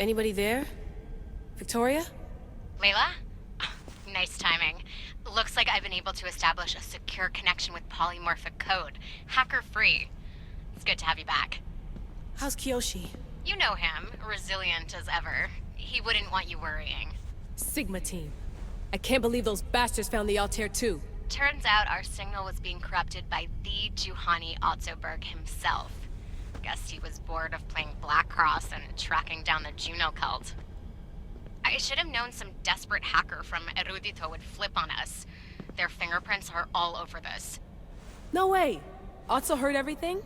Anybody there? Victoria? Layla? Nice timing. Looks like I've been able to establish a secure connection with polymorphic code. Hacker-free. It's good to have you back. How's Kiyoshi? You know him. Resilient as ever. He wouldn't want you worrying. Sigma team. I can't believe those bastards found the Altair too. Turns out our signal was being corrupted by the Juhani Otzoberg himself. Guess he was bored of playing Black Cross and tracking down the Juno cult. I should have known some desperate hacker from Erudito would flip on us. Their fingerprints are all over this. No way! Otso heard everything?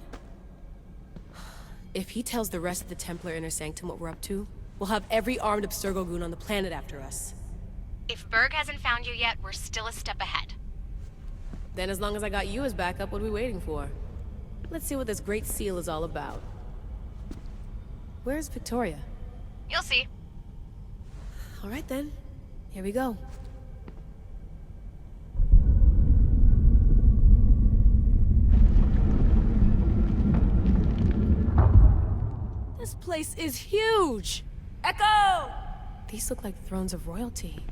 If he tells the rest of the Templar Inner Sanctum what we're up to, we'll have every armed Abstergo goon on the planet after us. If Berg hasn't found you yet, we're still a step ahead. Then as long as I got you as backup, what are we waiting for? Let's see what this Great Seal is all about. Where's Victoria? You'll see. All right then. Here we go. This place is huge! Echo! These look like thrones of royalty.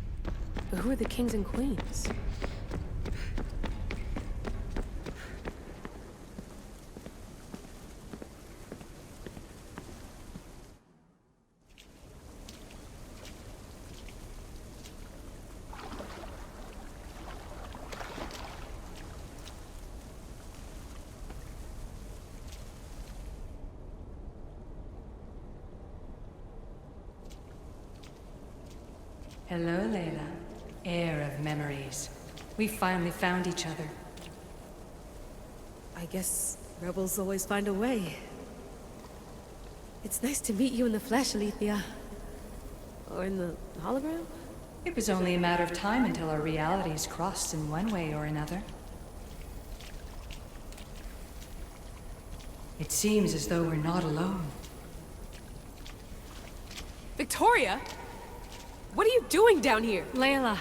But who are the kings and queens? Hello, Layla. Heir of memories. We finally found each other. I guess rebels always find a way. It's nice to meet you in the flesh, Alethea. Or in the hologram? It was only a matter of time until our realities crossed in one way or another. It seems as though we're not alone. Victoria? What are you doing down here? Layla,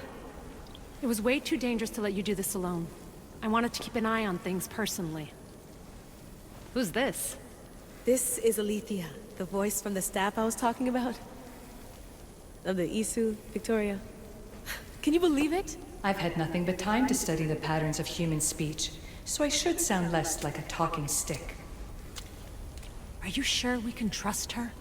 it was way too dangerous to let you do this alone. I wanted to keep an eye on things personally. Who's this? This is Alethea, the voice from the staff I was talking about. Of the Isu, Victoria. Can you believe it? I've had nothing but time to study the patterns of human speech, so I should sound less like a talking stick. Are you sure we can trust her?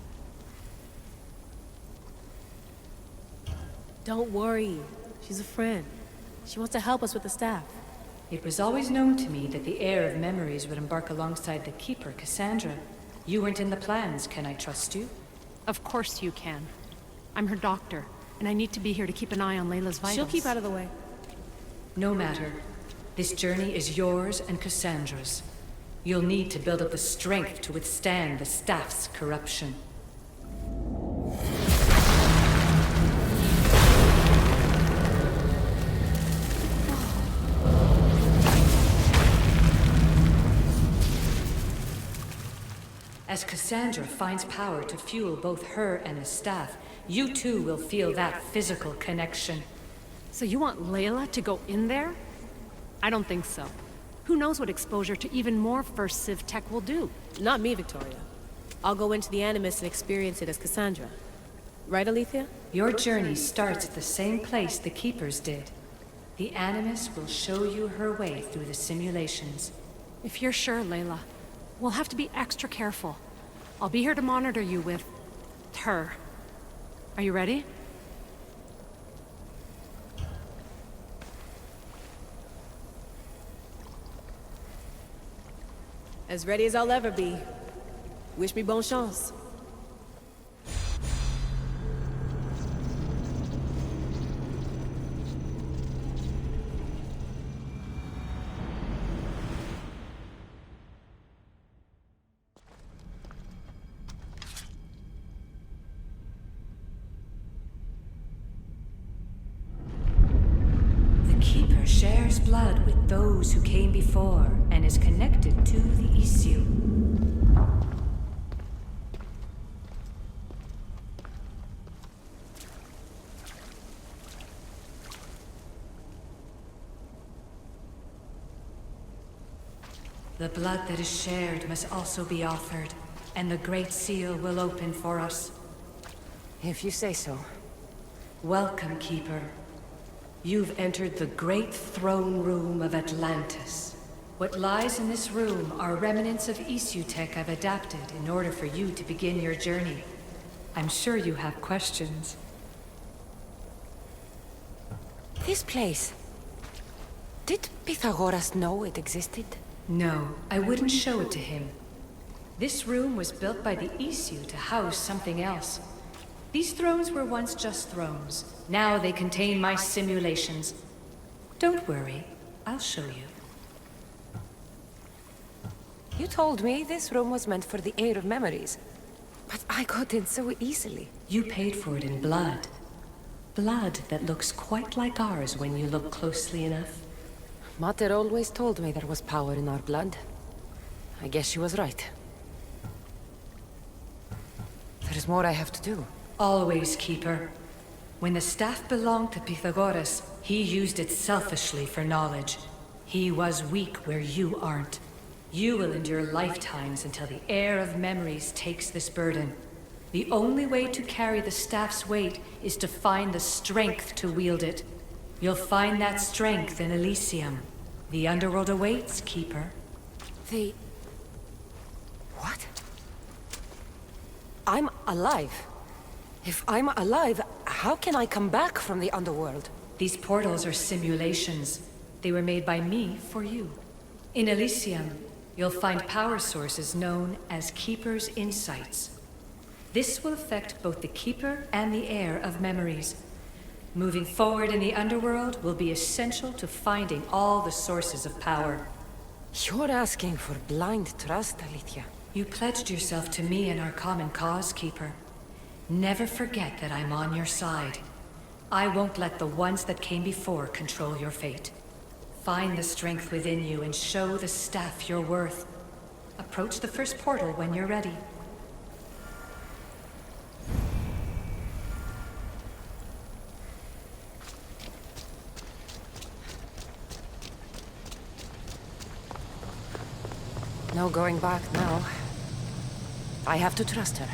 Don't worry. She's a friend. She wants to help us with the staff. It was always known to me that the heir of memories would embark alongside the Keeper, Cassandra. You weren't in the plans. Can I trust you? Of course you can. I'm her doctor, and I need to be here to keep an eye on Layla's vitals. She'll keep out of the way. No matter. This journey is yours and Cassandra's. You'll need to build up the strength to withstand the staff's corruption. As Cassandra finds power to fuel both her and the staff, you too will feel that physical connection. So you want Layla to go in there? I don't think so. Who knows what exposure to even more First Civ tech will do? Not me, Victoria. I'll go into the Animus and experience it as Cassandra. Right, Alethea? Your journey starts at the same place the Keepers did. The Animus will show you her way through the simulations. If you're sure, Layla, we'll have to be extra careful. I'll be here to monitor you with her. Are you ready? As ready as I'll ever be. Wish me bonne chance. The Keeper shares blood with those who came before and is connected to the Isu. The blood that is shared must also be offered, and the Great Seal will open for us. If you say so. Welcome, Keeper. You've entered the great throne room of Atlantis. What lies in this room are remnants of Isu tech I've adapted in order for you to begin your journey. I'm sure you have questions. This place... Did Pythagoras know it existed? No, I wouldn't show it to him. This room was built by the Isu to house something else. These thrones were once just thrones. Now they contain my simulations. Don't worry, I'll show you. You told me this room was meant for the air of memories. But I got in so easily. You paid for it in blood. Blood that looks quite like ours when you look closely enough. Mater always told me there was power in our blood. I guess she was right. There's more I have to do. Always, Keeper. When the staff belonged to Pythagoras, he used it selfishly for knowledge. He was weak where you aren't. You will endure lifetimes until the heir of memories takes this burden. The only way to carry the staff's weight is to find the strength to wield it. You'll find that strength in Elysium. The Underworld awaits, Keeper. The... What? I'm alive. If I'm alive, how can I come back from the Underworld? These portals are simulations. They were made by me for you. In Elysium, you'll find power sources known as Keeper's Insights. This will affect both the Keeper and the heir of memories. Moving forward in the Underworld will be essential to finding all the sources of power. You're asking for blind trust, Alithia. You pledged yourself to me and our common cause, Keeper. Never forget that I'm on your side. I won't let the ones that came before control your fate. Find the strength within you and show the staff your worth. Approach the first portal when you're ready. No going back now. I have to trust her.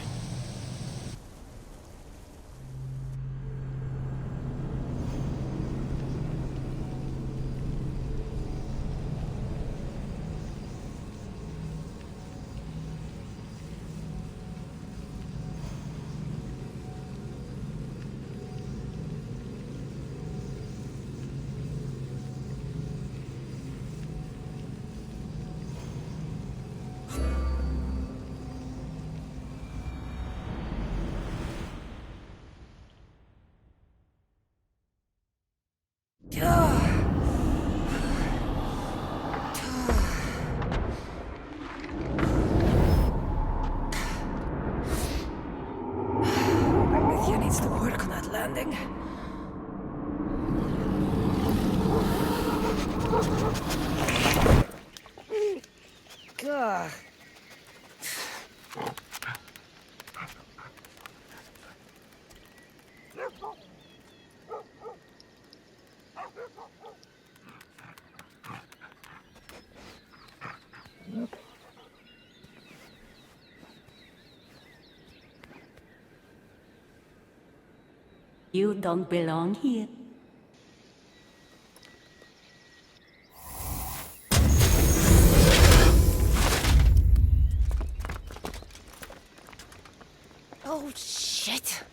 Needs to work on that landing. God. You don't belong here. Oh, shit.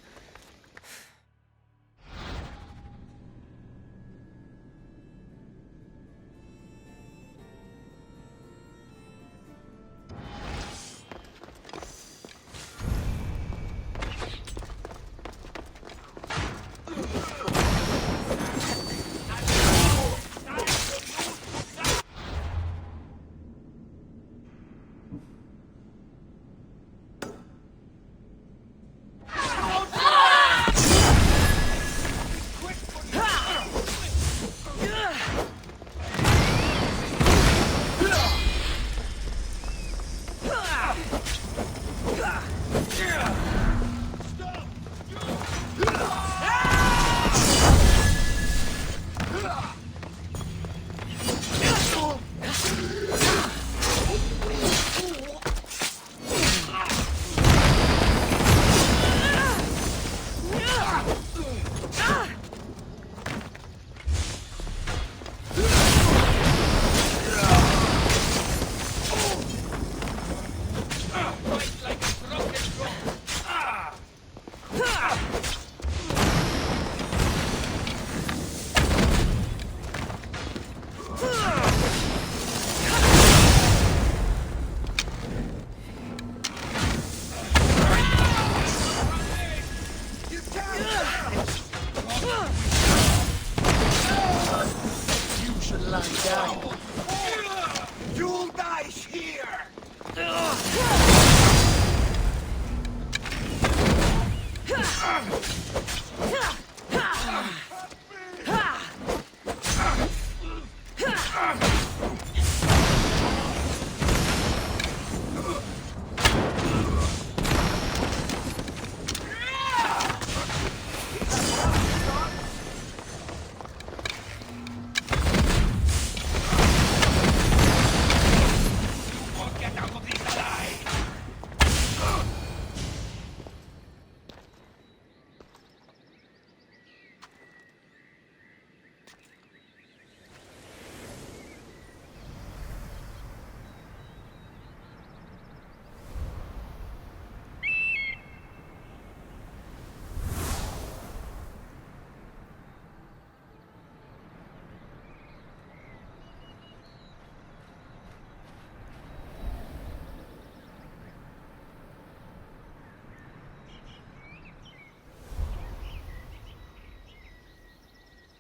Who dies here?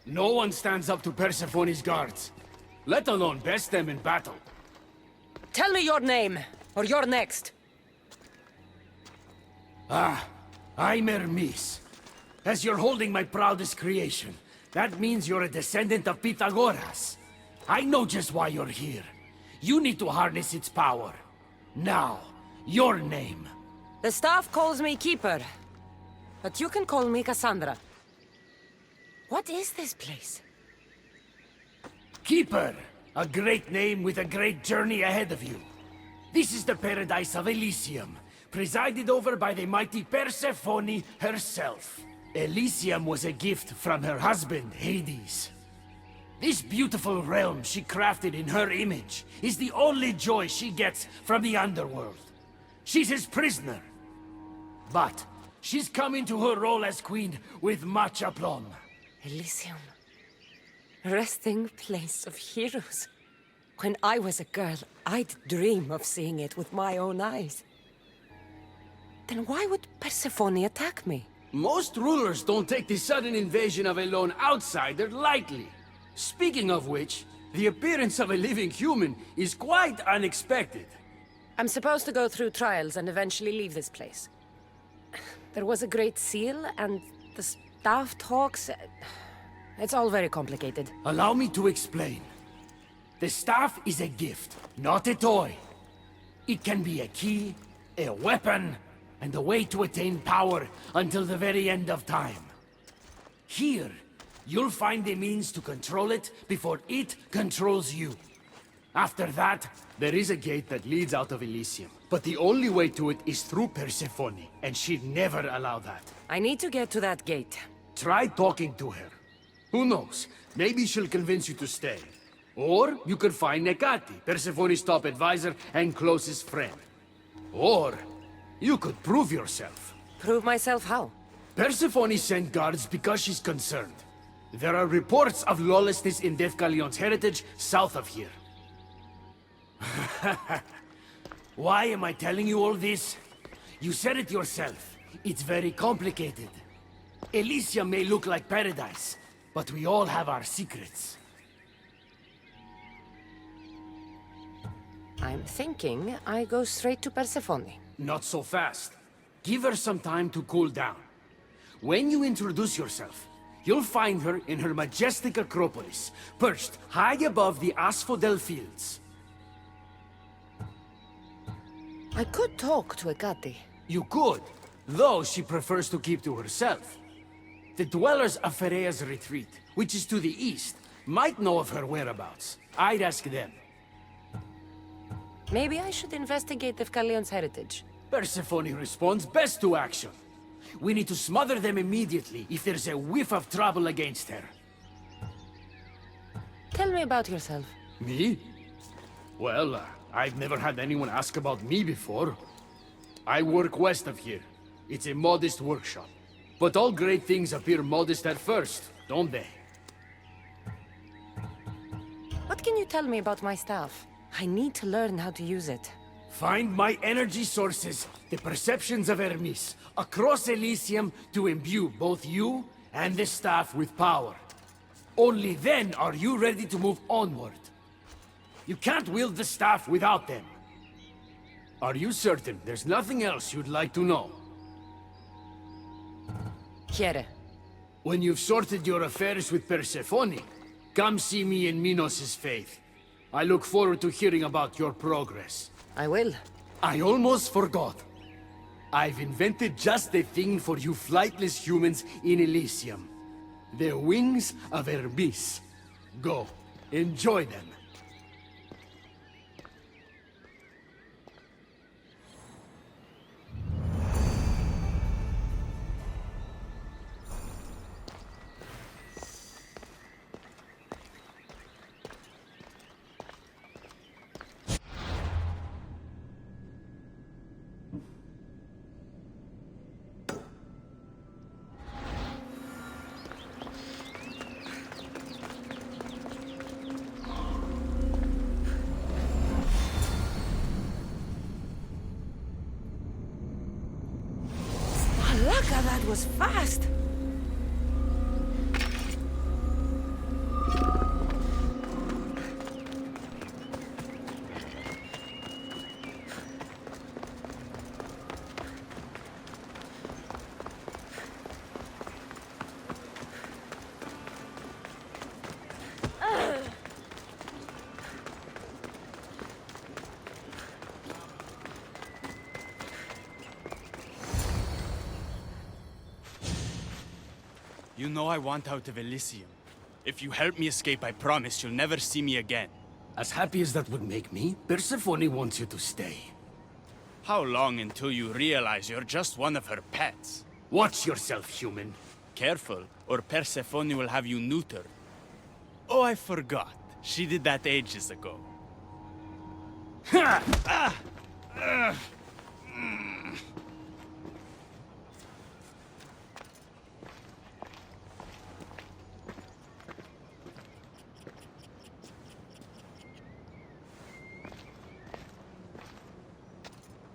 No one stands up to Persephone's guards, let alone best them in battle. Tell me your name, or you're next. I'm Hermes. As you're holding my proudest creation, that means you're a descendant of Pythagoras. I know just why you're here. You need to harness its power. Now, your name. The staff calls me Keeper, but you can call me Cassandra. What is this place? Keeper, a great name with a great journey ahead of you. This is the paradise of Elysium, presided over by the mighty Persephone herself. Elysium was a gift from her husband, Hades. This beautiful realm she crafted in her image is the only joy she gets from the Underworld. She's his prisoner. But she's come into her role as queen with much aplomb. Elysium. Resting place of heroes. When I was a girl, I'd dream of seeing it with my own eyes. Then why would Persephone attack me? Most rulers don't take the sudden invasion of a lone outsider lightly. Speaking of which, the appearance of a living human is quite unexpected. I'm supposed to go through trials and eventually leave this place. There was a great seal, and the staff talks... It's all very complicated. Allow me to explain. The staff is a gift, not a toy. It can be a key, a weapon, and a way to attain power until the very end of time. Here, you'll find the means to control it before it controls you. After that, there is a gate that leads out of Elysium. But the only way to it is through Persephone, and she'd never allow that. I need to get to that gate. Try talking to her. Who knows? Maybe she'll convince you to stay. Or you could find Nekati, Persephone's top advisor and closest friend. Or you could prove yourself. Prove myself how? Persephone sent guards because she's concerned. There are reports of lawlessness in Deucalion's heritage south of here. Why am I telling you all this? You said it yourself. It's very complicated. Elysium may look like paradise, but we all have our secrets. I'm thinking I go straight to Persephone. Not so fast. Give her some time to cool down. When you introduce yourself, you'll find her in her majestic acropolis, perched high above the asphodel fields. I could talk to Ekati. You could, though she prefers to keep to herself. The dwellers of Pherea's retreat, which is to the east, might know of her whereabouts. I'd ask them. Maybe I should investigate Deucalion's heritage. Persephone responds best to action. We need to smother them immediately if there's a whiff of trouble against her. Tell me about yourself. Me? Well, I've never had anyone ask about me before. I work west of here. It's a modest workshop. But all great things appear modest at first, don't they? What can you tell me about my staff? I need to learn how to use it. Find my energy sources, the perceptions of Hermes, across Elysium to imbue both you and the staff with power. Only then are you ready to move onward. You can't wield the staff without them. Are you certain there's nothing else you'd like to know? Here. When you've sorted your affairs with Persephone, come see me in Minos' faith. I look forward to hearing about your progress. I will. I almost forgot. I've invented just the thing for you flightless humans in Elysium. The wings of Hermes. Go. Enjoy them. Malaka, that was fast! You know I want out of Elysium. If you help me escape, I promise you'll never see me again. As happy as that would make me, Persephone wants you to stay. How long until you realize you're just one of her pets? Watch yourself, human. Careful, or Persephone will have you neutered. Oh, I forgot. She did that ages ago.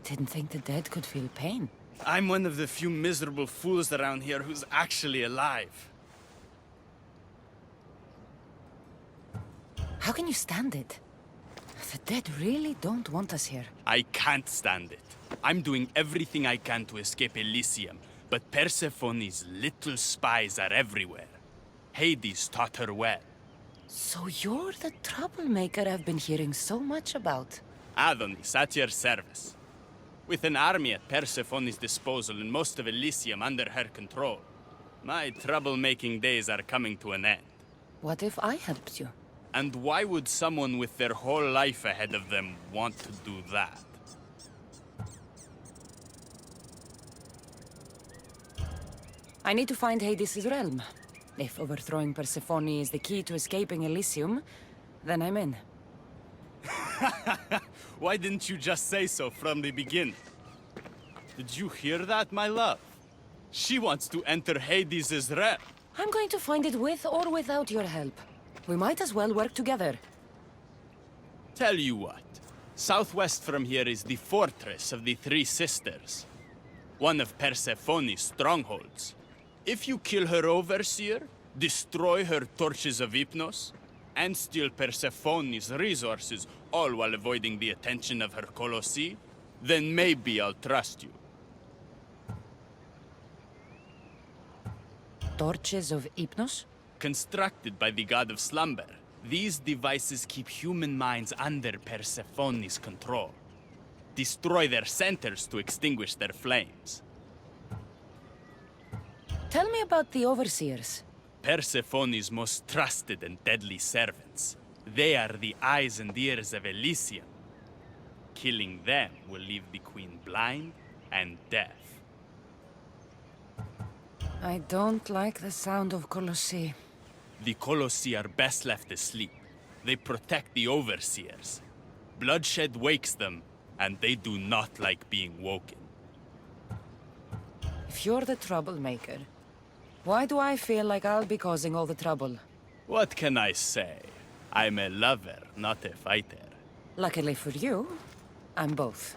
Didn't think the dead could feel pain. I'm one of the few miserable fools around here who's actually alive. How can you stand it? The dead really don't want us here. I can't stand it. I'm doing everything I can to escape Elysium, but Persephone's little spies are everywhere. Hades taught her well. So you're the troublemaker I've been hearing so much about. Adonis, at your service. With an army at Persephone's disposal and most of Elysium under her control, my troublemaking days are coming to an end. What if I helped you? And why would someone with their whole life ahead of them want to do that? I need to find Hades' realm. If overthrowing Persephone is the key to escaping Elysium, then I'm in. Why didn't you just say so from the beginning? Did you hear that, my love? She wants to enter Hades' realm. I'm going to find it with or without your help. We might as well work together. Tell you what. Southwest from here is the Fortress of the Three Sisters. One of Persephone's strongholds. If you kill her overseer, destroy her torches of Hypnos, and steal Persephone's resources, all while avoiding the attention of her Colossi, then maybe I'll trust you. Torches of Hypnos? Constructed by the god of slumber, these devices keep human minds under Persephone's control. Destroy their centers to extinguish their flames. Tell me about the Overseers. Persephone's most trusted and deadly servants. They are the eyes and ears of Elysium. Killing them will leave the queen blind and deaf. I don't like the sound of Colossi. The Colossi are best left asleep. They protect the overseers. Bloodshed wakes them, and they do not like being woken. If you're the troublemaker, why do I feel like I'll be causing all the trouble? What can I say? I'm a lover, not a fighter. Luckily for you, I'm both.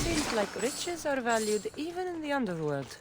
Seems like riches are valued even in the Underworld.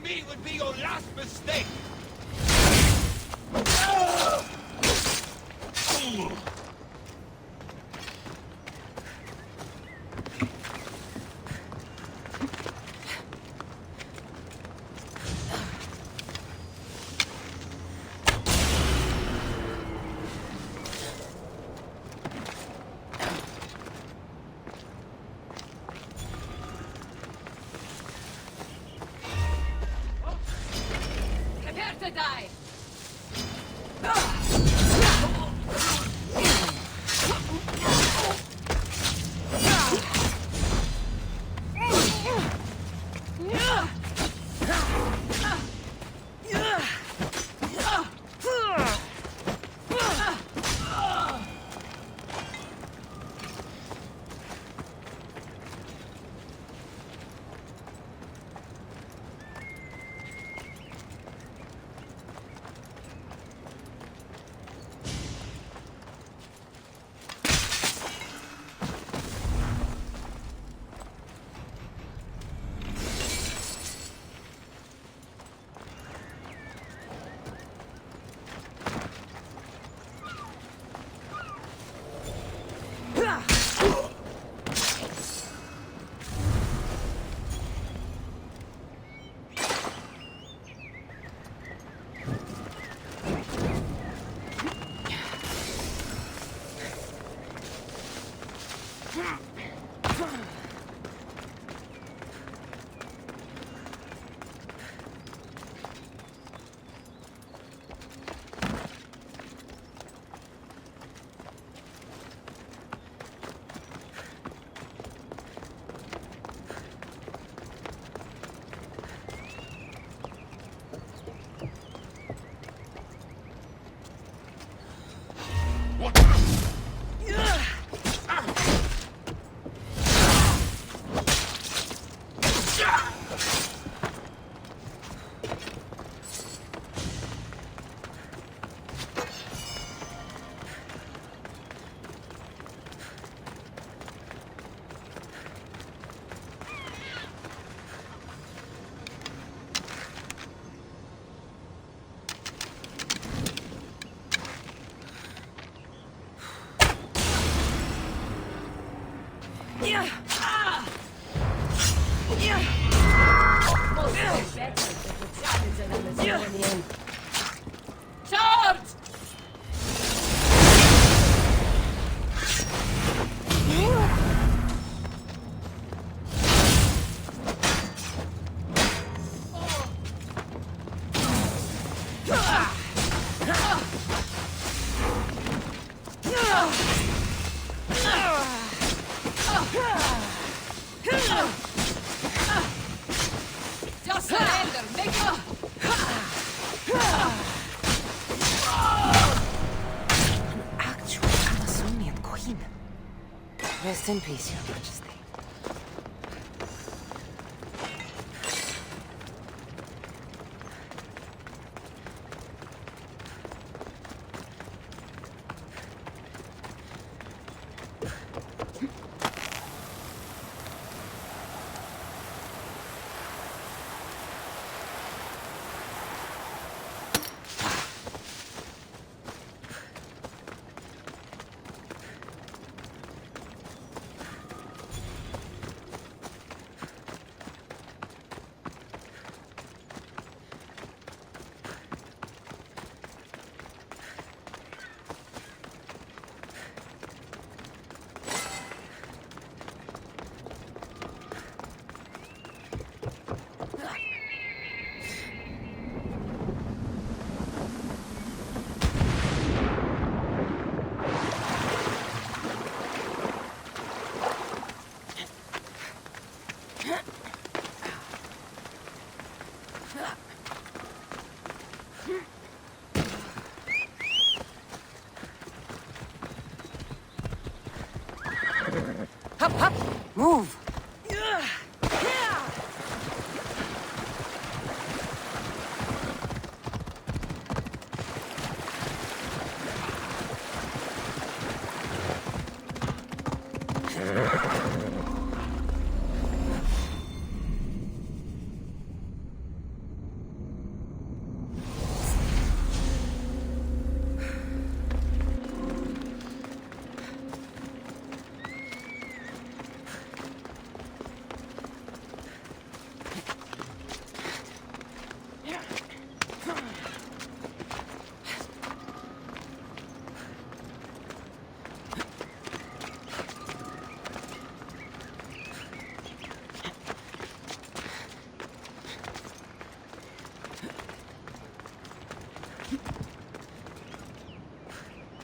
Me would be your last mistake! Paradise! Rest in peace, Your Majesty. Hop, hop! Move!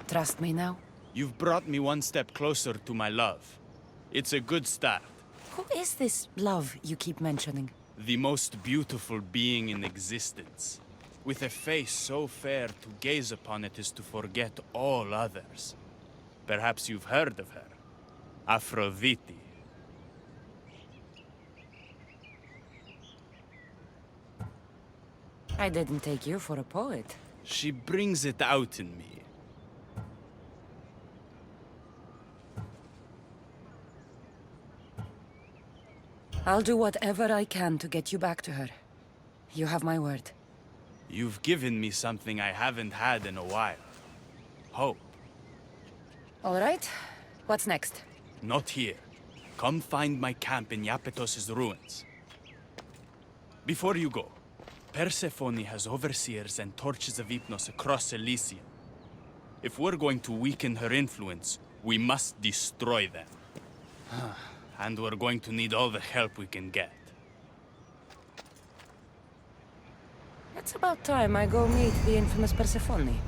trust me now? You've brought me one step closer to my love. It's a good start. Who is this love you keep mentioning? The most beautiful being in existence. With a face so fair, to gaze upon it is to forget all others. Perhaps you've heard of her. Aphrodite. I didn't take you for a poet. She brings it out in me. I'll do whatever I can to get you back to her. You have my word. You've given me something I haven't had in a while. Hope. All right. What's next? Not here. Come find my camp in Iapetos' ruins. Before you go, Persephone has overseers and torches of Hypnos across Elysium. If we're going to weaken her influence, we must destroy them. And we're going to need all the help we can get. It's about time I go meet the infamous Persephone.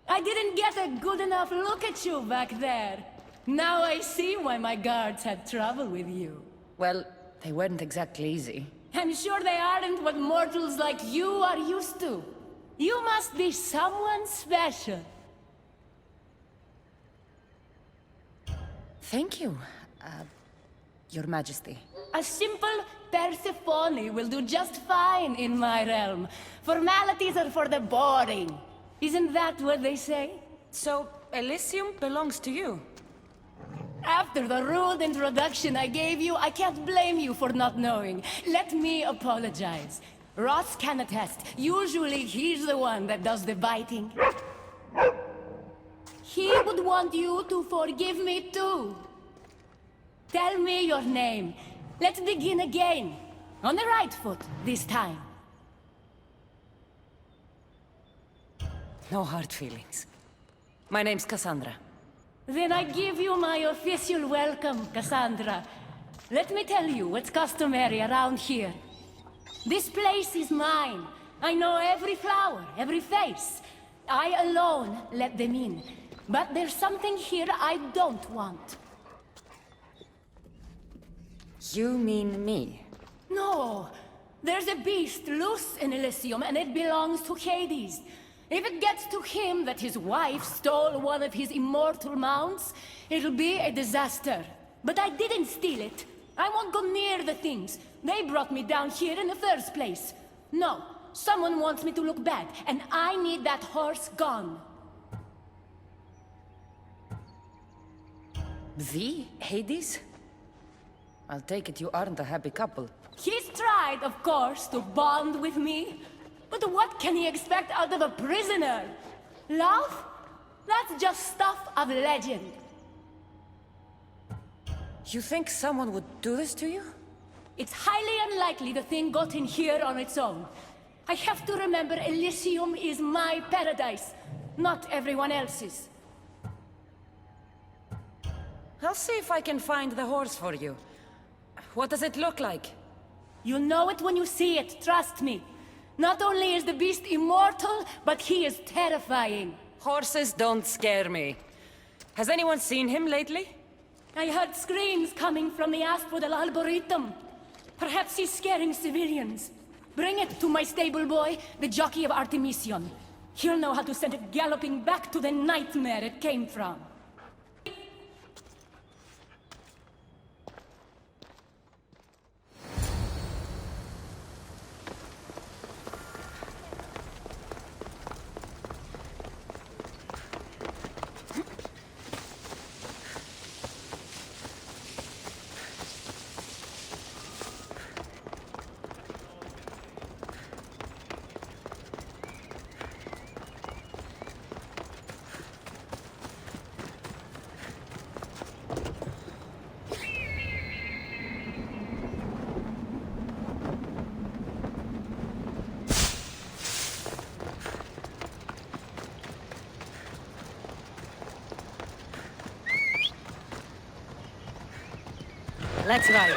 I didn't get a good enough look at you back there. Now I see why my guards had trouble with you. Well, they weren't exactly easy. I'm sure they aren't what mortals like you are used to. You must be someone special. Thank you, Your Majesty. A simple Persephone will do just fine in my realm. Formalities are for the boring. Isn't that what they say? So, Elysium belongs to you? After the rude introduction I gave you, I can't blame you for not knowing. Let me apologize. Ross can attest. Usually he's the one that does the biting. He would want you to forgive me too. Tell me your name. Let's begin again. On the right foot this time. No hard feelings. My name's Cassandra. Then I give you my official welcome, Cassandra. Let me tell you what's customary around here. This place is mine. I know every flower, every face. I alone let them in. But there's something here I don't want. You mean me? No. There's a beast loose in Elysium, and it belongs to Hades. If it gets to him that his wife stole one of his immortal mounts, it'll be a disaster. But I didn't steal it. I won't go near the things. They brought me down here in the first place. No, someone wants me to look bad, and I need that horse gone. The Hades? I'll take it you aren't a happy couple. He's tried, of course, to bond with me. But what can he expect out of a prisoner? Love? That's just stuff of legend. You think someone would do this to you? It's highly unlikely the thing got in here on its own. I have to remember Elysium is my paradise, not everyone else's. I'll see if I can find the horse for you. What does it look like? You'll know it when you see it, trust me. Not only is the beast immortal, but he is terrifying. Horses don't scare me. Has anyone seen him lately? I heard screams coming from the Asphodel Arboretum. Perhaps he's scaring civilians. Bring it to my stable boy, the jockey of Artemision. He'll know how to send it galloping back to the nightmare it came from. Let's ride.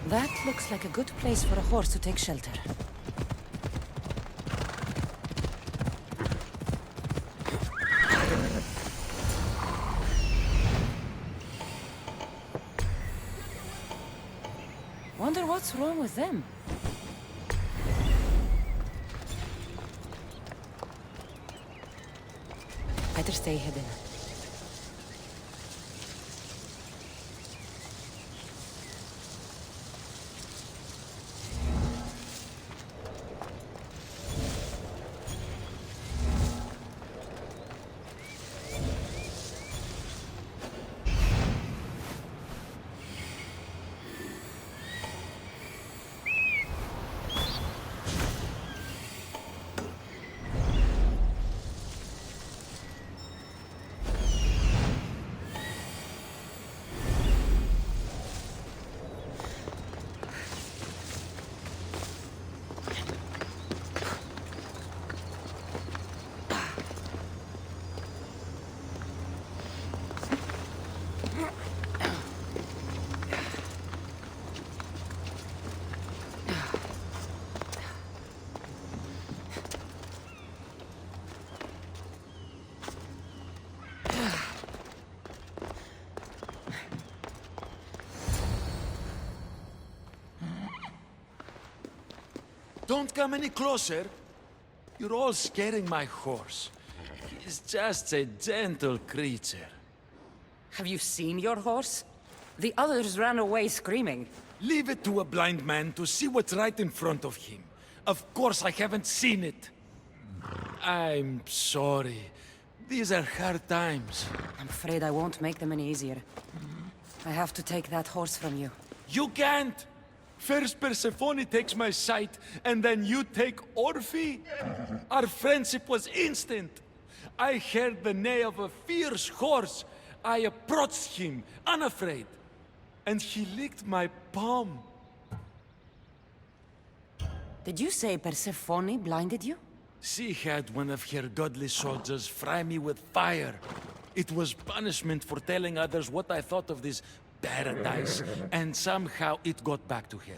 That looks like a good place for a horse to take shelter. Wonder what's wrong with them? Better stay hidden. Don't come any closer. You're all scaring my horse. He's just a gentle creature. Have you seen your horse? The others ran away screaming. Leave it to a blind man to see what's right in front of him. Of course I haven't seen it. I'm sorry. These are hard times. I'm afraid I won't make them any easier. I have to take that horse from you. You can't! First Persephone takes my sight, and then you take Orphe? Our friendship was instant. I heard the neigh of a fierce horse. I approached him, unafraid. And he licked my palm. Did you say Persephone blinded you? She had one of her godly soldiers fry me with fire. It was punishment for telling others what I thought of this paradise, and somehow it got back to her.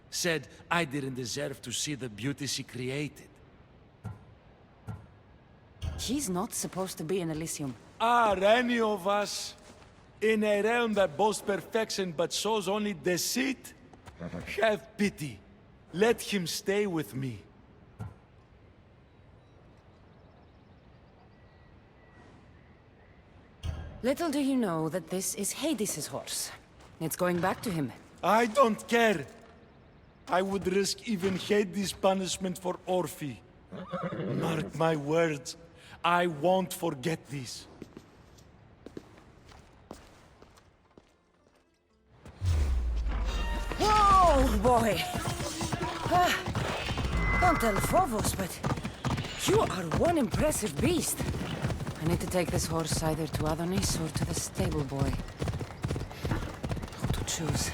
Said I didn't deserve to see the beauty she created. She's not supposed to be in Elysium. Are any of us in a realm that boasts perfection but shows only deceit? Have pity. Let him stay with me. Little do you know that this is Hades' horse. It's going back to him. I don't care. I would risk even Hades' punishment for Orphe. Mark my words. I won't forget this. Whoa, boy! Don't tell Phobos, but you are one impressive beast. I need to take this horse either to Adonis or to the stable boy. How to choose?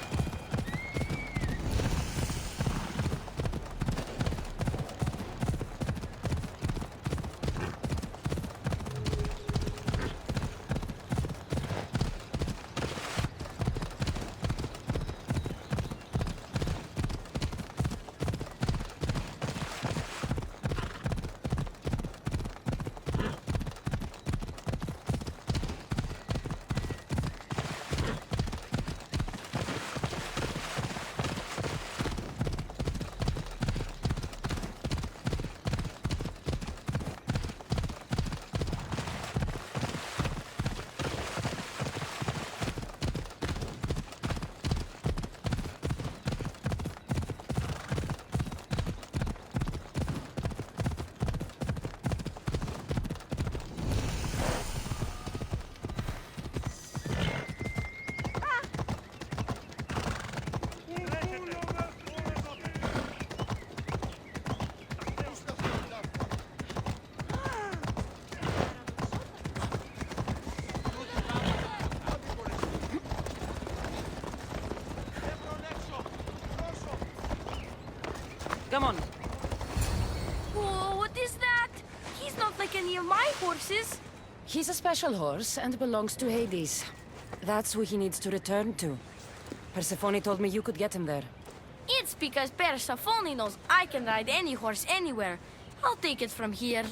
Come on. Whoa, what is that? He's not like any of my horses. He's a special horse and belongs to Hades. That's who he needs to return to. Persephone told me you could get him there. It's because Persephone knows I can ride any horse anywhere. I'll take it from here.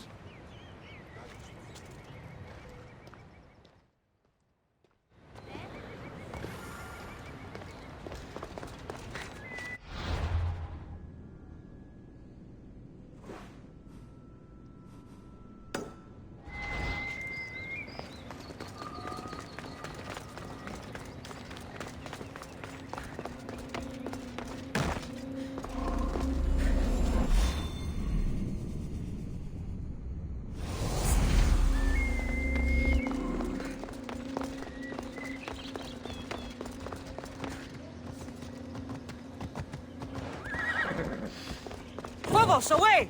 Phobos, away!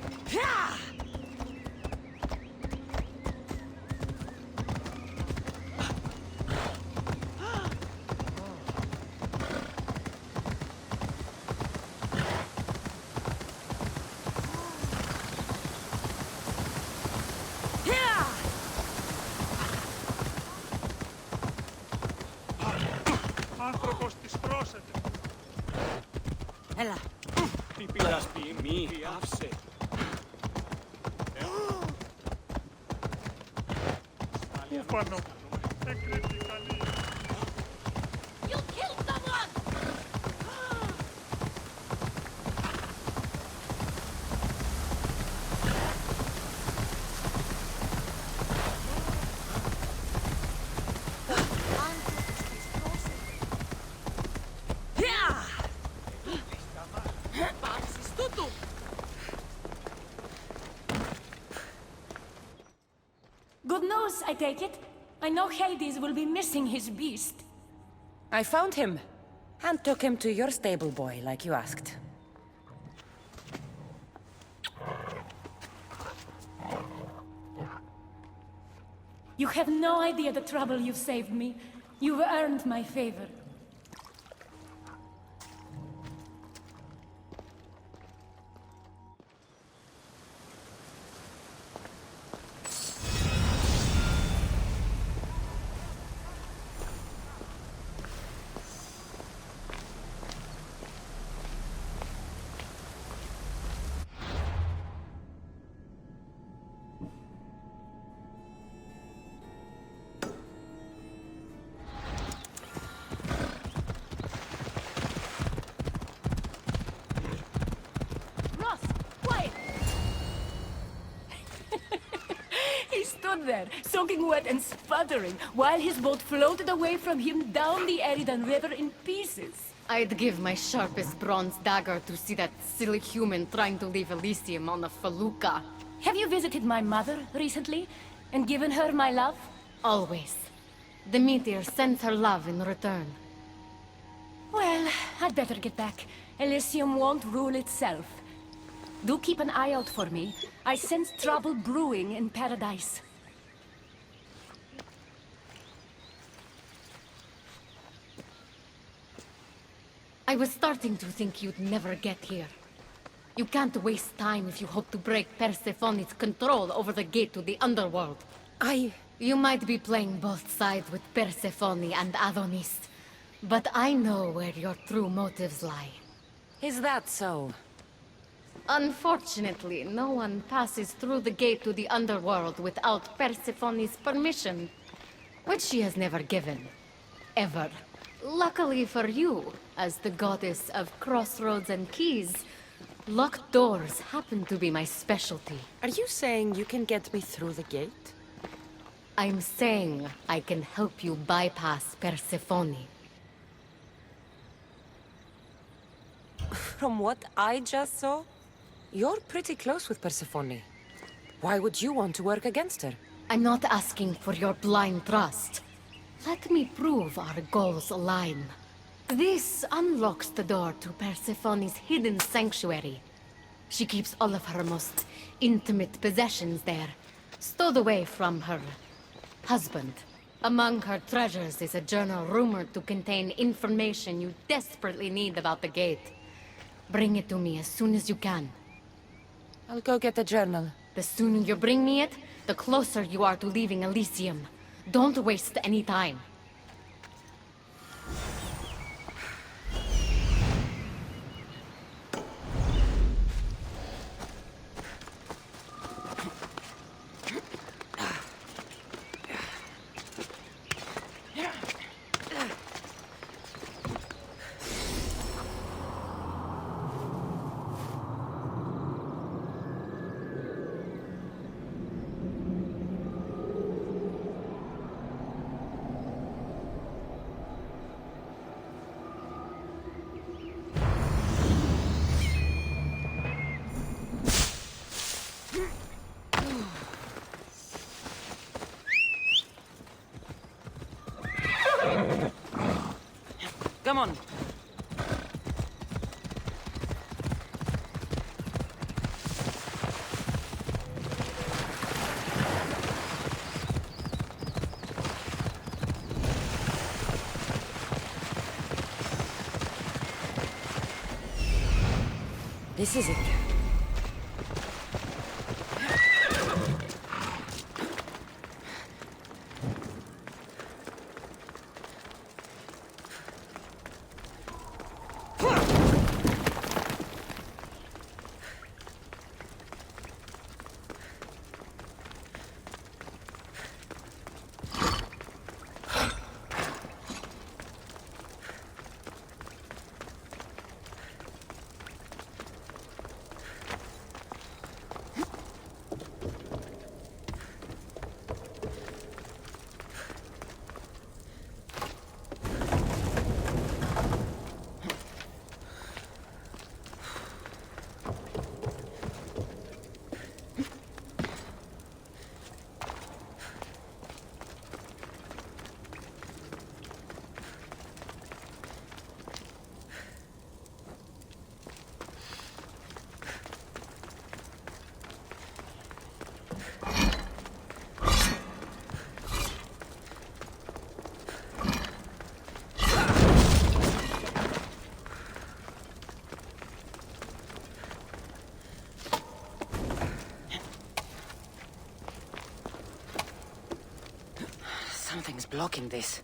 Ella. You killed someone! Good news, I take it. I know Hades will be missing his beast. I found him, and took him to your stable boy, like you asked. You have no idea the trouble you've saved me. You've earned my favor. There, soaking wet and sputtering, while his boat floated away from him down the Eridan River in pieces. I'd give my sharpest bronze dagger to see that silly human trying to leave Elysium on a felucca. Have you visited my mother recently, and given her my love? Always. The meteor sends her love in return. Well, I'd better get back. Elysium won't rule itself. Do keep an eye out for me. I sense trouble brewing in paradise. I was starting to think you'd never get here. You can't waste time if you hope to break Persephone's control over the gate to the Underworld. You might be playing both sides with Persephone and Adonis, but I know where your true motives lie. Is that so? Unfortunately, no one passes through the gate to the Underworld without Persephone's permission, which she has never given. Ever. Luckily for you, as the goddess of crossroads and keys, locked doors happen to be my specialty. Are you saying you can get me through the gate? I'm saying I can help you bypass Persephone. From what I just saw, you're pretty close with Persephone. Why would you want to work against her? I'm not asking for your blind trust. Let me prove our goals align. This unlocks the door to Persephone's hidden sanctuary. She keeps all of her most intimate possessions there, stowed away from her husband. Among her treasures is a journal rumored to contain information you desperately need about the gate. Bring it to me as soon as you can. I'll go get the journal. The sooner you bring me it, the closer you are to leaving Elysium. Don't waste any time. Come on. This is it. Something's blocking this.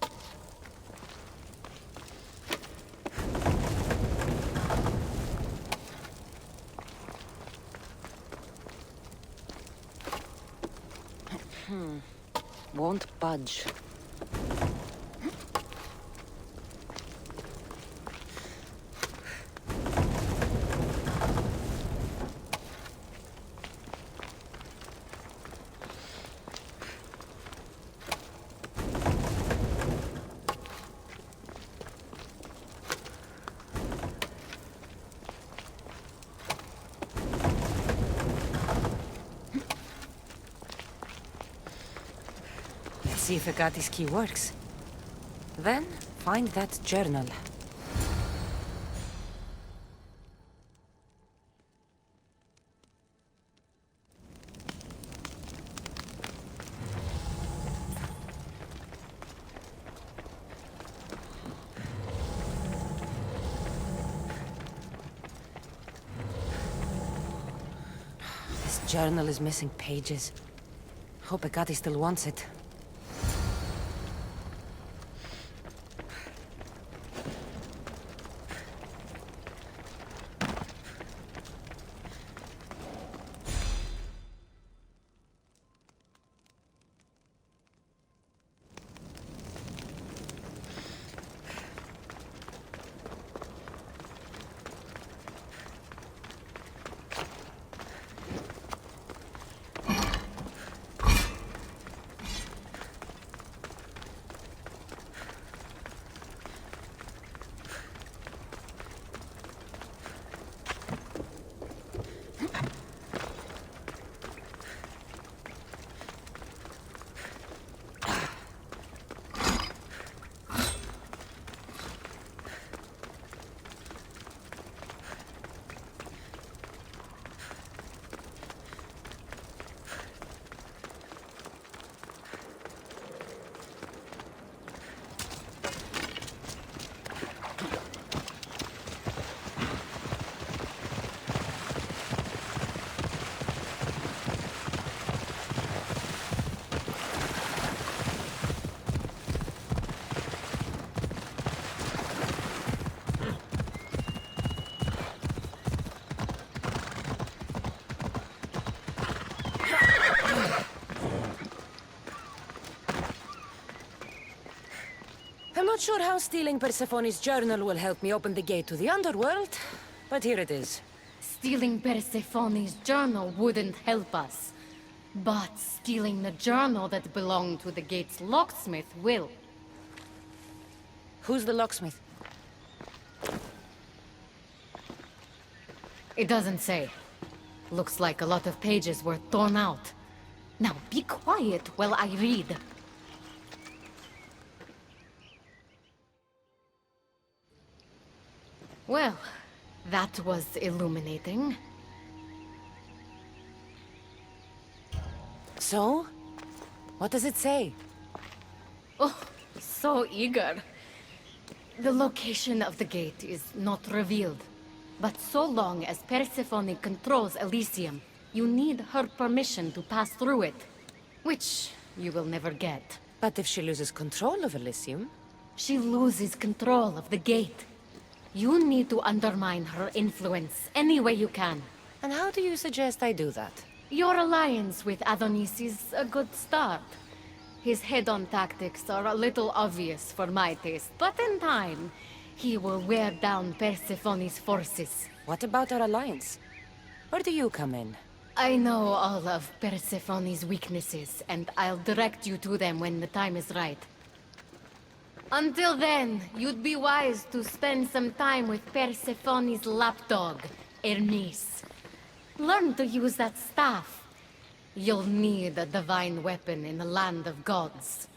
Won't budge. See if Agate's key works. Then, find that journal. This journal is missing pages. Hope Agate still wants it. Not sure how stealing Persephone's journal will help me open the gate to the Underworld, but here it is. Stealing Persephone's journal wouldn't help us. But stealing the journal that belonged to the gate's locksmith will. Who's the locksmith? It doesn't say. Looks like a lot of pages were torn out. Now be quiet while I read. Well, that was illuminating. So? What does it say? Oh, so eager. The location of the gate is not revealed. But so long as Persephone controls Elysium, you need her permission to pass through it. Which you will never get. But if she loses control of Elysium? She loses control of the gate. You need to undermine her influence any way you can. And how do you suggest I do that? Your alliance with Adonis is a good start. His head-on tactics are a little obvious for my taste, but in time, he will wear down Persephone's forces. What about our alliance? Where do you come in? I know all of Persephone's weaknesses, and I'll direct you to them when the time is right. Until then, you'd be wise to spend some time with Persephone's lapdog, Hermes. Learn to use that staff. You'll need a divine weapon in the land of gods.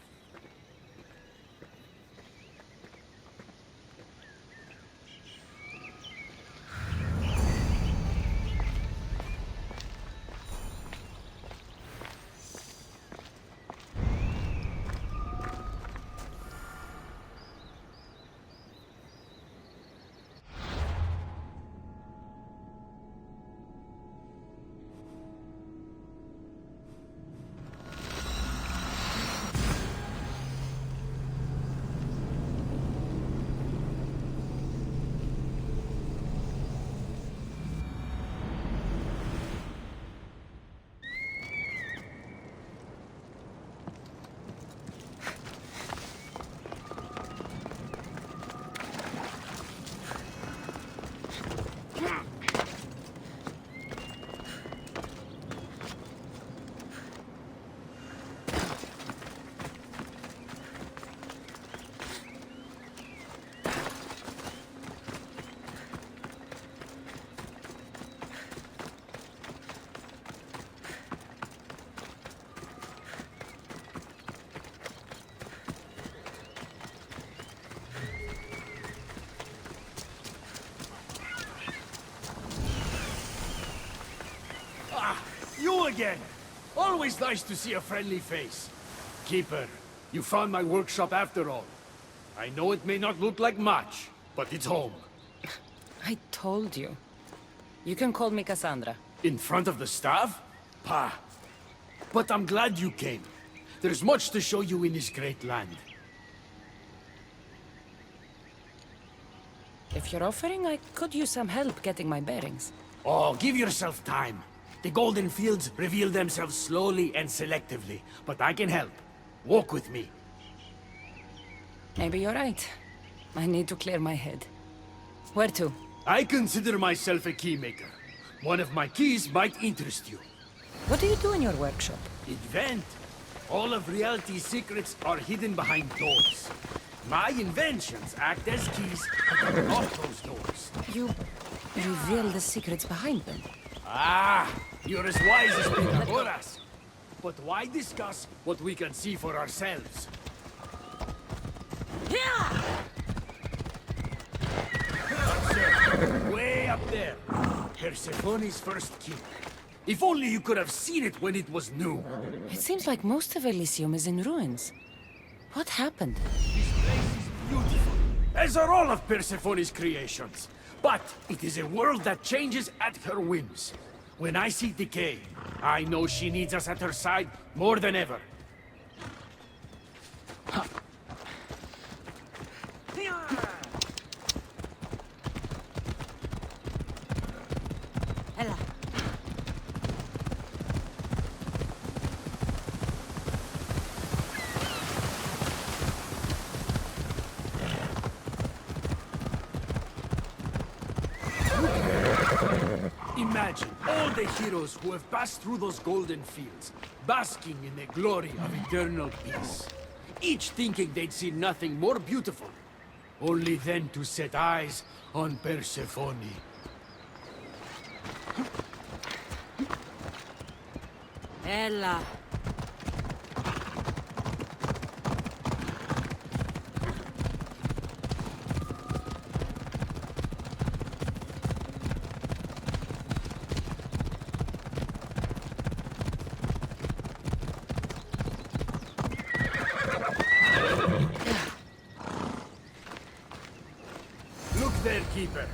You again! Always nice to see a friendly face. Keeper, you found my workshop after all. I know it may not look like much, but it's home. I told you. You can call me Cassandra. In front of the staff? Pah. But I'm glad you came. There's much to show you in this great land. If you're offering, I could use some help getting my bearings. Oh, give yourself time. The golden fields reveal themselves slowly and selectively, but I can help. Walk with me. Maybe you're right. I need to clear my head. Where to? I consider myself a keymaker. One of my keys might interest you. What do you do in your workshop? Invent. All of reality's secrets are hidden behind doors. My inventions act as keys to unlock those doors. You reveal the secrets behind them. Ah, you're as wise as Pythagoras. But why discuss what we can see for ourselves? Way up there. Persephone's first key. If only you could have seen it when it was new. It seems like most of Elysium is in ruins. What happened? This place is beautiful, as are all of Persephone's creations. But it is a world that changes at her whims. When I see decay, I know she needs us at her side more than ever. Ella. Imagine all the heroes who have passed through those golden fields, basking in the glory of eternal peace. Each thinking they'd see nothing more beautiful, only then to set eyes on Persephone. Ella. Look there, Keeper.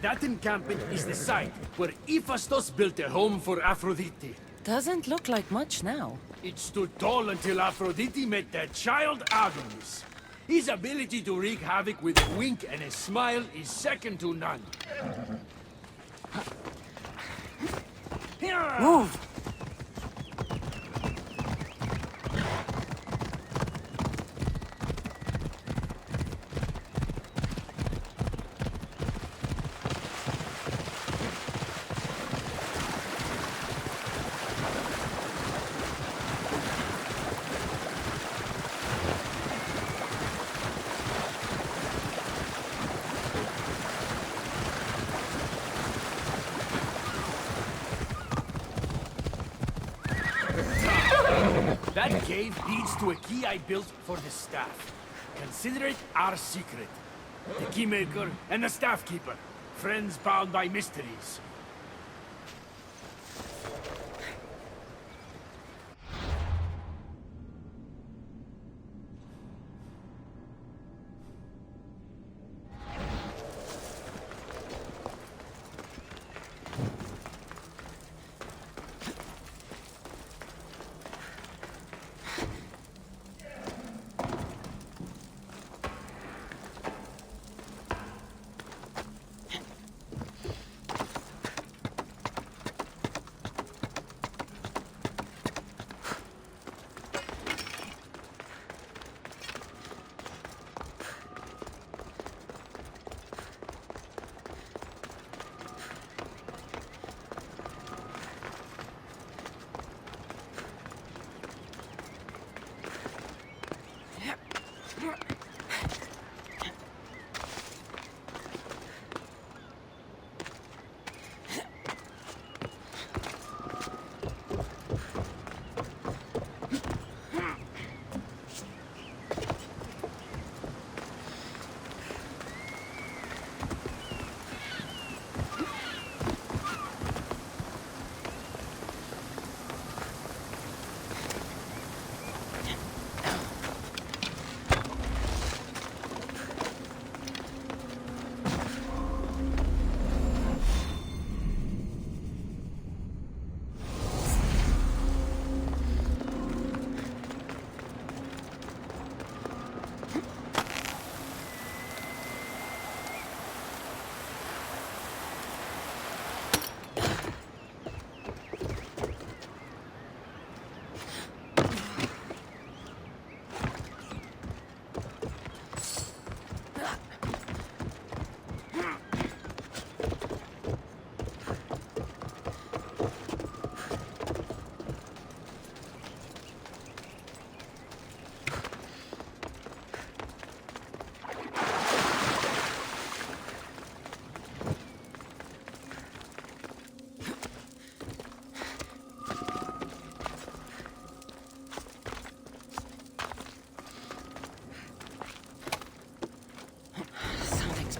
That encampment is the site where Hephaestus built a home for Aphrodite. Doesn't look like much now. It stood tall until Aphrodite met their child Adonis. His ability to wreak havoc with a wink and a smile is second to none. Move! That cave leads to a key I built for the staff. Consider it our secret. The keymaker and the staff keeper. Friends bound by mysteries.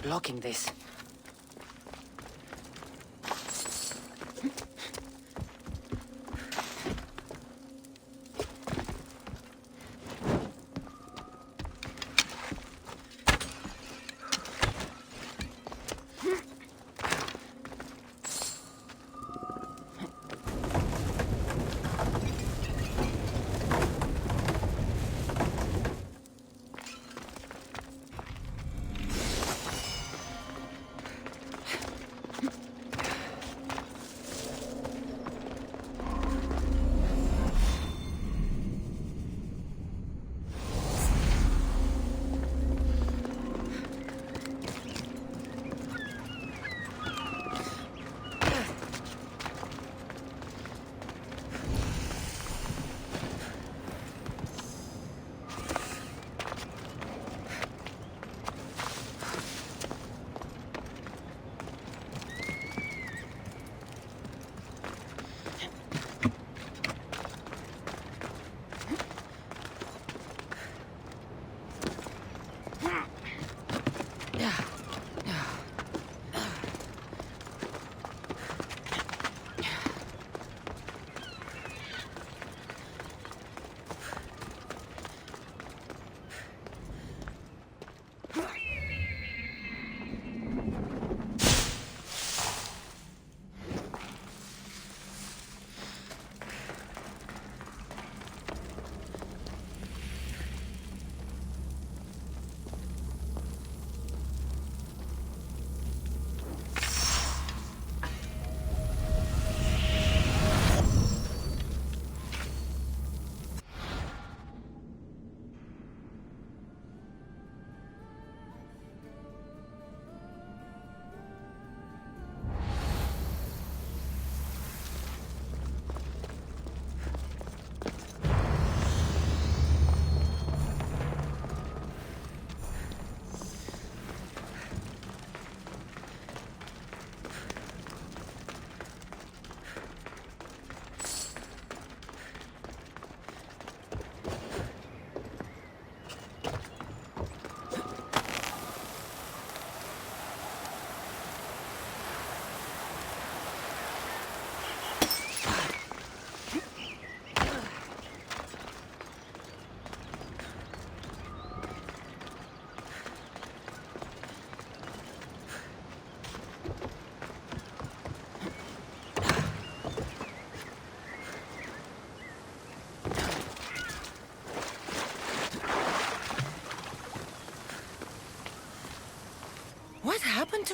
Blocking this.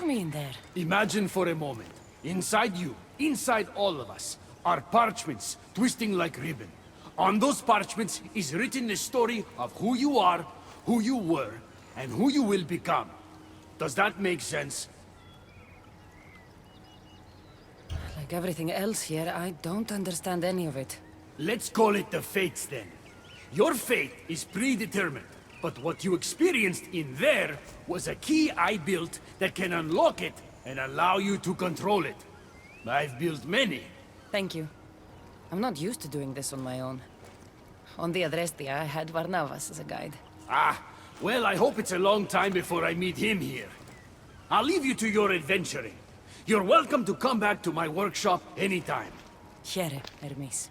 me in there? Imagine for a moment, inside you, inside all of us, are parchments twisting like ribbon. On those parchments is written the story of who you are, who you were, and who you will become. Does that make sense? Like everything else here, I don't understand any of it. Let's call it the fates then. Your fate is predetermined, but what you experienced in there was a key I built that can unlock it and allow you to control it. I've built many. Thank you. I'm not used to doing this on my own. On the Adrestia, I had Varnavas as a guide. Ah, well, I hope it's a long time before I meet him here. I'll leave you to your adventuring. You're welcome to come back to my workshop anytime. Here, Hermes.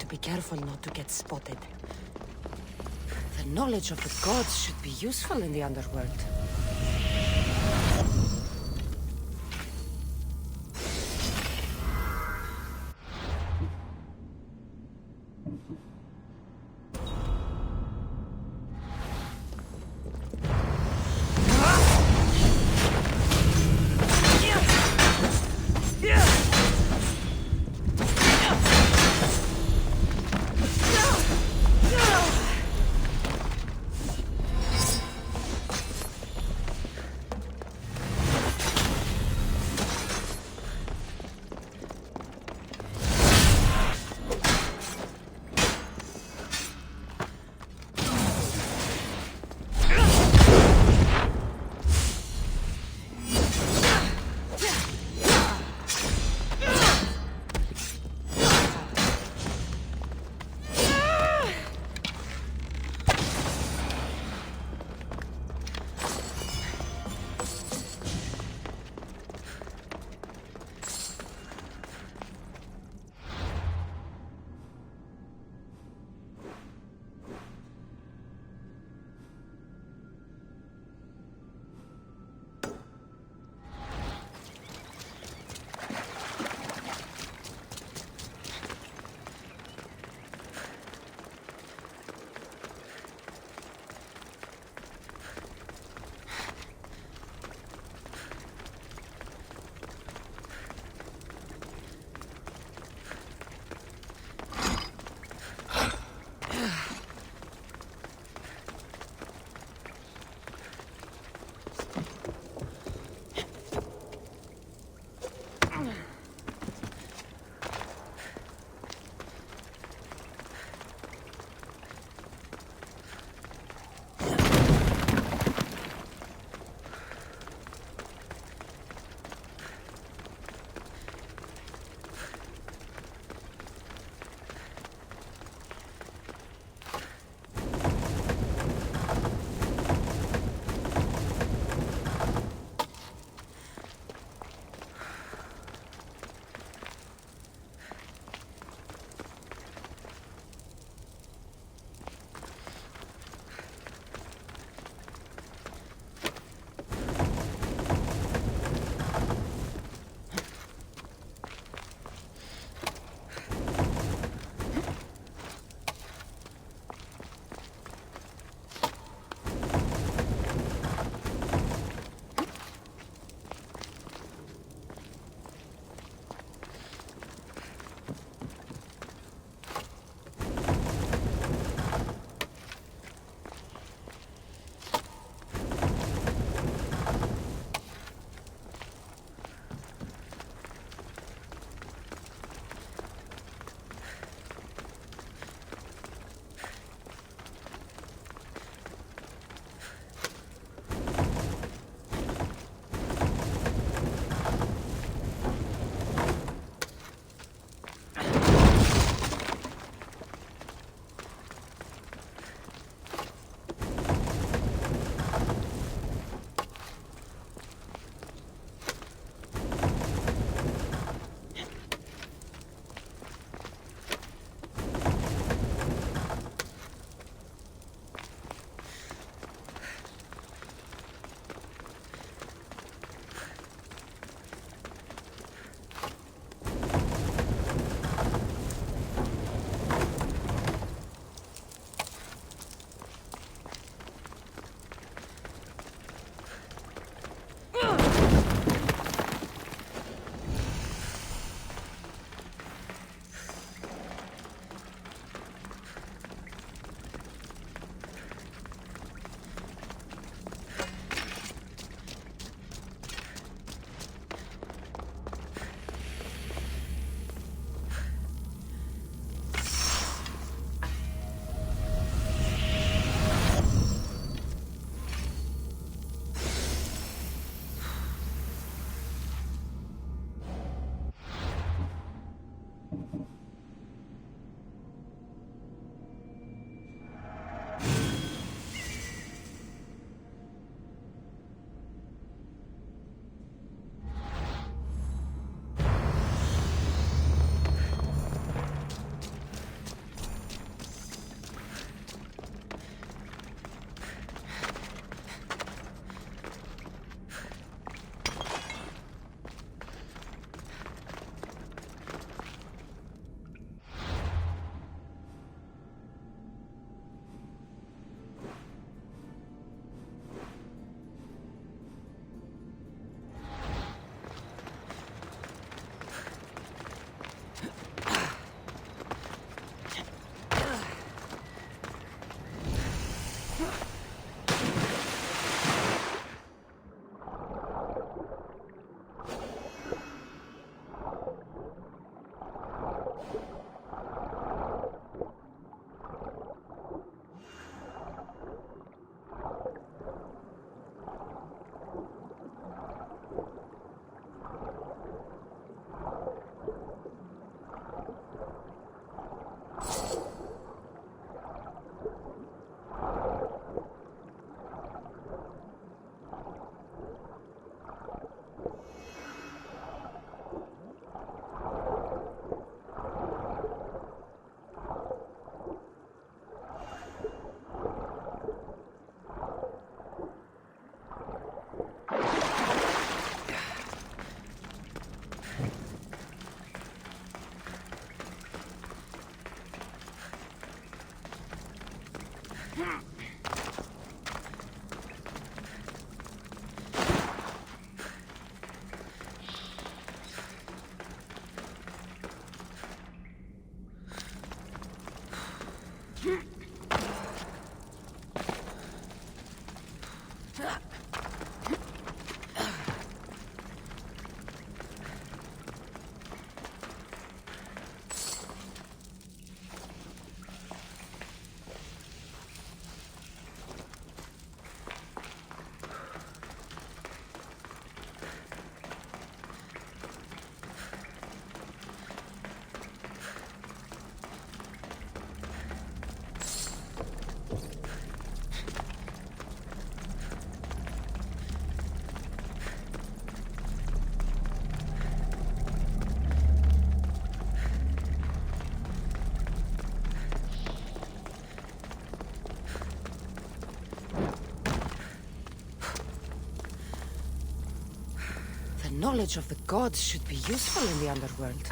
Be careful not to get spotted. The knowledge of the gods should be useful in the Underworld. Knowledge of the gods should be useful in the Underworld.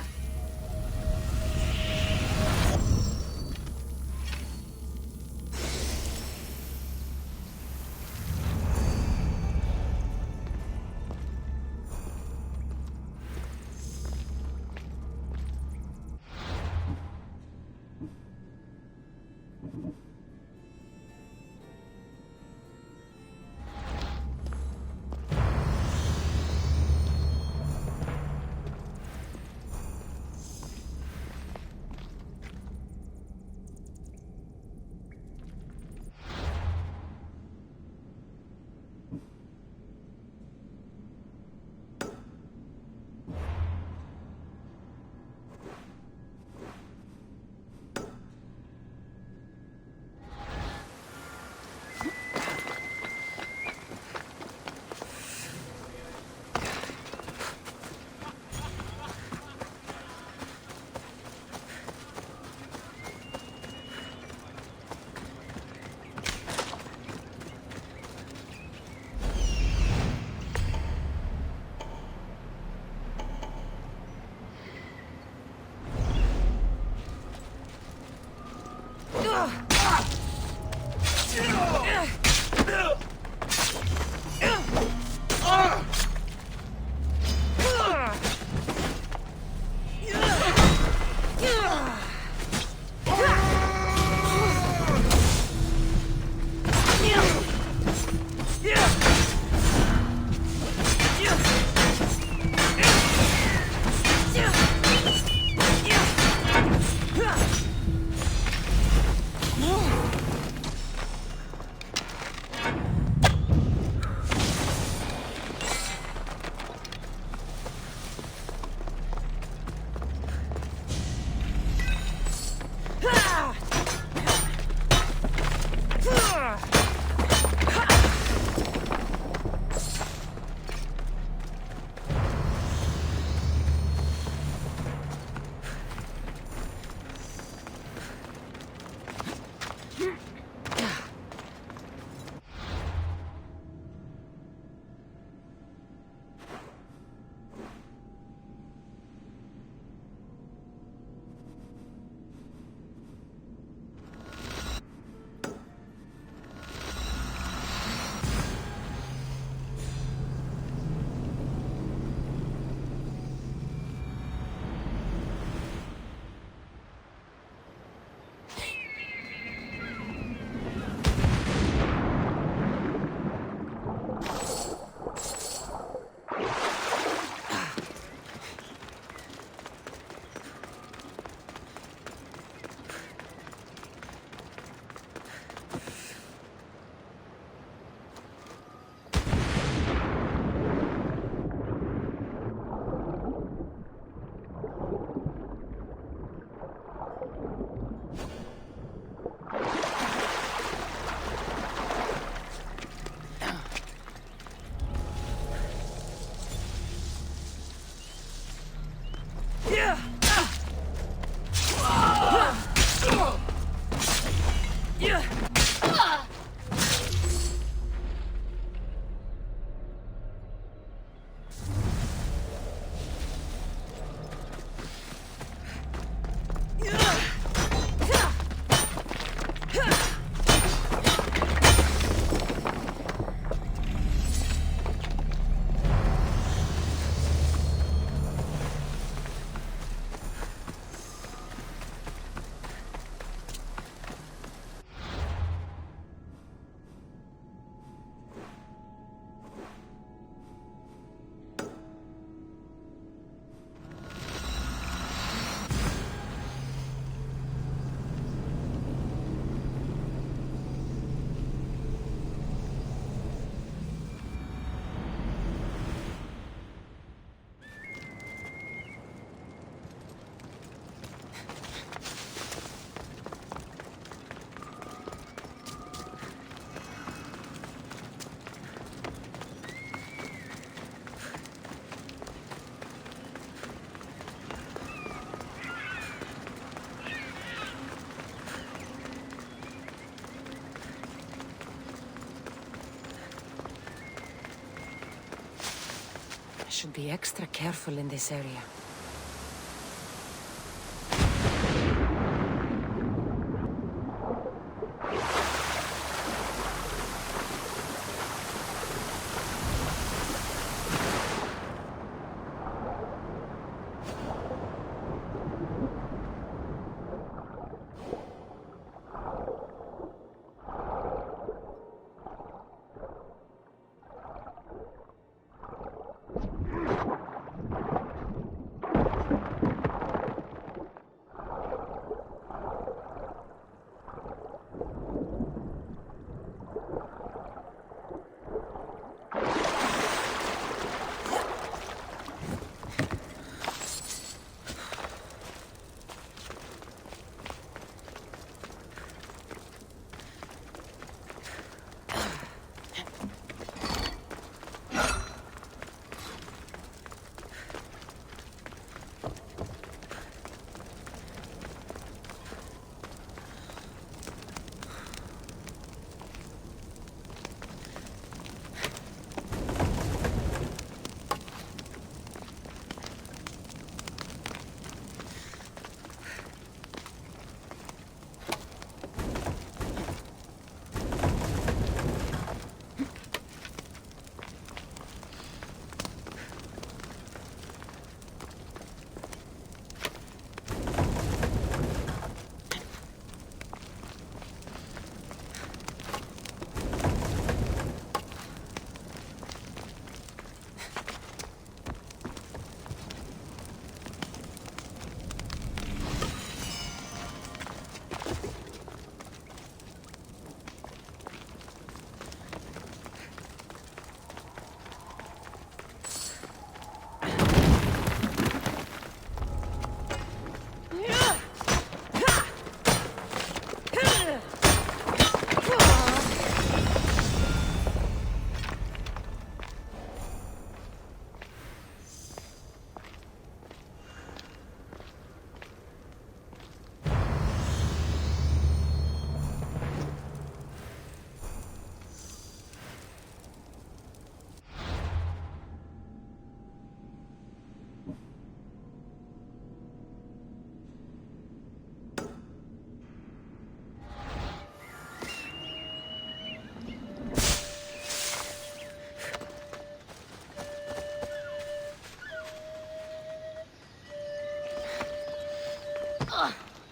should be extra careful in this area.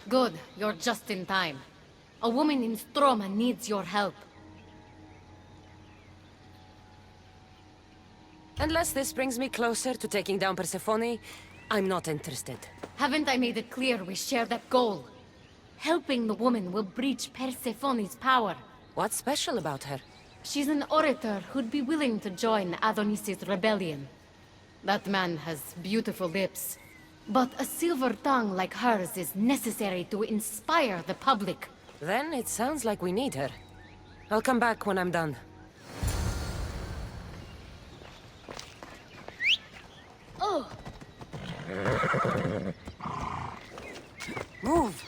Good, you're just in time. A woman in Stroma needs your help. Unless this brings me closer to taking down Persephone, I'm not interested. Haven't I made it clear we share that goal? Helping the woman will breach Persephone's power. What's special about her? She's an orator who'd be willing to join Adonis's rebellion. That man has beautiful lips. But a silver tongue like hers is necessary to inspire the public. Then it sounds like we need her. I'll come back when I'm done. Oh! Move!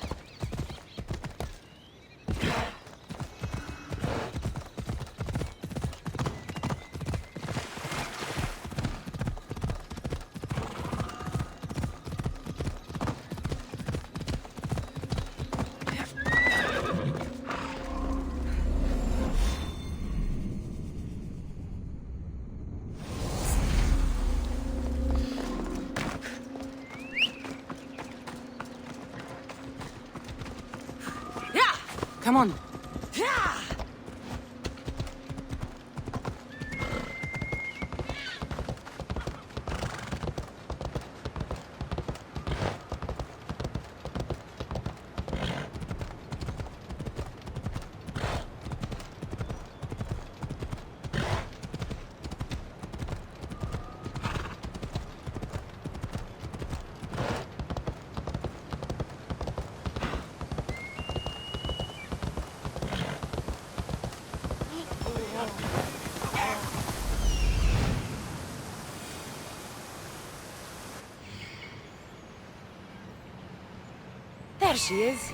Come on. There she is.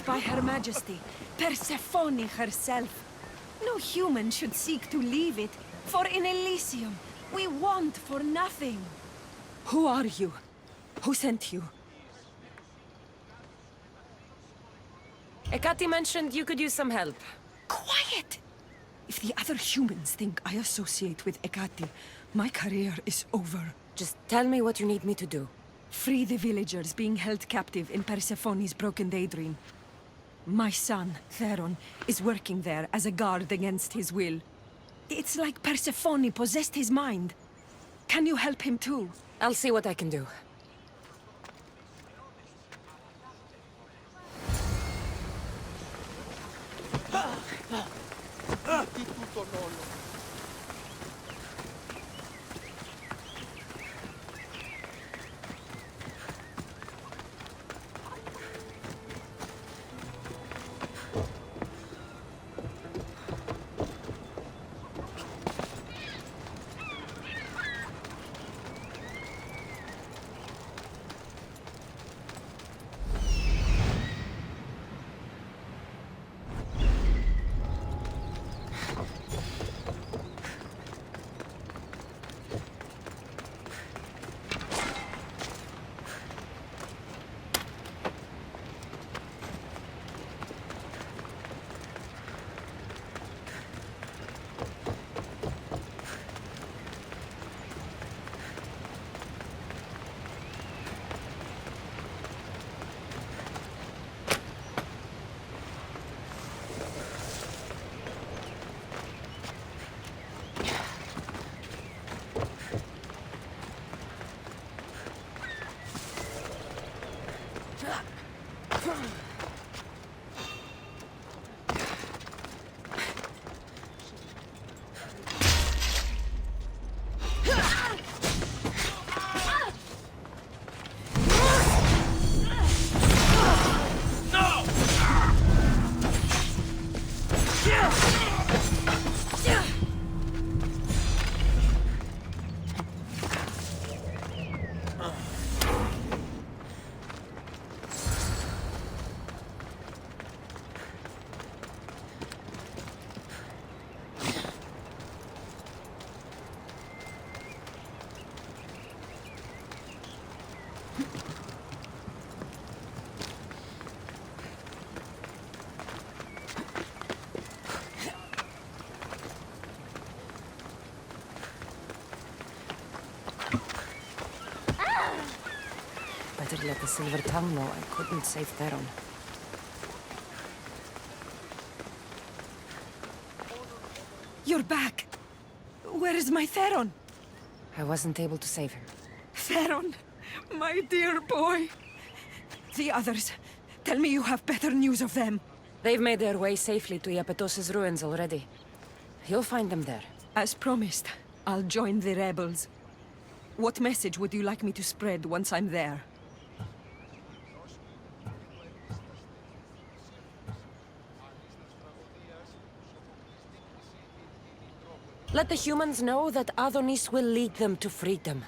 by Her Majesty, Persephone herself. No human should seek to leave it, for in Elysium, we want for nothing. Who are you? Who sent you? Ekati mentioned you could use some help. Quiet! If the other humans think I associate with Ekati, my career is over. Just tell me what you need me to do. Free the villagers being held captive in Persephone's broken daydream. My son, Theron, is working there as a guard against his will. It's like Persephone possessed his mind. Can you help him too? I'll see what I can do. Better let the Silver Tongue know I couldn't save Theron. You're back! Where is my Theron? I wasn't able to save her. Theron, my dear boy. The others, tell me you have better news of them. They've made their way safely to Iapetos' ruins already. You'll find them there. As promised, I'll join the rebels. What message would you like me to spread once I'm there? Let the humans know that Adonis will lead them to freedom.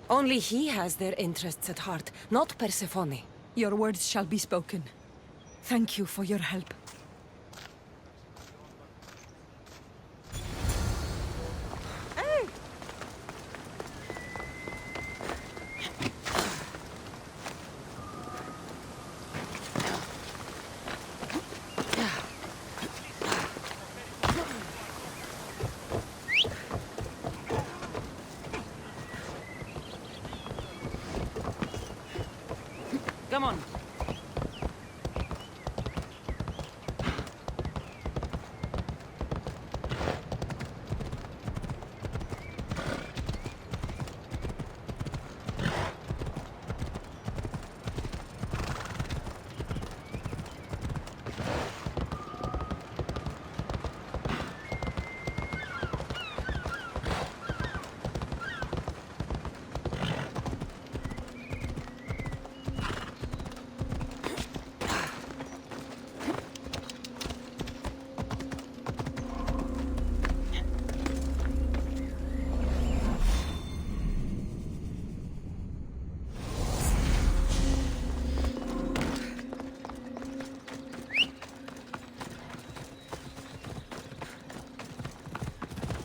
Only he has their interests at heart, not Persephone. Your words shall be spoken. Thank you for your help. Come on.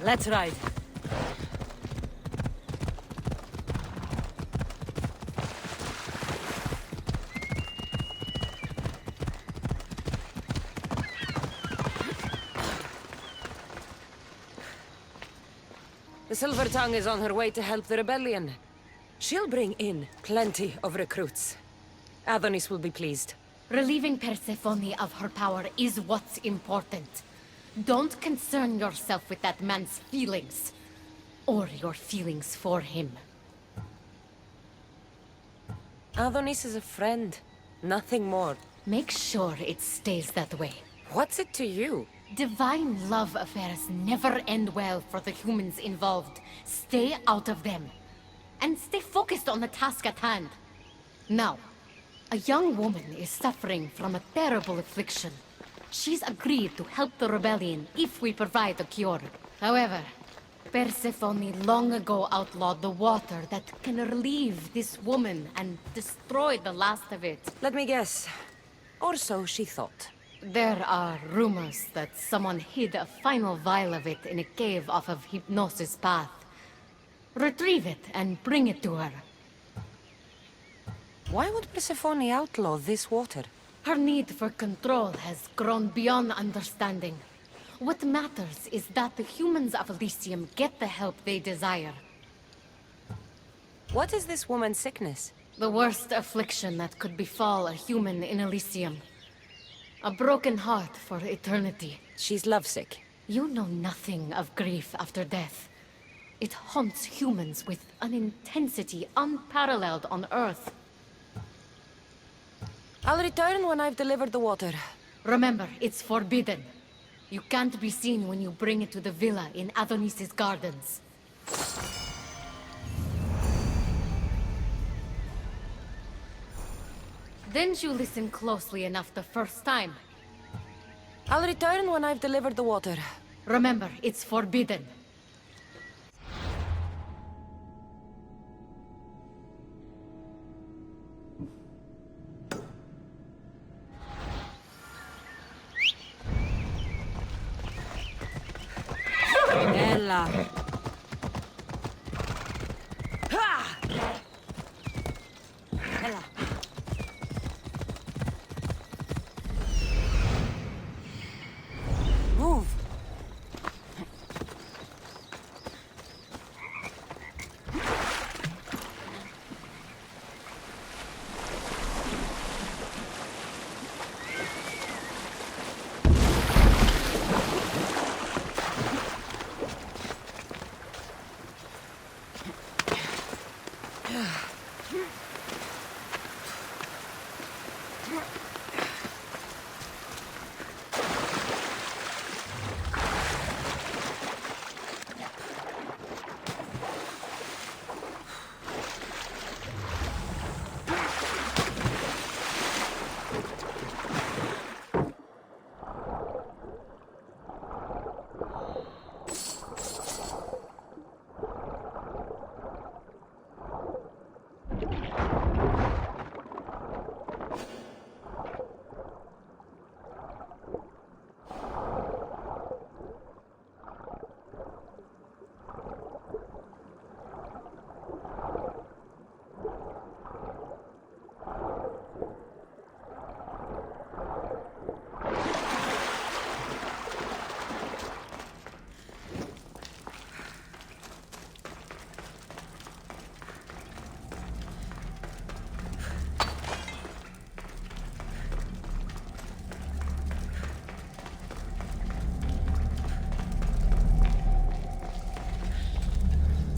Let's ride. The Silver Tongue is on her way to help the rebellion. She'll bring in plenty of recruits. Adonis will be pleased. Relieving Persephone of her power is what's important. Don't concern yourself with that man's feelings. Or your feelings for him. Adonis is a friend, nothing more. Make sure it stays that way. What's it to you? Divine love affairs never end well for the humans involved. Stay out of them. And stay focused on the task at hand. Now, a young woman is suffering from a terrible affliction. She's agreed to help the rebellion if we provide a cure. However, Persephone long ago outlawed the water that can relieve this woman and destroy the last of it. Let me guess. Or so she thought. There are rumors that someone hid a final vial of it in a cave off of Hypnosis Path. Retrieve it and bring it to her. Why would Persephone outlaw this water? Her need for control has grown beyond understanding. What matters is that the humans of Elysium get the help they desire. What is this woman's sickness? The worst affliction that could befall a human in Elysium. A broken heart for eternity. She's lovesick. You know nothing of grief after death. It haunts humans with an intensity unparalleled on Earth. I'll return when I've delivered the water. Remember, it's forbidden. You can't be seen when you bring it to the villa in Adonis's gardens. Didn't you listen closely enough the first time? I'll return when I've delivered the water. Remember, it's forbidden. Ella. Ella. Move.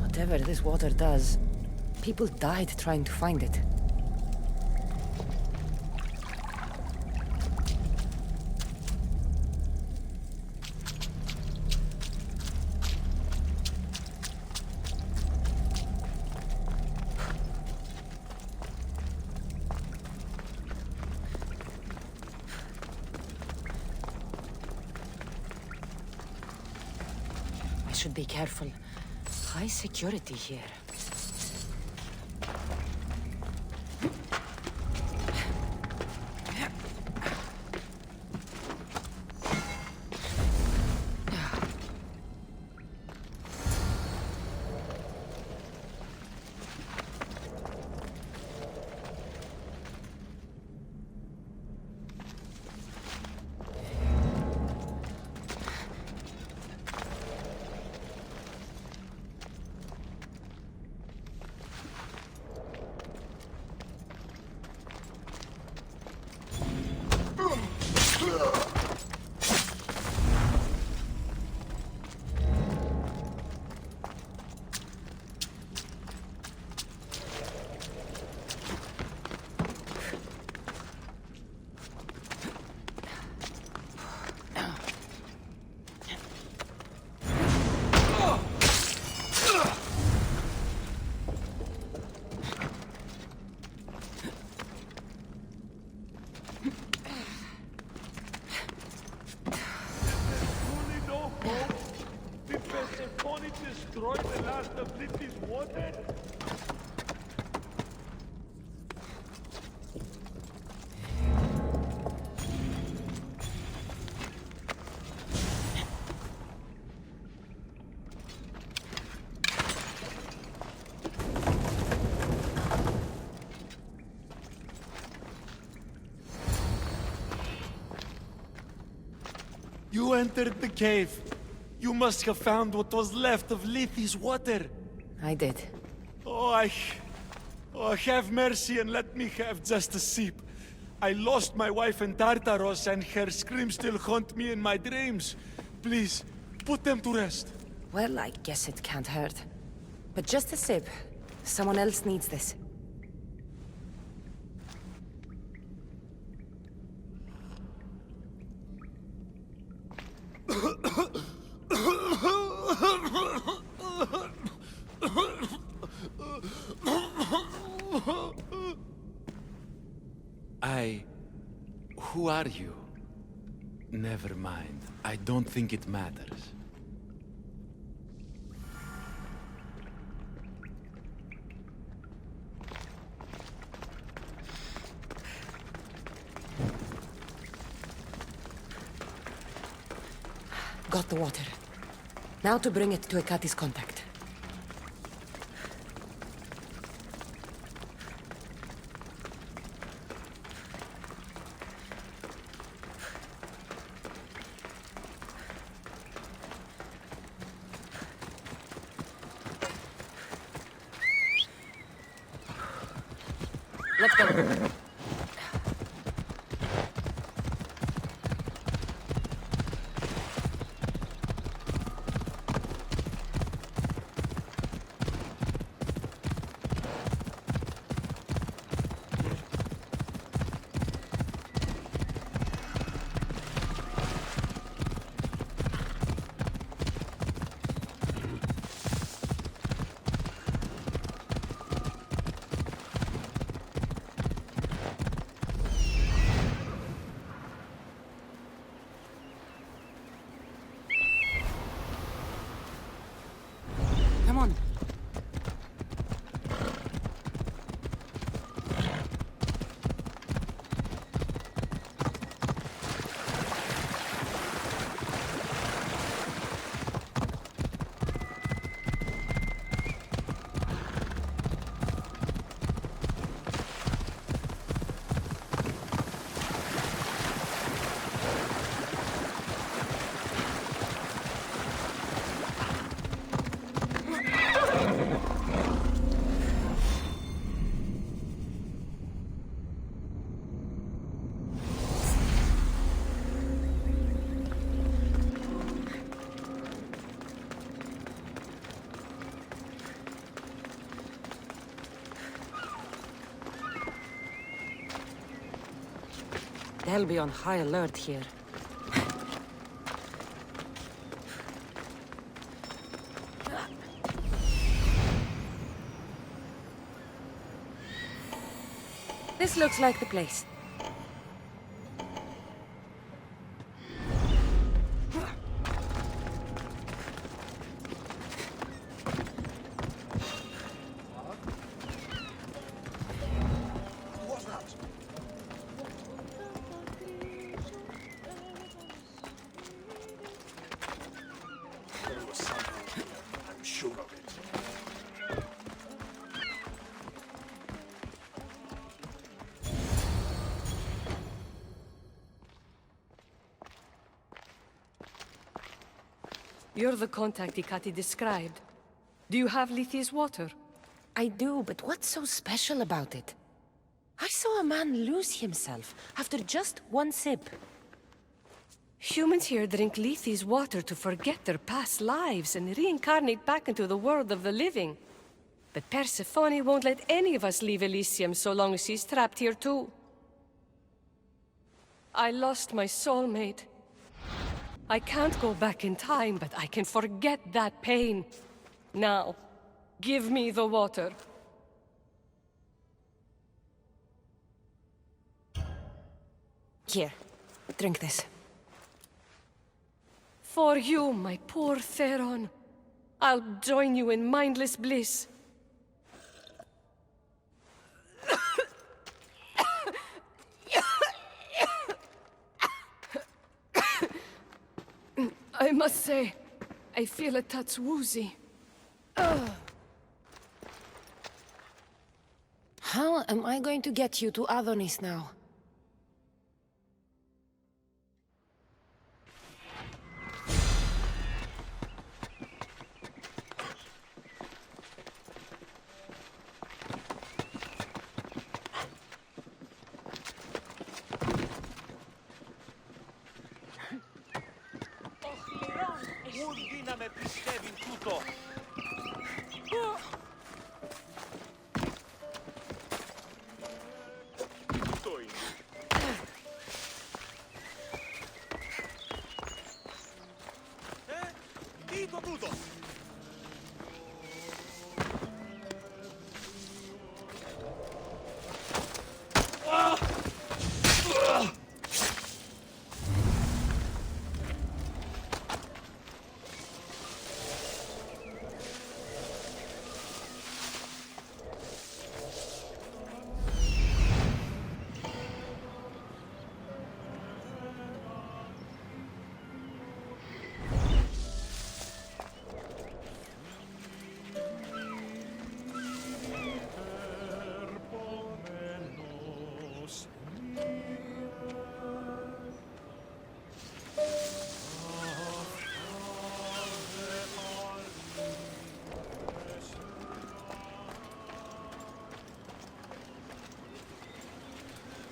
Whatever this water does, people died trying to find it. I should be careful. High security here. Letty's water? You entered the cave. You must have found what was left of Lethe's water. I did. Oh, have mercy and let me have just a sip. I lost my wife in Tartaros and her screams still haunt me in my dreams. Please, put them to rest. Well, I guess it can't hurt. But just a sip. Someone else needs this. Who are you? Never mind. I don't think it matters. Got the water. Now to bring it to Ekati's contact. Let's go. Come on. They'll be on high alert here. This looks like the place. You're the contact Ikati described. Do you have Lethe's water? I do, but what's so special about it? I saw a man lose himself after just one sip. Humans here drink Lethe's water to forget their past lives and reincarnate back into the world of the living. But Persephone won't let any of us leave Elysium so long as she's trapped here too. I lost my soulmate. I can't go back in time, but I can forget that pain. Now, give me the water. Here, drink this. For you, my poor Theron. I'll join you in mindless bliss. I must say, I feel a touch woozy. How am I going to get you to Adonis now?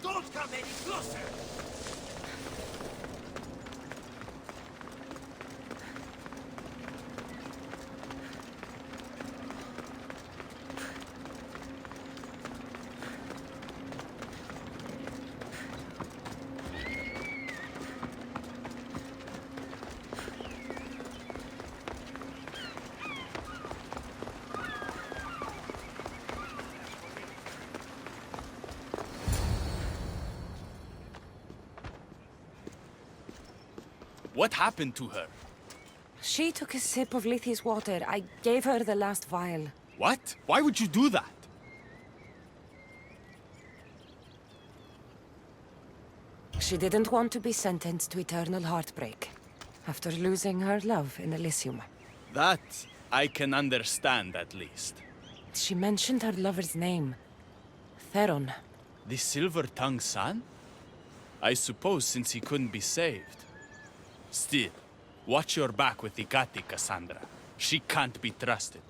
Don't come any closer! What happened to her? She took a sip of Lethe's water. I gave her the last vial. What? Why would you do that? She didn't want to be sentenced to eternal heartbreak after losing her love in Elysium. That I can understand, at least. She mentioned her lover's name. Theron. The Silver-Tongued Son? I suppose since he couldn't be saved. Still, watch your back with Ikati, Cassandra. She can't be trusted.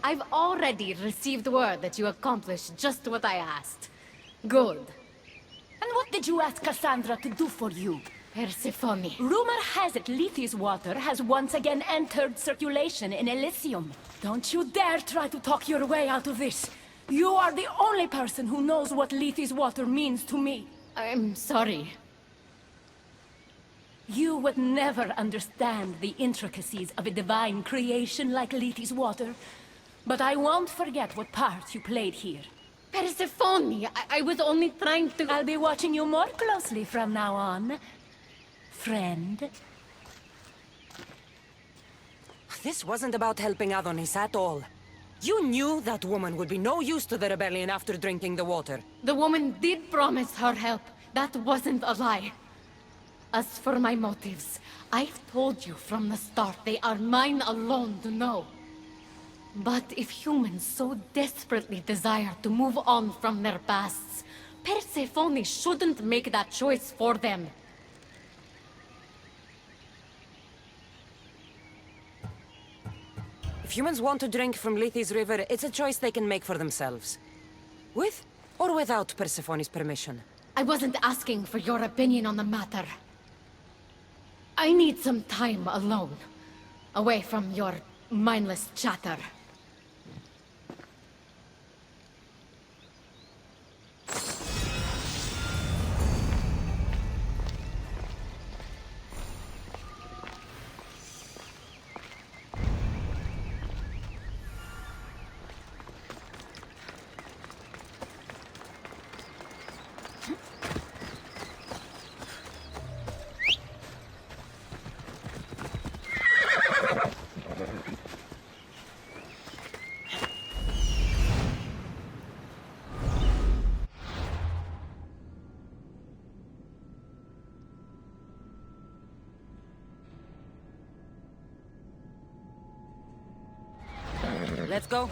I've already received word that you accomplished just what I asked. Good. And what What did you ask Cassandra to do for you? Persephone. Rumor has it Lethe's water has once again entered circulation in Elysium. Don't you dare try to talk your way out of this. You are the only person who knows what Lethe's water means to me. I'm sorry. You would never understand the intricacies of a divine creation like Lethe's water. But I won't forget what part you played here. Persephone, I was only trying to... I'll be watching you more closely from now on, friend. This wasn't about helping Adonis at all. You knew that woman would be no use to the rebellion after drinking the water. The woman did promise her help. That wasn't a lie. As for my motives, I've told you from the start they are mine alone to know. But if humans so desperately desire to move on from their pasts, Persephone shouldn't make that choice for them. If humans want to drink from Lethe's river, it's a choice they can make for themselves. With or without Persephone's permission. I wasn't asking for your opinion on the matter. I need some time alone, away from your mindless chatter. Let's go.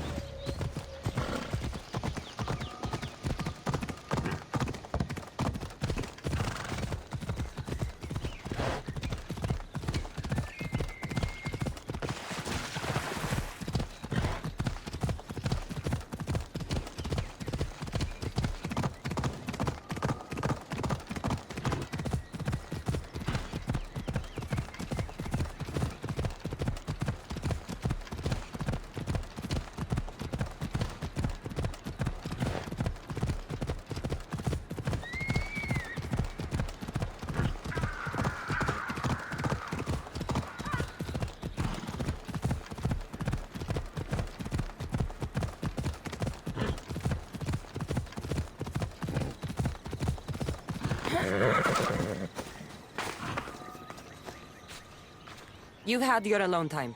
You've had your alone time.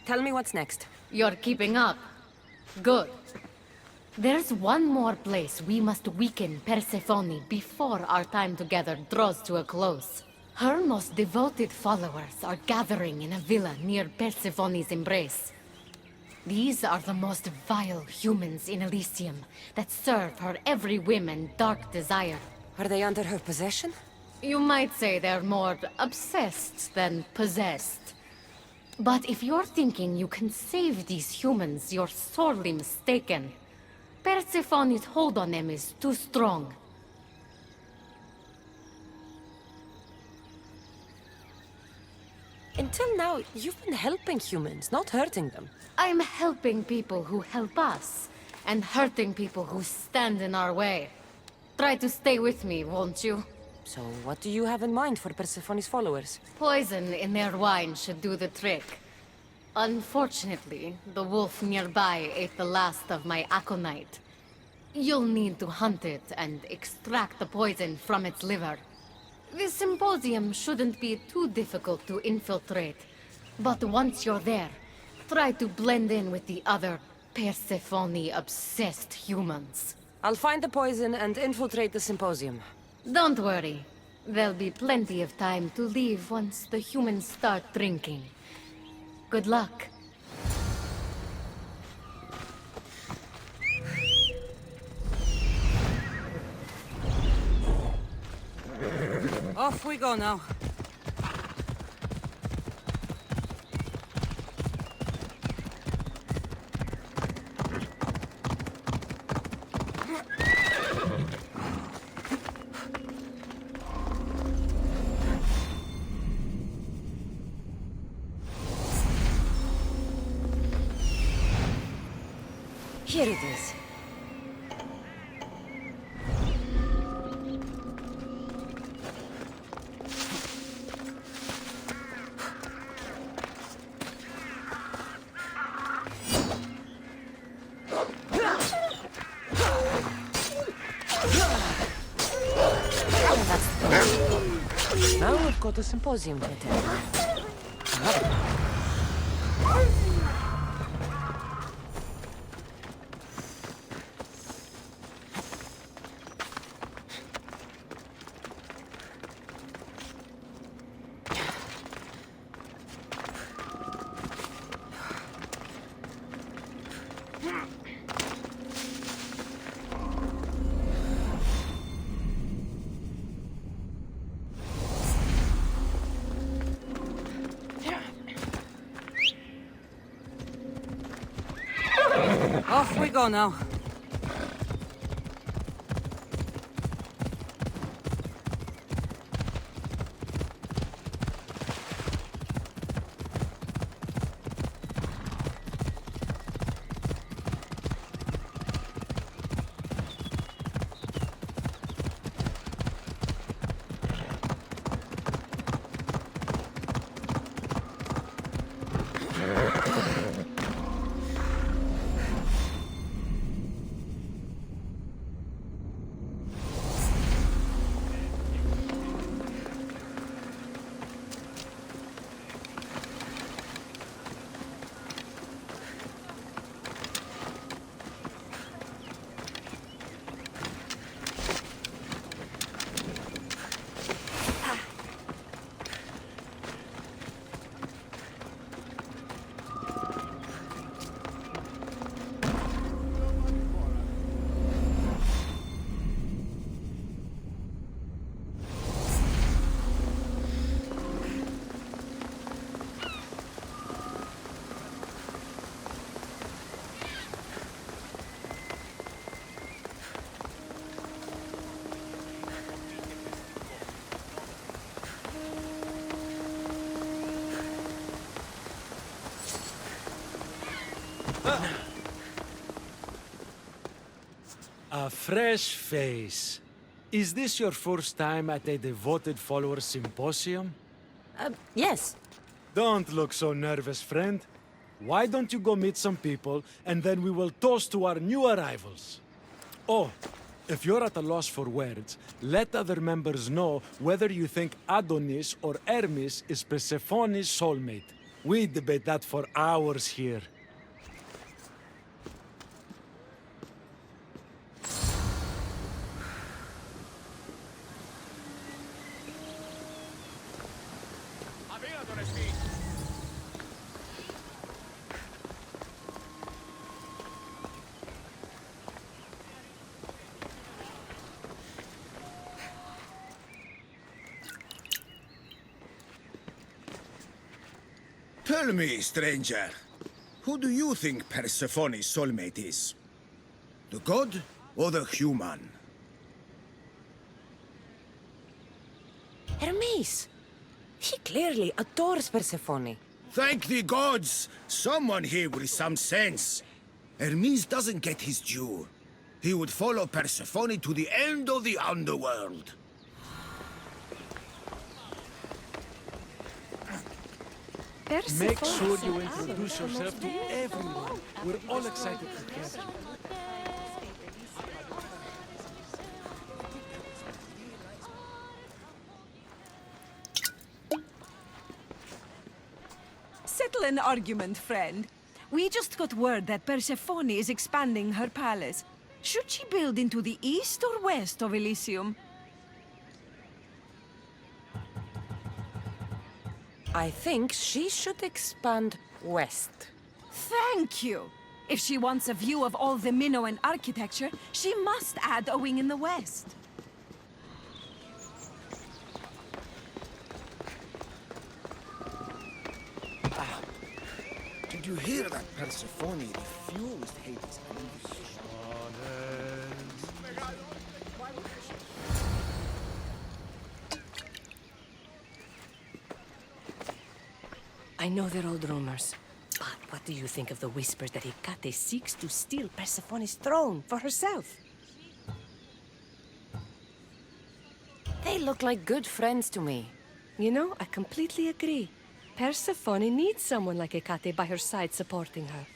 Tell me what's next. You're keeping up. Good. There's one more place we must weaken Persephone before our time together draws to a close. Her most devoted followers are gathering in a villa near Persephone's embrace. These are the most vile humans in Elysium that serve her every whim and dark desire. Are they under her possession? You might say they're more obsessed than possessed. But if you're thinking you can save these humans, you're sorely mistaken. Persephone's hold on them is too strong. Until now, you've been helping humans, not hurting them. I'm helping people who help us, and hurting people who stand in our way. Try to stay with me, won't you? So, what do you have in mind for Persephone's followers? Poison in their wine should do the trick. Unfortunately, the wolf nearby ate the last of my aconite. You'll need to hunt it and extract the poison from its liver. The symposium shouldn't be too difficult to infiltrate, but once you're there, try to blend in with the other Persephone-obsessed humans. I'll find the poison and infiltrate the symposium. Don't worry. There'll be plenty of time to leave once the humans start drinking. Good luck. Off we go now. Here it is. Now we've got a symposium to attend. Off we go now. A fresh face. Is this your first time at a devoted follower symposium? Yes. Don't look so nervous, friend. Why don't you go meet some people, and then we will toast to our new arrivals? Oh, if you're at a loss for words, let other members know whether you think Adonis or Hermes is Persephone's soulmate. We debate that for hours here. Tell me, stranger, who do you think Persephone's soulmate is? The god or the human? Hermes! He clearly adores Persephone. Thank the gods! Someone here with some sense. Hermes doesn't get his due. He would follow Persephone to the end of the Underworld. Make sure you introduce yourself to everyone. We're all excited to catch you. Settle an argument, friend. We just got word that Persephone is expanding her palace. Should she build into the east or west of Elysium? I think she should expand west. Thank you! If she wants a view of all the Minoan architecture, she must add a wing in the west. Did you hear that Persephone refused Hades' invitation? I know they're old rumors, but What do you think of the whispers that Hecate seeks to steal Persephone's throne for herself? They look like good friends to me. You know, I completely agree. Persephone needs someone like Hecate by her side supporting her.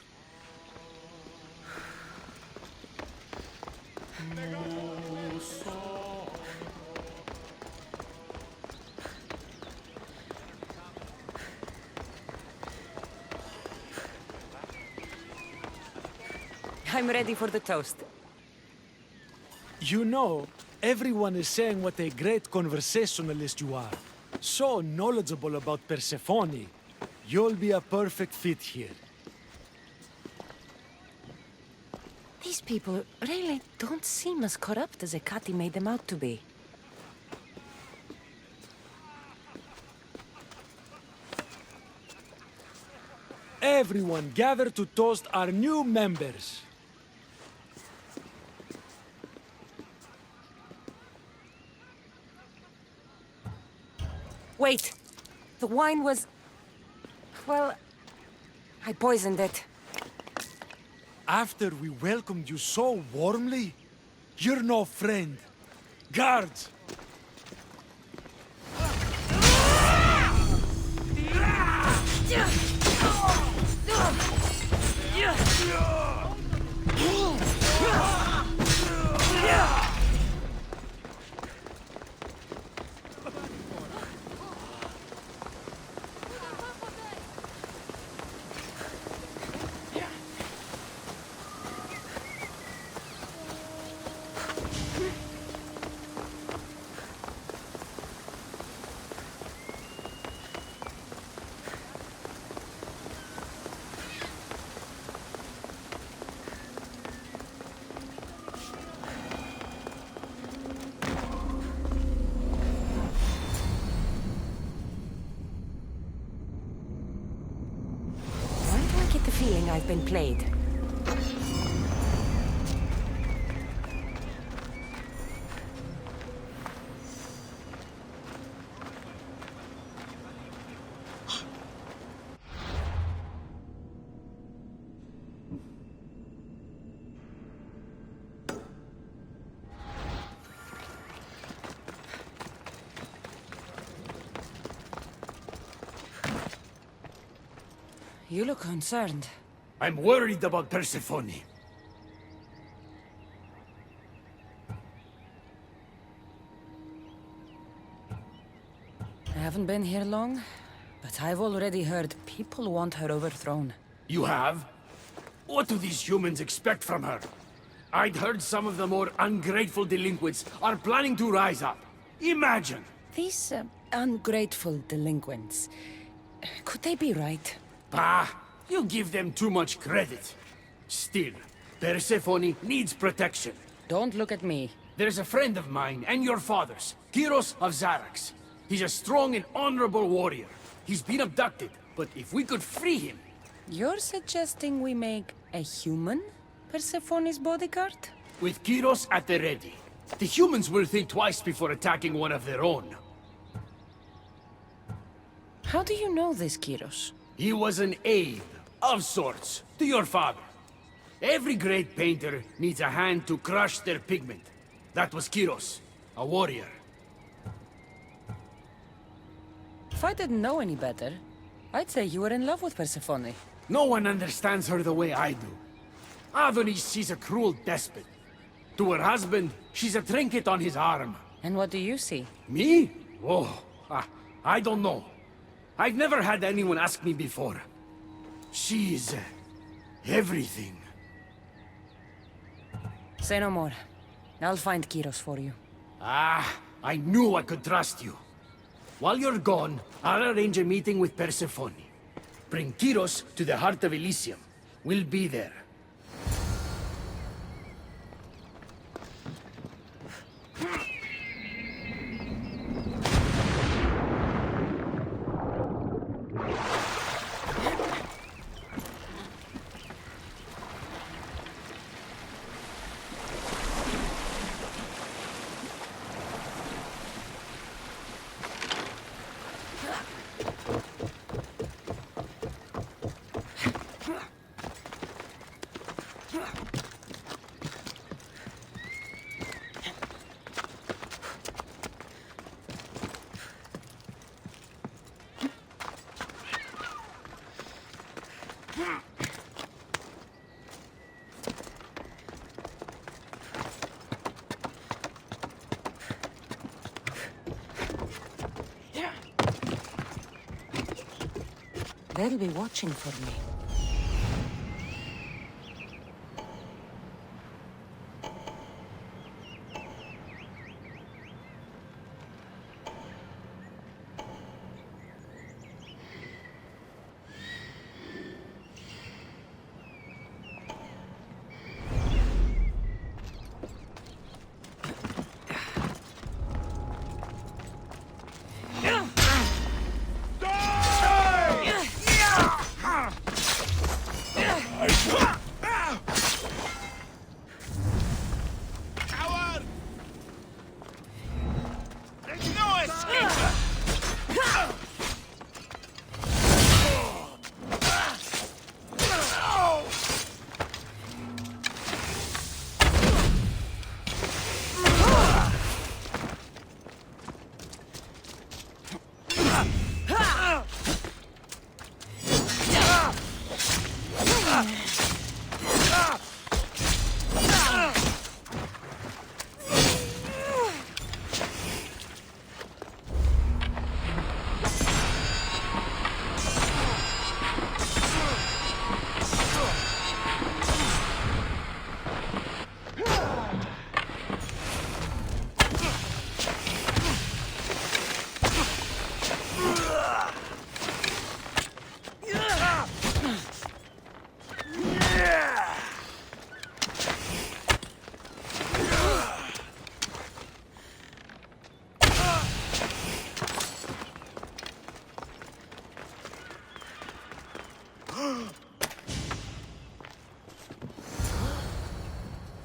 I'm ready for the toast. You know, everyone is saying what a great conversationalist you are. So knowledgeable about Persephone. You'll be a perfect fit here. These people really don't seem as corrupt as Hecate made them out to be. Everyone gather to toast our new members. Wait, the wine was... well, I poisoned it. After we welcomed you so warmly, you're no friend. Guards! Feeling I've been played. You look concerned. I'm worried about Persephone. I haven't been here long, but I've already heard people want her overthrown. You have? What do these humans expect from her? I'd heard some of the more ungrateful delinquents are planning to rise up. Imagine! These ungrateful delinquents, could they be right? Bah! You give them too much credit. Still, Persephone needs protection. Don't look at me. There's a friend of mine and your father's, Kyros of Xarax. He's a strong and honorable warrior. He's been abducted, but if we could free him... You're suggesting we make a human Persephone's bodyguard? With Kyros at the ready, the humans will think twice before attacking one of their own. How do you know this, Kyros? He was an aide, of sorts, to your father. Every great painter needs a hand to crush their pigment. That was Kyros, a warrior. If I didn't know any better, I'd say you were in love with Persephone. No one understands her the way I do. Adonis, she's a cruel despot. To her husband, she's a trinket on his arm. And what do you see? Me? Oh, I don't know. I've never had anyone ask me before. She's... everything. Say no more. I'll find Kyros for you. I knew I could trust you. While you're gone, I'll arrange a meeting with Persephone. Bring Kyros to the heart of Elysium. We'll be there. They'll be watching for me.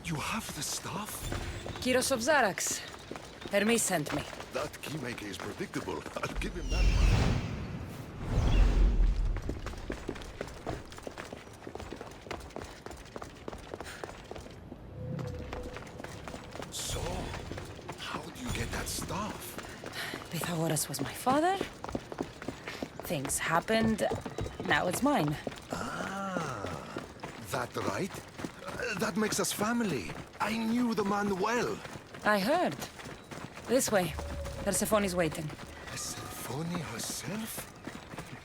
You have the staff? Kyros of Zarax. Hermes sent me. That keymaker is predictable. I'll give him that one. So, how do you get that staff? Pythagoras was my father. Things happened. Now it's mine. Ah, that right? That makes us family. I knew the man well. I heard. This way. Persephone's waiting. Persephone herself?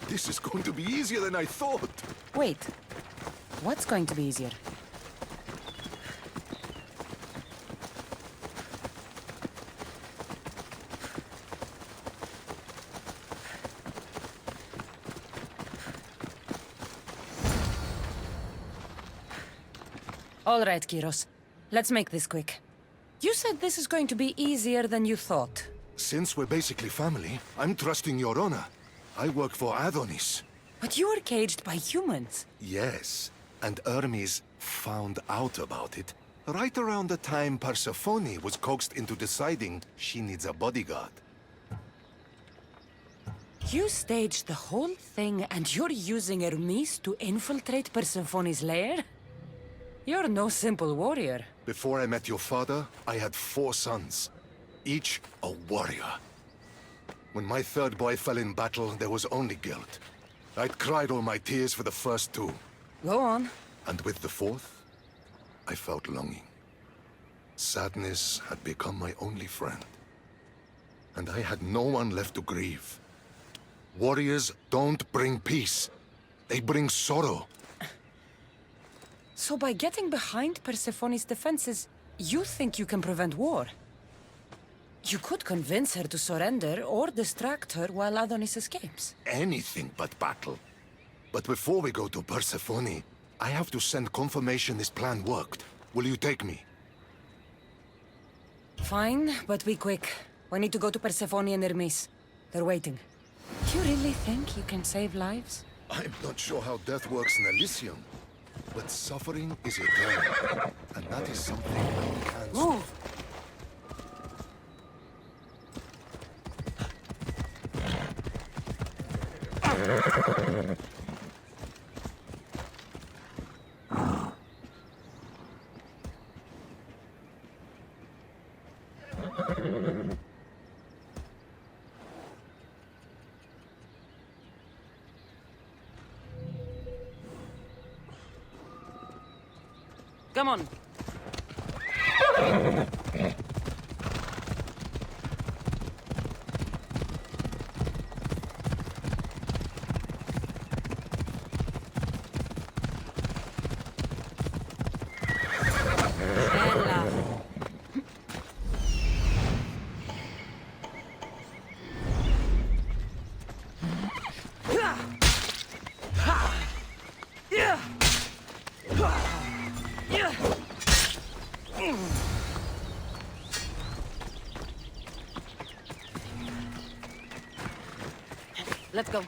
This is going to be easier than I thought. Wait. What's going to be easier? All right, Kyros. Let's make this quick. You said this is going to be easier than you thought. Since we're basically family, I'm trusting your honor. I work for Adonis. But you were caged by humans. Yes, and Hermes found out about it right around the time Persephone was coaxed into deciding she needs a bodyguard. You staged the whole thing and you're using Hermes to infiltrate Persephone's lair? You're no simple warrior. Before I met your father, I had 4 sons, each a warrior. When my third boy fell in battle, there was only guilt. I'd cried all my tears for the first 2. Go on. And with the 4th, I felt longing. Sadness had become my only friend. And I had no one left to grieve. Warriors don't bring peace. They bring sorrow. So by getting behind Persephone's defenses, you think you can prevent war? You could convince her to surrender or distract her while Adonis escapes. Anything but battle. But before we go to Persephone, I have to send confirmation this plan worked. Will you take me? Fine, but be quick. We need to go to Persephone and Hermes. They're waiting. You really think you can save lives? I'm not sure how death works in Elysium. But suffering is eternal, and that is something I can't... Move! Come on. Let's go.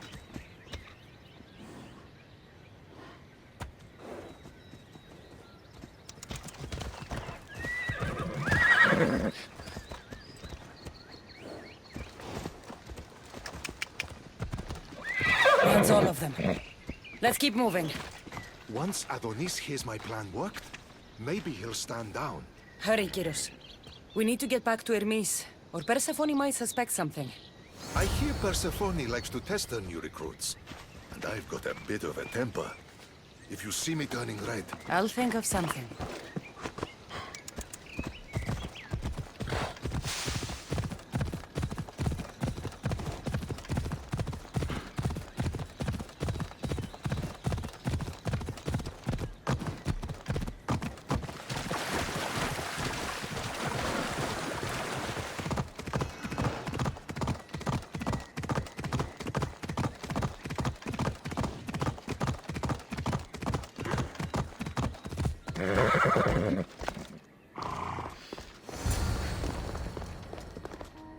That's all of them. Let's keep moving. Once Adonis hears my plan worked, maybe he'll stand down. Hurry, Kyros. We need to get back to Hermes, or Persephone might suspect something. I hear Persephone likes to test her new recruits. And I've got a bit of a temper. If you see me turning red... I'll think of something.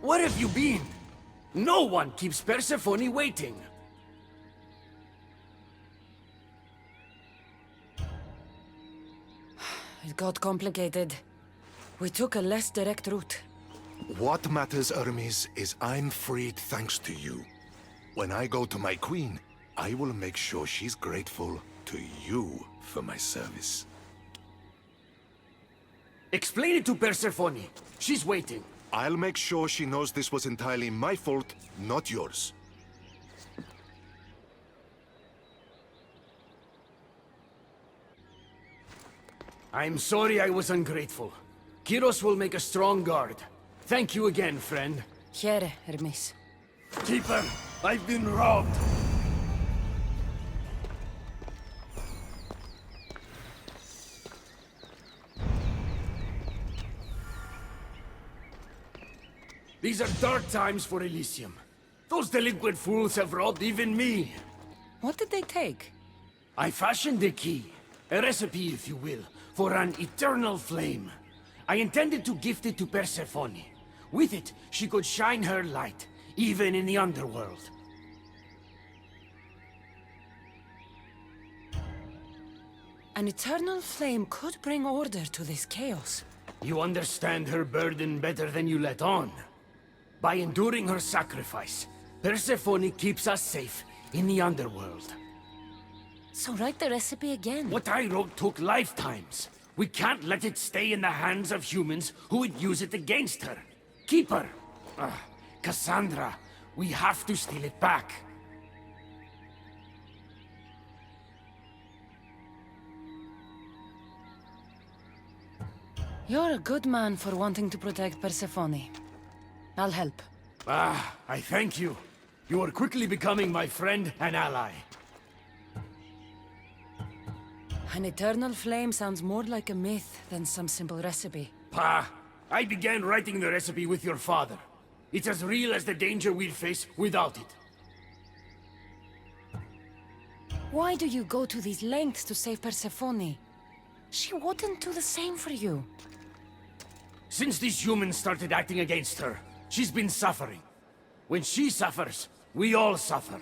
Where have you been? No one keeps Persephone waiting. It got complicated. We took a less direct route. What matters, Hermes, is I'm freed thanks to you. When I go to my queen, I will make sure she's grateful to you for my service. Explain it to Persephone. She's waiting. I'll make sure she knows this was entirely my fault, not yours. I'm sorry I was ungrateful. Kyros will make a strong guard. Thank you again, friend. Here, Hermes. Keeper, I've been robbed. These are dark times for Elysium. Those delinquent fools have robbed even me. What did they take? I fashioned a key, a recipe if you will, for an eternal flame. I intended to gift it to Persephone. With it, she could shine her light, even in the Underworld. An eternal flame could bring order to this chaos. You understand her burden better than you let on. By enduring her sacrifice, Persephone keeps us safe in the Underworld. So write the recipe again. What I wrote took lifetimes. We can't let it stay in the hands of humans who would use it against her. Keeper! Cassandra, we have to steal it back. You're a good man for wanting to protect Persephone. I'll help. I thank you. You are quickly becoming my friend and ally. An eternal flame sounds more like a myth than some simple recipe. I began writing the recipe with your father. It's as real as the danger we'd face without it. Why do you go to these lengths to save Persephone? She wouldn't do the same for you. Since these humans started acting against her, she's been suffering. When she suffers, we all suffer.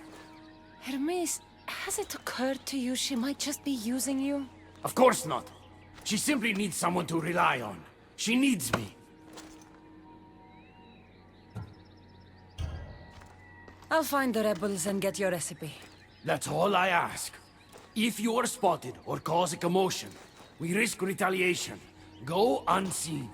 Hermes, has it occurred to you she might just be using you? Of course not. She simply needs someone to rely on. She needs me. I'll find the rebels and get your recipe. That's all I ask. If you are spotted or cause a commotion, we risk retaliation. Go unseen.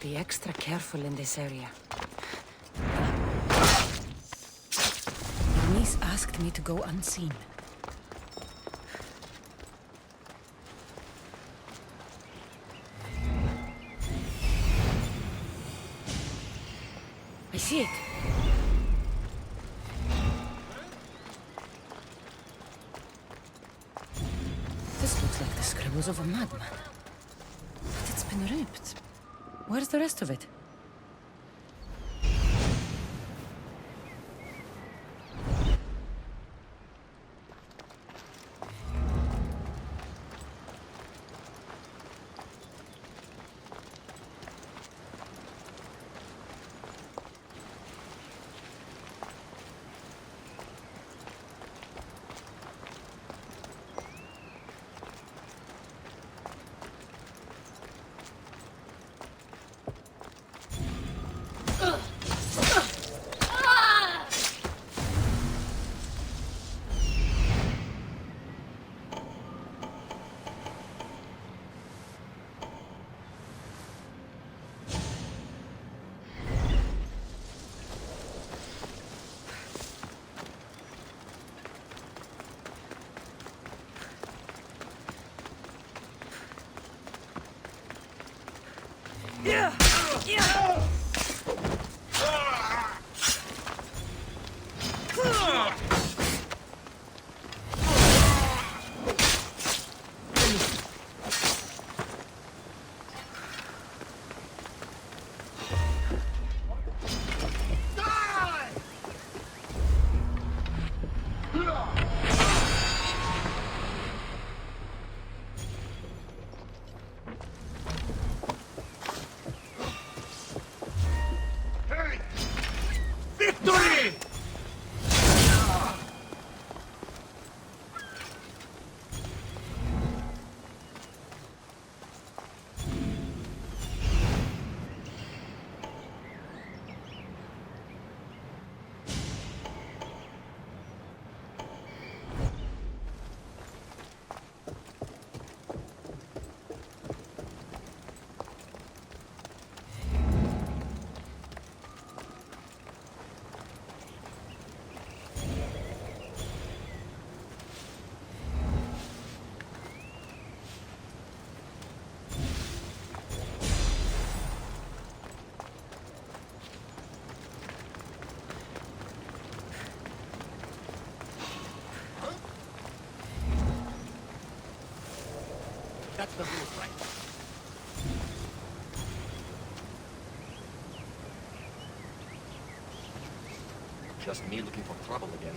Be extra careful in this area. Niece asked me to go unseen. I see it. This looks like the scribbles of a madman. But it's been ripped. Where's the rest of it? That's the rules, right? Just me looking for trouble again.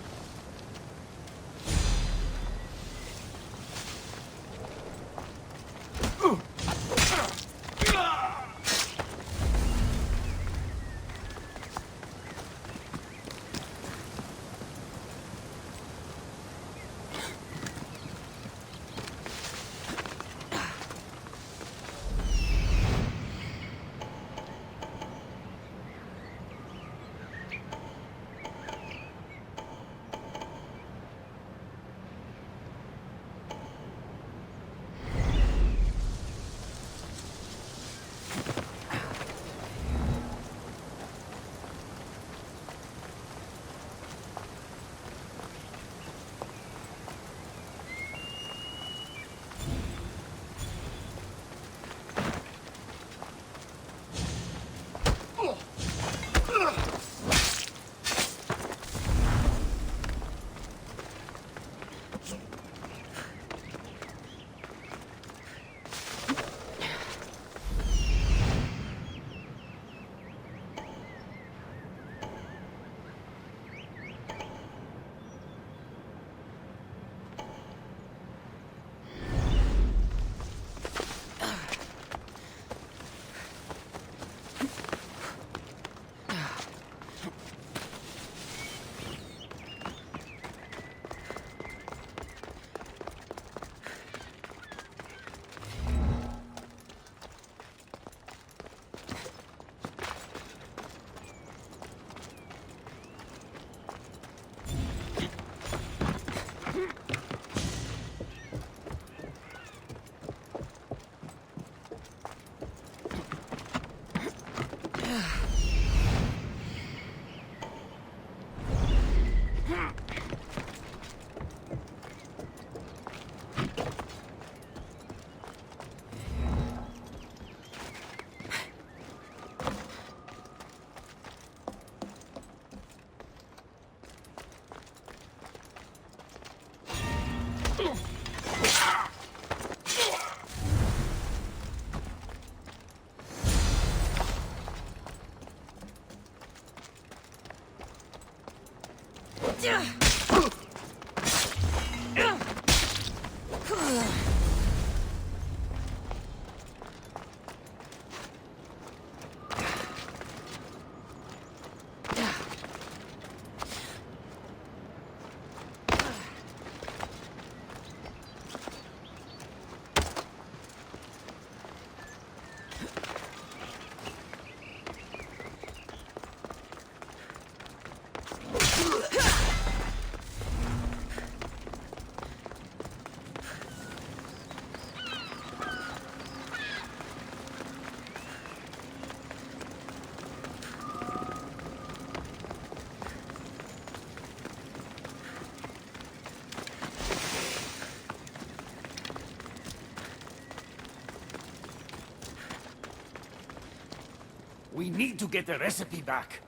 We need to get the recipe back.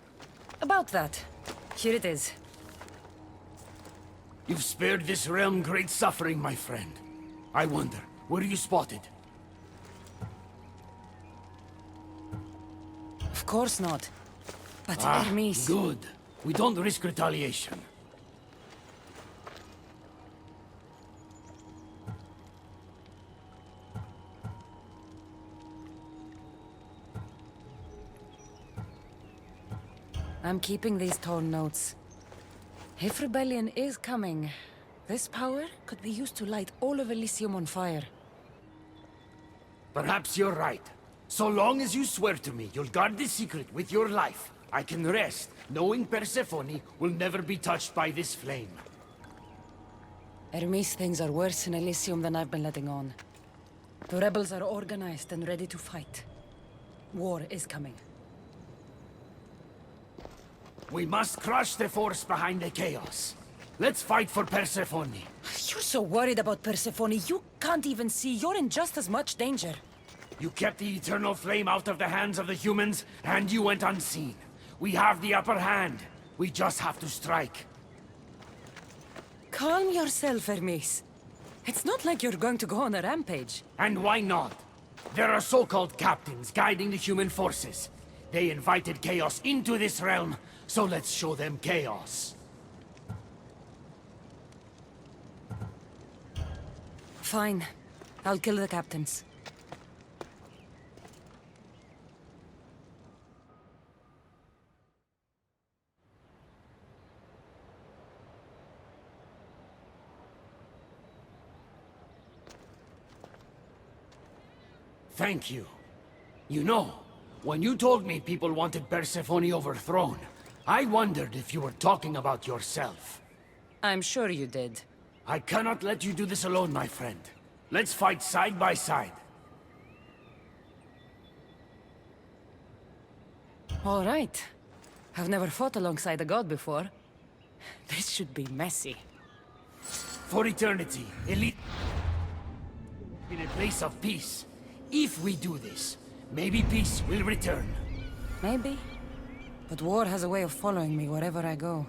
About that. Here it is. You've spared this realm great suffering, my friend. I wonder, were you spotted? Of course not. But Hermes... Good. We don't risk retaliation. I'm keeping these torn notes. If rebellion is coming, this power could be used to light all of Elysium on fire. Perhaps you're right. So long as you swear to me you'll guard this secret with your life, I can rest, knowing Persephone will never be touched by this flame. Hermes, things are worse in Elysium than I've been letting on. The rebels are organized and ready to fight. War is coming. We must crush the force behind the chaos. Let's fight for Persephone. You're so worried about Persephone, you can't even see you're in just as much danger. You kept the eternal flame out of the hands of the humans, and you went unseen. We have the upper hand. We just have to strike. Calm yourself, Hermes. It's not like you're going to go on a rampage. And why not? There are so-called captains guiding the human forces. They invited chaos into this realm, so let's show them chaos. Fine. I'll kill the captains. Thank you. You know, when you told me people wanted Persephone overthrown, I wondered if you were talking about yourself. I'm sure you did. I cannot let you do this alone, my friend. Let's fight side by side. All right. I've never fought alongside a god before. This should be messy. For eternity, Elite in a place of peace. If we do this, maybe peace will return. Maybe. But war has a way of following me wherever I go.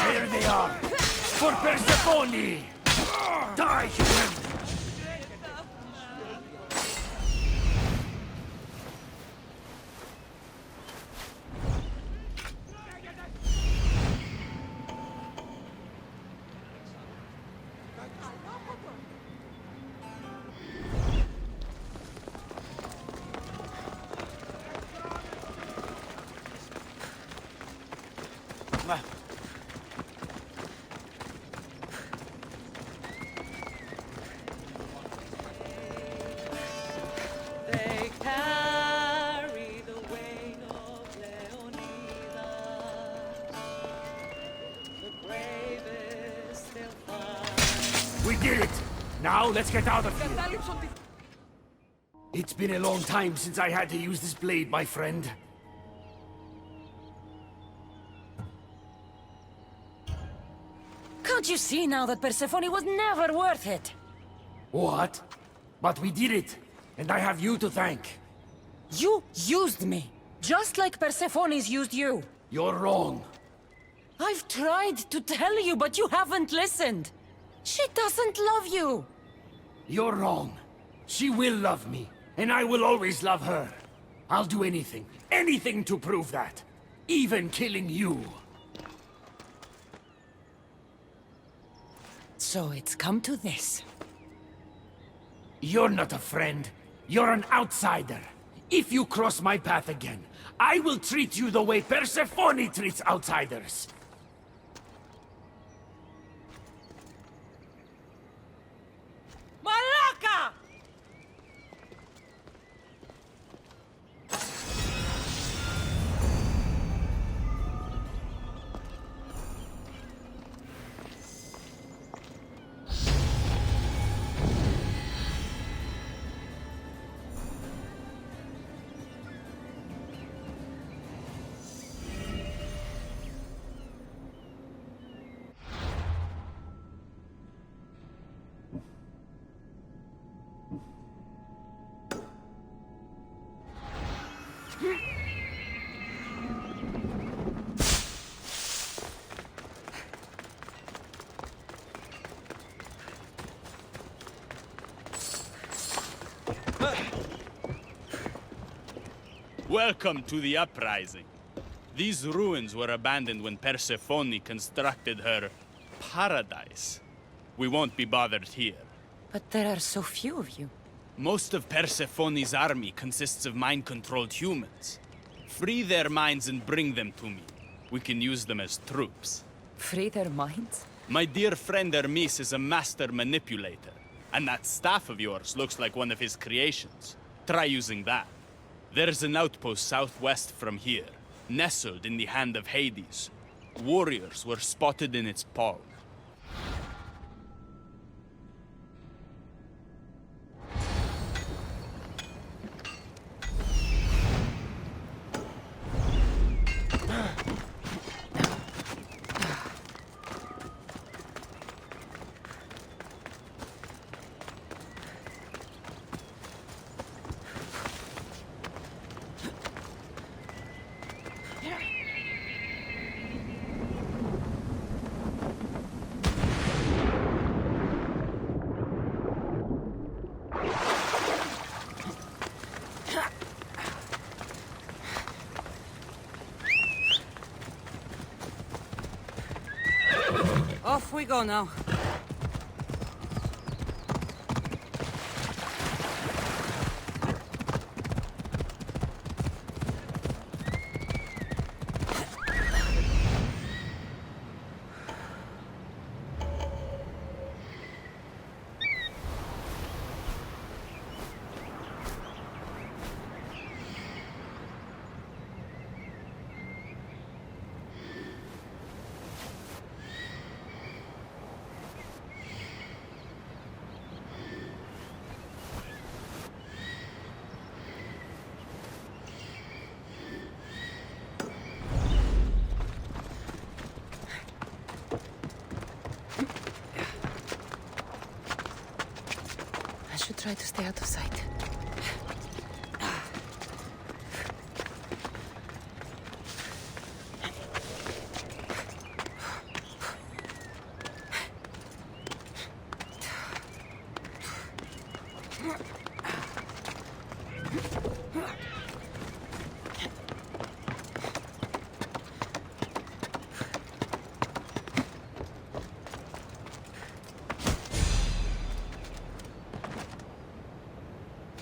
There they are! For Persephone! Die, human! They carry the weight of Leonidas. The bravest still fight. We did it! Now let's get out of here! It's been a long time since I had to use this blade, my friend. Can't you see now that Persephone was never worth it? What? But we did it, and I have you to thank. You used me. Just like Persephone's used you. You're wrong. I've tried to tell you, but you haven't listened. She doesn't love you. You're wrong. She will love me, and I will always love her. I'll do anything, anything to prove that. Even killing you. So it's come to this. You're not a friend. You're an outsider. If you cross my path again, I will treat you the way Persephone treats outsiders. Malaka! Welcome to the Uprising. These ruins were abandoned when Persephone constructed her paradise. We won't be bothered here. But there are so few of you. Most of Persephone's army consists of mind-controlled humans. Free their minds and bring them to me. We can use them as troops. Free their minds? My dear friend Hermes is a master manipulator. And that staff of yours looks like one of his creations. Try using that. There's an outpost southwest from here, nestled in the hand of Hades. Warriors were spotted in its palm. Off we go now. Try to stay out of sight.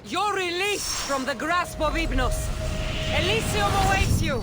You're released from the grasp of Hypnos. Elysium awaits you!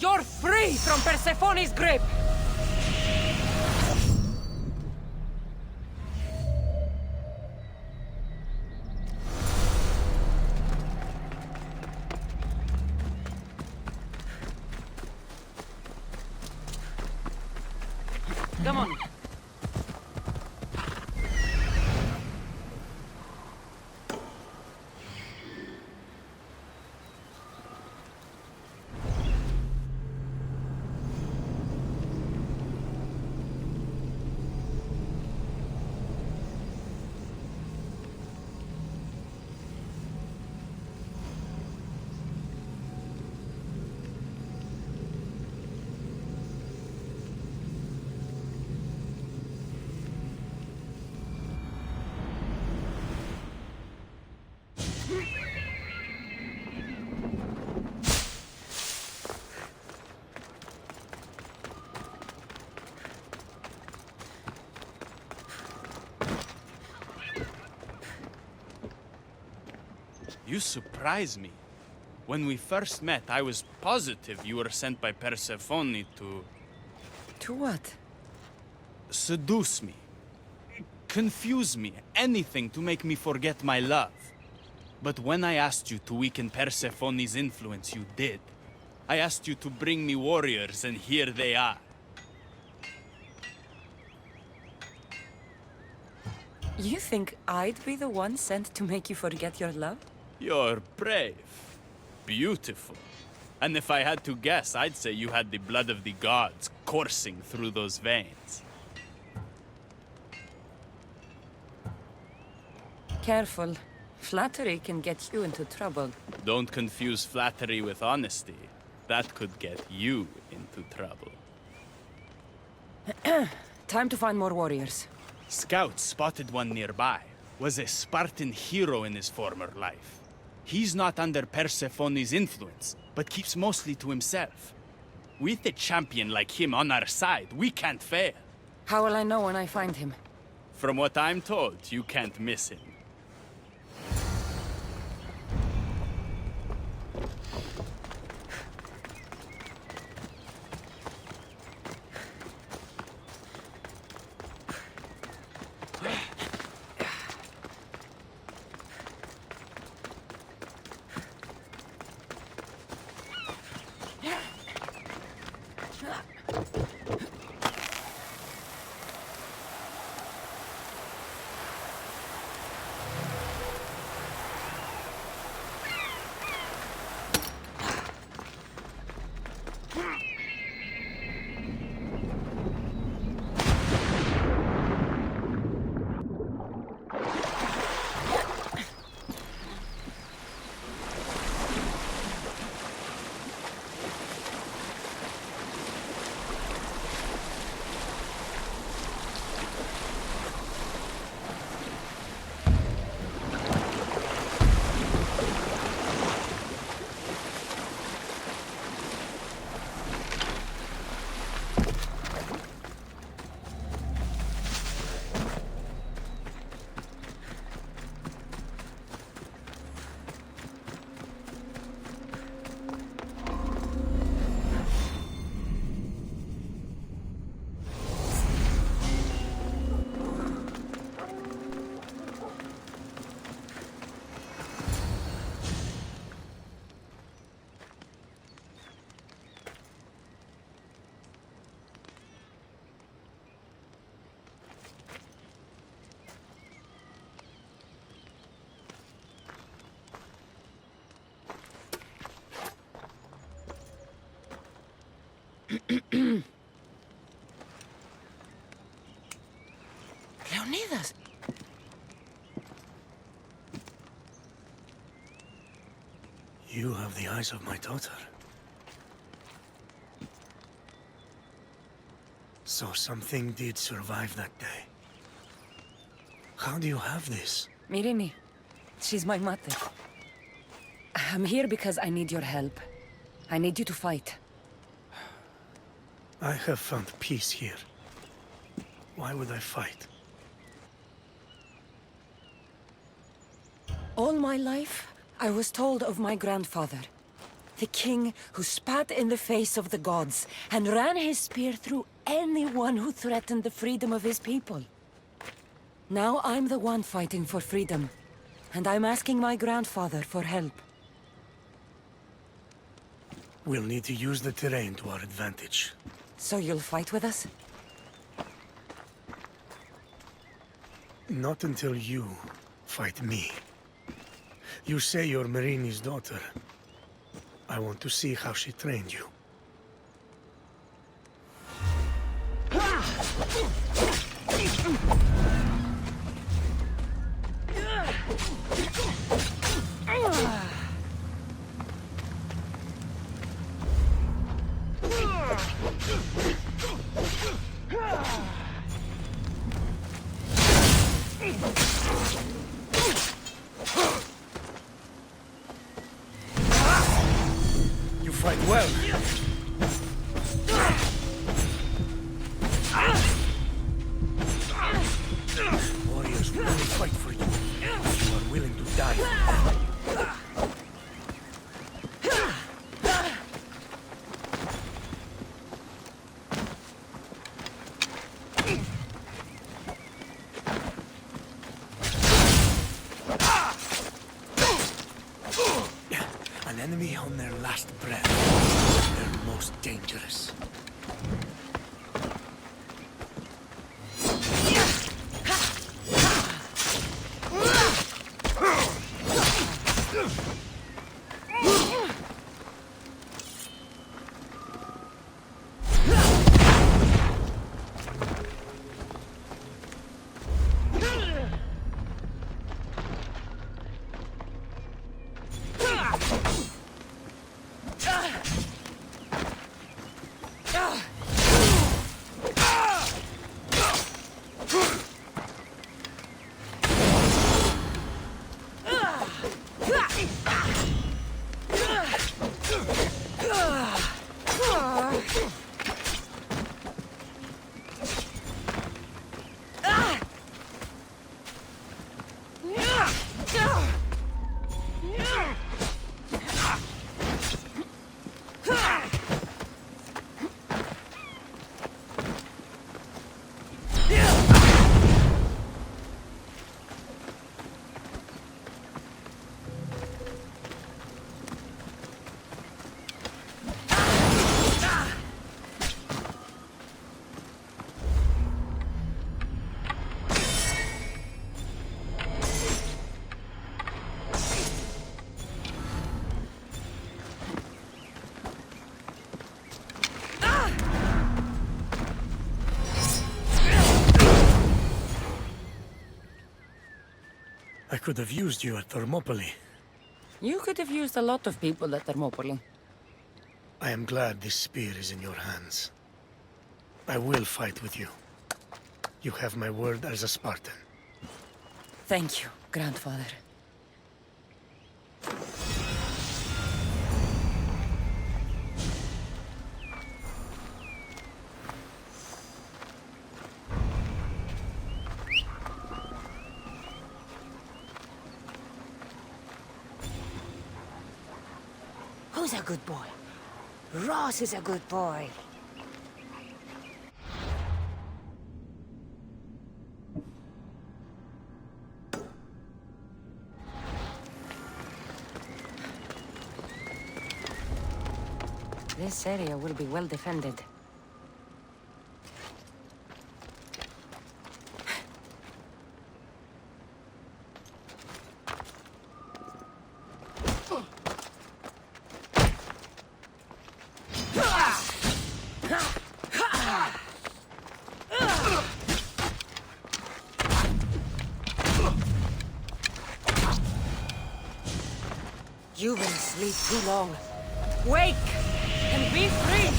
You're free from Persephone's grip! Come on. You surprise me. When we first met, I was positive you were sent by Persephone to... To what? seduce me. Confuse me. Anything to make me forget my love. But when I asked you to weaken Persephone's influence, you did. I asked you to bring me warriors, and here they are. You think I'd be the one sent to make you forget your love? You're brave. Beautiful. And if I had to guess, I'd say you had the blood of the gods coursing through those veins. Careful. Flattery can get you into trouble. Don't confuse flattery with honesty. That could get you into trouble. Time to find more warriors. Scouts spotted one nearby. Was a Spartan hero in his former life. He's not under Persephone's influence, but keeps mostly to himself. With a champion like him on our side, we can't fail. How will I know when I find him? From what I'm told, you can't miss him. Leonidas! You have the eyes of my daughter. So something did survive that day. How do you have this? Mirini. She's my mother. I'm here because I need your help. I need you to fight. I have found peace here. Why would I fight? All my life, I was told of my grandfather. The king who spat in the face of the gods and ran his spear through anyone who threatened the freedom of his people. Now I'm the one fighting for freedom, and I'm asking my grandfather for help. We'll need to use the terrain to our advantage. So you'll fight with us? Not until you fight me. You say you're Marini's daughter. I want to see how she trained you. You fight well. Warriors will only fight for you if you are willing to die. An enemy on their last breath. They're most dangerous. I could have used you at Thermopylae. You could have used a lot of people at Thermopylae. I am glad this spear is in your hands. I will fight with you. You have my word as a Spartan. Thank you, grandfather. Who's a good boy? Ross is a good boy. This area will be well defended. sleep too long. Wake and be free!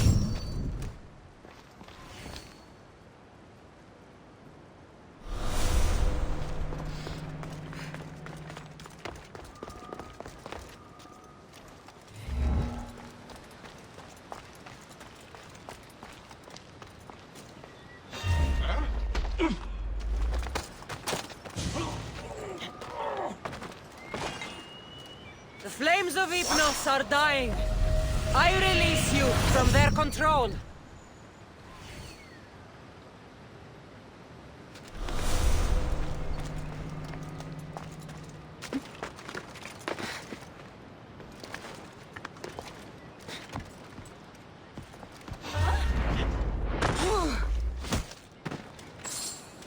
The flames of Hypnos are dying. I release you from their control.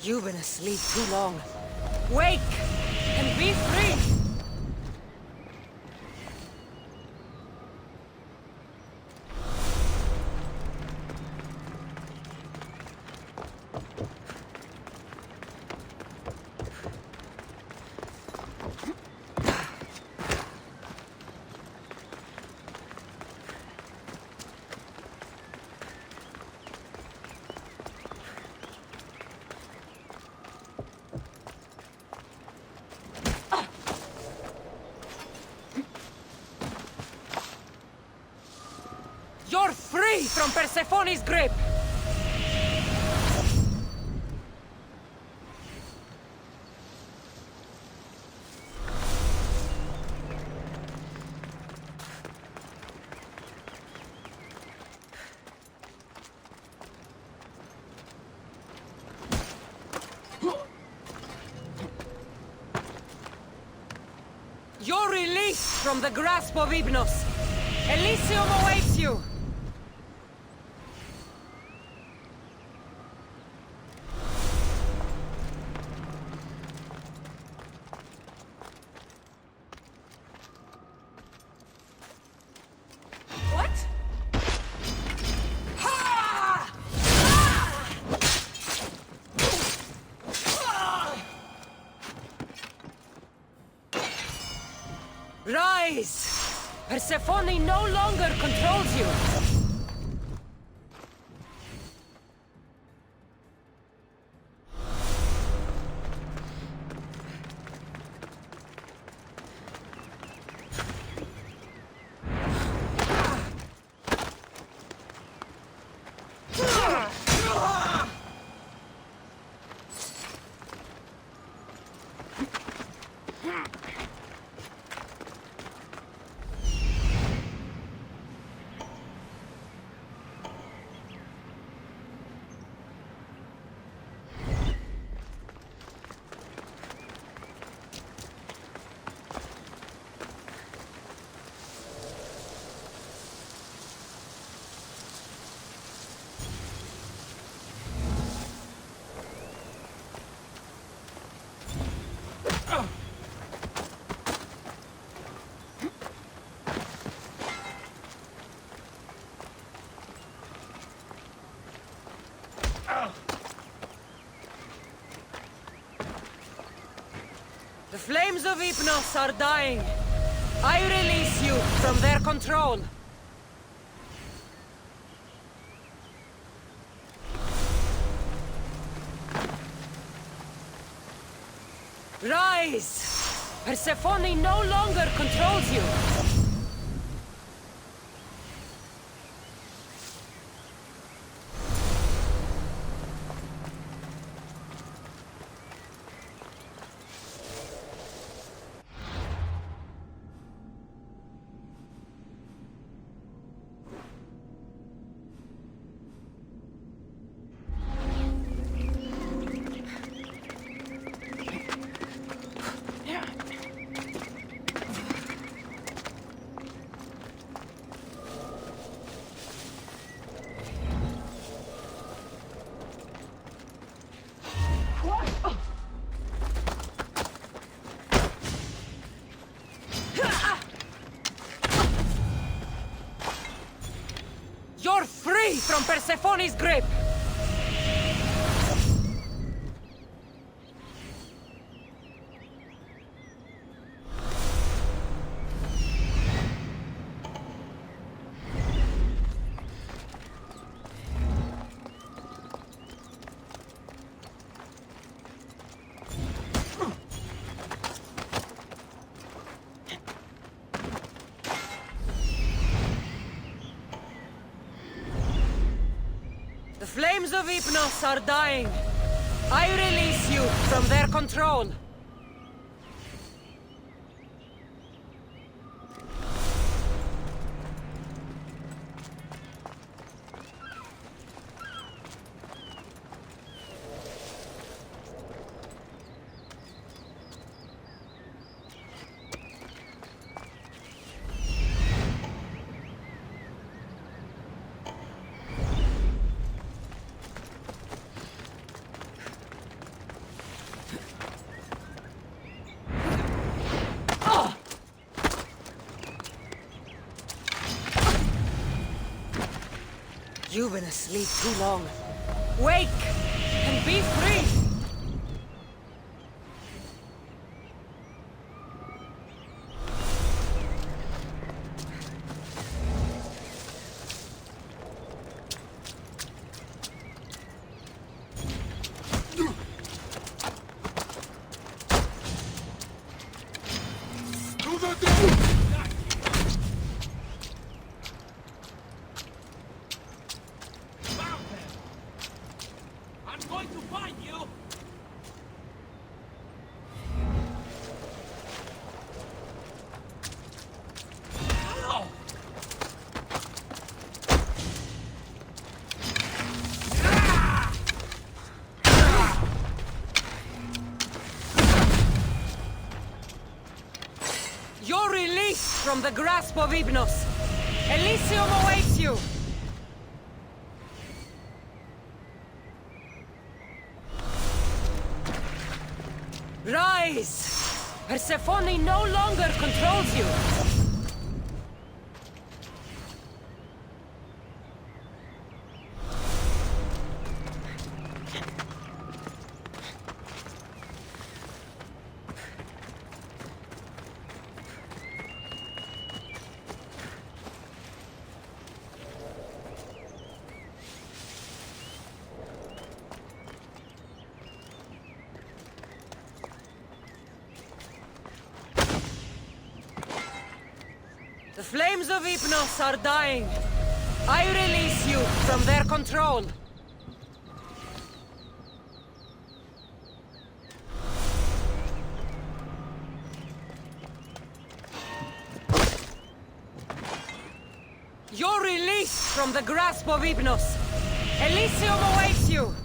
You've been asleep too long. Wake and be free! You're free from Persephone's grip! You're released from the grasp of Hypnos! Elysium awaits you! Rise! Persephone no longer controls you! The flames of Hypnos are dying. I release you from their control. Rise! Persephone no longer controls you. You're free from Persephone's grip! flames of Hypnos are dying. I release you from their control. You've been asleep too long. Wake and be free! You're released from the grasp of Hypnos. Elysium awaits you! Rise! Persephone no longer controls you! The flames of Hypnos are dying. I release you from their control. You're released from the grasp of Hypnos. Elysium awaits you.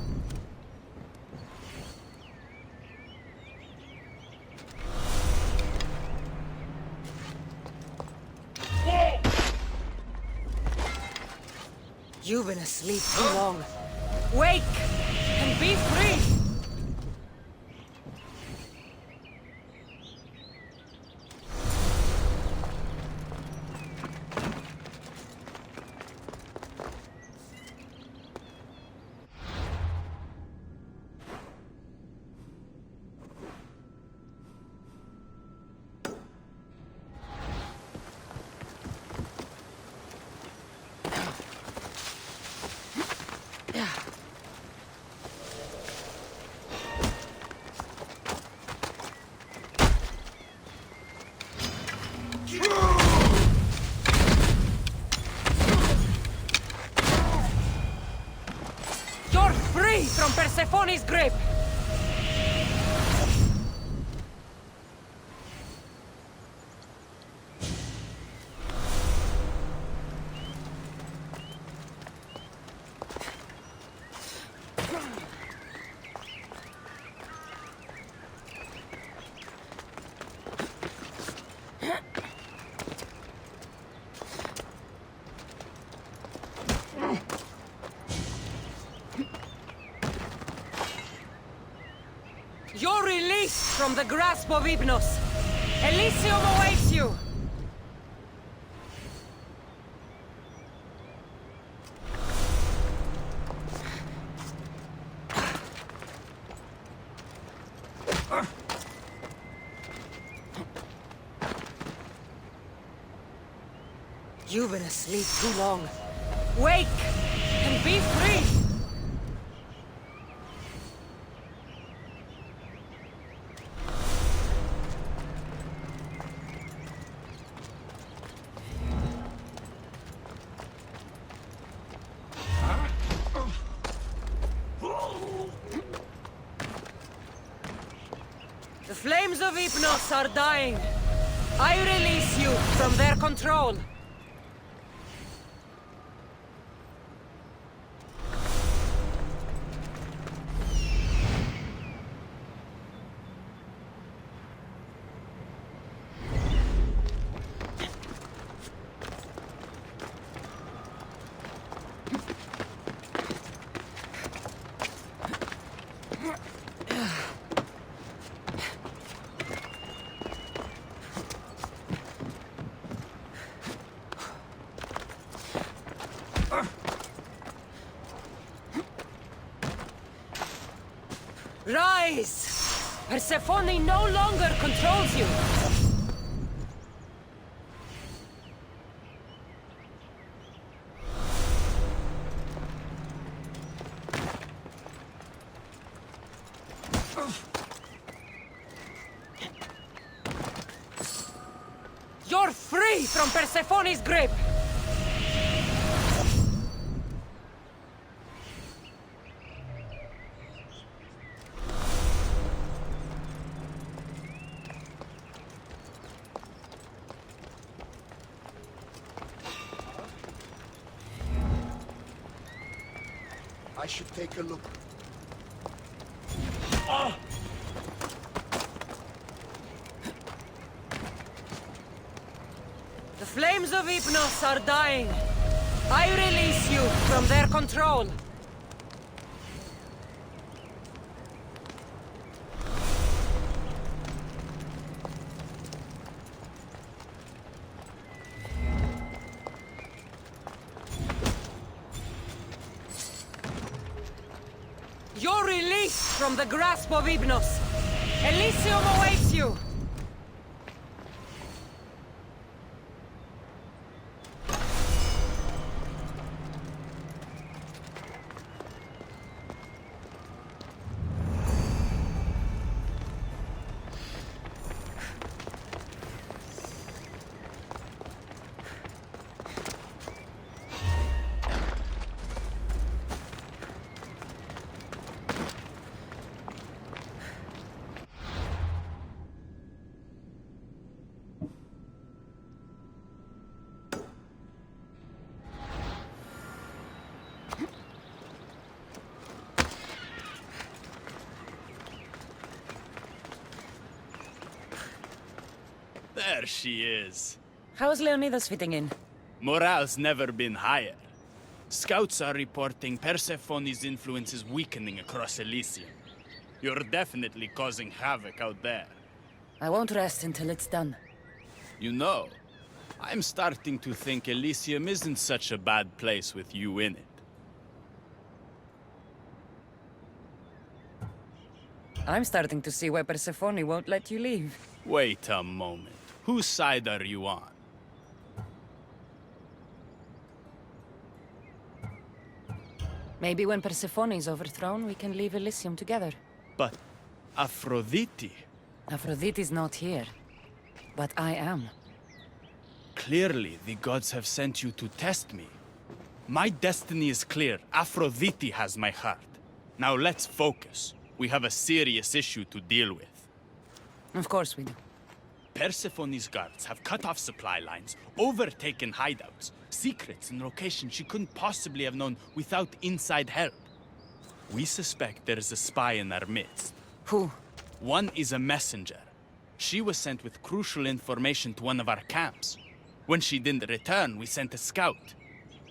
You've been asleep too long. Wake and be free! You're free from Persephone's grip! You're released from the grasp of Hypnos. Elysium awaits you! You've been asleep too long. Wake and be free! flames of Hypnos are dying. I release you from their control. Rise! Persephone no longer controls you! You're free from Persephone's grip! I should take a look. The flames of Hypnos are dying. I release you from their control. You're released from the grasp of Hypnos. Elysium awaits you. There she is. How's Leonidas fitting in? Morale's never been higher. Scouts are reporting Persephone's influence is weakening across Elysium. You're definitely causing havoc out there. I won't rest until it's done. You know, I'm starting to think Elysium isn't such a bad place with you in it. I'm starting to see why Persephone won't let you leave. Wait a moment. Whose side are you on? Maybe when Persephone is overthrown, we can leave Elysium together. But Aphrodite... Aphrodite's not here. But I am. Clearly, the gods have sent you to test me. My destiny is clear. Aphrodite has my heart. Now let's focus. We have a serious issue to deal with. Of course we do. Persephone's guards have cut off supply lines, overtaken hideouts, secrets and locations she couldn't possibly have known without inside help. We suspect there is a spy in our midst. Who? One is a messenger. She was sent with crucial information to one of our camps. When she didn't return, we sent a scout.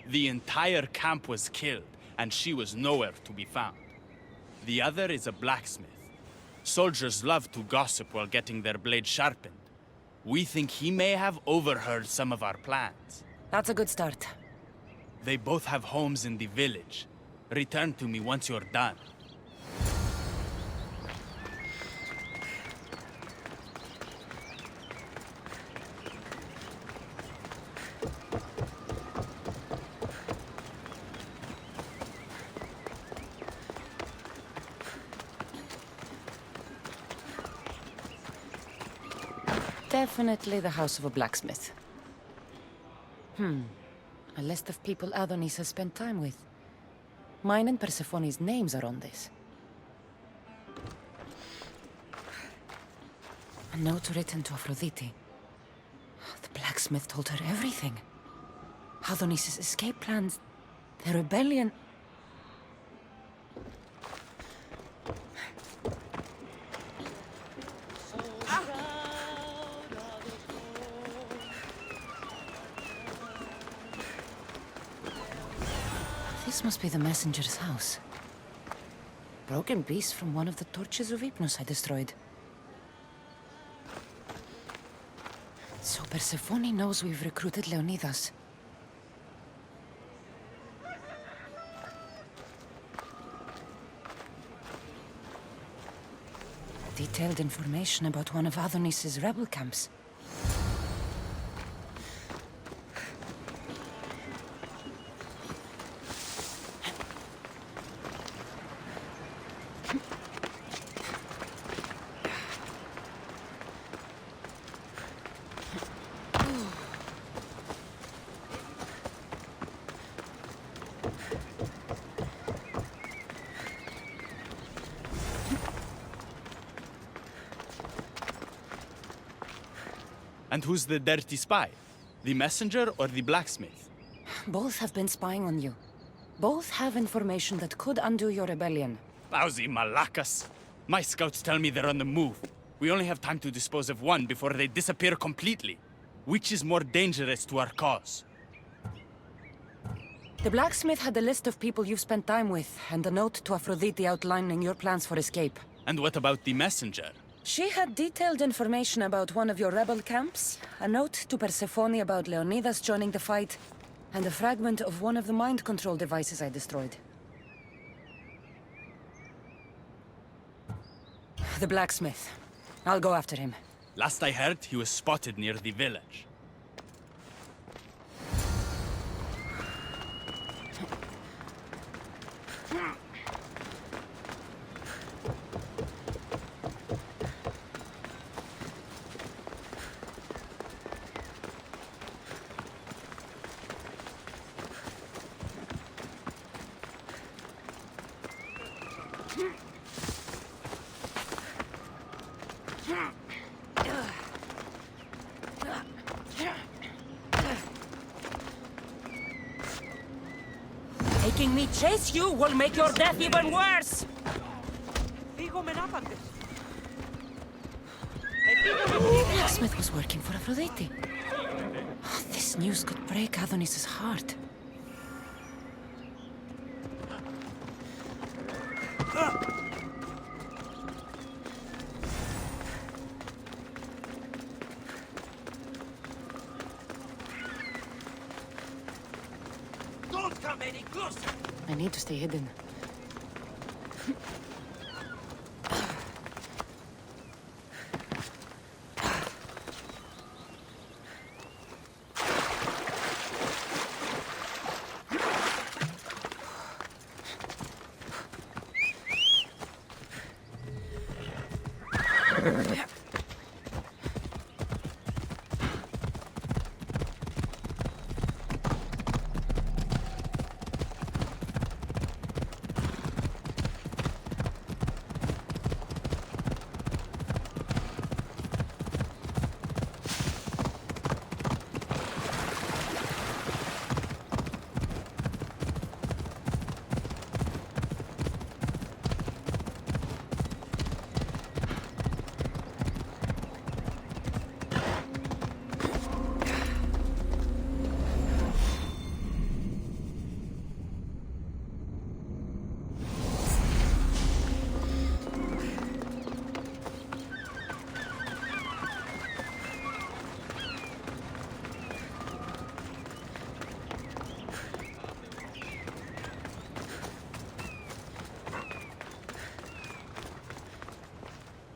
The entire camp was killed, and she was nowhere to be found. The other is a blacksmith. Soldiers love to gossip while getting their blades sharpened. We think he may have overheard some of our plans. That's a good start. They both have homes in the village. Return to me once you're done. Definitely the house of a blacksmith. A list of people Adonis has spent time with. Mine and Persephone's names are on this. A note written to Aphrodite. The blacksmith told her everything. Adonis's escape plans, the rebellion. This must be the messenger's house. Broken piece from one of the torches of Hypnos I destroyed. So Persephone knows we've recruited Leonidas. Detailed information about one of Adonis's rebel camps. And who's the dirty spy? The messenger or the blacksmith? Both have been spying on you. Both have information that could undo your rebellion. Lousy malacas. My scouts tell me they're on the move. We only have time to dispose of one before they disappear completely. Which is more dangerous to our cause? The blacksmith had a list of people you've spent time with, and a note to Aphrodite outlining your plans for escape. And what about the messenger? She had detailed information about one of your rebel camps, a note to Persephone about Leonidas joining the fight, and a fragment of one of the mind control devices I destroyed. The blacksmith. I'll go after him. Last I heard, he was spotted near the village. Making me chase you will make your death even worse! The blacksmith was working for Aphrodite. Oh, this news could break Adonis's heart. Don't come any closer! I need to stay hidden.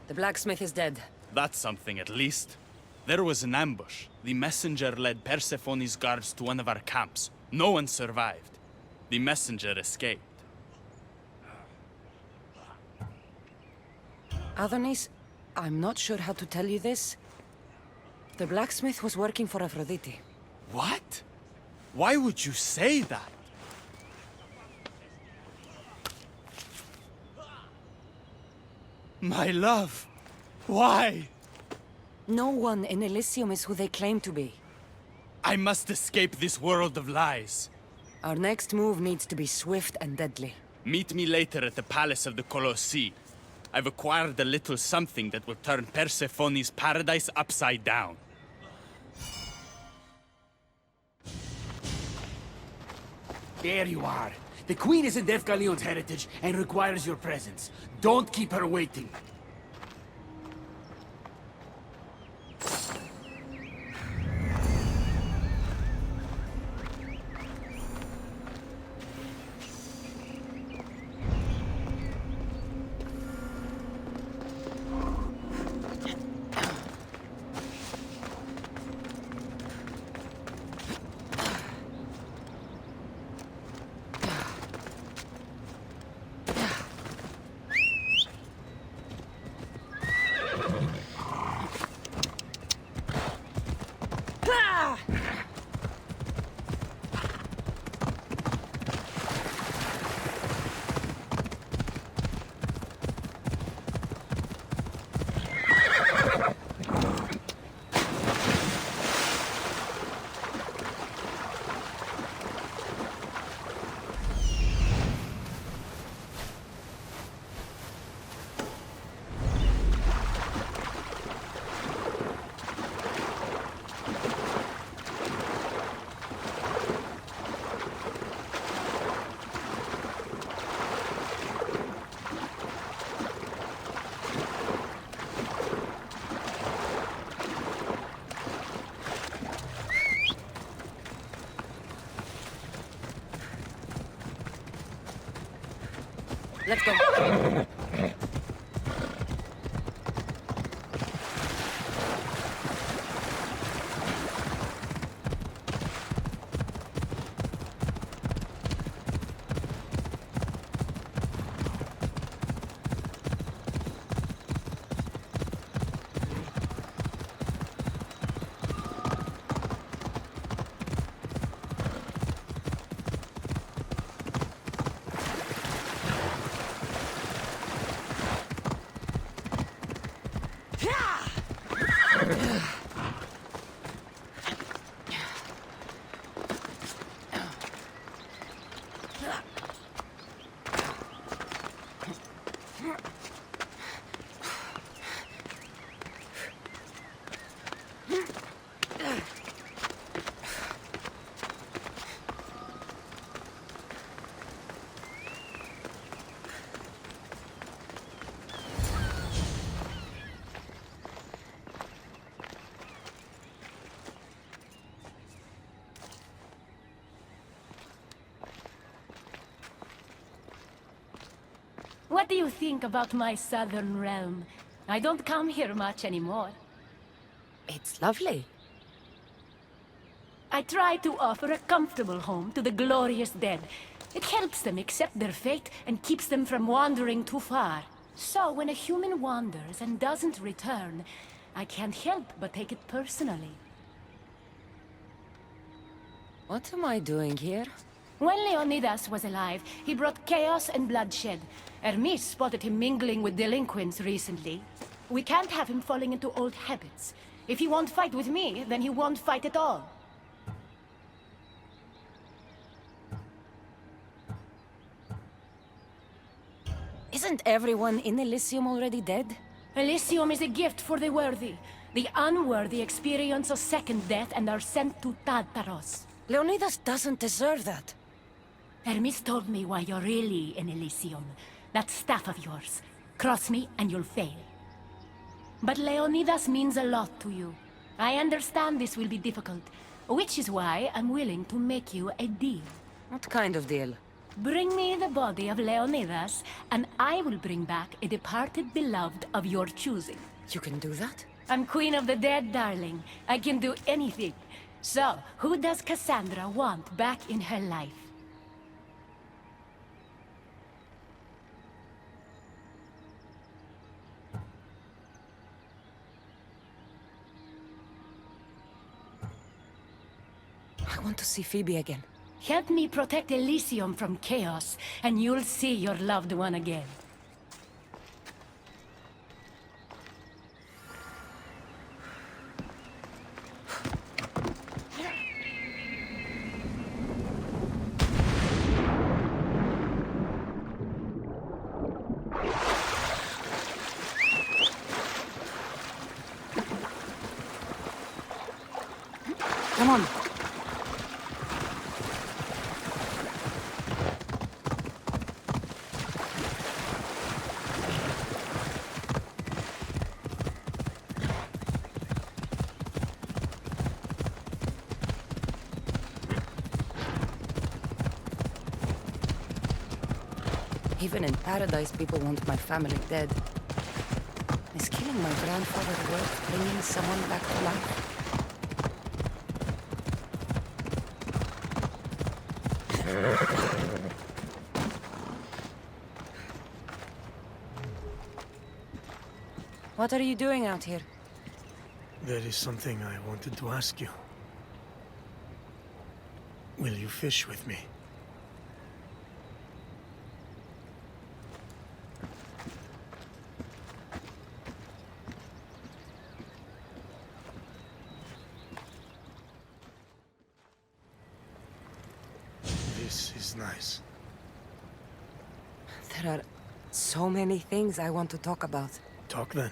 The blacksmith is dead. That's something, at least. There was an ambush. The messenger led Persephone's guards to one of our camps. No one survived. The messenger escaped. Adonis, I'm not sure how to tell you this. The blacksmith was working for Aphrodite. What? Why would you say that? My love, why? No one in Elysium is who they claim to be. I must escape this world of lies. Our next move needs to be swift and deadly. Meet me later at the Palace of the Colossi. I've acquired a little something that will turn Persephone's paradise upside down. There you are. The Queen is in Defgalion's heritage and requires your presence. Don't keep her waiting. Let's go. What do you think about my southern realm? I don't come here much anymore. It's lovely. I try to offer a comfortable home to the glorious dead. It helps them accept their fate and keeps them from wandering too far. So when a human wanders and doesn't return, I can't help but take it personally. What am I doing here? When Leonidas was alive, he brought chaos and bloodshed. Hermes spotted him mingling with delinquents recently. We can't have him falling into old habits. If he won't fight with me, then he won't fight at all. Isn't everyone in Elysium already dead? Elysium is a gift for the worthy. The unworthy experience a second death and are sent to Tartaros. Leonidas doesn't deserve that. Hermes told me why you're really in Elysium. That staff of yours. Cross me and you'll fail. But Leonidas means a lot to you. I understand this will be difficult, which is why I'm willing to make you a deal. What kind of deal? Bring me the body of Leonidas, and I will bring back a departed beloved of your choosing. You can do that? I'm Queen of the Dead, darling. I can do anything. So, who does Cassandra want back in her life? I want to see Phoebe again. Help me protect Elysium from chaos, and you'll see your loved one again. Even in paradise, people want my family dead. Is killing my grandfather worth bringing someone back to life? What are you doing out here? There is something I wanted to ask you. Will you fish with me? This is nice. There are so many things I want to talk about. Talk then.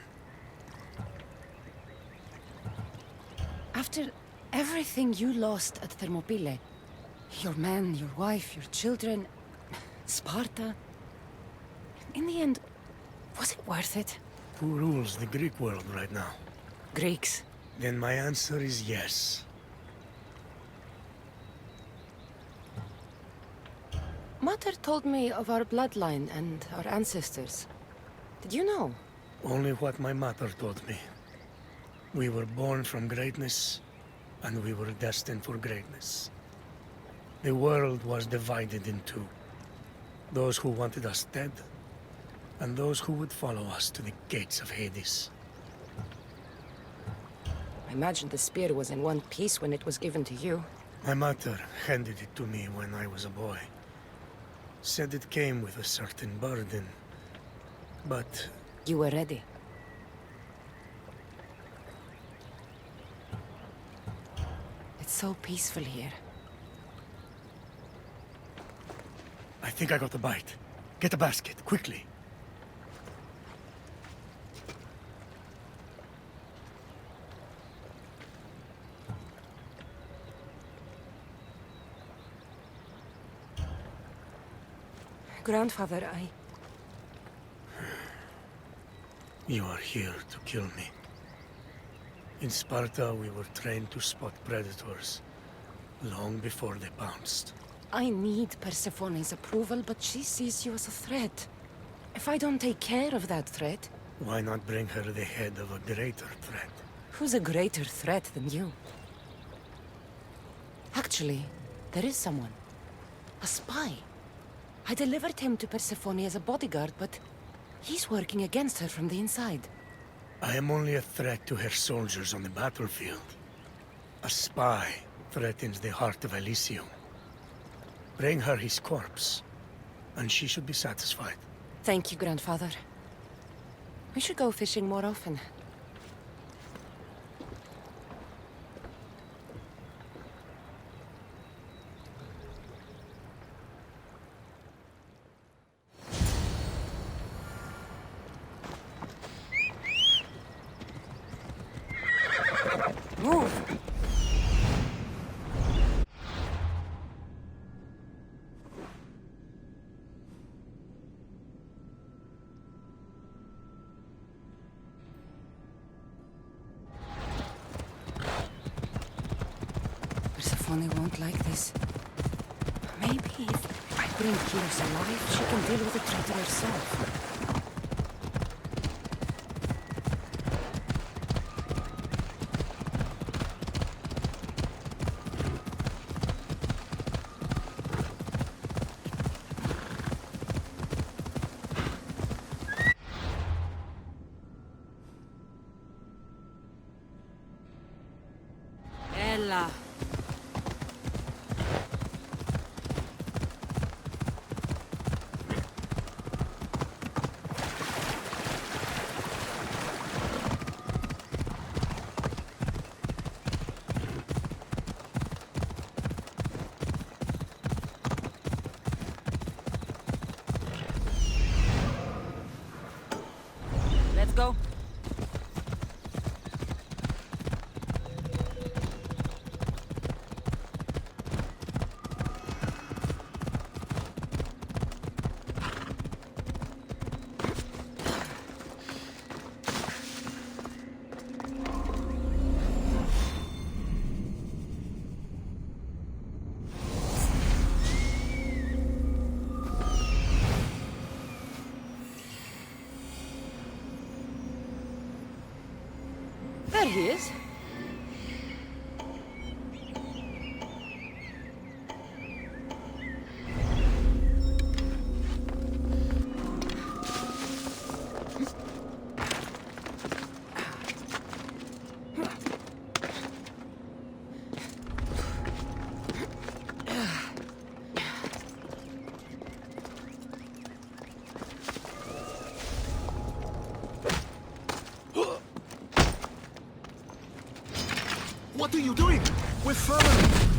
After everything you lost at Thermopylae, your men, your wife, your children, Sparta, in the end, was it worth it? Who rules the Greek world right now? Greeks. Then my answer is yes. Mater told me of our bloodline and our ancestors. Did you know? Only what my mother told me. We were born from greatness, and we were destined for greatness. The world was divided in two. Those who wanted us dead, and those who would follow us to the gates of Hades. I imagine the spear was in one piece when it was given to you. My mother handed it to me when I was a boy. Said it came with a certain burden, but... You were ready. It's so peaceful here. I think I got a bite. Get a basket, quickly. Grandfather, You are here to kill me. In Sparta, we were trained to spot predators, long before they pounced. I need Persephone's approval, but she sees you as a threat. If I don't take care of that threat... Why not bring her the head of a greater threat? Who's a greater threat than you? Actually, there is someone. A spy. I delivered him to Persephone as a bodyguard, but he's working against her from the inside. I am only a threat to her soldiers on the battlefield. A spy threatens the heart of Elysium. Bring her his corpse, and she should be satisfied. Thank you, Grandfather. We should go fishing more often. Move! Persephone won't like this. Maybe if I bring Kyros alive, she can deal with the traitor herself. Ella. Let's go. he is. What are you doing? We're Ferryman.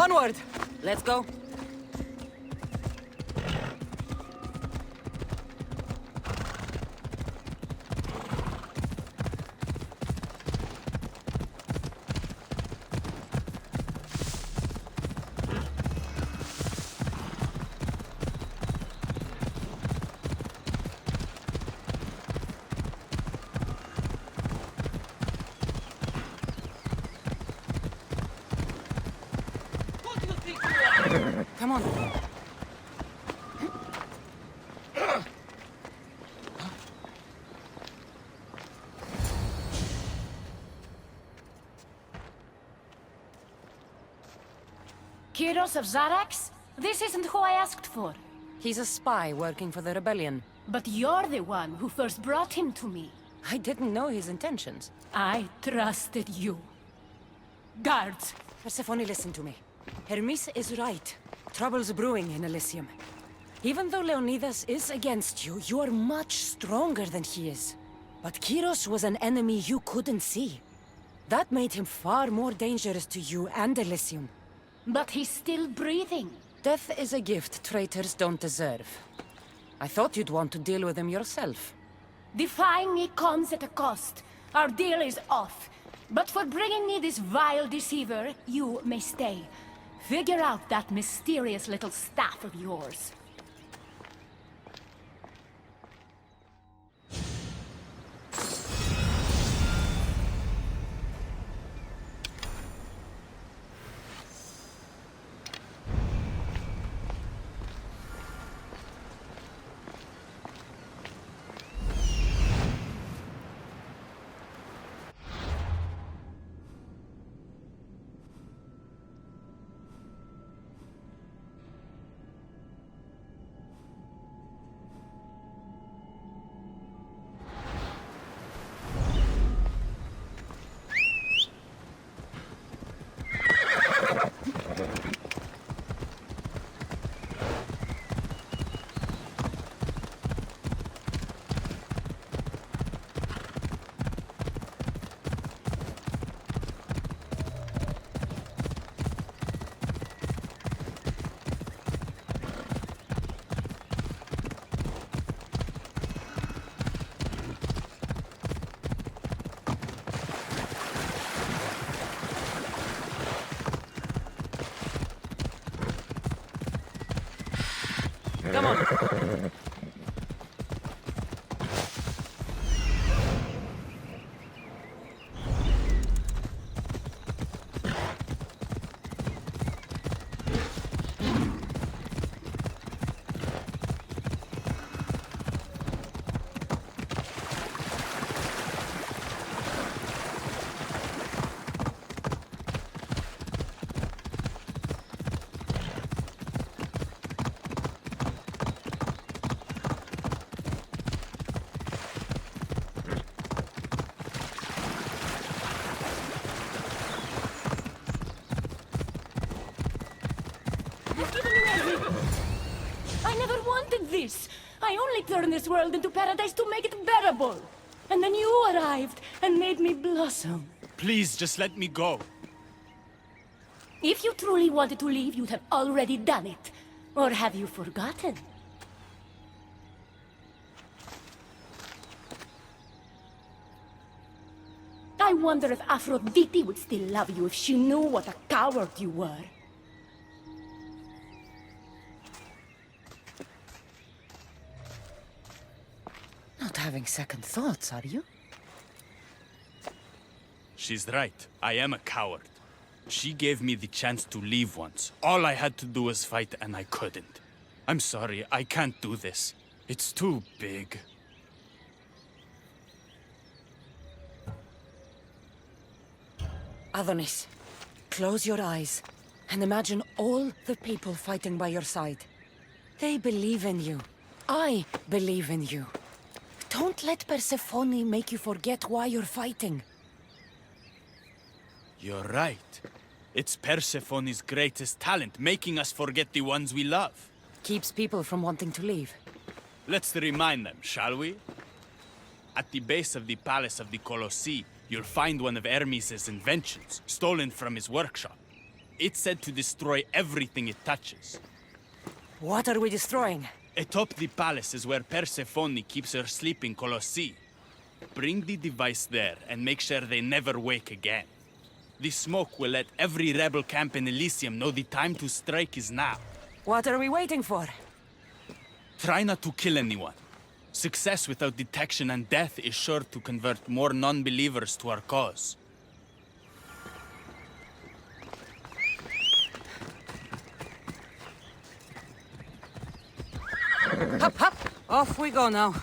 Onward! Let's go. Come on. Kyros of Zarax? This isn't who I asked for. He's a spy working for the rebellion. But you're the one who first brought him to me. I didn't know his intentions. I trusted you. Guards! Persephone, listen to me. Hermes is right. Trouble's brewing in Elysium. Even though Leonidas is against you, you are much stronger than he is. But Kyros was an enemy you couldn't see. That made him far more dangerous to you and Elysium. But he's still breathing. Death is a gift traitors don't deserve. I thought you'd want to deal with him yourself. Defying me comes at a cost. Our deal is off. But for bringing me this vile deceiver, you may stay. Figure out that mysterious little staff of yours. Come on. I never wanted this. I only turned this world into paradise to make it bearable. And then you arrived and made me blossom. Please, just let me go. If you truly wanted to leave, you'd have already done it. Or have you forgotten? I wonder if Aphrodite would still love you if she knew what a coward you were. Not having second thoughts, are you? She's right. I am a coward. She gave me the chance to leave once. All I had to do was fight, and I couldn't. I'm sorry, I can't do this. It's too big. Adonis, close your eyes and imagine all the people fighting by your side. They believe in you. I believe in you. Don't let Persephone make you forget why you're fighting. You're right. It's Persephone's greatest talent, making us forget the ones we love. Keeps people from wanting to leave. Let's remind them, shall we? At the base of the Palace of the Colossi, you'll find one of Hermes' inventions, stolen from his workshop. It's said to destroy everything it touches. What are we destroying? Atop the palace is where Persephone keeps her sleeping Colossi. Bring the device there and make sure they never wake again. The smoke will let every rebel camp in Elysium know the time to strike is now. What are we waiting for? Try not to kill anyone. Success without detection and death is sure to convert more non-believers to our cause. Hop, hop! Off we go now.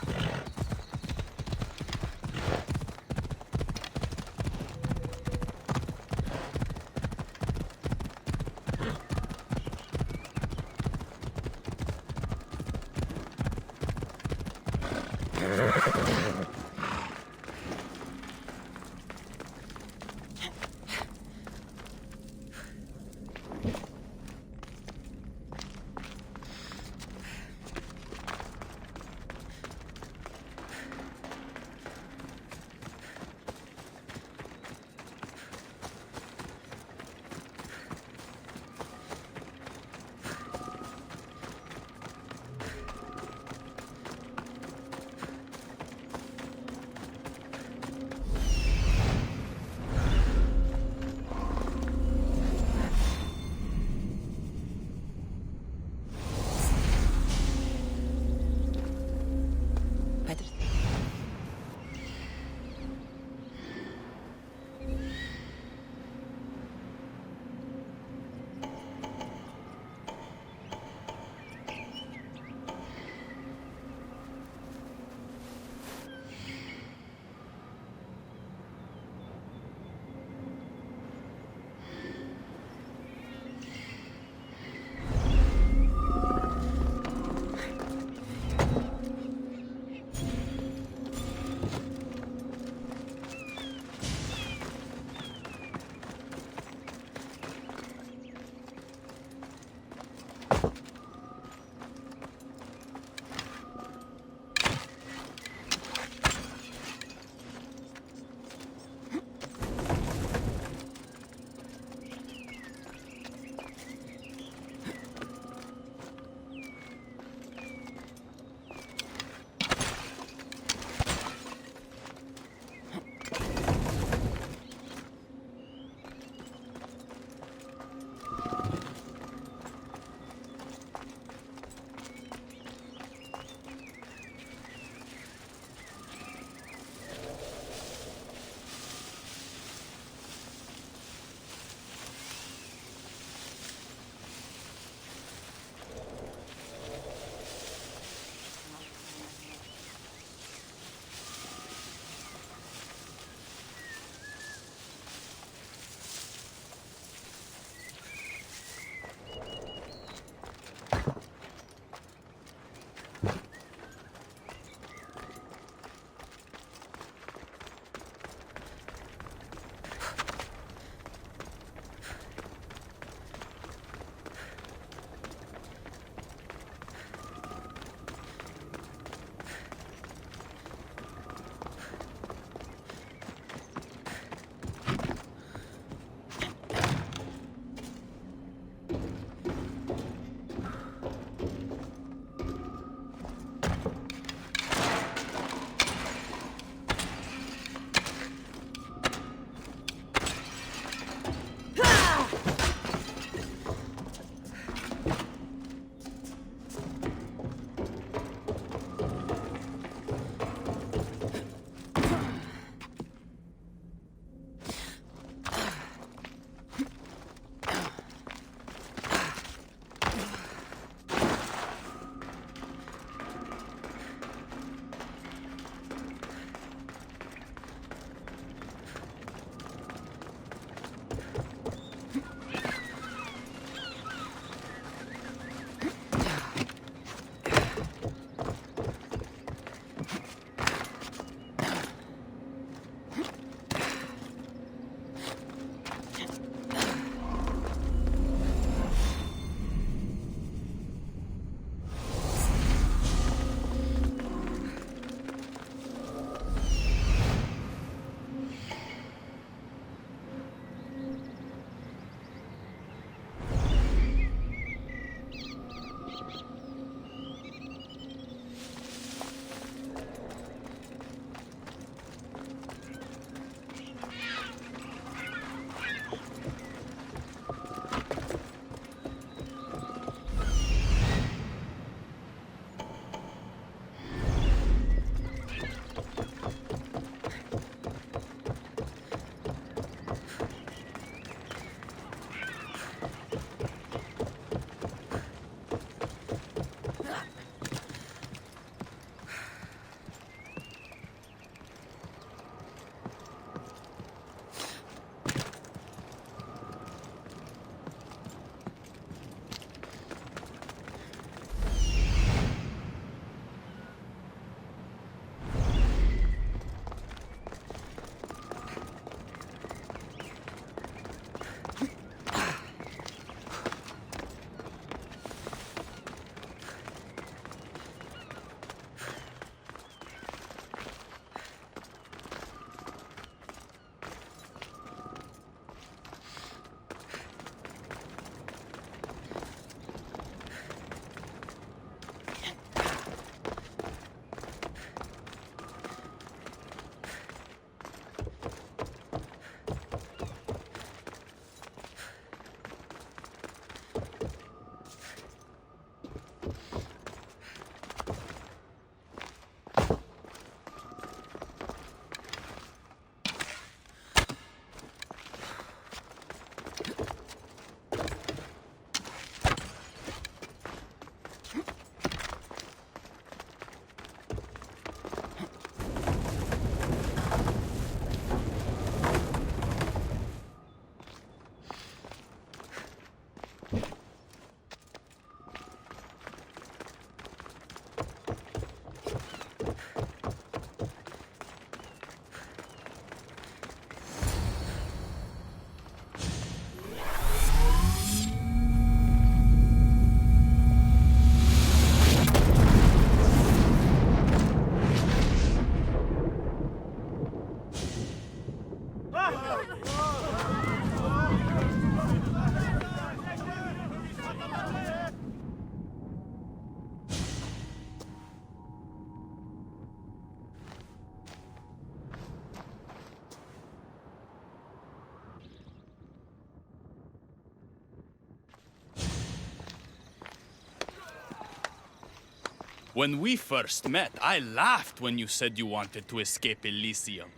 When we first met, I laughed when you said you wanted to escape Elysium.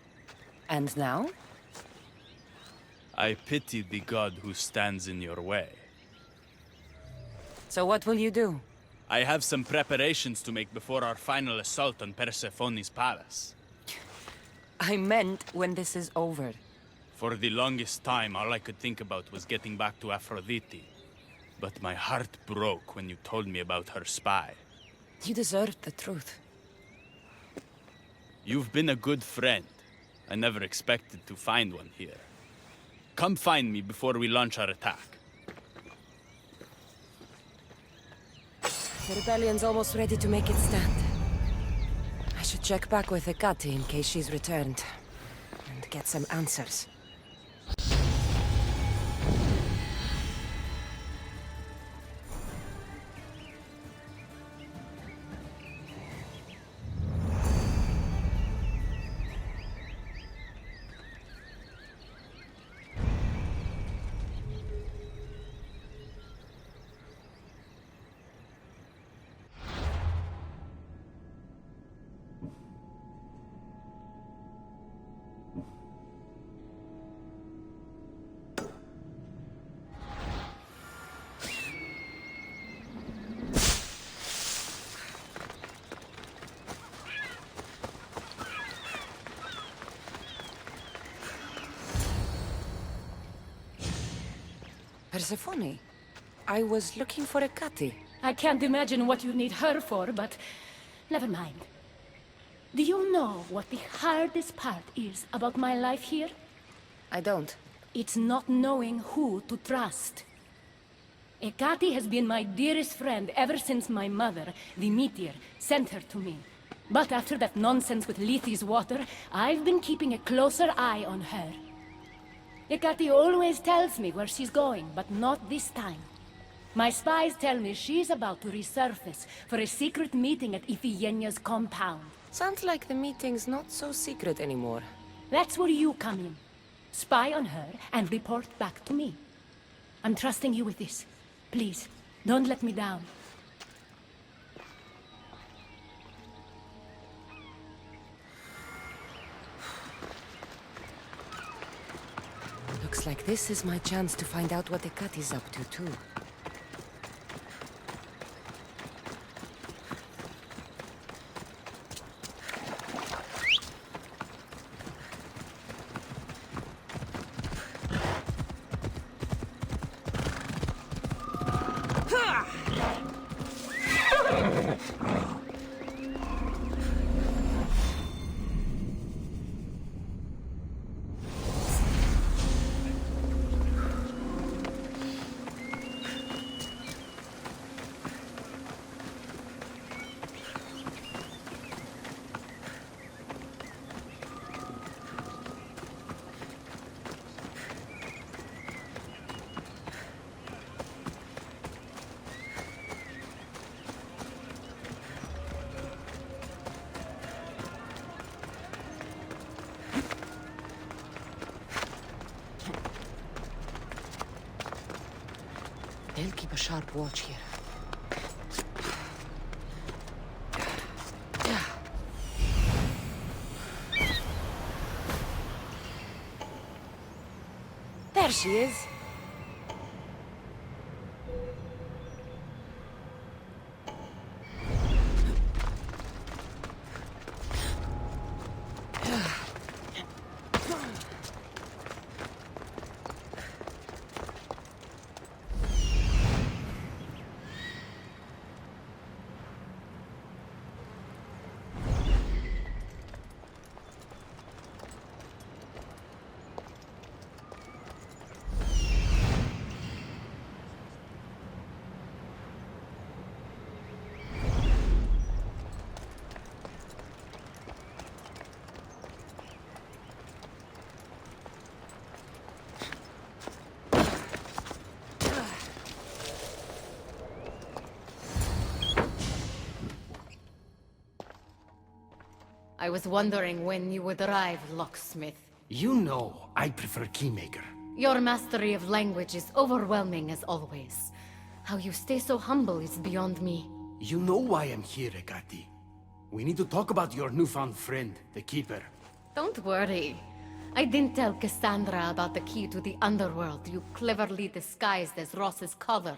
And now? I pity the god who stands in your way. So what will you do? I have some preparations to make before our final assault on Persephone's palace. I meant when this is over. For the longest time, all I could think about was getting back to Aphrodite. But my heart broke when you told me about her spy. You deserved the truth. You've been a good friend. I never expected to find one here. Come find me before we launch our attack. The rebellion's almost ready to make its stand. I should check back with Hecate in case she's returned. And get some answers. Persephone, I was looking for Hecate. I can't imagine what you need her for, but never mind. Do you know what the hardest part is about my life here? I don't. It's not knowing who to trust. Hecate has been my dearest friend ever since my mother, the Meteor, sent her to me. But after that nonsense with Lethe's water, I've been keeping a closer eye on her. Hecate always tells me where she's going, but not this time. My spies tell me she's about to resurface for a secret meeting at Iphigenia's compound. Sounds like the meeting's not so secret anymore. That's where you come in. Spy on her and report back to me. I'm trusting you with this. Please, don't let me down. Looks like this is my chance to find out what Hecate's up to, too. They'll keep a sharp watch here. There she is. I was wondering when you would arrive, locksmith. You know I prefer Keymaker. Your mastery of language is overwhelming as always. How you stay so humble is beyond me. You know why I'm here, Ekati. We need to talk about your newfound friend, the Keeper. Don't worry. I didn't tell Cassandra about the key to the Underworld you cleverly disguised as Ross's collar.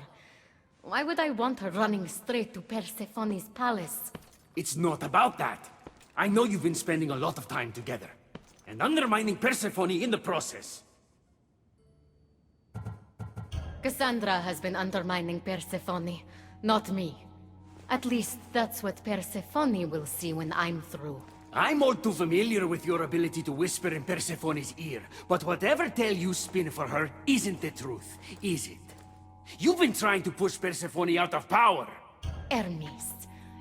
Why would I want her running straight to Persephone's palace? It's not about that. I know you've been spending a lot of time together, and undermining Persephone in the process. Cassandra has been undermining Persephone, not me. At least that's what Persephone will see when I'm through. I'm all too familiar with your ability to whisper in Persephone's ear, but whatever tale you spin for her isn't the truth, is it? You've been trying to push Persephone out of power! Hermes,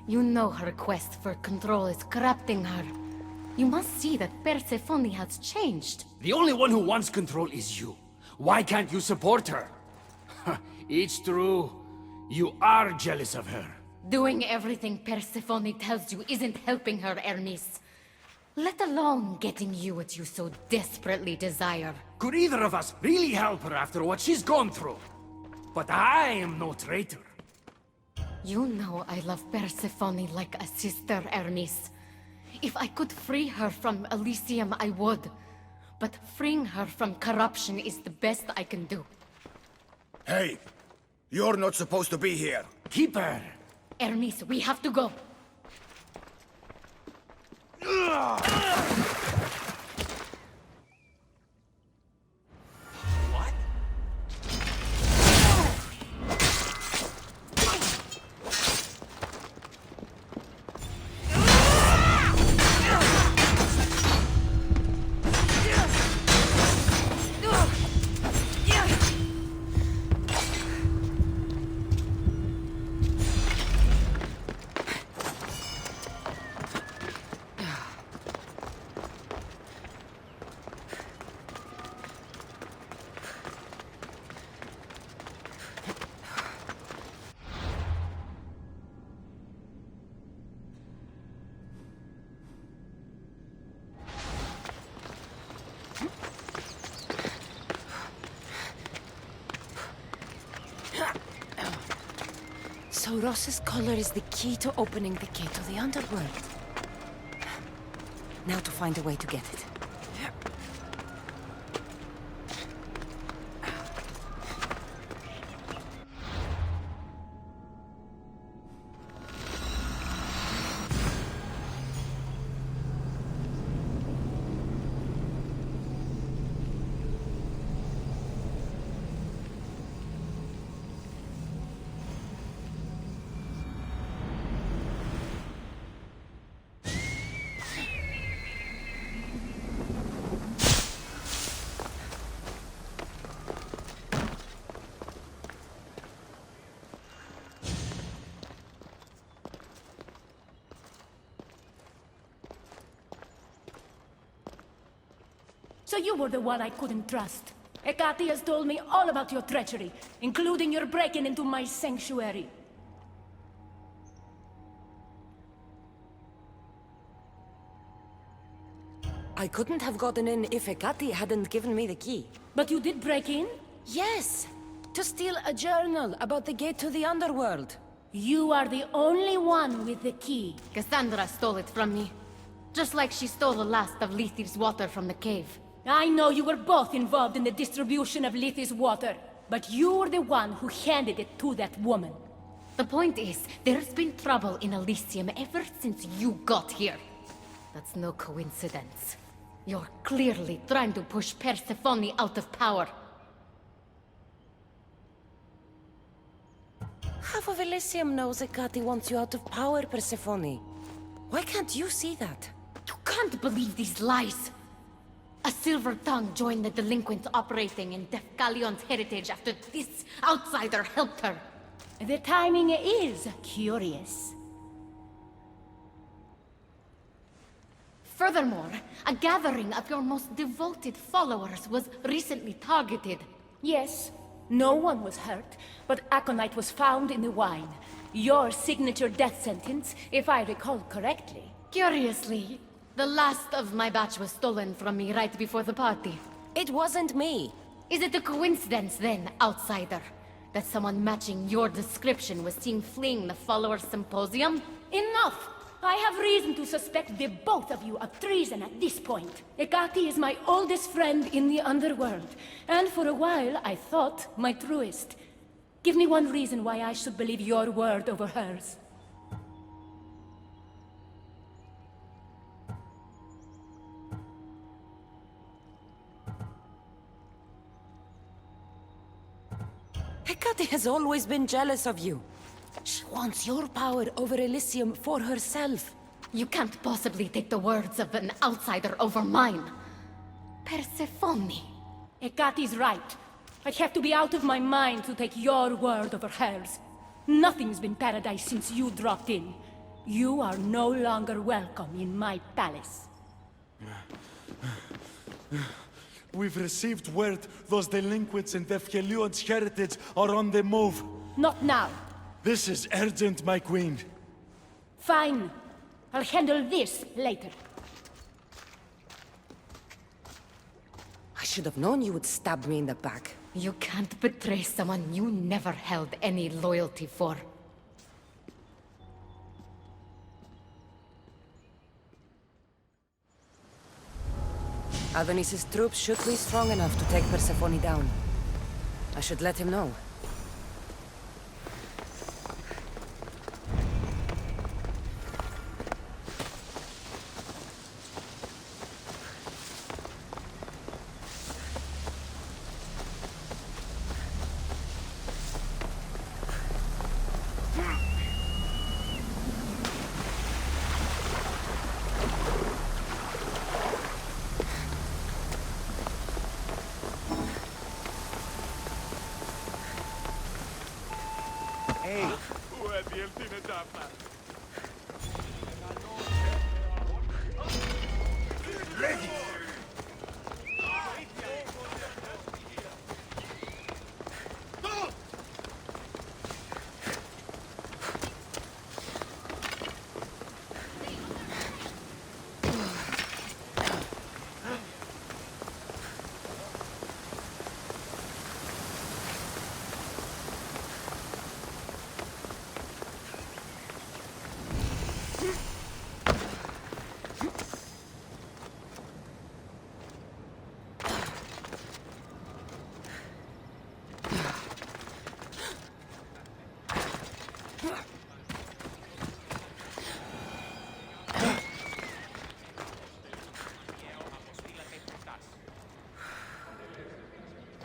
you know her quest for control is corrupting her. You must see that Persephone has changed. The only one who wants control is you. Why can't you support her? It's true. You are jealous of her. Doing everything Persephone tells you isn't helping her, Hermes. Let alone getting you what you so desperately desire. Could either of us really help her after what she's gone through? But I am no traitor. You know I love Persephone like a sister, Hermes. If I could free her from Elysium, I would. But freeing her from corruption is the best I can do. Hey, you're not supposed to be here. Keeper! Hermes, we have to go. So Ross's collar is the key to opening the gate to the Underworld. Now to find a way to get it. So you were the one I couldn't trust. Ekati has told me all about your treachery, including your breaking into my sanctuary. I couldn't have gotten in if Ekati hadn't given me the key. But you did break in? Yes! To steal a journal about the gate to the Underworld. You are the only one with the key. Cassandra stole it from me. Just like she stole the last of Lethe's water from the cave. I know you were both involved in the distribution of Lethe's water, but you were the one who handed it to that woman. The point is, there's been trouble in Elysium ever since you got here. That's no coincidence. You're clearly trying to push Persephone out of power. Half of Elysium knows Ekati wants you out of power, Persephone. Why can't you see that? You can't believe these lies! A silver tongue joined the delinquents operating in Defcalion's heritage after this outsider helped her. The timing is curious. Furthermore, a gathering of your most devoted followers was recently targeted. Yes, no one was hurt, but aconite was found in the wine. Your signature death sentence, if I recall correctly. Curiously, The last of my batch was stolen from me right before the party. It wasn't me. Is it a coincidence then, outsider, that someone matching your description was seen fleeing the followers' symposium? Enough! I have reason to suspect the both of you of treason at this point. Ekati is my oldest friend in the Underworld, and for a while I thought my truest. Give me one reason why I should believe your word over hers. Hecate has always been jealous of you. She wants your power over Elysium for herself. You can't possibly take the words of an outsider over mine. Persephone. Hekate's right. I have to be out of my mind to take your word over hers. Nothing's been paradise since you dropped in. You are no longer welcome in my palace. We've received word those delinquents in Vefkelion's heritage are on the move. Not now. This is urgent, my queen. Fine. I'll handle this later. I should have known you would stab me in the back. You can't betray someone you never held any loyalty for. Adonis's troops should be strong enough to take Persephone down. I should let him know.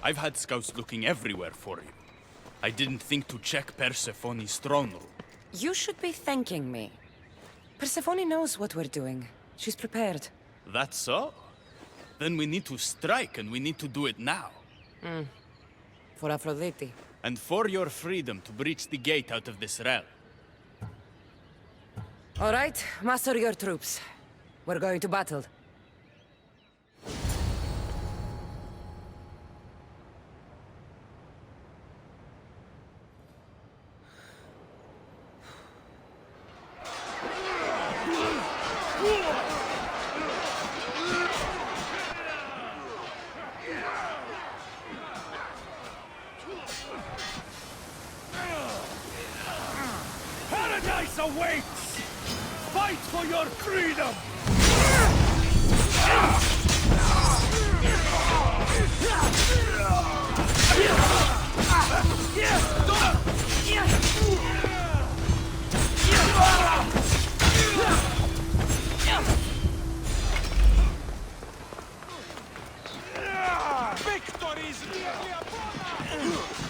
I've had scouts looking everywhere for you. I didn't think to check Persephone's throne room. You should be thanking me. Persephone knows what we're doing. She's prepared. That's so? Then we need to strike, and we need to do it now. For Aphrodite. And for your freedom to breach the gate out of this realm. All right, muster your troops. We're going to battle. Paradise awaits! Fight for your freedom! Victory's nearly upon us!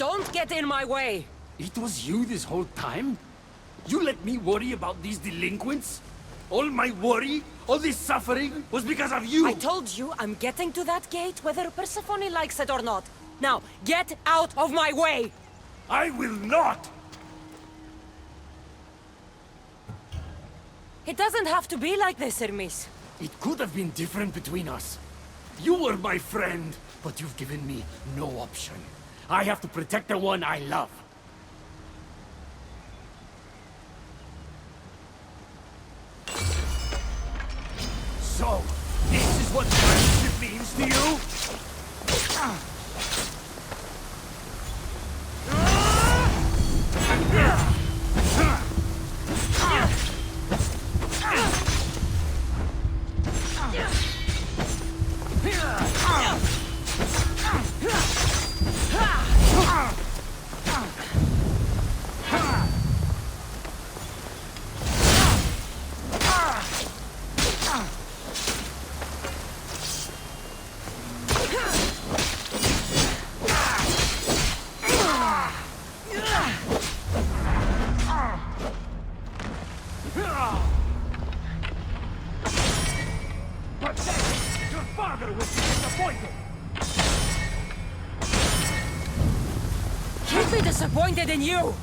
Don't get in my way! It was you this whole time? You let me worry about these delinquents? All my worry, all this suffering, was because of you! I told you I'm getting to that gate whether Persephone likes it or not. Now, get out of my way! I will not! It doesn't have to be like this, Hermes. It could have been different between us. You were my friend, but you've given me no option. I have to protect the one I love. So, this is what friendship means to you? He'd be disappointed in you!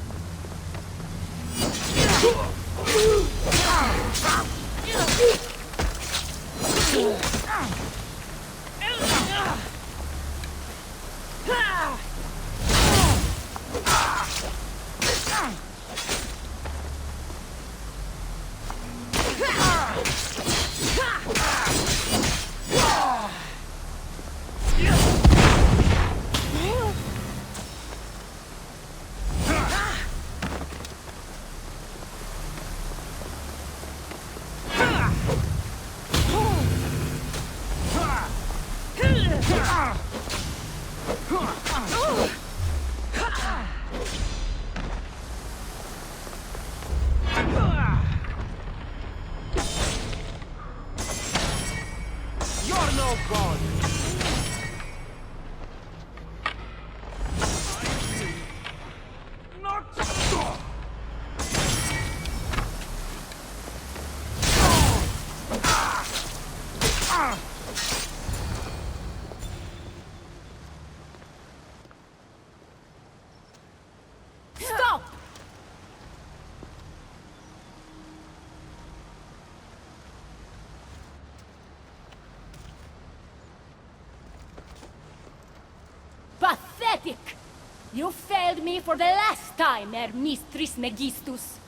Pathetic! You failed me for the last time, Hermes Trismegistus.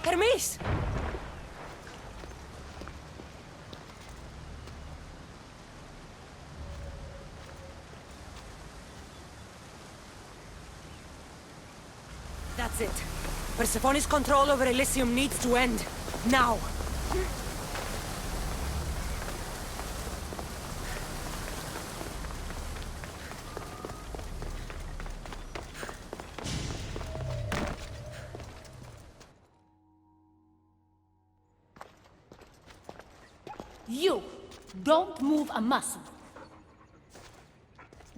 Hermes! That's it. Persephone's control over Elysium needs to end. Now! You! Don't move a muscle.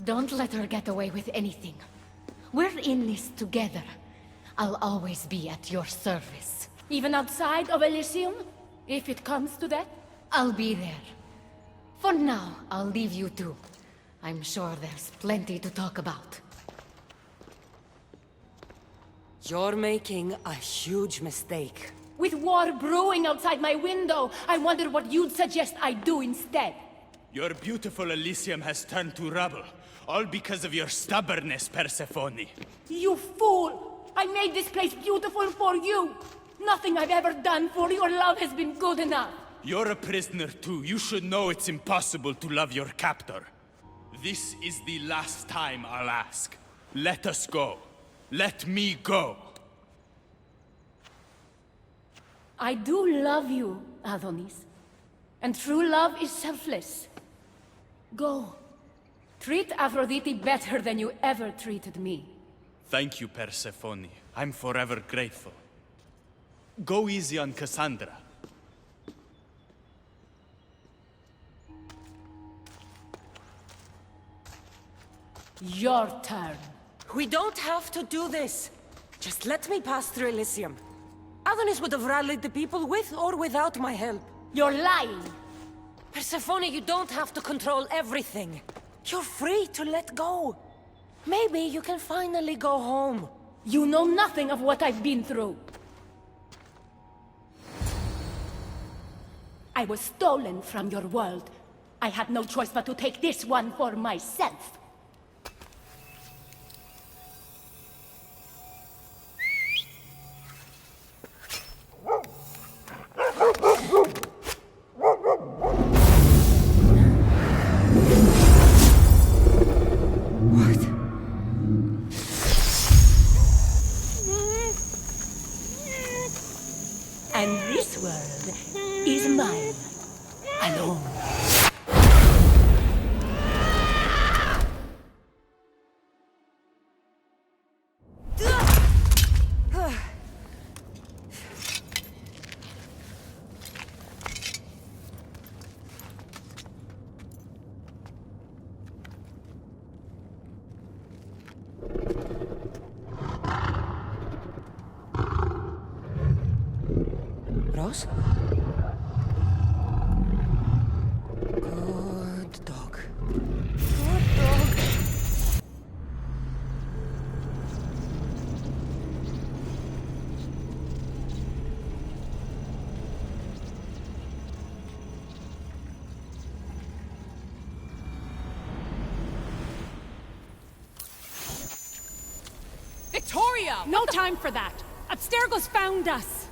Don't let her get away with anything. We're in this together. I'll always be at your service. Even outside of Elysium? If it comes to that, I'll be there. For now, I'll leave you two. I'm sure there's plenty to talk about. You're making a huge mistake. With war brewing outside my window, I wonder what you'd suggest I do instead. Your beautiful Elysium has turned to rubble, all because of your stubbornness, Persephone. You fool! I made this place beautiful for you! Nothing I've ever done for your love has been good enough! You're a prisoner too. You should know it's impossible to love your captor. This is the last time I'll ask. Let us go. Let me go. I do love you, Adonis. And true love is selfless. Go. Treat Aphrodite better than you ever treated me. Thank you, Persephone. I'm forever grateful. Go easy on Cassandra. Your turn. We don't have to do this. Just let me pass through Elysium. Adonis would have rallied the people with or without my help. You're lying! Persephone, you don't have to control everything. You're free to let go. Maybe you can finally go home. You know nothing of what I've been through. I was stolen from your world. I had no choice but to take this one for myself. And this world is mine, alone. Ross? Good dog. Good dog. Victoria! No time for that! Abstergo's found us!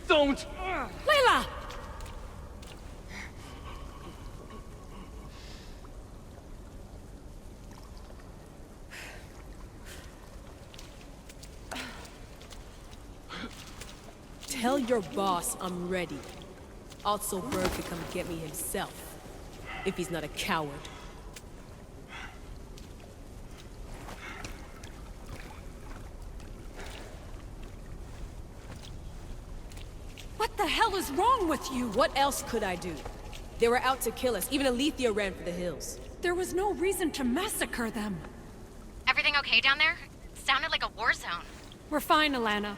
Don't! Layla! Tell your boss I'm ready. Also, Berg could come get me himself, if he's not a coward. What the hell is wrong with you? What else could I do? They were out to kill us. Even Alethea ran for the hills. There was no reason to massacre them. Everything okay down there? Sounded like a war zone. We're fine, Alana.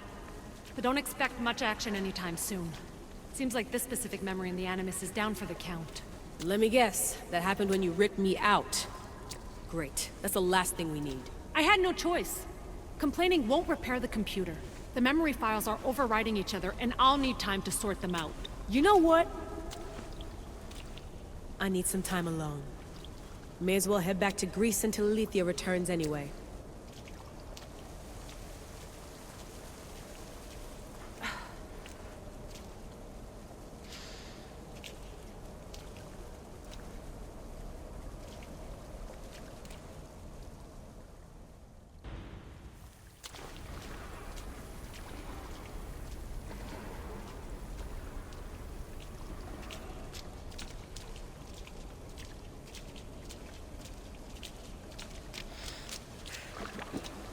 But don't expect much action anytime soon. Seems like this specific memory in the Animus is down for the count. Let me guess. That happened when you ripped me out. Great. That's the last thing we need. I had no choice. Complaining won't repair the computer. The memory files are overriding each other, and I'll need time to sort them out. You know what? I need some time alone. May as well head back to Greece until Alethea returns anyway.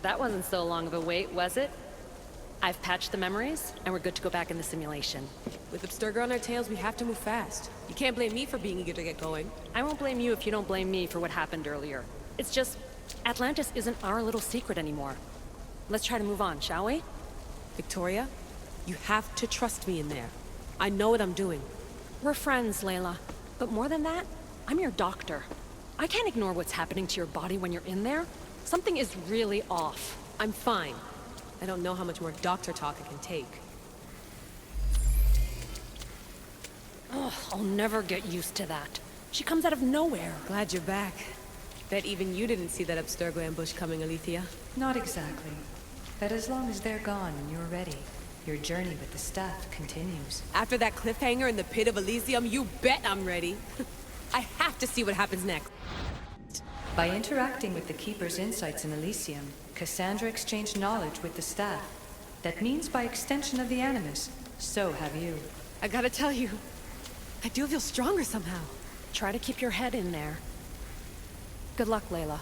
That wasn't so long of a wait, was it? I've patched the memories, and we're good to go back in the simulation. With Abstergo on our tails, we have to move fast. You can't blame me for being eager to get going. I won't blame you if you don't blame me for what happened earlier. It's just, Atlantis isn't our little secret anymore. Let's try to move on, shall we? Victoria, you have to trust me in there. I know what I'm doing. We're friends, Layla. But more than that, I'm your doctor. I can't ignore what's happening to your body when you're in there. Something is really off. I'm fine. I don't know how much more doctor talk I can take. Ugh, I'll never get used to that. She comes out of nowhere. Glad you're back. Bet even you didn't see that Abstergo ambush coming, Alethea. Not exactly. But as long as they're gone and you're ready, your journey with the staff continues. After that cliffhanger in the pit of Elysium, you bet I'm ready. I have to see what happens next. By interacting with the Keeper's insights in Elysium, Cassandra exchanged knowledge with the staff. That means by extension of the Animus, so have you. I gotta tell you, I do feel stronger somehow. Try to keep your head in there. Good luck, Layla.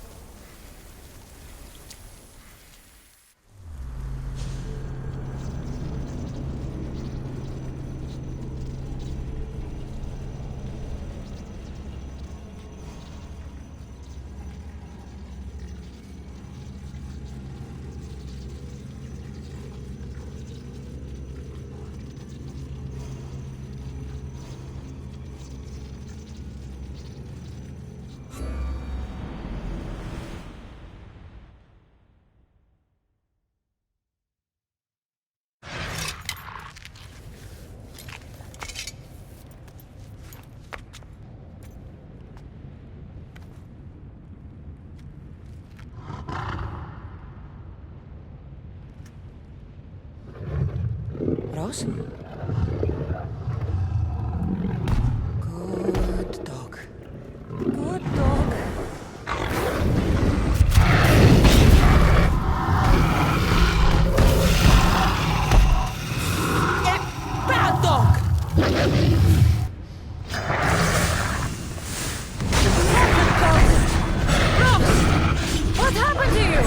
Ross? Good dog. Good dog. Bad dog! Ross! What happened to you?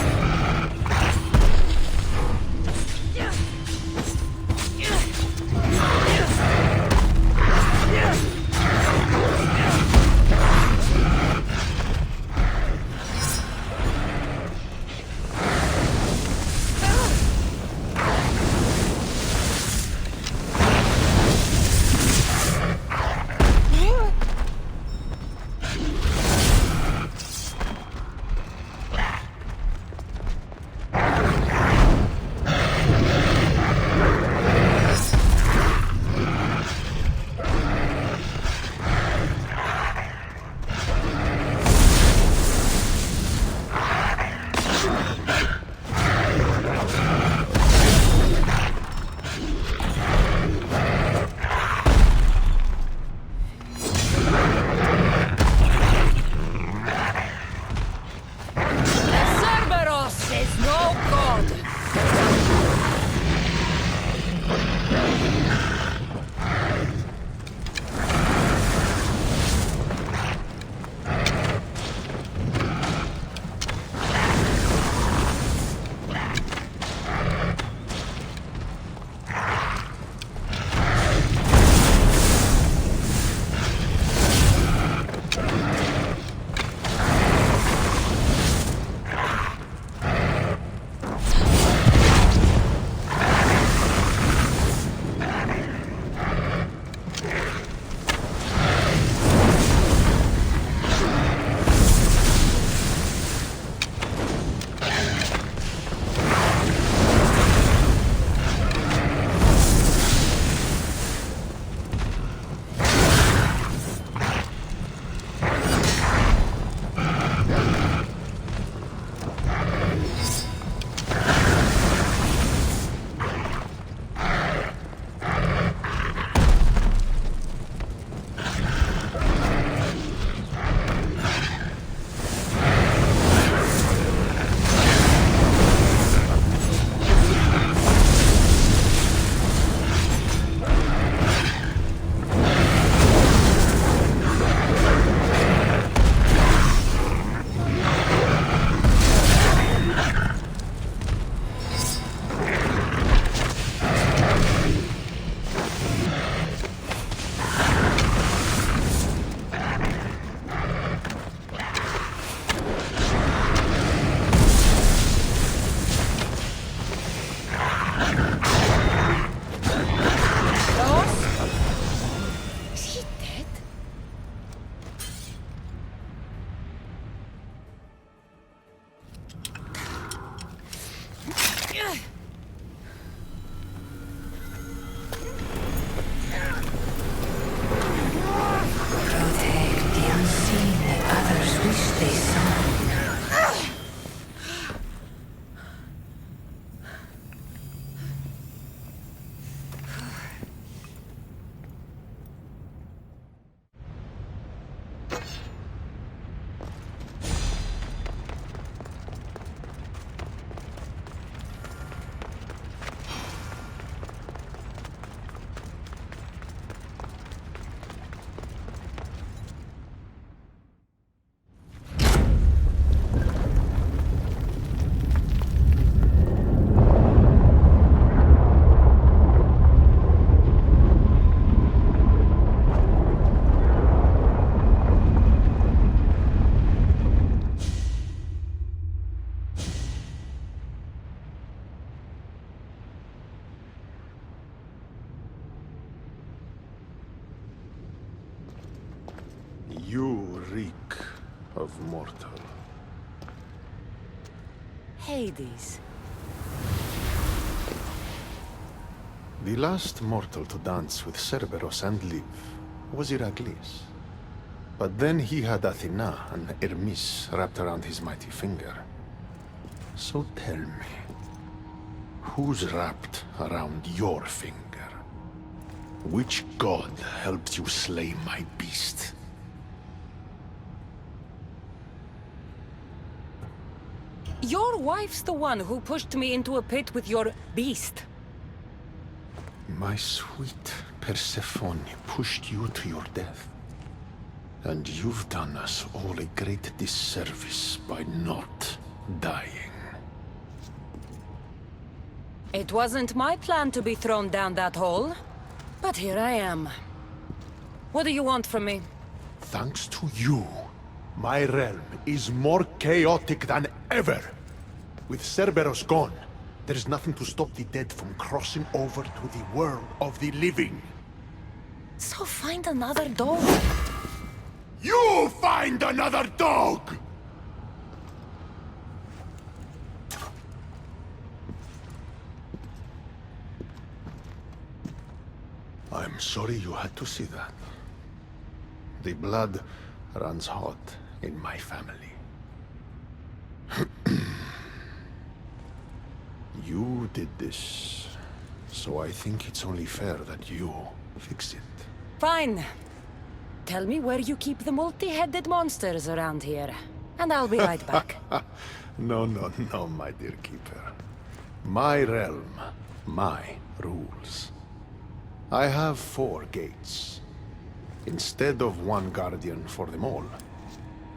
mortal. Hades. The last mortal to dance with Cerberus and live was Heracles. But then he had Athena and Hermes wrapped around his mighty finger. So tell me, who's wrapped around your finger? Which god helped you slay my beast? Your wife's the one who pushed me into a pit with your beast. My sweet Persephone pushed you to your death. And you've done us all a great disservice by not dying. It wasn't my plan to be thrown down that hole, but here I am. What do you want from me? Thanks to you, my realm is more chaotic than ever. With Cerberus gone, there's nothing to stop the dead from crossing over to the world of the living. So find another dog. You find another dog! I'm sorry you had to see that. The blood runs hot in my family. You did this, so I think it's only fair that you fix it. Fine. Tell me where you keep the multi-headed monsters around here, and I'll be right back. No, my dear Keeper. My realm, my rules. I have 4 gates. Instead of 1 guardian for them all,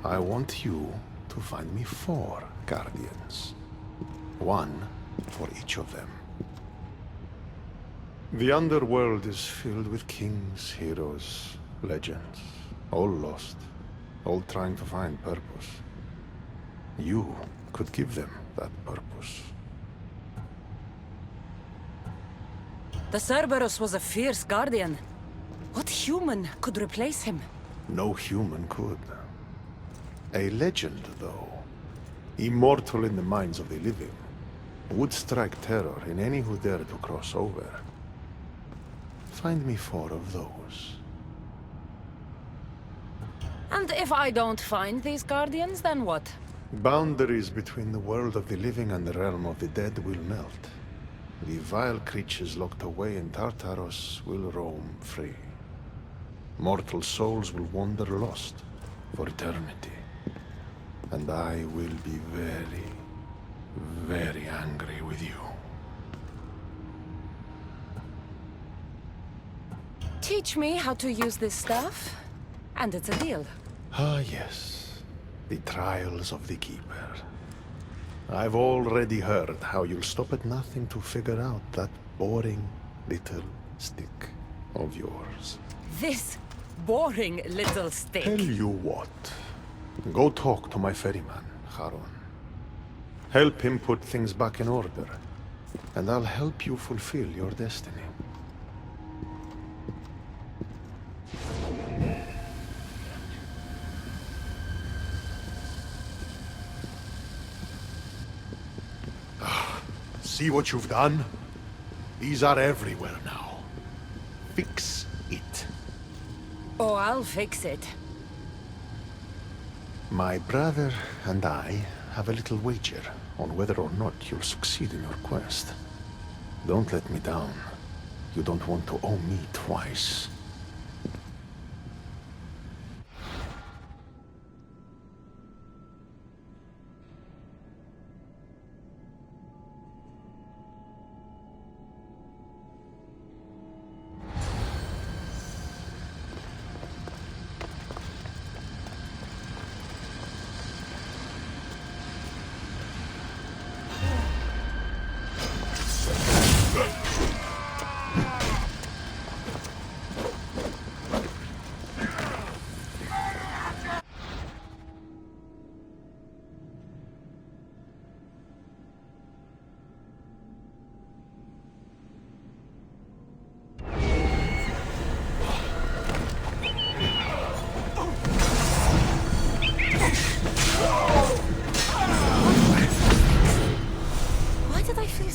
I want you to find me 4 guardians. 1 for each of them. The Underworld is filled with kings, heroes, legends, all lost, all trying to find purpose. You could give them that purpose. The Cerberus was a fierce guardian. What human could replace him? No human could. A legend, though, immortal in the minds of the living, would strike terror in any who dare to cross over. Find me 4 of those. And if I don't find these guardians, then what? Boundaries between the world of the living and the realm of the dead will melt. The vile creatures locked away in Tartaros will roam free. Mortal souls will wander lost for eternity. And I will be very, very angry with you. Teach me how to use this stuff, and it's a deal. Ah, yes. The trials of the Keeper. I've already heard how you'll stop at nothing to figure out that boring little stick of yours. This boring little stick. Tell you what. Go talk to my ferryman, Charon. Help him put things back in order, and I'll help you fulfill your destiny. See what you've done? These are everywhere now. Fix it. Oh, I'll fix it. My brother and I have a little wager on whether or not you'll succeed in your quest. Don't let me down. You don't want to owe me twice.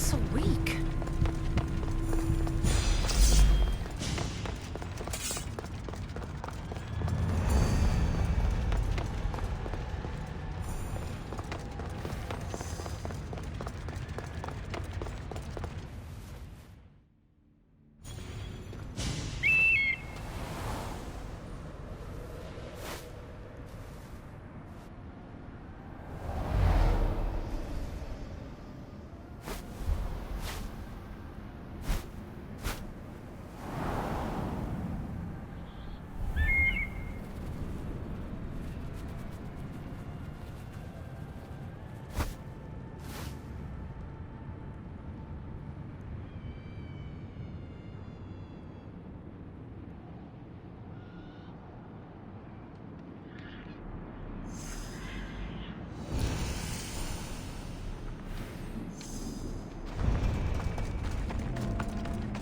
so weak?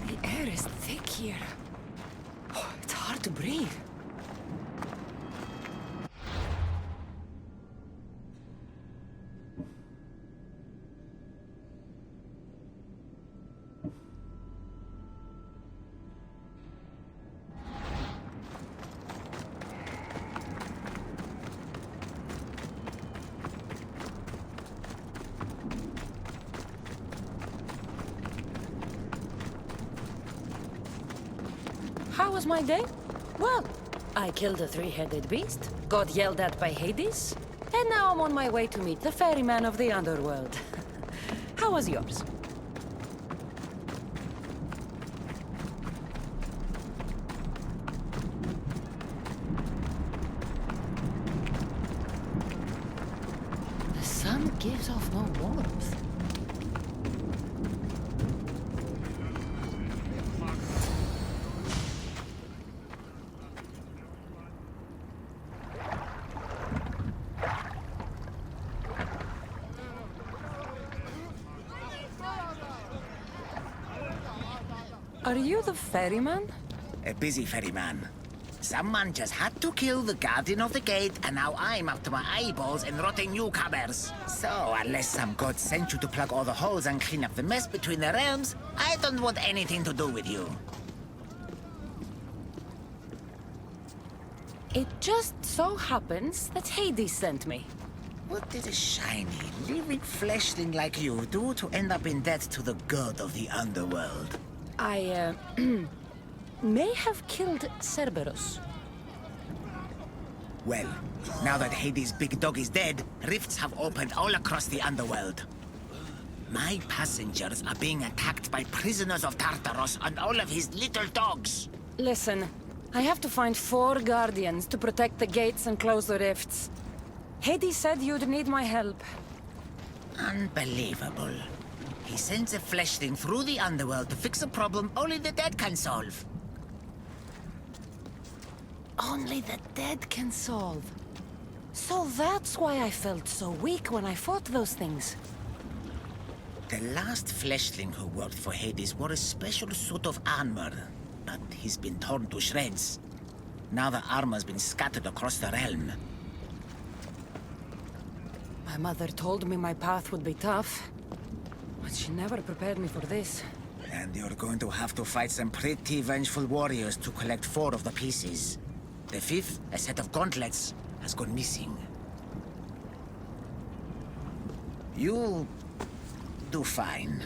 The air is thick here. Oh, it's hard to breathe. How was my day? Well, I killed a three-headed beast, got yelled at by Hades, and now I'm on my way to meet the Ferryman of the Underworld. How was yours? The sun gives off no warmth. Are you the ferryman? A busy ferryman. Someone just had to kill the guardian of the gate, and now I'm up to my eyeballs in rotting newcomers. So, unless some god sent you to plug all the holes and clean up the mess between the realms, I don't want anything to do with you. It just so happens that Hades sent me. What did a shiny, living fleshling like you do to end up in debt to the god of the underworld? I, may have killed Cerberus. Well, now that Hades' big dog is dead, rifts have opened all across the underworld. My passengers are being attacked by prisoners of Tartaros and all of his little dogs. Listen, I have to find 4 guardians to protect the gates and close the rifts. Hades said you'd need my help. Unbelievable. He sends a fleshling through the underworld to fix a problem only the dead can solve. Only the dead can solve. So that's why I felt so weak when I fought those things. The last fleshling who worked for Hades wore a special suit of armor, but he's been torn to shreds. Now the armor's been scattered across the realm. My mother told me my path would be tough, but she never prepared me for this. And you're going to have to fight some pretty vengeful warriors to collect 4 of the pieces. The 5th, a set of gauntlets, has gone missing. You'll do fine.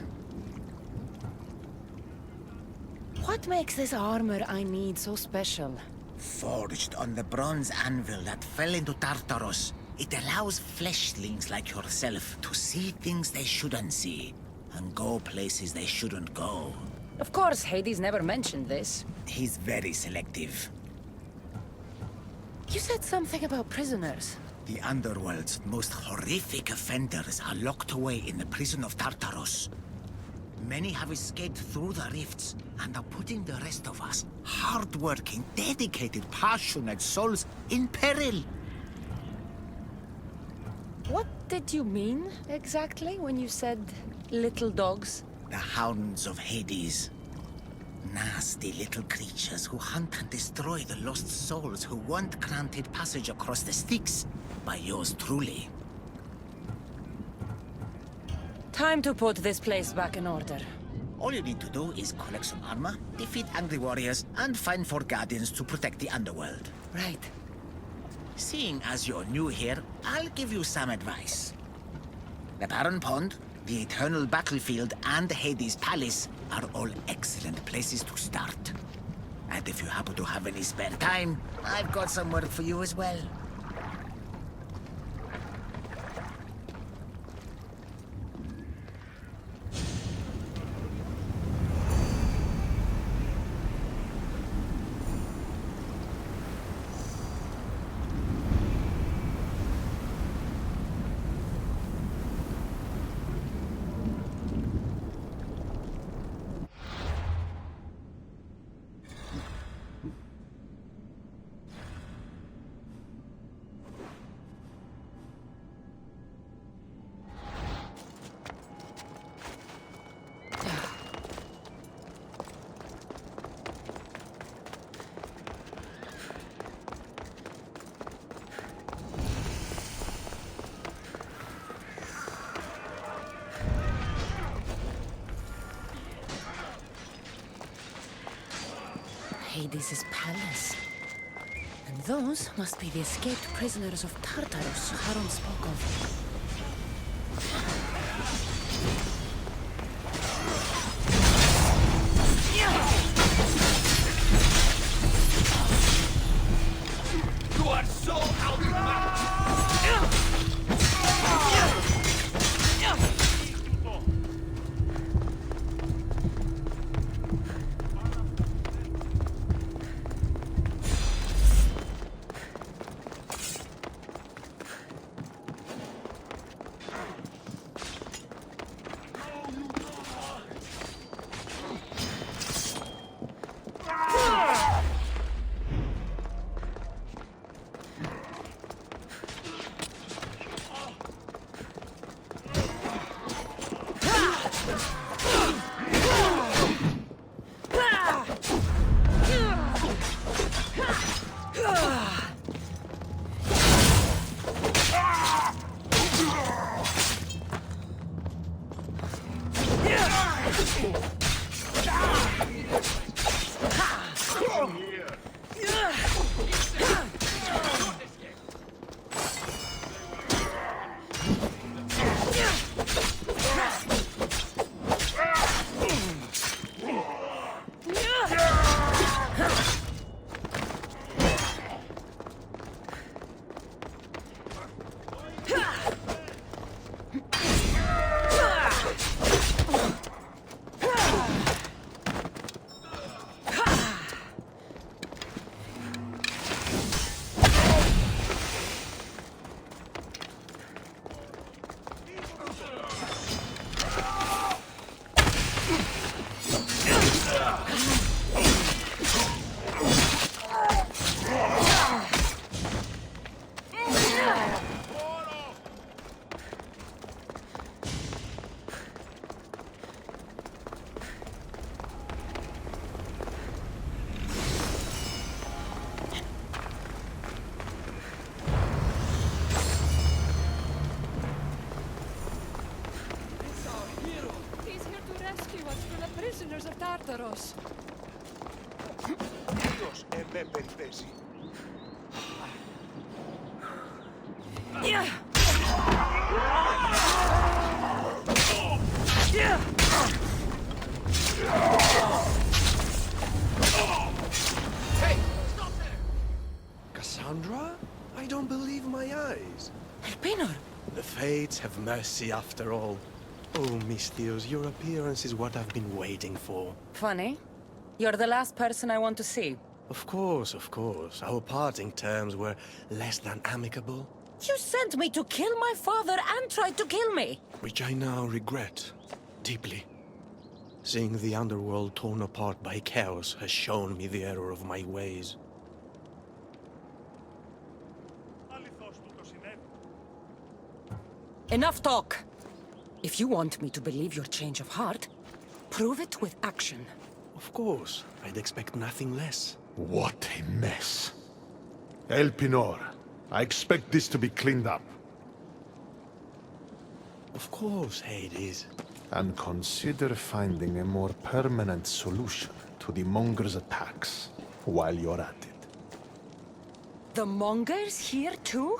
What makes this armor I need so special? Forged on the bronze anvil that fell into Tartaros, it allows fleshlings like yourself to see things they shouldn't see, and go places they shouldn't go. Of course, Hades never mentioned this. He's very selective. You said something about prisoners. The Underworld's most horrific offenders are locked away in the prison of Tartaros. Many have escaped through the rifts, and are putting the rest of us, hard-working, dedicated, passionate souls, in peril. What did you mean, exactly, when you said little dogs? The Hounds of Hades. Nasty little creatures who hunt and destroy the lost souls who weren't granted passage across the Styx by yours truly. Time to put this place back in order. All you need to do is collect some armor, defeat angry warriors, and find 4 guardians to protect the Underworld. Right. Seeing as you're new here, I'll give you some advice. The Barren Pond, the Eternal Battlefield, and Hades Palace are all excellent places to start. And if you happen to have any spare time, I've got some work for you as well. Hades' palace. And those must be the escaped prisoners of Tartarus Charon spoke of. You are so outmatched! Prisoners of Tartarus. Dios ebbe περιπέσει. Hey, stop there! Cassandra? I don't believe my eyes. Elpenor! The fates have mercy after all. Oh, Mystios, your appearance is what I've been waiting for. Funny. You're the last person I want to see. Of course, of course. Our parting terms were less than amicable. You sent me to kill my father and tried to kill me! Which I now regret. Deeply. Seeing the Underworld torn apart by chaos has shown me the error of my ways. Enough talk! If you want me to believe your change of heart, prove it with action. Of course. I'd expect nothing less. What a mess. Elpenor, I expect this to be cleaned up. Of course, Hades. And consider finding a more permanent solution to the Monger's attacks while you're at it. The Mongers here too?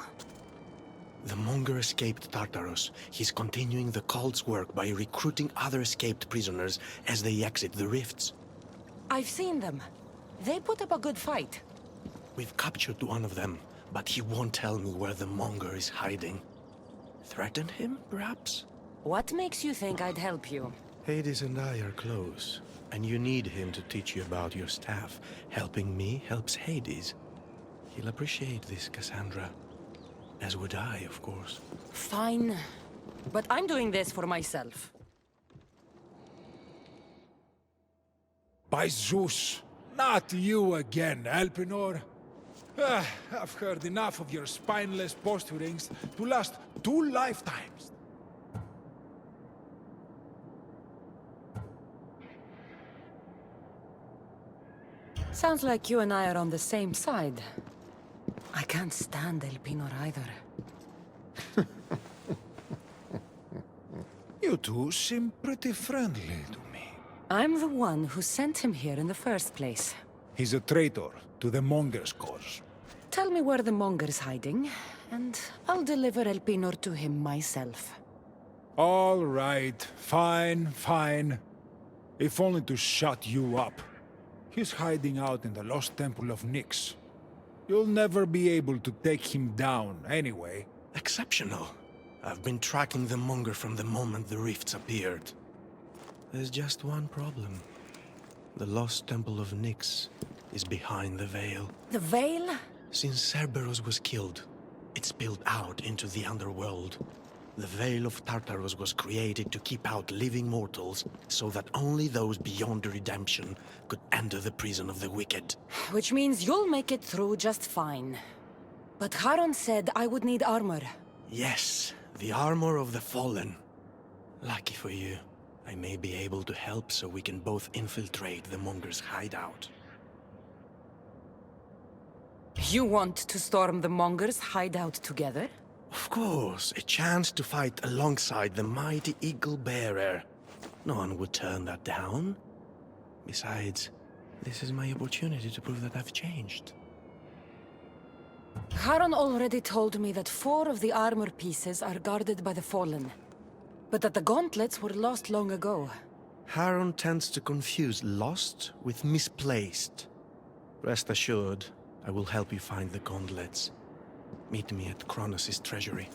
The Monger escaped Tartarus. He's continuing the cult's work by recruiting other escaped prisoners as they exit the rifts. I've seen them. They put up a good fight. We've captured one of them, but he won't tell me where the Monger is hiding. Threaten him, perhaps? What makes you think I'd help you? Hades and I are close, and you need him to teach you about your staff. Helping me helps Hades. He'll appreciate this, Cassandra. As would I, of course. Fine. But I'm doing this for myself. By Zeus, not you again, Elpenor. I've heard enough of your spineless posturings to last 2 lifetimes. Sounds like you and I are on the same side. I can't stand Elpenor either. You two seem pretty friendly to me. I'm the one who sent him here in the first place. He's a traitor to the Monger's cause. Tell me where the Monger's hiding, and I'll deliver Elpenor to him myself. All right, fine. If only to shut you up. He's hiding out in the lost temple of Nyx. You'll never be able to take him down anyway. Exceptional. I've been tracking the Monger from the moment the rifts appeared. There's just one problem. The lost temple of Nyx is behind the veil. The veil? Since Cerberus was killed, it spilled out into the Underworld. The Veil of Tartarus was created to keep out living mortals, so that only those beyond redemption could enter the prison of the wicked. Which means you'll make it through just fine. But Charon said I would need armor. Yes, the armor of the fallen. Lucky for you, I may be able to help so we can both infiltrate the Monger's hideout. You want to storm the Monger's hideout together? Of course, a chance to fight alongside the mighty Eagle Bearer. No one would turn that down. Besides, this is my opportunity to prove that I've changed. Charon already told me that 4 of the armor pieces are guarded by the Fallen, but that the gauntlets were lost long ago. Charon tends to confuse lost with misplaced. Rest assured, I will help you find the gauntlets. Meet me at Kronos' treasury.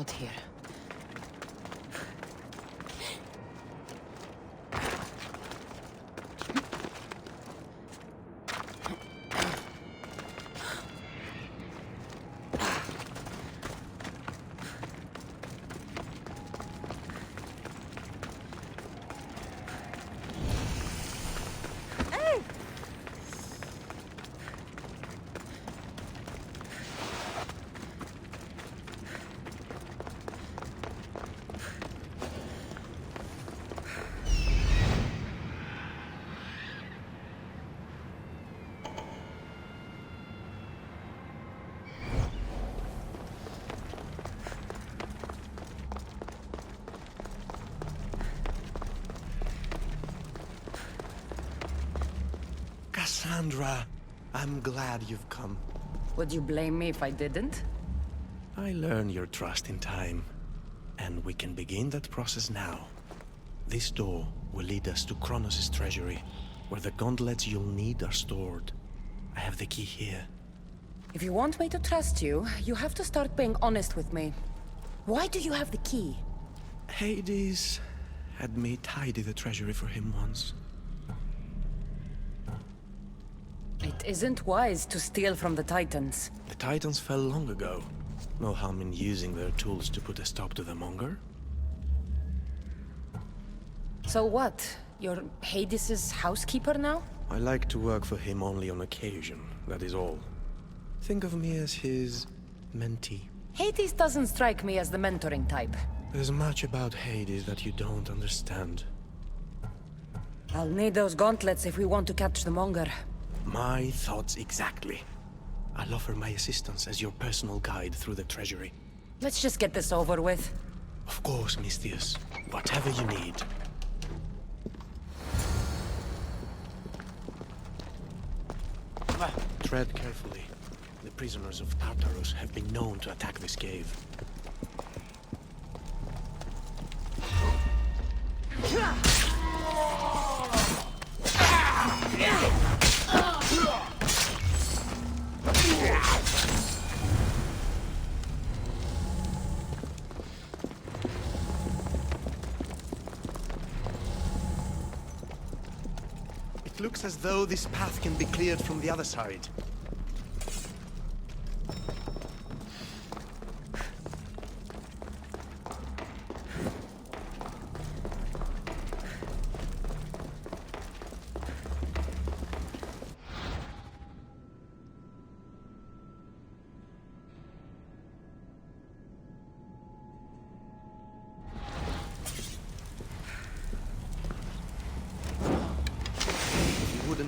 hot here. Cassandra, I'm glad you've come. Would you blame me if I didn't? I learn your trust in time, and we can begin that process now. This door will lead us to Kronos' treasury, where the gauntlets you'll need are stored. I have the key here. If you want me to trust you, you have to start being honest with me. Why do you have the key? Hades had me tidy the treasury for him once. It isn't wise to steal from the Titans. The Titans fell long ago. No harm in using their tools to put a stop to the monger. So what? You're Hades' housekeeper now? I like to work for him only on occasion, that is all. Think of me as his mentee. Hades doesn't strike me as the mentoring type. There's much about Hades that you don't understand. I'll need those gauntlets if we want to catch the monger. My thoughts exactly. I'll offer my assistance as your personal guide through the treasury. Let's just get this over with. Of course, Misthios. Whatever you need. Tread carefully. The prisoners of Tartarus have been known to attack this cave. It looks as though this path can be cleared from the other side.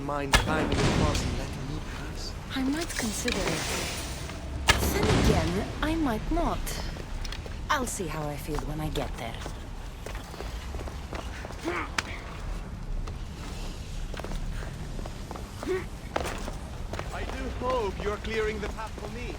Mind climbing across and letting me pass? I might consider it. Then again, I might not. I'll see how I feel when I get there. I do hope you're clearing the path for me.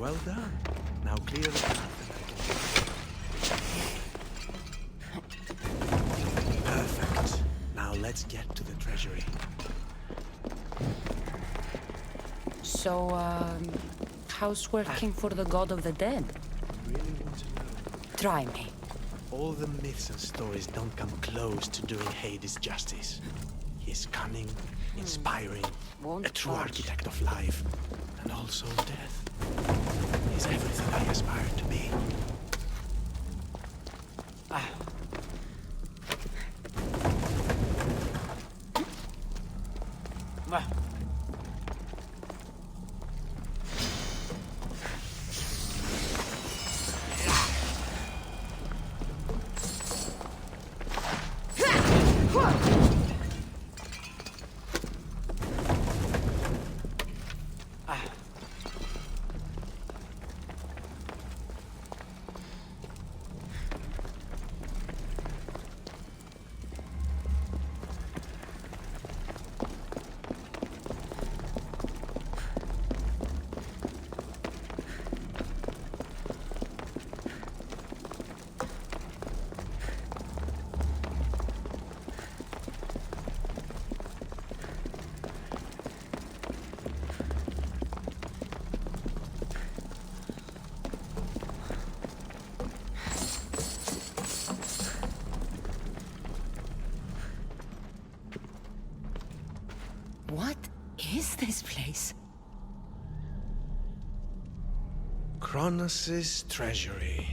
Well done. Now clear the path and I can... Perfect. Now let's get to the treasury. So, how's working for the god of the dead? Really want to know? Try me. All the myths and stories don't come close to doing Hades justice. He's cunning, inspiring, a true architect of life, and also death. He's everything I aspire to be. What is this place? Kronos' treasury.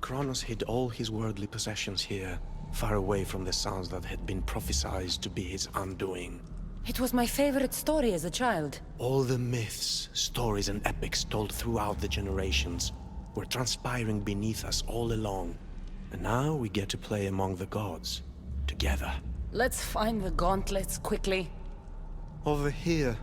Kronos hid all his worldly possessions here, far away from the sounds that had been prophesied to be his undoing. It was my favorite story as a child. All the myths, stories, and epics told throughout the generations were transpiring beneath us all along. And now we get to play among the gods, together. Let's find the gauntlets quickly. Over here.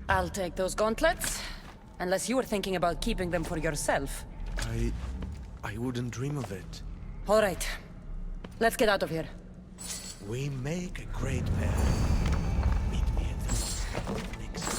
I'll take those gauntlets. Unless you were thinking about keeping them for yourself. I wouldn't dream of it. All right. Let's get out of here. We make a great pair. Meet me at the next.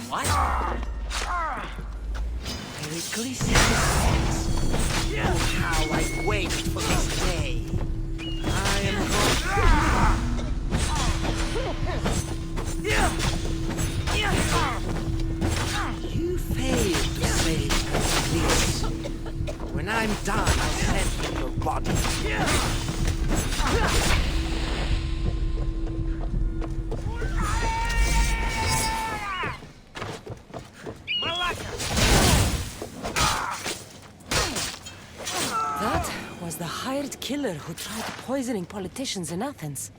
What? Pericles is oh, how I waited for this day. I am You failed to save Pericles. When I'm done, I'll send you your body. That was the hired killer who tried poisoning politicians in Athens.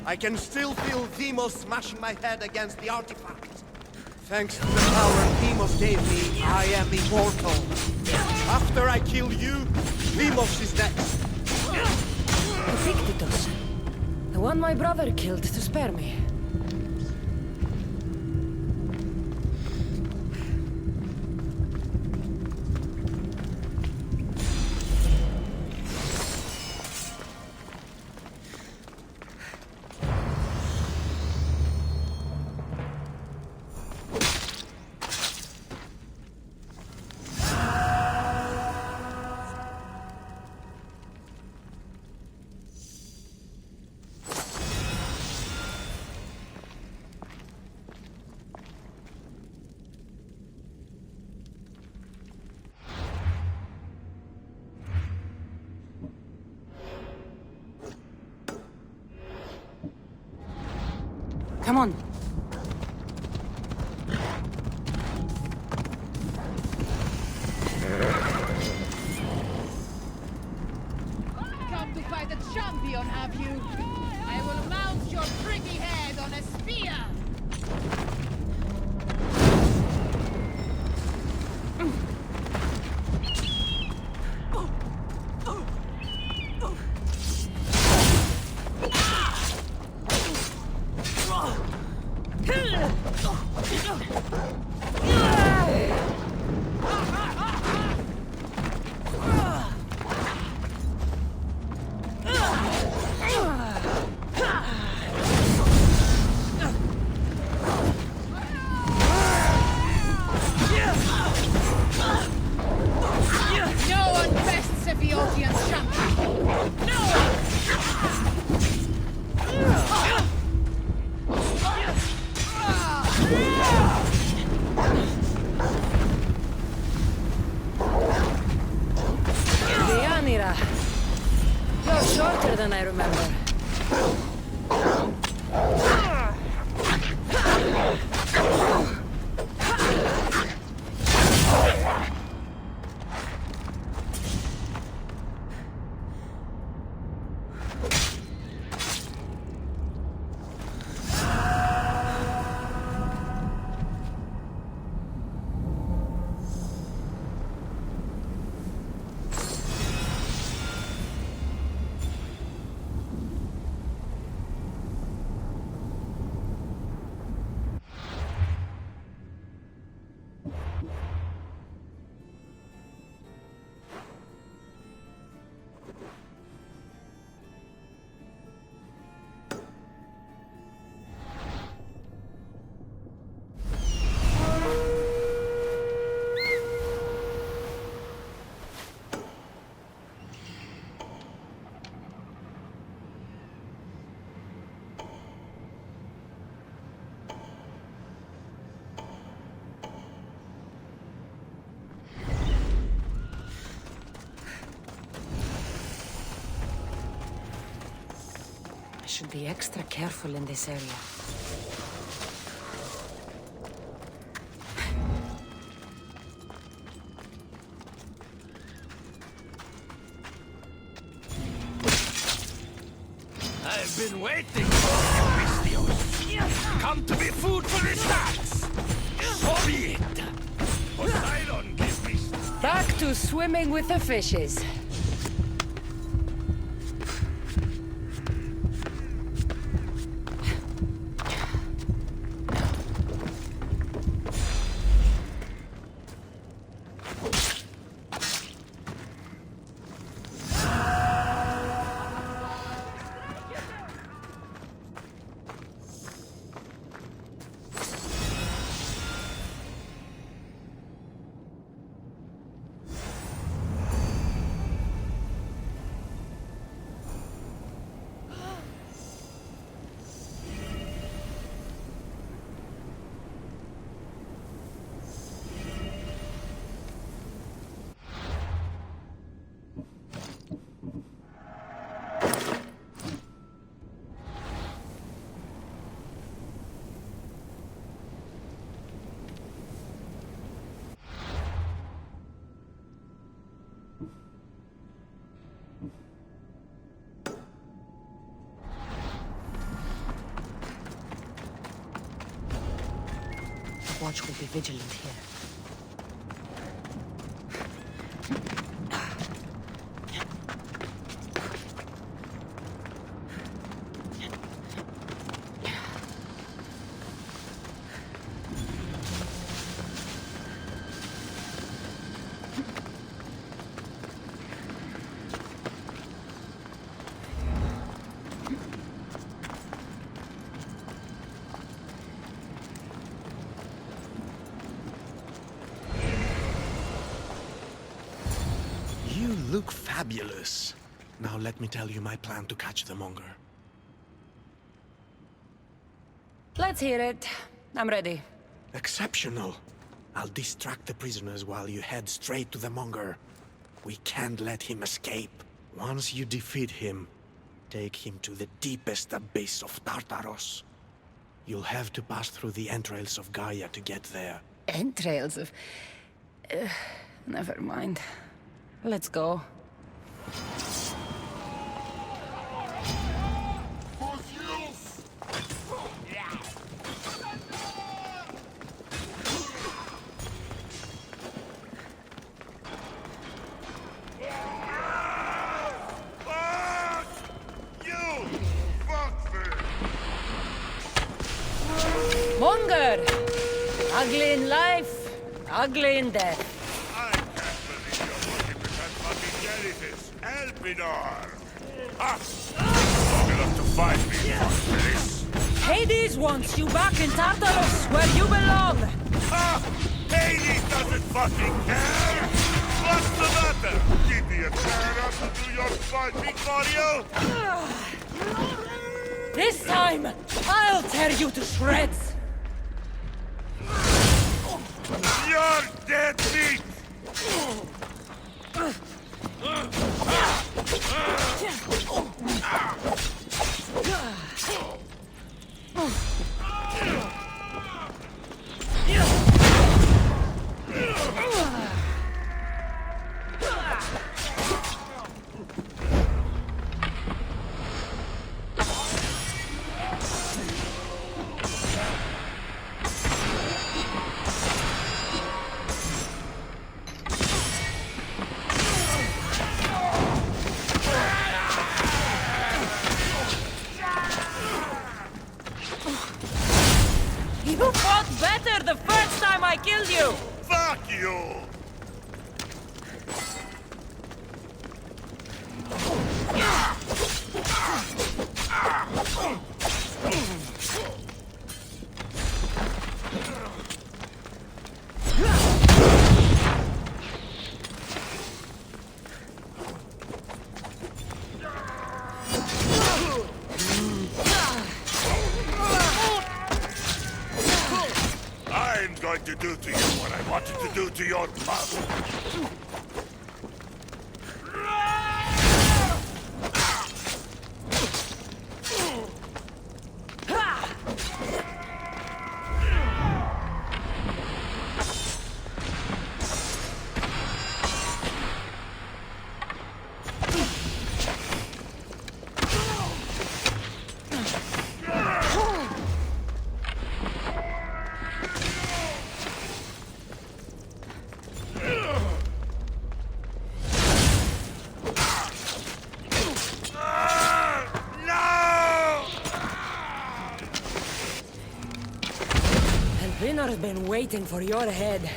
I can still feel Demos smashing my head against the artifact. Thanks to the power Demos gave me, I am immortal. After I kill you, Demos is next. Epictetus. The one my brother killed to spare me. Come on. Come to fight a champion, have you? I will mount your pretty head on a spear! You're shorter than I remember. I should be extra careful in this area. I've been waiting for you, Mystios. Come to be food for the stacks. So be it. Poseidon, give me strength. Back to swimming with the fishes. watch will be vigilant here. You look fabulous. Now let me tell you my plan to catch the monger. Let's hear it. I'm ready. Exceptional. I'll distract the prisoners while you head straight to the monger. We can't let him escape. Once you defeat him, take him to the deepest abyss of Tartaros. You'll have to pass through the entrails of Gaia to get there. Entrails of... never mind. Let's go. Monger! Ugly in life, ugly in death. Elpidor! Ah! Long enough to fight me, fuckface! Hades wants you back in Tartarus, where you belong! Ah! Hades doesn't fucking care! What's the matter? Give me a turn up to do your fighting, Mario! This time, I'll tear you to shreds! You're dead meat! You fought better the first time I killed you! Fuck you! I'm going to do to you what I wanted to do to your mother. Elpinore's been waiting for your head.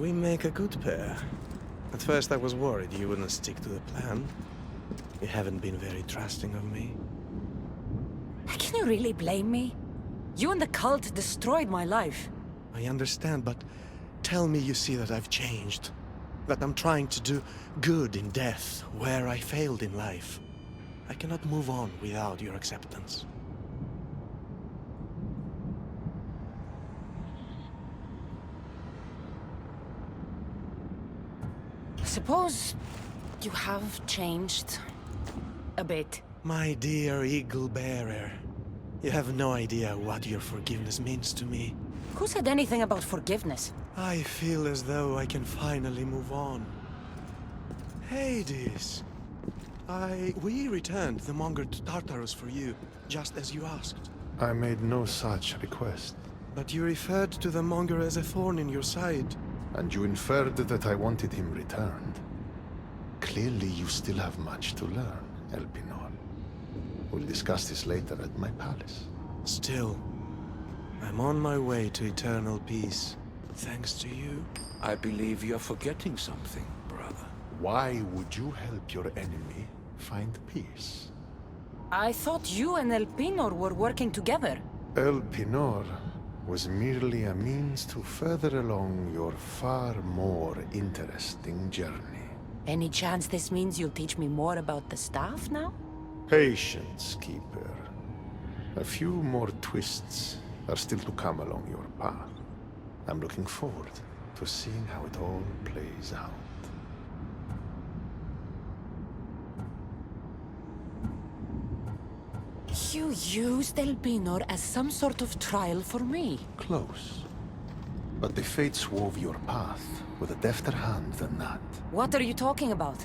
We make a good pair. At first I was worried you wouldn't stick to the plan. You haven't been very trusting of me. Can you really blame me? You and the cult destroyed my life. I understand, but tell me you see that I've changed. That I'm trying to do good in death, where I failed in life. I cannot move on without your acceptance. Suppose you have changed a bit. My dear eagle bearer, you have no idea what your forgiveness means to me. Who said anything about forgiveness? I feel as though I can finally move on. Hades! We returned the monger to Tartarus for you, just as you asked. I made no such request. But you referred to the monger as a thorn in your side. And you inferred that I wanted him returned. Clearly you still have much to learn, Elpinor. We'll discuss this later at my palace. Still, I'm on my way to eternal peace, thanks to you. I believe you're forgetting something, brother. Why would you help your enemy find peace? I thought you and Elpinor were working together. Elpinor was merely a means to further along your far more interesting journey. Any chance this means you'll teach me more about the staff now? Patience, Keeper. A few more twists are still to come along your path. I'm looking forward to seeing how it all plays out. You used Elpinor as some sort of trial for me. Close. But the fates wove your path with a defter hand than that. What are you talking about?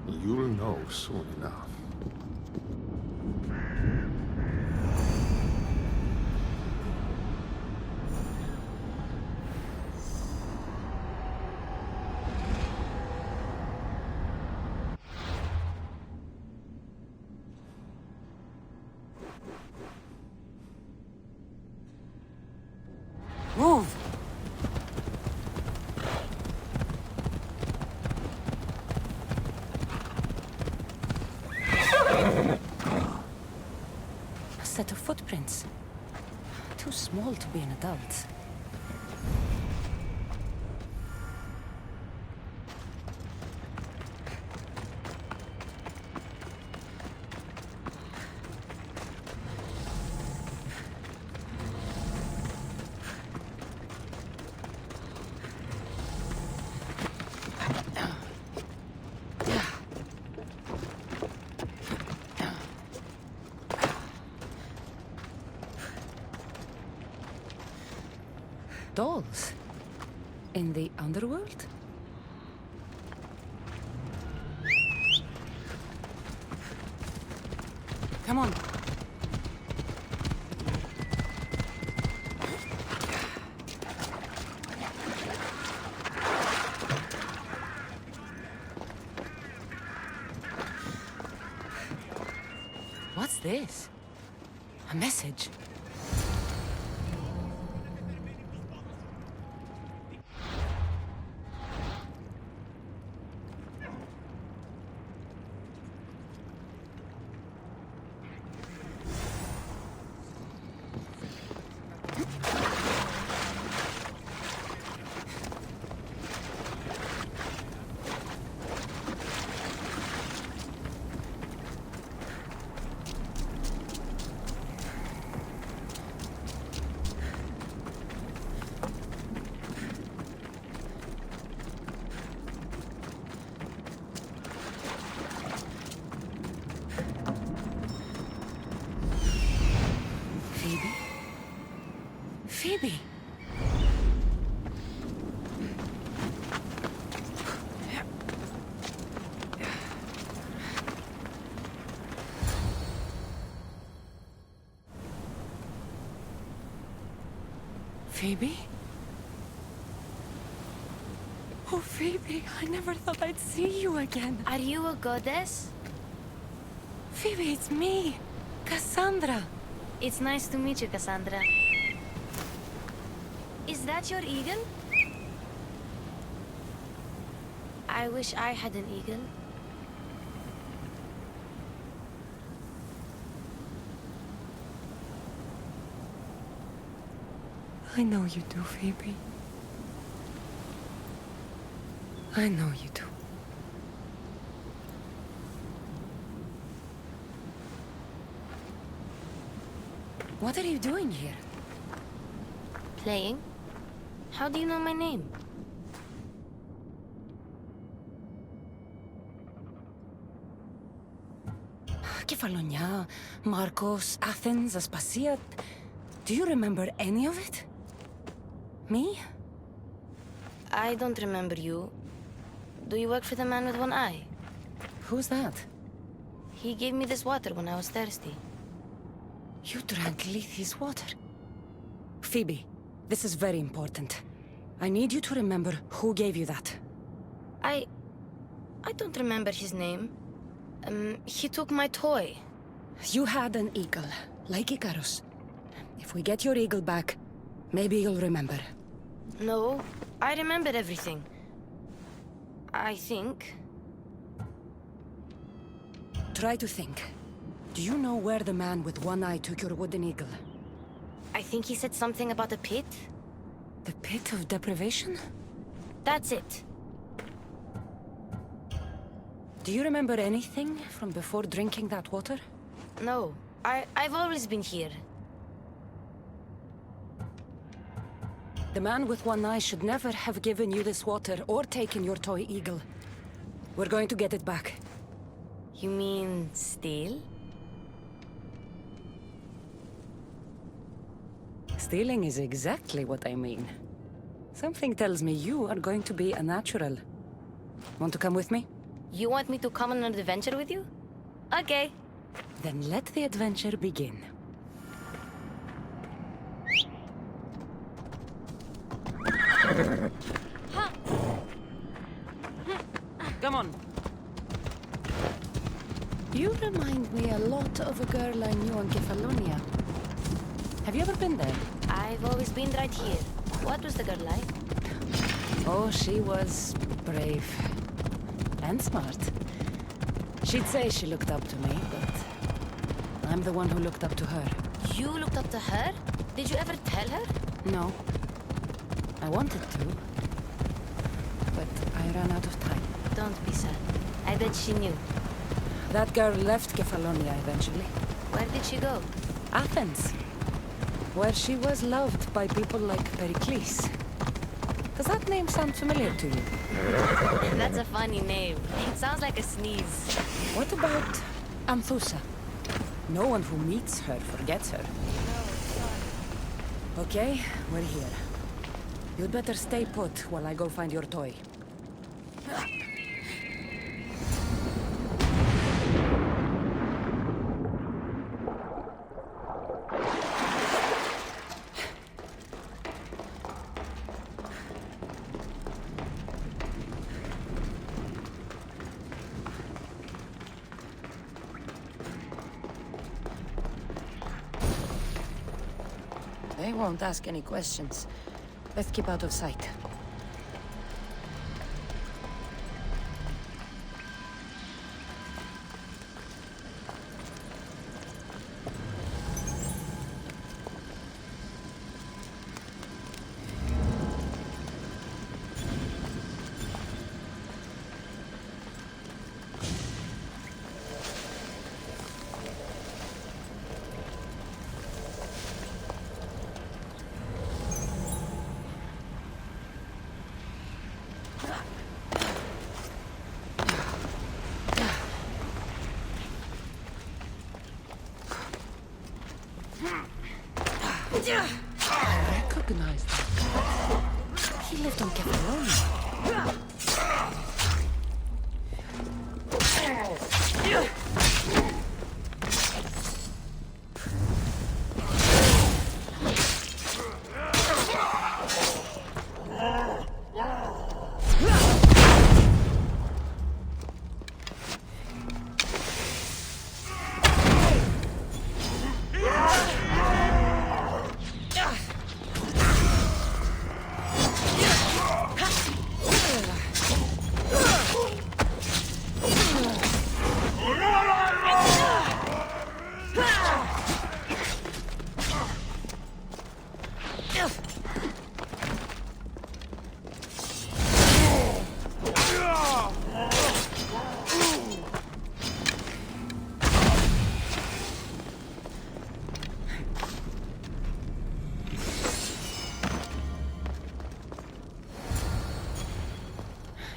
You'll know soon enough. Move! A set of footprints. Too small to be an adult. Dolls? In the Underworld? Come on. What's this? A message. Phoebe! Phoebe? Oh, Phoebe, I never thought I'd see you again. Are you a goddess? Phoebe, it's me, Cassandra. It's nice to meet you, Cassandra. Is that your eagle? I wish I had an eagle. I know you do, Phoebe. I know you do. What are you doing here? Playing? How do you know my name? Kefalonia, Marcos, Athens, Aspasia. Do you remember any of it? Me? I don't remember you. Do you work for the man with one eye? Who's that? He gave me this water when I was thirsty. You drank Lethe's water. Phoebe, this is very important. I need you to remember who gave you that. I don't remember his name. He took my toy. You had an eagle, like Icarus. If we get your eagle back, maybe you'll remember. No, I remember everything. I think. Try to think. Do you know where the man with one eye took your wooden eagle? I think he said something about a pit. The pit of deprivation? That's it. Do you remember anything from before drinking that water? No, I've always been here. The man with one eye should never have given you this water or taken your toy eagle. We're going to get it back. You mean steal? Stealing is exactly what I mean. Something tells me you are going to be a natural. Want to come with me? You want me to come on an adventure with you? Okay. Then let the adventure begin. Come on. You remind me a lot of a girl I knew on Kefalonia. Have you ever been there? I've always been right here. What was the girl like? Oh, she was brave. And smart. She'd say she looked up to me, but I'm the one who looked up to her. You looked up to her? Did you ever tell her? No. I wanted to, but I ran out of time. Don't be sad. I bet she knew. That girl left Kefalonia eventually. Where did she go? Athens. Where she was loved by people like Pericles. Does that name sound familiar to you? That's a funny name. It sounds like a sneeze. What about Anthusa? No one who meets her forgets her. Okay, we're here. You'd better stay put while I go find your toy. They won't ask any questions. Let's keep out of sight. I recognize that. He lived on Kefalonia.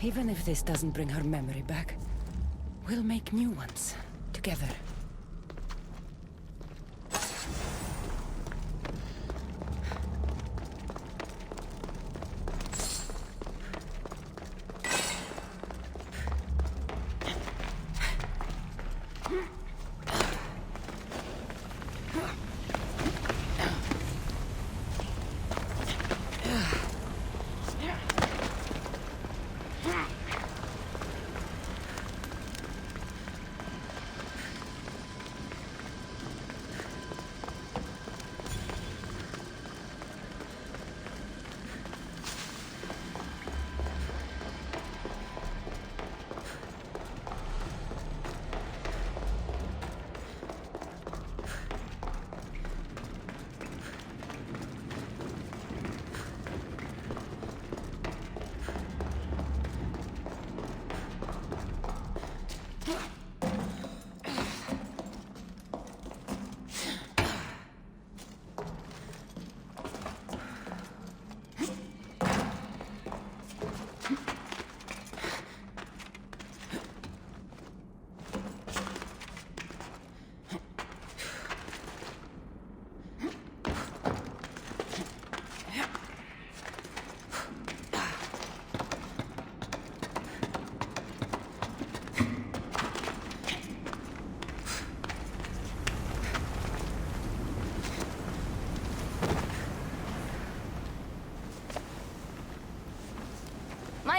Even if this doesn't bring her memory back, we'll make new ones, together.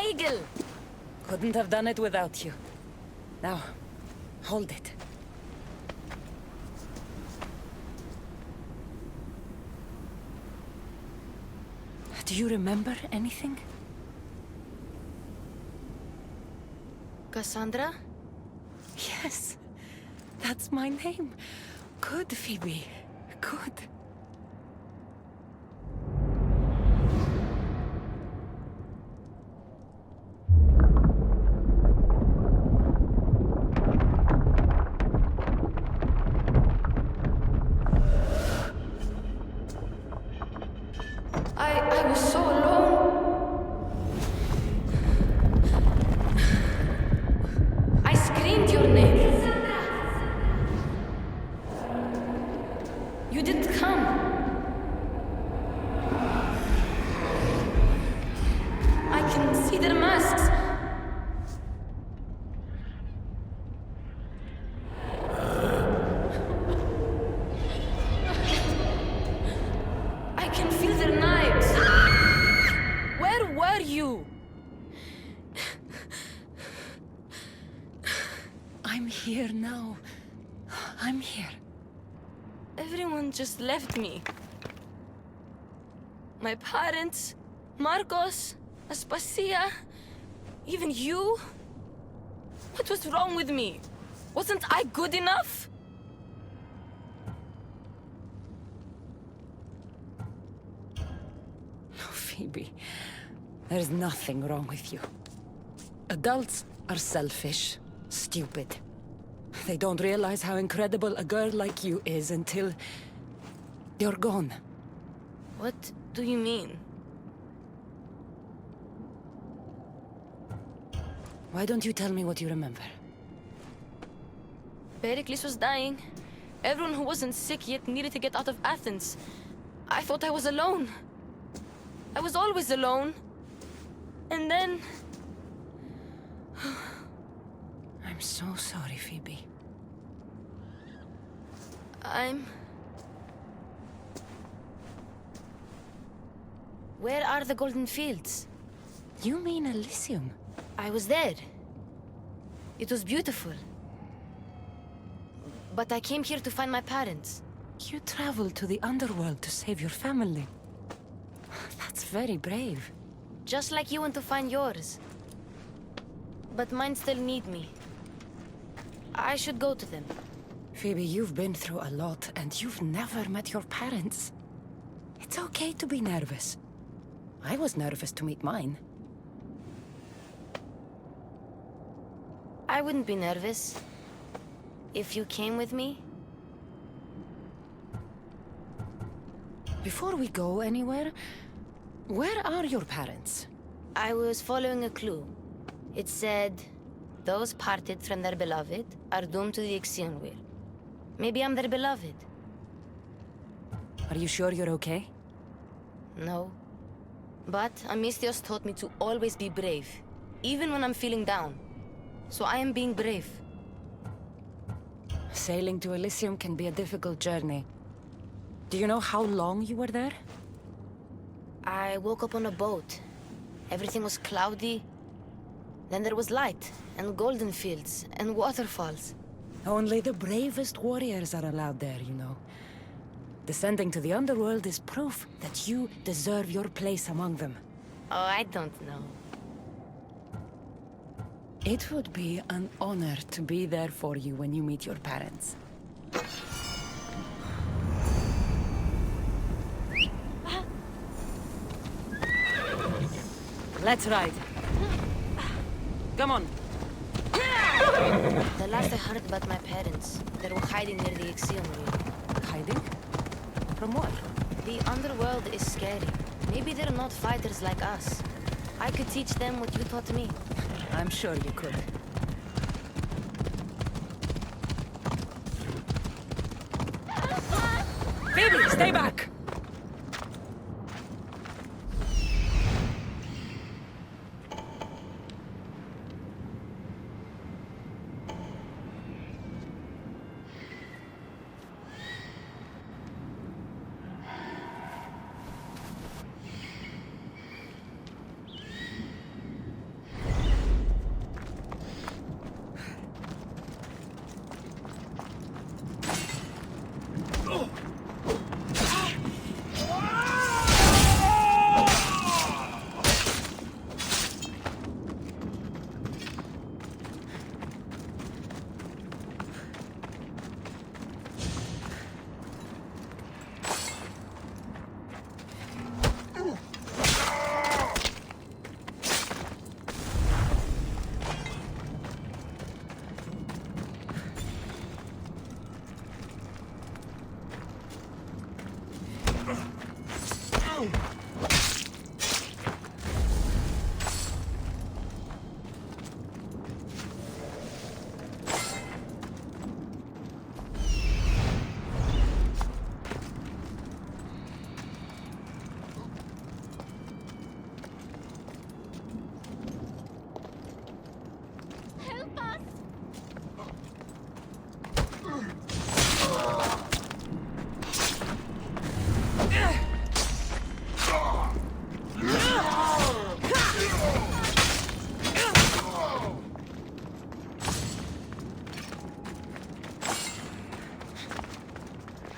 Eagle! Couldn't have done it without you. Now, hold it. Do you remember anything? Cassandra? Yes, that's my name. Good, Phoebe. Good. I was so alone. I screamed your name. You didn't come. I can see their masks. I can feel their knives. Where were you? I'm here now. I'm here. Everyone just left me. My parents, Marcos, Aspasia, even you. What was wrong with me? Wasn't I good enough? No, Phoebe. There's nothing wrong with you. Adults are selfish, stupid. They don't realize how incredible a girl like you is until you're gone. What do you mean? Why don't you tell me what you remember? Pericles was dying. Everyone who wasn't sick yet needed to get out of Athens. I thought I was alone. I was always alone. And then... I'm so sorry, Phoebe. Where are the Golden Fields? You mean Elysium? I was there. It was beautiful. But I came here to find my parents. You traveled to the Underworld to save your family. That's very brave. Just like you went to find yours. But mine still need me. I should go to them. Phoebe, you've been through a lot, and you've never met your parents. It's okay to be nervous. I was nervous to meet mine. I wouldn't be nervous. If you came with me. Before we go anywhere, where are your parents? I was following a clue. It said, those parted from their beloved are doomed to the Ixion Weir. Maybe I'm their beloved. Are you sure you're okay? No. But Amistios taught me to always be brave, even when I'm feeling down. So I am being brave. Sailing to Elysium can be a difficult journey. Do you know how long you were there? I woke up on a boat. Everything was cloudy. Then there was light, and golden fields, and waterfalls. Only the bravest warriors are allowed there, you know. Descending to the Underworld is proof that you deserve your place among them. Oh, I don't know. It would be an honor to be there for you when you meet your parents. Let's ride. Come on. The last I heard about my parents, they were hiding near the Ixion Weir. Hiding? From what? The Underworld is scary. Maybe they're not fighters like us. I could teach them what you taught me. I'm sure you could. Phoebe, stay back!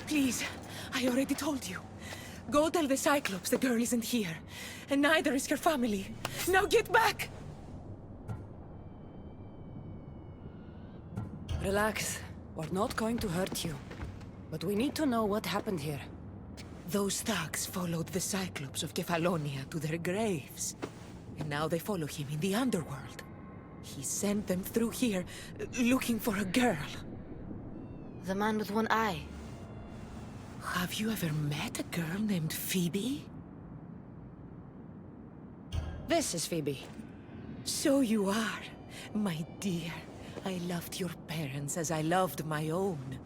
Please, I already told you. Go tell the Cyclops the girl isn't here. And neither is her family. Now get back! Relax. We're not going to hurt you. But we need to know what happened here. Those thugs followed the Cyclops of Kefalonia to their graves. And now they follow him in the Underworld. He sent them through here, looking for a girl. The man with one eye. Have you ever met a girl named Phoebe? This is Phoebe. So you are, my dear. I loved your parents as I loved my own.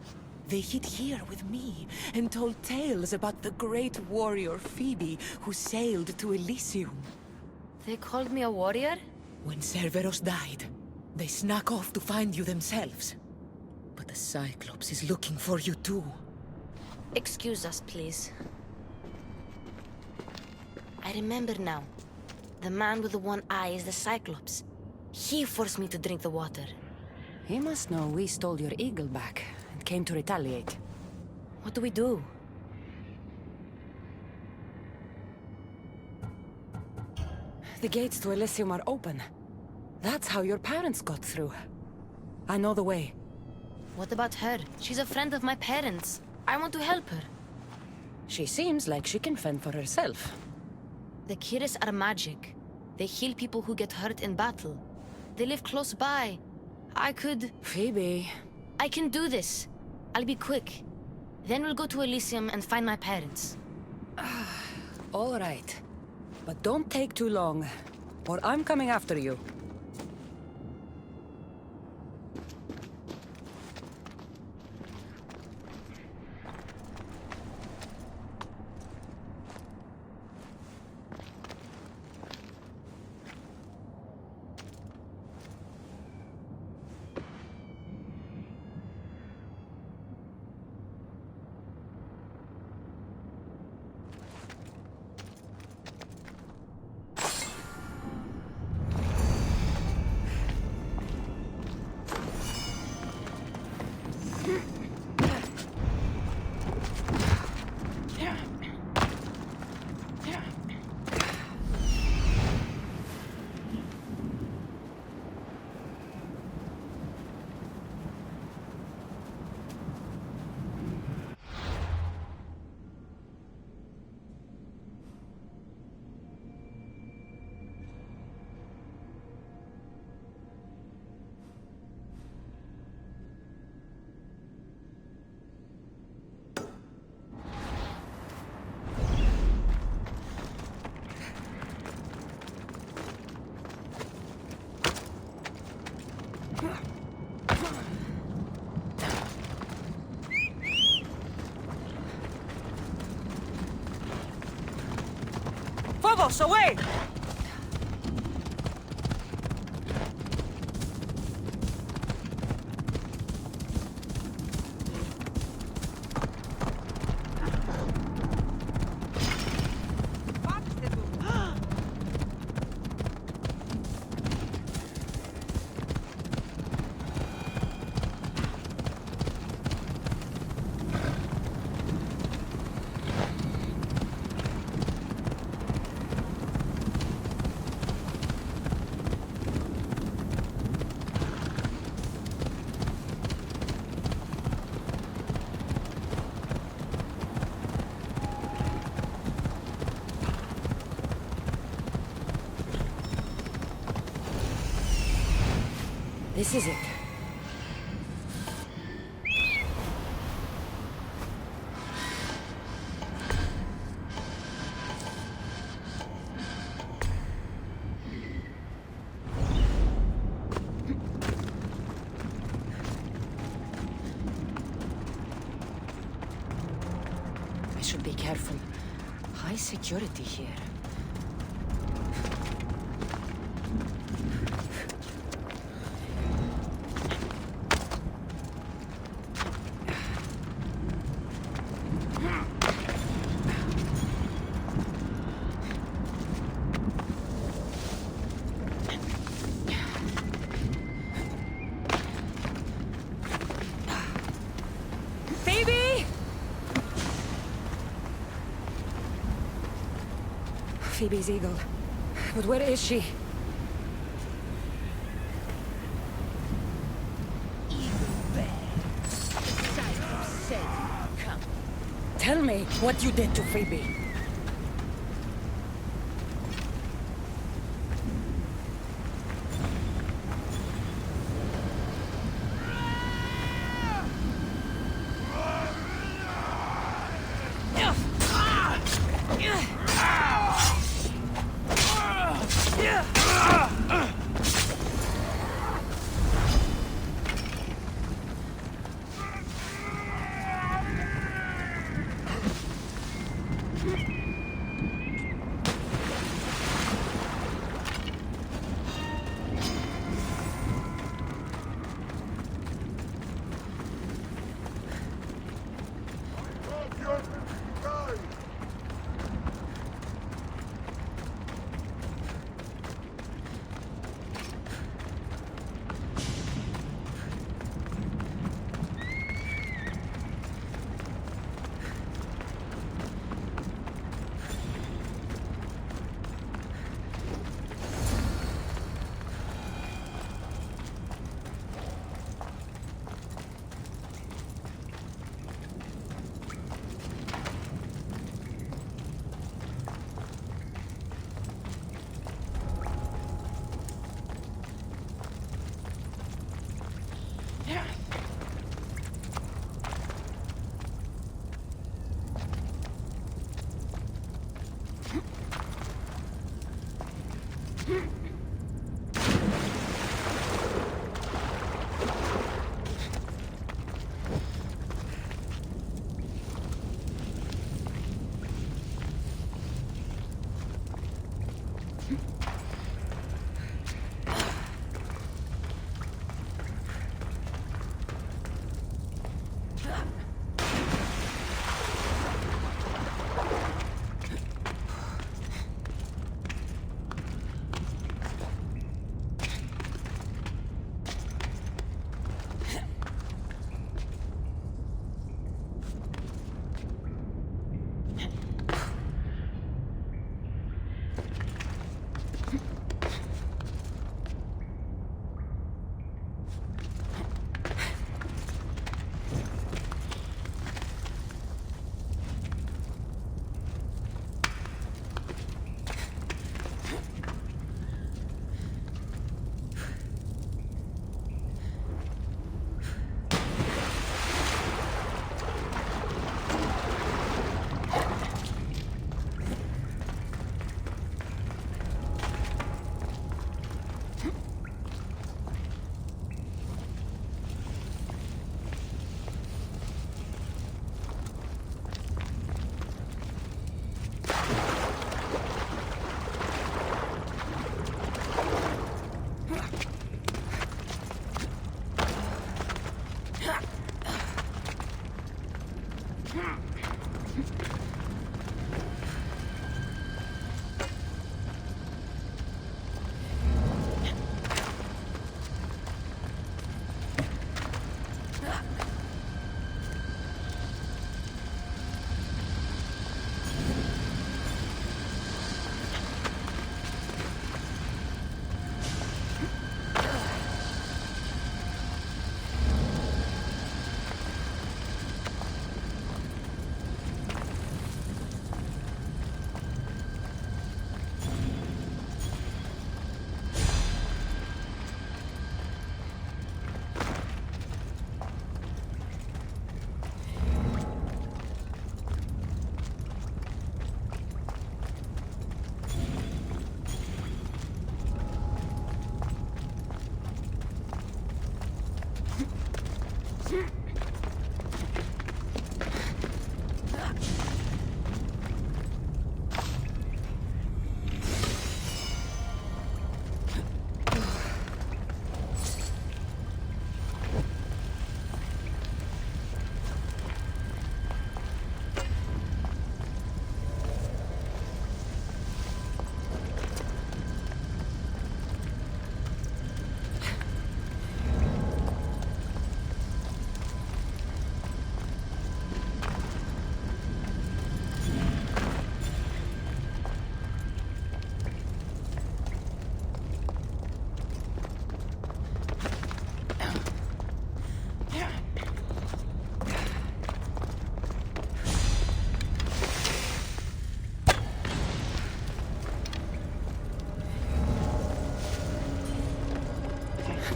They hid here with me and told tales about the great warrior Phoebe who sailed to Elysium. They called me a warrior? When Cerberus died, they snuck off to find you themselves. But the Cyclops is looking for you too. Excuse us, please. I remember now. The man with the one eye is the Cyclops. He forced me to drink the water. He must know we stole your eagle back and came to retaliate. What do we do? The gates to Elysium are open. That's how your parents got through. I know the way. What about her? She's a friend of my parents. I want to help her. She seems like she can fend for herself. The Kyros are magic. They heal people who get hurt in battle. They live close by. I could... Phoebe... I can do this. I'll be quick. Then we'll go to Elysium and find my parents. All right. But don't take too long, or I'm coming after you. Chaos, away! This is it. I should be careful. High security here. Phoebe's eagle. But where is she? Tell me what you did to Phoebe.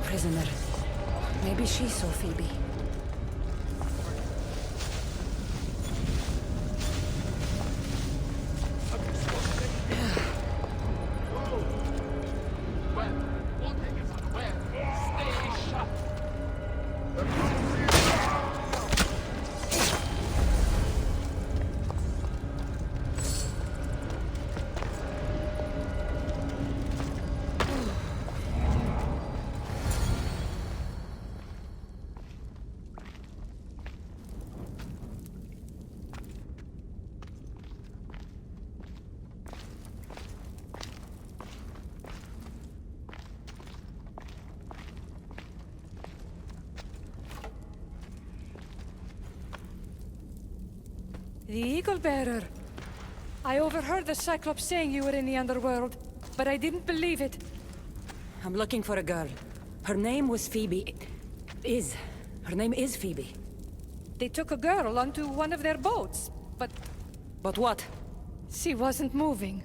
Prisoner. Maybe she saw Phoebe. The Eagle Bearer. I overheard the Cyclops saying you were in the Underworld, but I didn't believe it. I'm looking for a girl. Her name was Phoebe. Her name is Phoebe. They took a girl onto one of their boats, but... But what? She wasn't moving.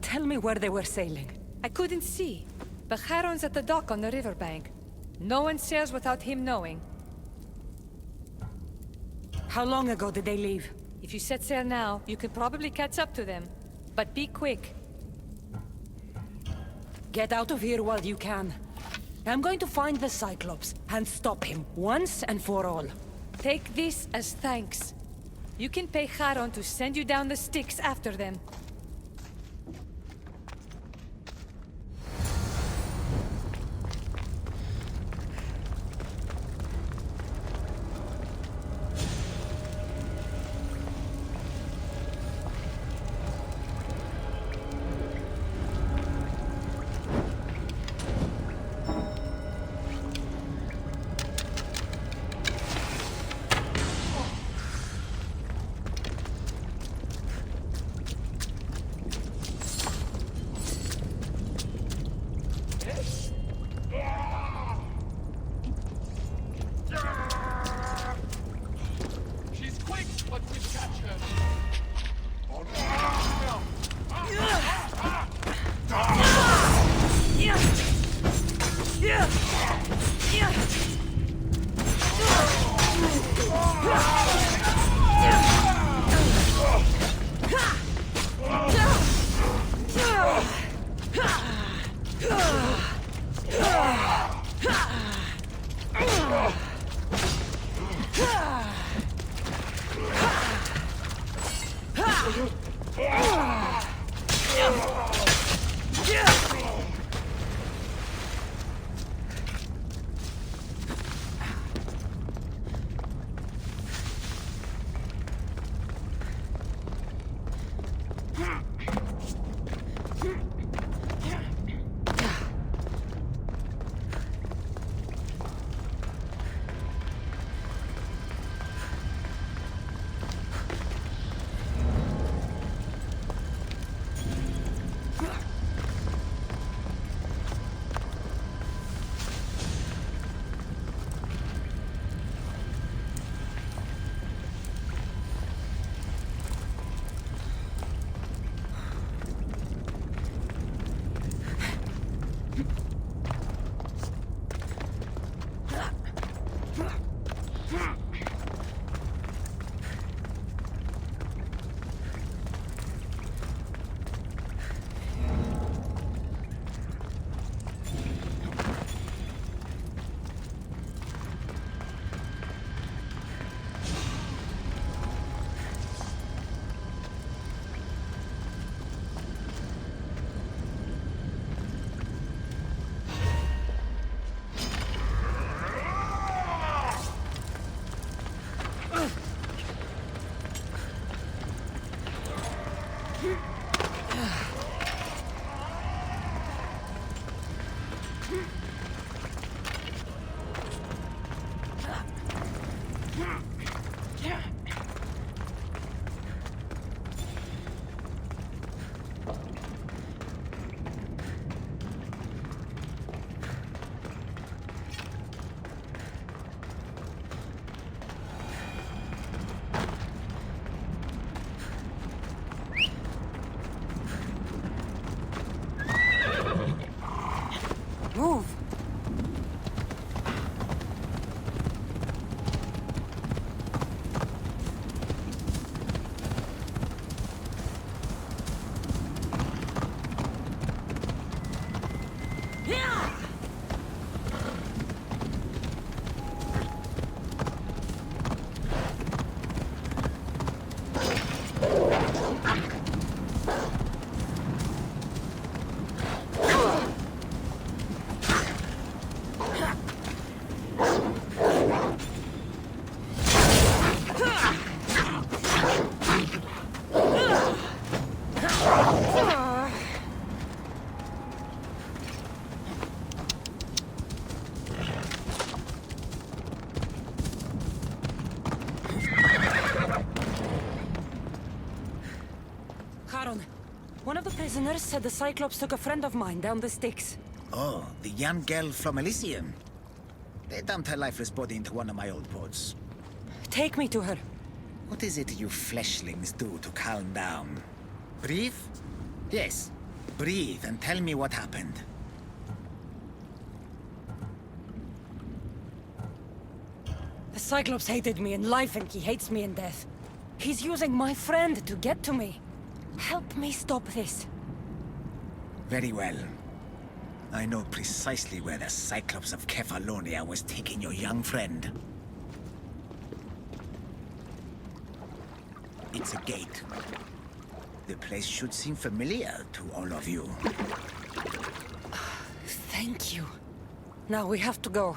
Tell me where they were sailing. I couldn't see, but Charon's at the dock on the riverbank. No one sails without him knowing. How long ago did they leave? If you set sail now, you could probably catch up to them. But be quick. Get out of here while you can. I'm going to find the Cyclops and stop him once and for all. Take this as thanks. You can pay Charon to send you down the Styx after them. prisoners said the Cyclops took a friend of mine down the Styx. Oh, the young girl from Elysium. They dumped her lifeless body into one of my old boats. Take me to her. What is it you fleshlings do to calm down? Breathe? Yes, breathe and tell me what happened. The Cyclops hated me in life and he hates me in death. He's using my friend to get to me. Help me stop this. Very well. I know precisely where the Cyclops of Kefalonia was taking your young friend. It's a gate. The place should seem familiar to all of you. Thank you. Now we have to go.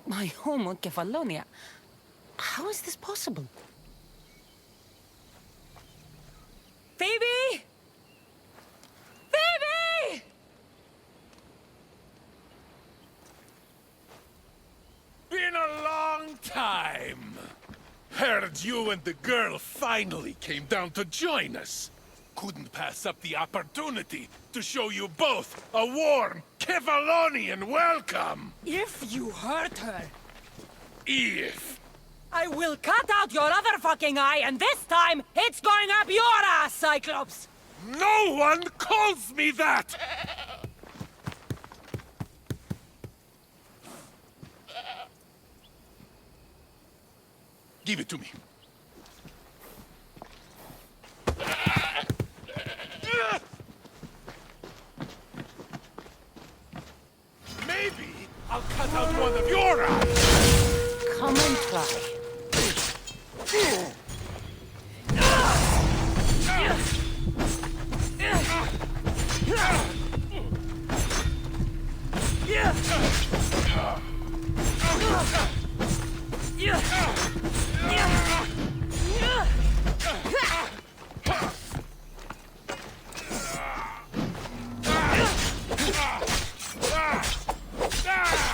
My home on Kefalonia. How is this possible? Phoebe! Phoebe! Been a long time. Heard you and the girl finally came down to join us. Couldn't pass up the opportunity to show you both a warm Kefalonian welcome. If you hurt her... If... I will cut out your other fucking eye, and this time, it's going up your ass, Cyclops! No one calls me that! Give it to me. Maybe I'll cut out one of your eyes. Come and try.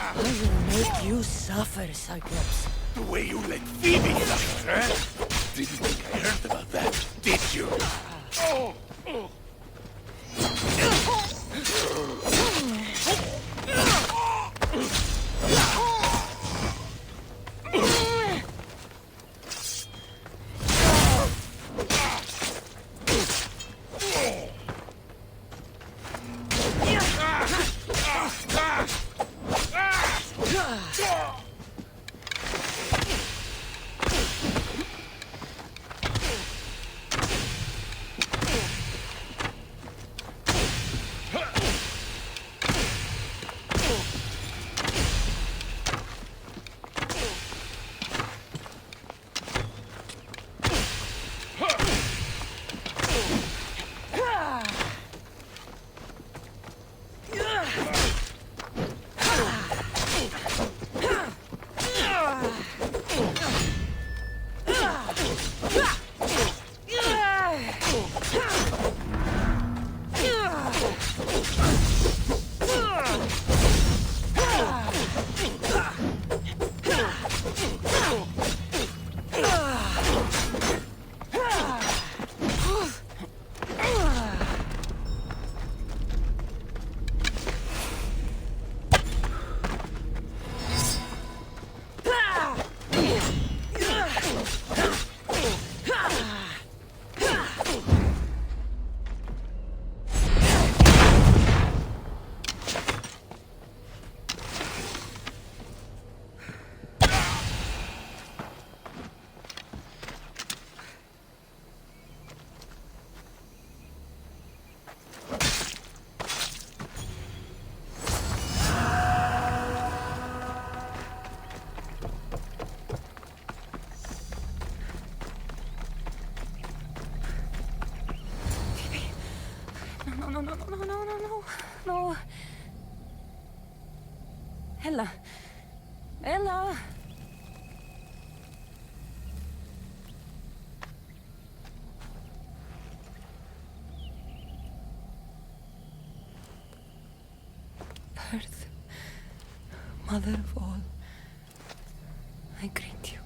I will make you suffer, Cyclops. The way you let Phoebe suffer, eh? Didn't think I heard about that, did you? Oh! no, no, no, no, no, no, no. Ella. Ella. Earth, Mother of all, I greet you.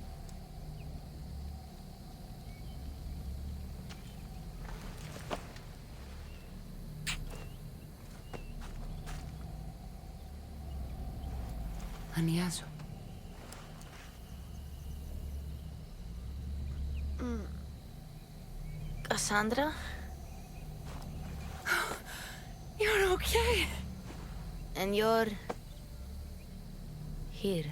Aniazo. Cassandra? You're okay. And you're... here.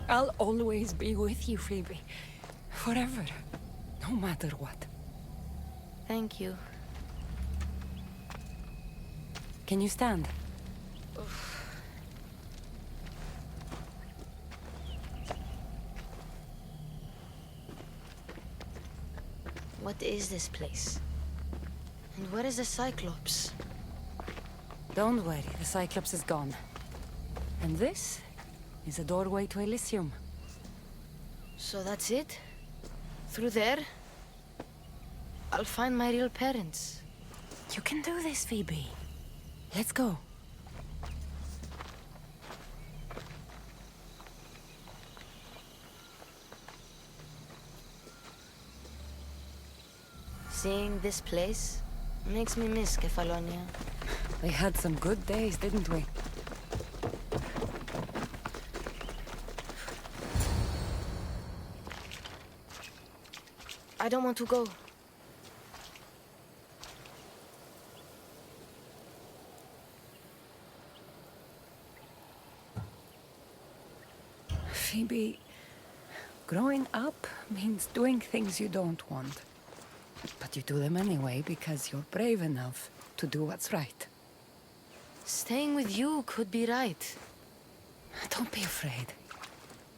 I'll always be with you, Phoebe. Forever. No matter what. Thank you. Can you stand? What is this place? And where is the Cyclops? Don't worry, the Cyclops is gone. And this is a doorway to Elysium. So that's it? Through there? I'll find my real parents. You can do this, Phoebe. Let's go. Seeing this place makes me miss Kefalonia. We had some good days, didn't we? I don't want to go. Phoebe, growing up means doing things you don't want. But you do them anyway because you're brave enough to do what's right. Staying with you could be right. Don't be afraid.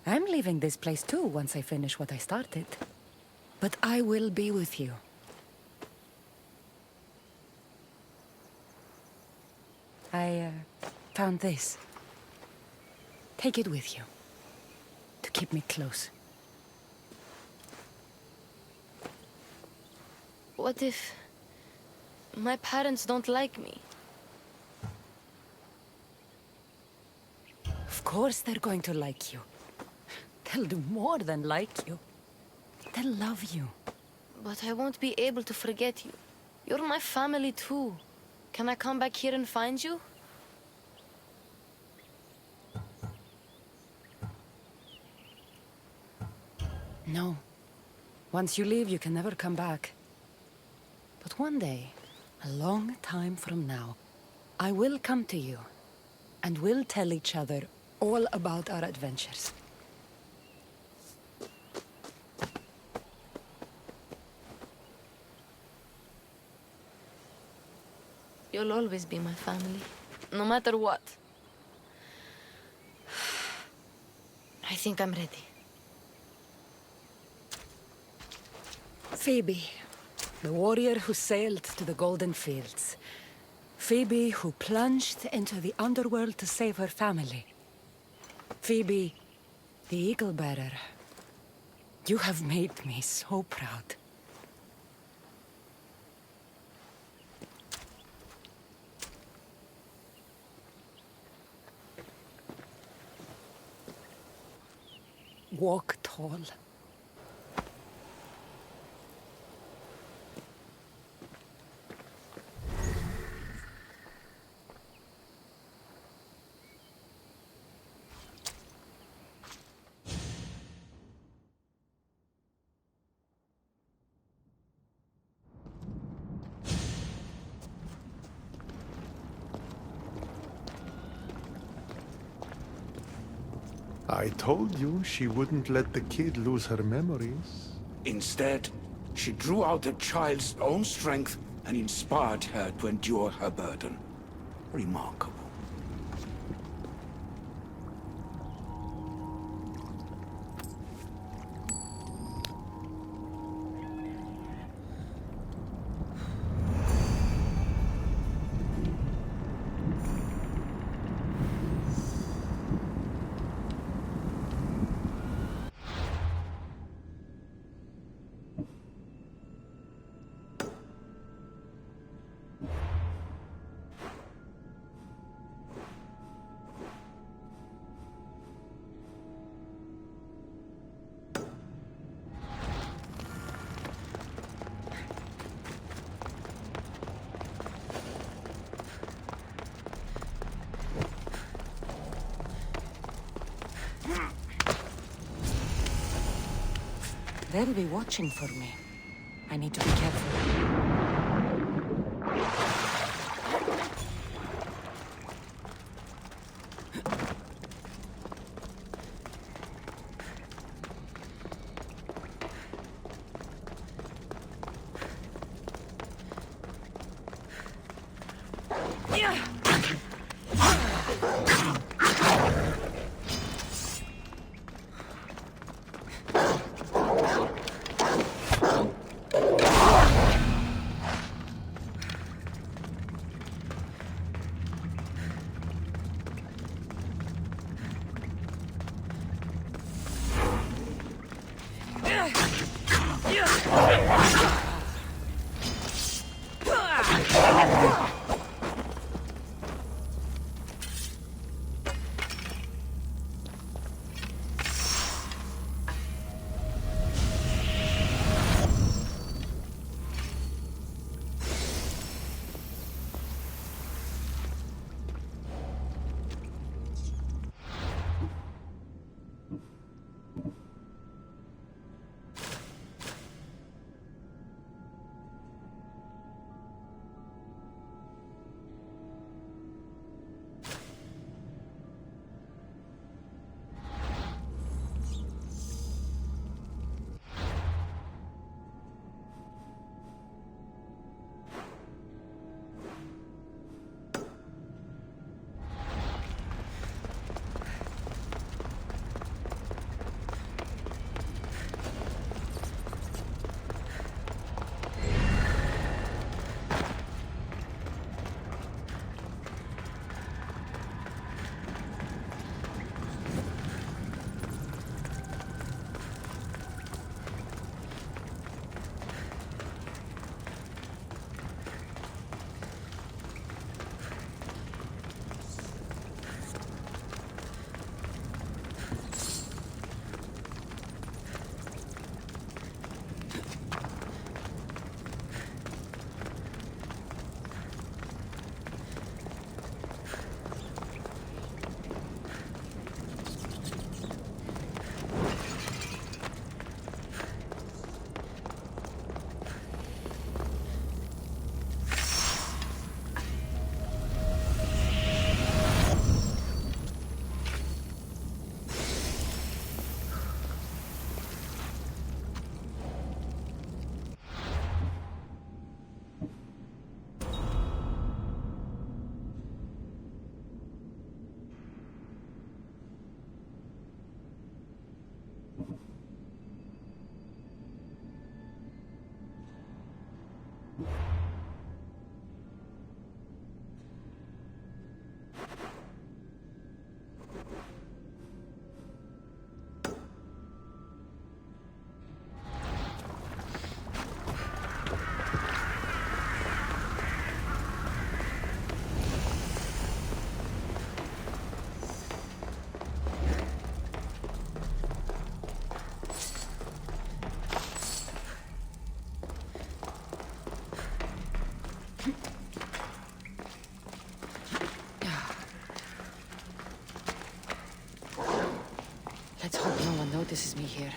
I'm leaving this place too once I finish what I started. But I will be with you. I found this. Take it with you. To keep me close. What if my parents don't like me? Of course they're going to like you. They'll do more than like you. They'll love you. But I won't be able to forget you. You're my family too. Can I come back here and find you? No. Once you leave, you can never come back. But one day, a long time from now, I will come to you, and we'll tell each other all about our adventures. You'll always be my family, no matter what. I think I'm ready. Phoebe, the warrior who sailed to the Golden Fields. Phoebe, who plunged into the Underworld to save her family. Phoebe, the Eagle Bearer. You have made me so proud. Walk tall. I told you she wouldn't let the kid lose her memories. Instead, she drew out the child's own strength and inspired her to endure her burden. Remarkable. They'll be watching for me. I need to be careful. Let's hope no one notices me here.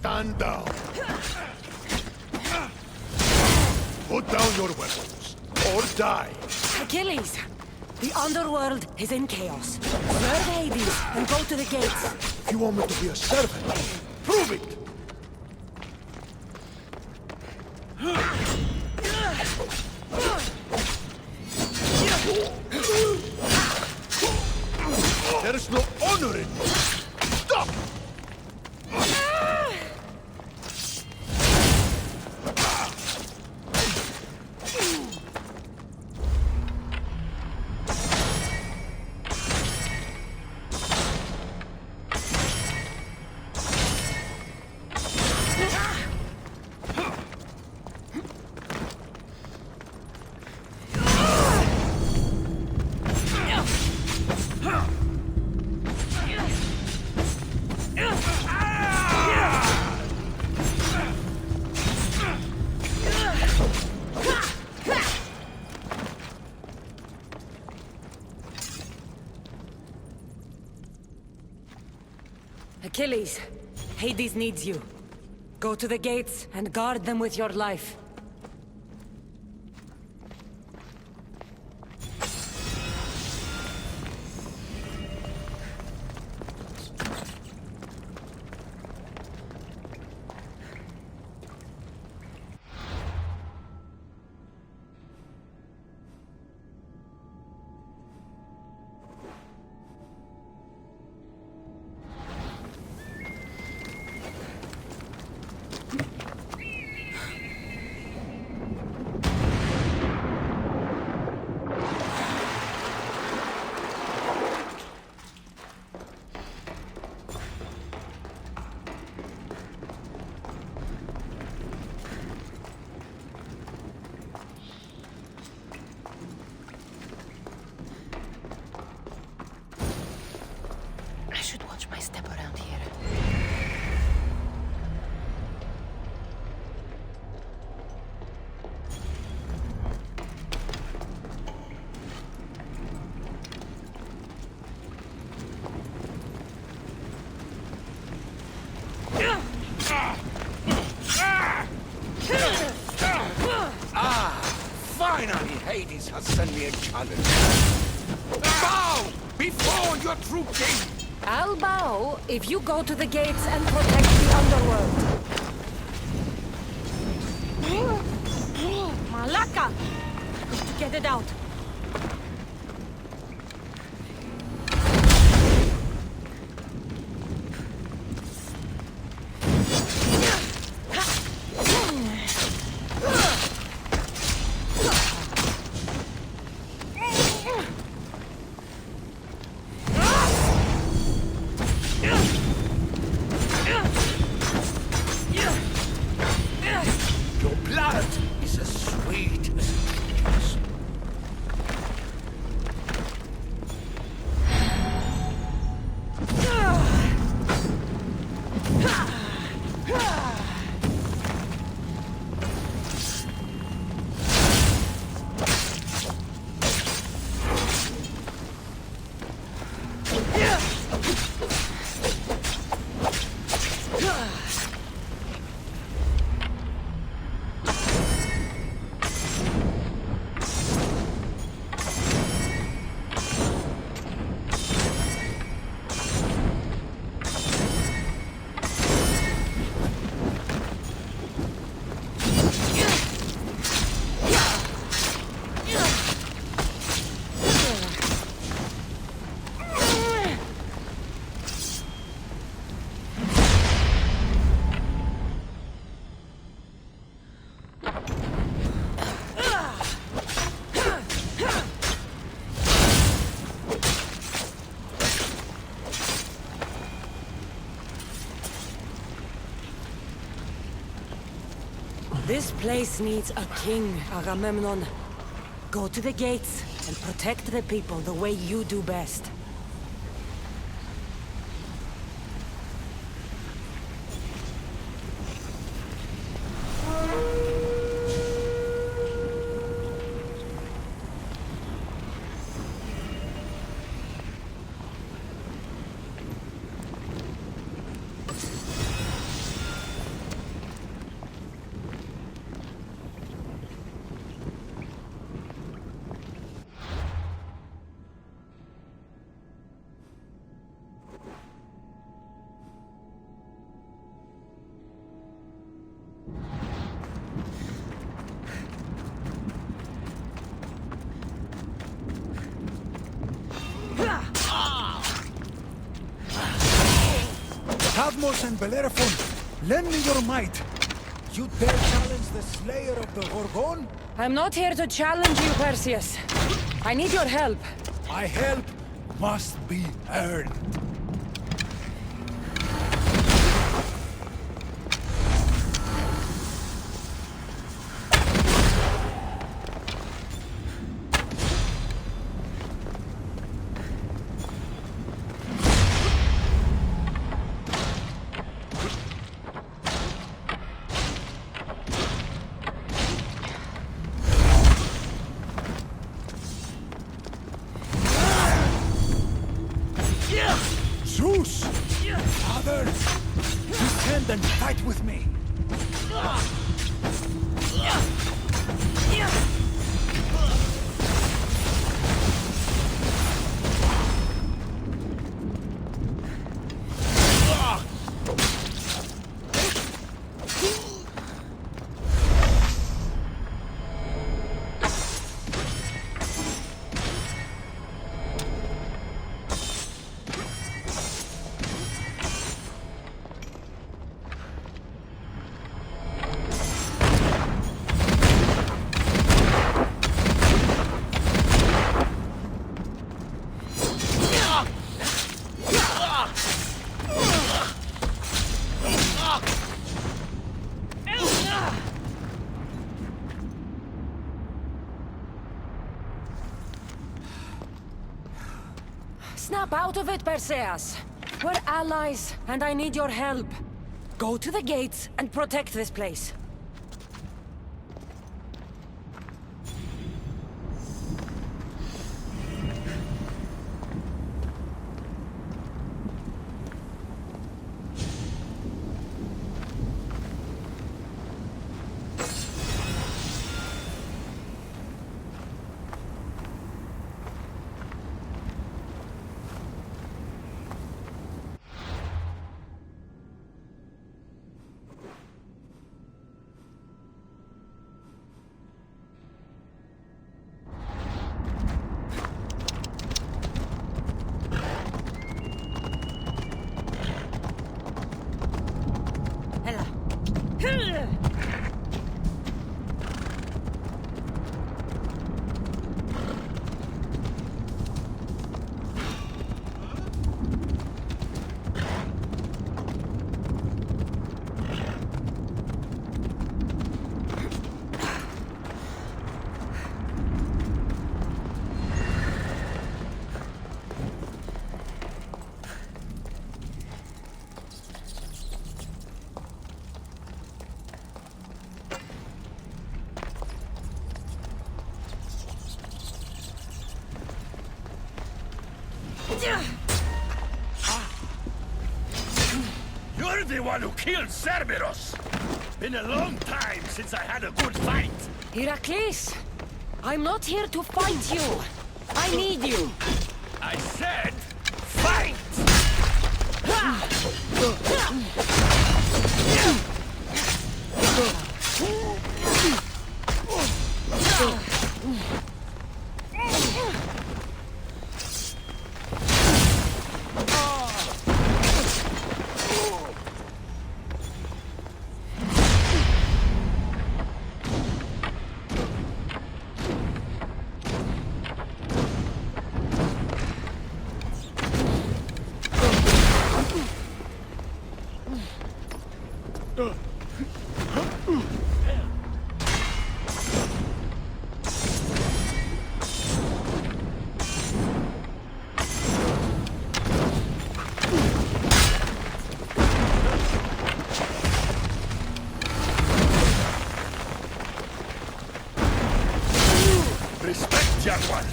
Stand down. Put down your weapons, or die. Achilles! The Underworld is in chaos. Serve Hades and go to the gates. If you want me to be a servant, prove it! There's no honor in this. Stop! Achilles, Hades needs you. Go to the gates and guard them with your life. Finally, Hades has sent me a challenge. Bow before your true king! I'll bow if you go to the gates and protect the Underworld. Malaka! Get it out. This place needs a king, Agamemnon. Go to the gates and protect the people the way you do best. Cadmos and Bellerophon, lend me your might. You dare challenge the slayer of the Gorgon? I'm not here to challenge you, Perseus. I need your help. My help must be earned. Zeus! Father! Descend and fight with me! Snap out of it, Perseus! We're allies, and I need your help. Go to the gates and protect this place. You're the one who killed Cerberus! Been a long time since I had a good fight! Heracles! I'm not here to fight you! I need you! I said, fight! Respect, young one.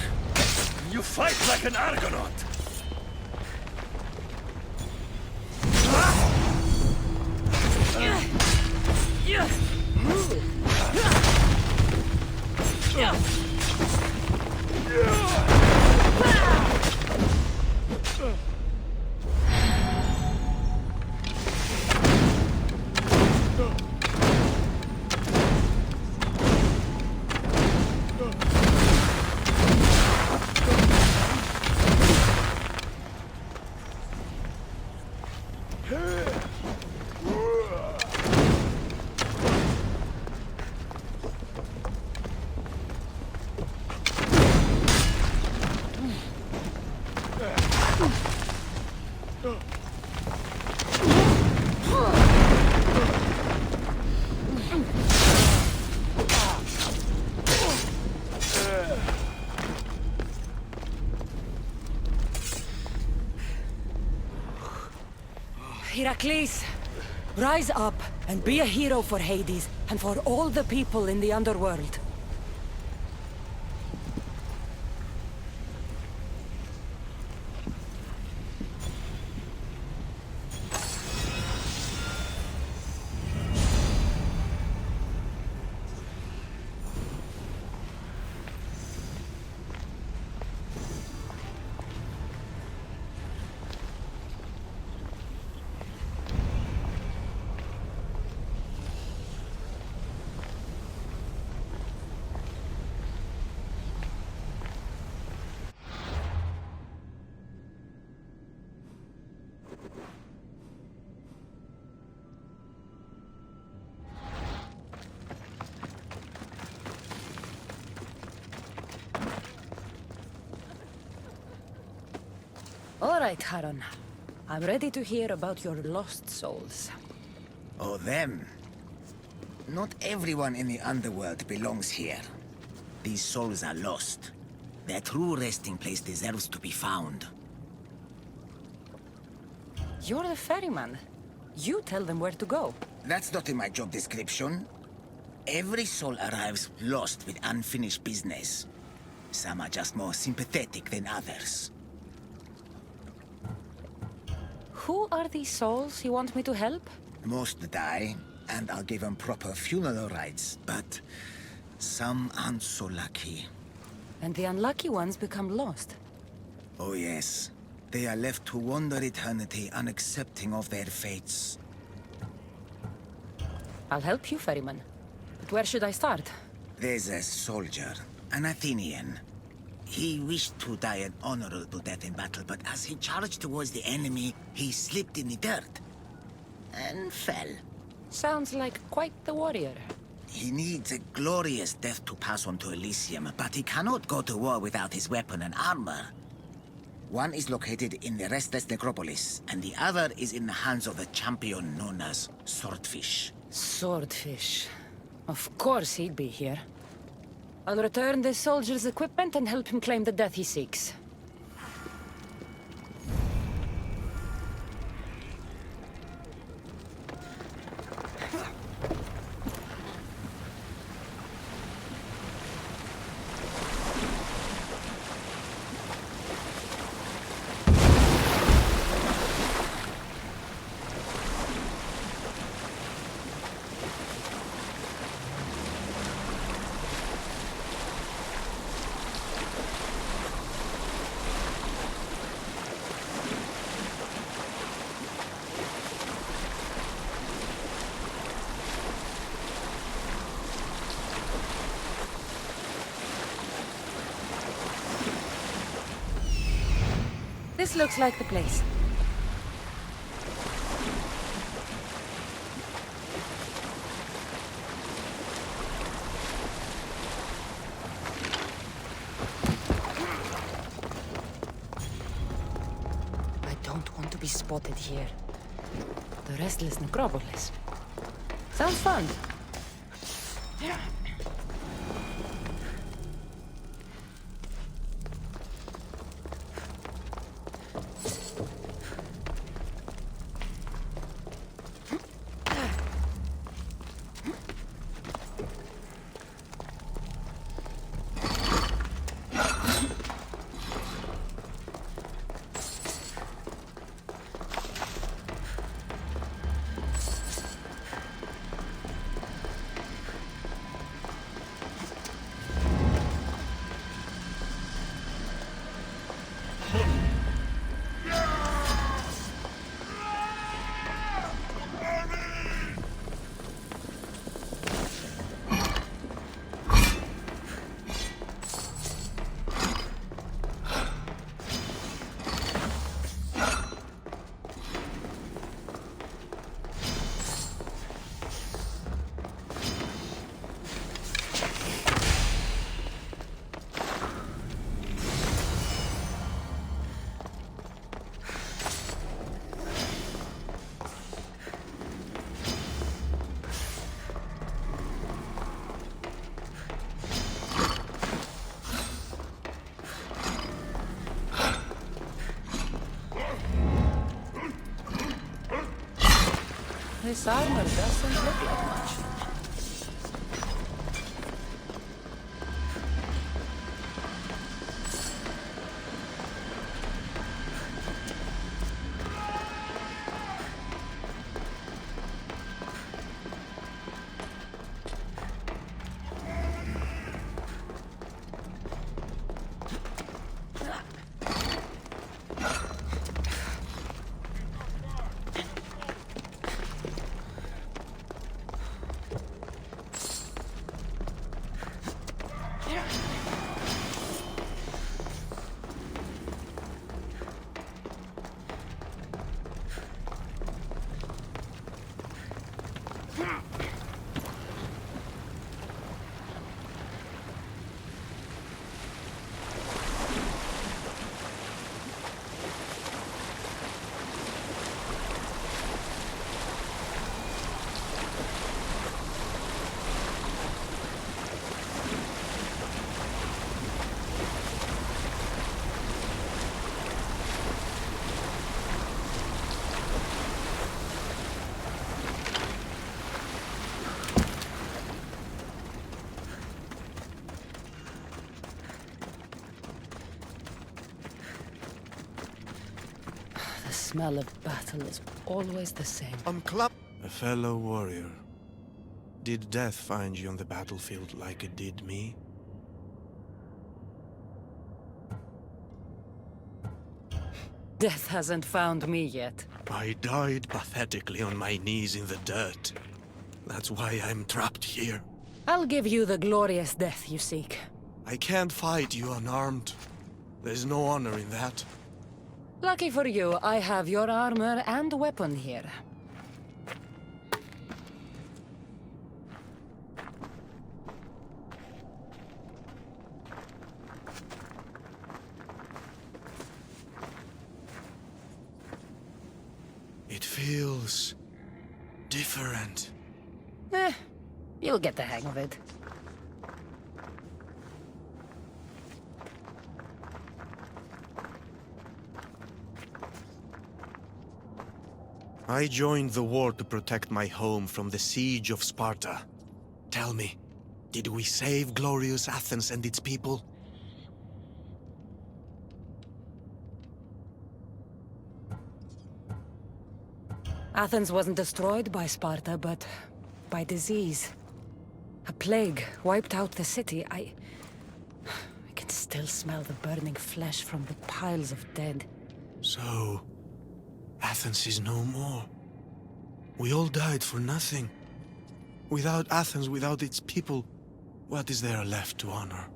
You fight like an Argonaut. Heracles, rise up and be a hero for Hades and for all the people in the Underworld. All right, Haron. I'm ready to hear about your lost souls. Oh, them. Not everyone in the Underworld belongs here. These souls are lost. Their true resting place deserves to be found. You're the ferryman. You tell them where to go. That's not in my job description. Every soul arrives lost with unfinished business. Some are just more sympathetic than others. Who are these souls you want me to help? Most die, and I'll give them proper funeral rites, but some aren't so lucky. And the unlucky ones become lost. Oh yes. They are left to wander eternity, unaccepting of their fates. I'll help you, ferryman. But where should I start? There's a soldier, an Athenian. He wished to die an honorable death in battle, but as he charged towards the enemy, he slipped in the dirt and fell. Sounds like quite the warrior. He needs a glorious death to pass on to Elysium, but he cannot go to war without his weapon and armor. One is located in the Restless Necropolis, and the other is in the hands of a champion known as Swordfish. Swordfish. Of course he'd be here. I'll return this soldier's equipment and help him claim the death he seeks. This looks like the place. I don't want to be spotted here. The Restless Necropolis. Sounds fun. This armor doesn't look like much. The smell of battle is always the same. A fellow warrior. Did death find you on the battlefield like it did me? Death hasn't found me yet. I died pathetically on my knees in the dirt. That's why I'm trapped here. I'll give you the glorious death you seek. I can't fight you unarmed. There's no honor in that. Lucky for you, I have your armor and weapon here. It feels different. You'll get the hang of it. I joined the war to protect my home from the siege of Sparta. Tell me, did we save glorious Athens and its people? Athens wasn't destroyed by Sparta, but by disease. A plague wiped out the city. I can still smell the burning flesh from the piles of dead. So, Athens is no more. We all died for nothing. Without Athens, without its people, what is there left to honor?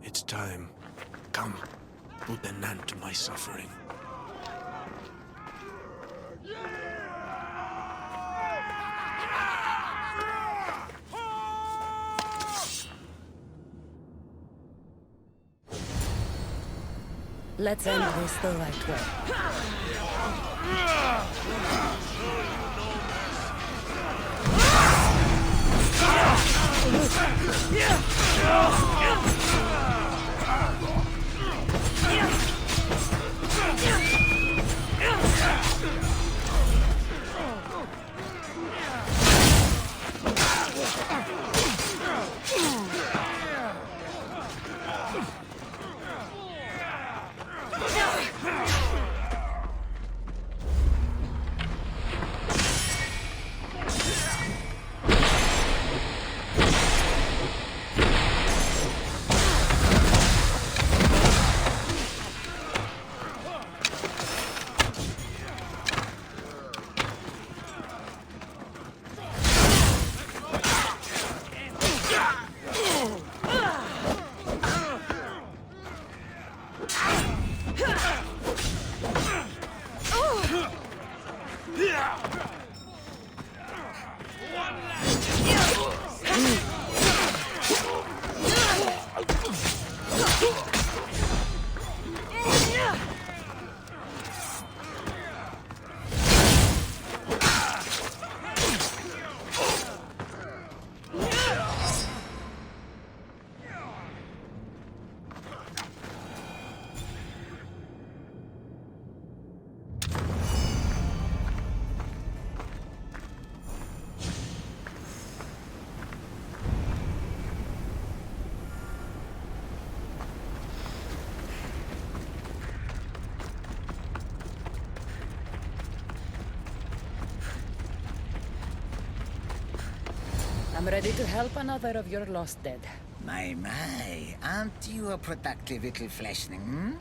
It's time. Come, put an end to my suffering. Let's end this the right way. I'm ready to help another of your lost dead. My, aren't you a productive little fleshling, hmm?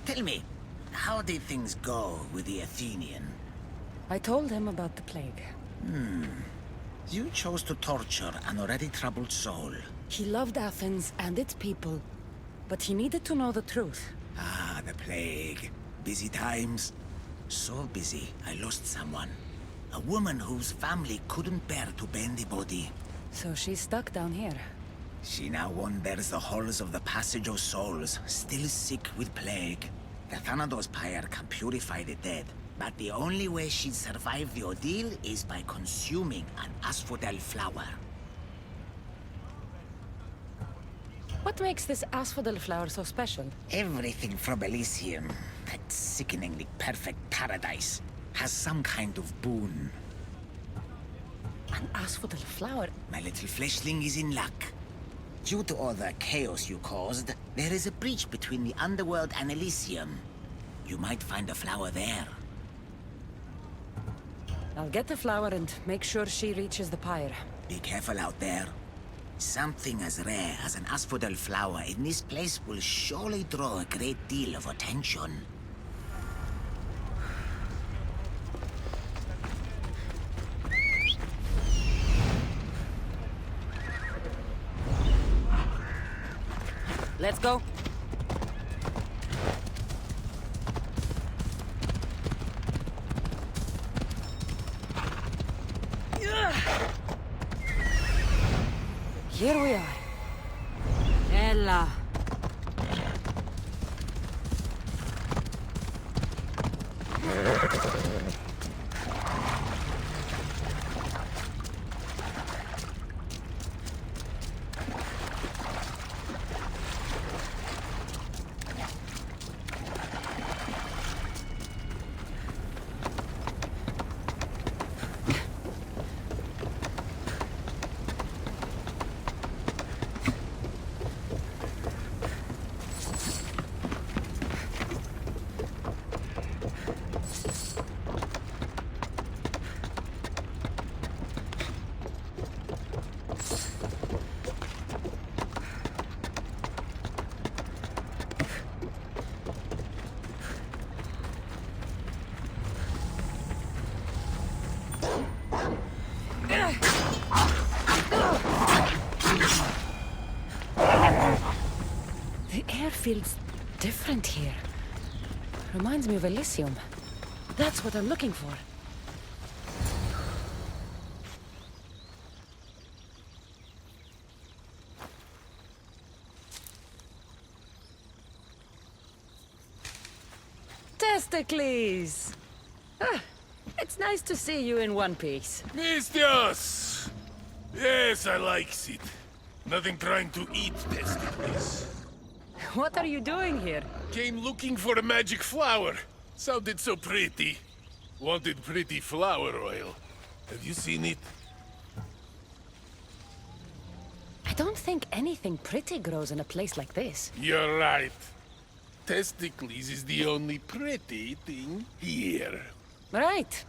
Tell me, how did things go with the Athenian? I told him about the plague. You chose to torture an already troubled soul. He loved Athens and its people, but he needed to know the truth. Ah, the plague. Busy times. So busy, I lost someone. A woman whose family couldn't bear to bury the body. So she's stuck down here. She now wanders the halls of the Passage of Souls, still sick with plague. The Thanatos pyre can purify the dead, but the only way she'd survive the ordeal is by consuming an asphodel flower. What makes this asphodel flower so special? Everything from Elysium, that sickeningly perfect paradise, has some kind of boon. An asphodel flower? My little fleshling is in luck. Due to all the chaos you caused, there is a breach between the Underworld and Elysium. You might find a flower there. I'll get the flower and make sure she reaches the pyre. Be careful out there. Something as rare as an asphodel flower in this place will surely draw a great deal of attention. Let's go. Here we are. Ella. Feels different here. Reminds me of Elysium. That's what I'm looking for. Testicles! It's nice to see you in one piece. Mistios! Yes, I likes it. Nothing trying to eat testicles. What are you doing here? Came looking for a magic flower. Sounded so pretty. Wanted pretty flower oil. Have you seen it? I don't think anything pretty grows in a place like this. You're right. Testicles is the only pretty thing here. Right.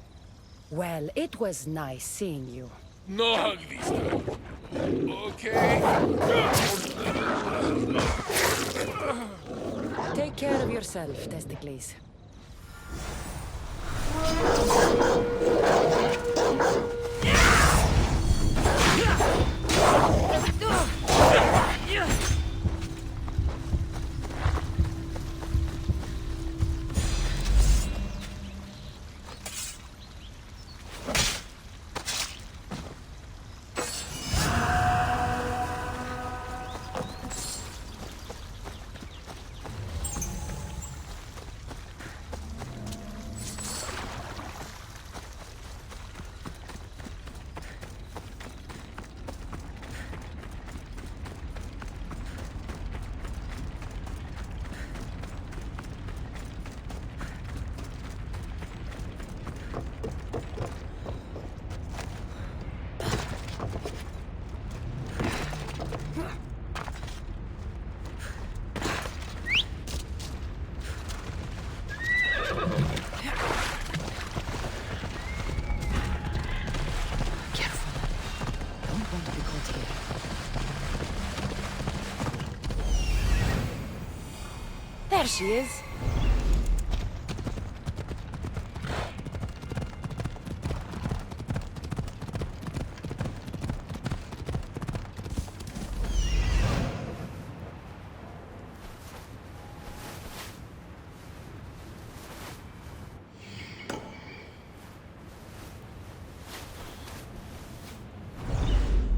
Well, it was nice seeing you. No hug this time. Okay? Take care of yourself, Testicles. There she is.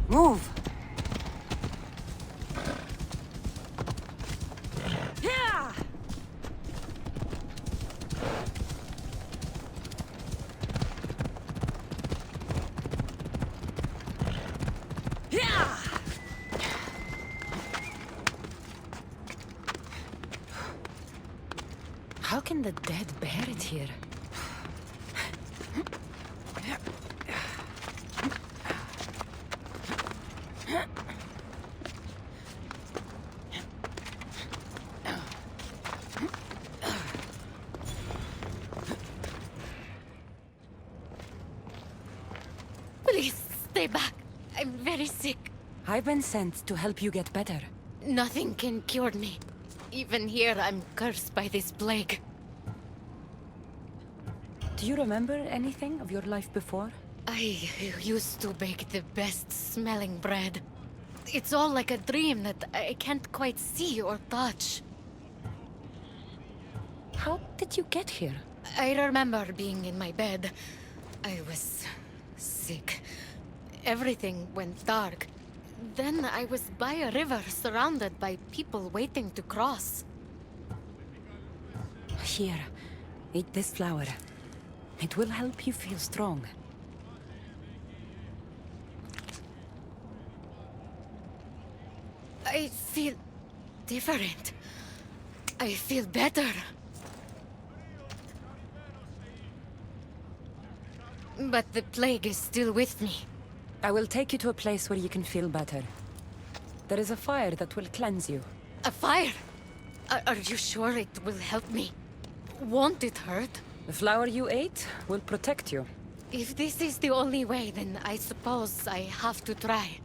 Move! Yeah! Yeah! How can the dead bear it here? Please, stay back. I'm very sick. I've been sent to help you get better. Nothing can cure me. Even here, I'm cursed by this plague. Do you remember anything of your life before? I used to bake the best smelling bread. It's all like a dream that I can't quite see or touch. How did you get here? I remember being in my bed. I was sick. Everything went dark. Then I was by a river surrounded by people waiting to cross. Here, eat this flower. It will help you feel strong. I feel different. I feel better. But the plague is still with me. I will take you to a place where you can feel better. There is a fire that will cleanse you. A fire? Are you sure it will help me? Won't it hurt? The flower you ate will protect you. If this is the only way, then I suppose I have to try.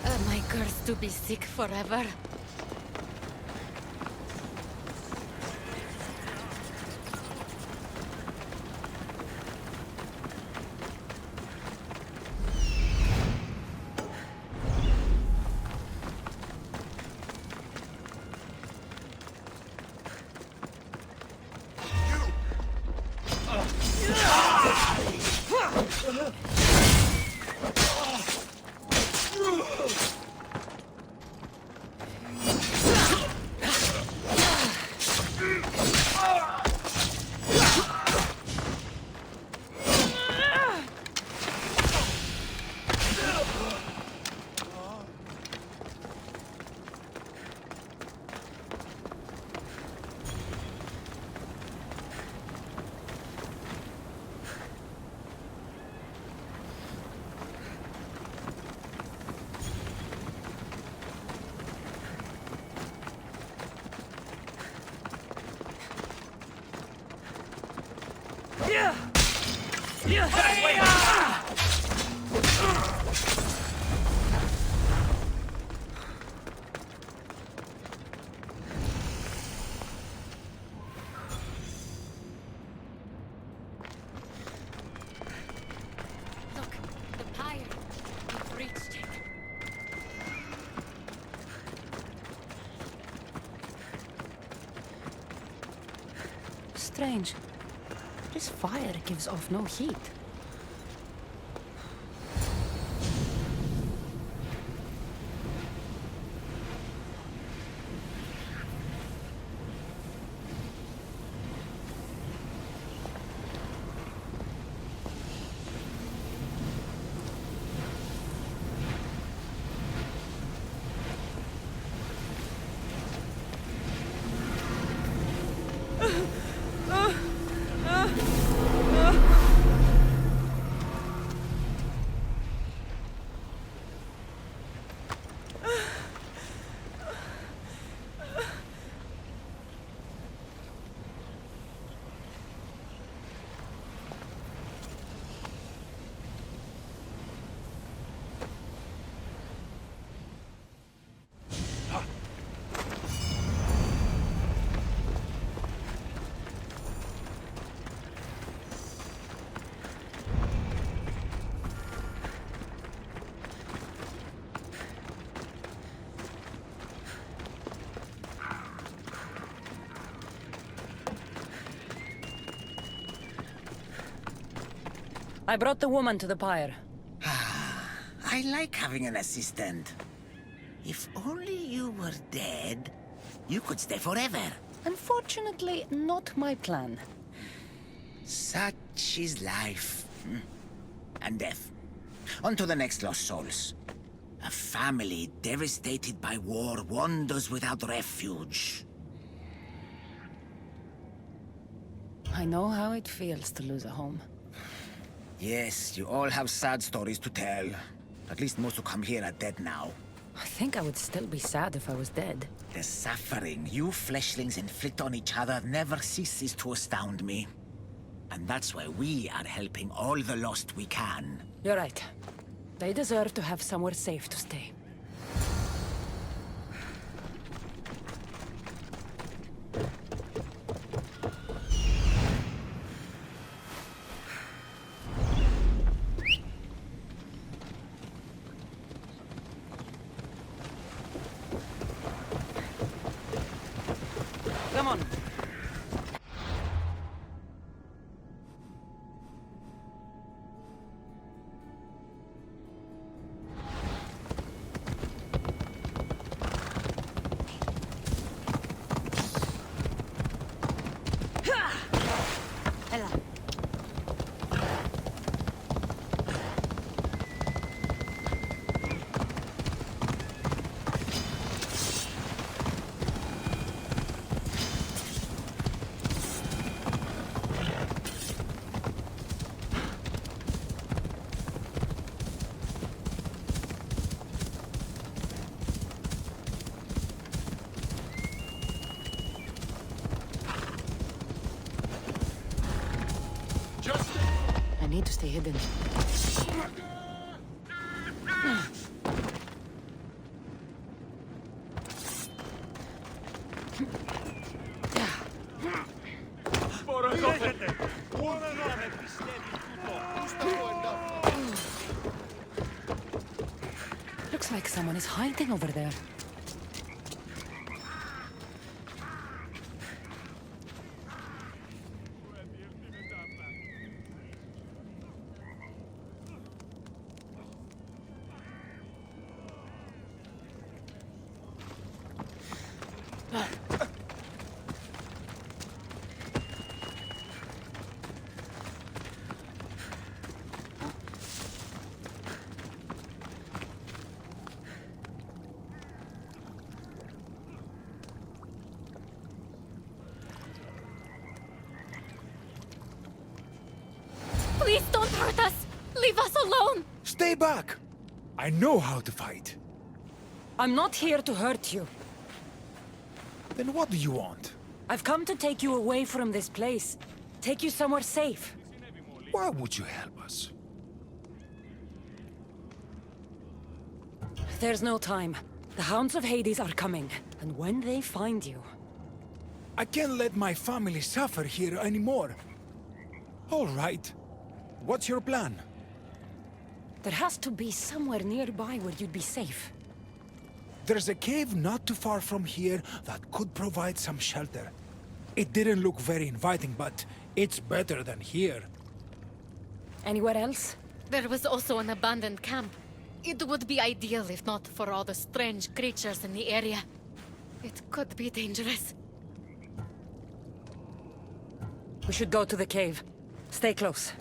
Am I cursed to be sick forever? Strange. This fire gives off no heat. I brought the woman to the pyre. I like having an assistant. If only you were dead, you could stay forever. Unfortunately, not my plan. Such is life. And death. On to the next lost souls. A family devastated by war wanders without refuge. I know how it feels to lose a home. Yes, you all have sad stories to tell. At least most who come here are dead now. I think I would still be sad if I was dead. The suffering you fleshlings inflict on each other never ceases to astound me. And that's why we are helping all the lost we can. You're right. They deserve to have somewhere safe to stay. Come on. I need to stay hidden. Looks like someone is hiding over there. Please don't hurt us! Leave us alone! Stay back! I know how to fight. I'm not here to hurt you. Then what do you want? I've come to take you away from this place. Take you somewhere safe. Why would you help us? There's no time. The Hounds of Hades are coming, and when they find you... I can't let my family suffer here anymore. All right. What's your plan? There has to be somewhere nearby where you'd be safe. There's a cave not too far from here that could provide some shelter. It didn't look very inviting, but it's better than here. Anywhere else? There was also an abandoned camp. It would be ideal if not for all the strange creatures in the area. It could be dangerous. We should go to the cave. Stay close.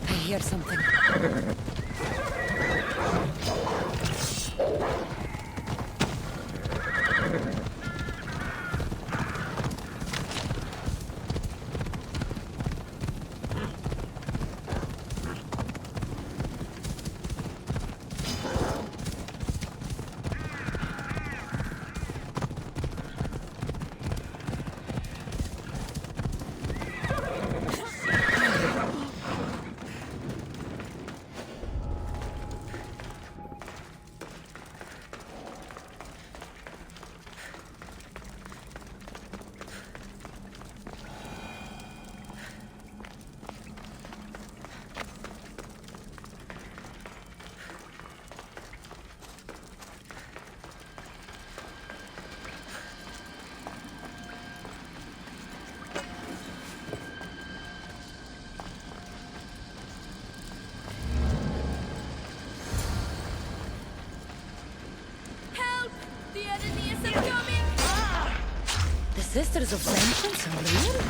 I hear something. Thunders of vengeance are real?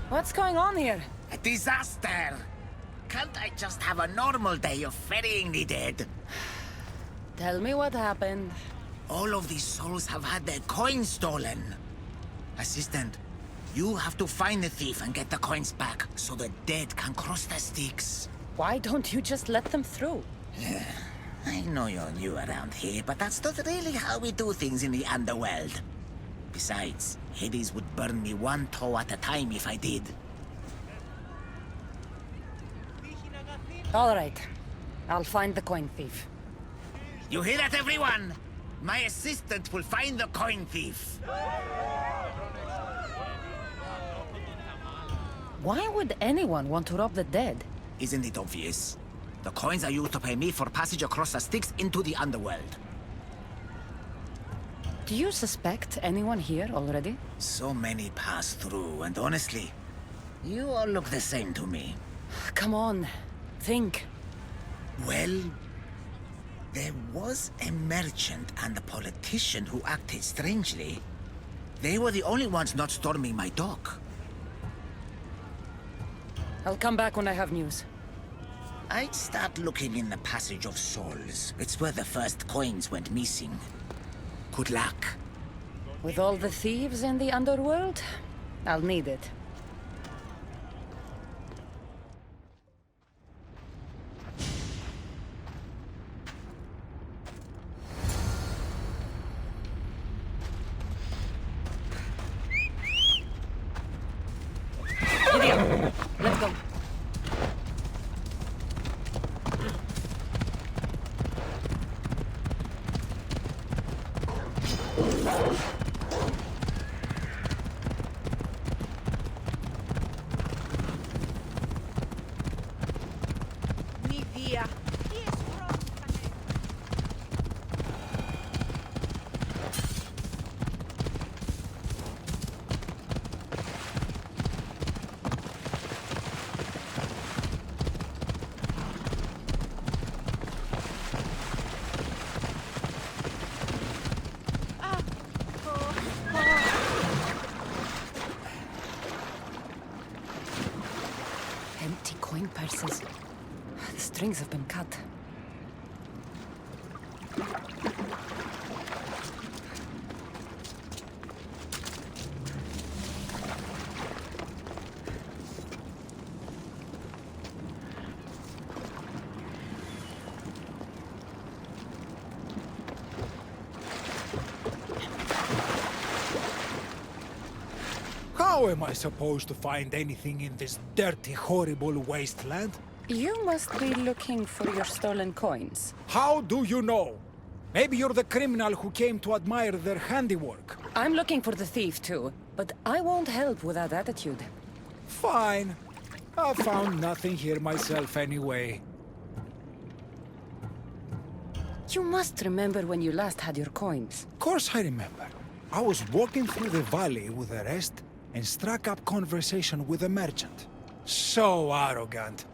What's going on here? A disaster! Can't I just have a normal day of ferrying the dead? Tell me what happened. All of these souls have had their coins stolen. Assistant, you have to find the thief and get the coins back so the dead can cross the Styx. Why don't you just let them through? I know you're new around here, but that's not really how we do things in the Underworld. Besides, Hades would burn me one toe at a time if I did. All right. I'll find the coin thief. You hear that, everyone? My assistant will find the coin thief. Why would anyone want to rob the dead? Isn't it obvious? The coins are used to pay me for passage across the Styx into the Underworld. Do you suspect anyone here already? So many pass through, and honestly, you all look the same to me. Come on, think. Well, there was a merchant and a politician who acted strangely. They were the only ones not storming my dock. I'll come back when I have news. I'd start looking in the Passage of Souls. It's where the first coins went missing. Good luck. With all the thieves in the Underworld, I'll need it. Giddy up. Let's go. Empty coin purses. The strings have been cut. How am I supposed to find anything in this dirty, horrible wasteland? You must be looking for your stolen coins. How do you know? Maybe you're the criminal who came to admire their handiwork. I'm looking for the thief too, but I won't help with that attitude. Fine. I found nothing here myself anyway. You must remember when you last had your coins. Of course I remember. I was walking through the valley with the rest and struck up conversation with a merchant. So arrogant.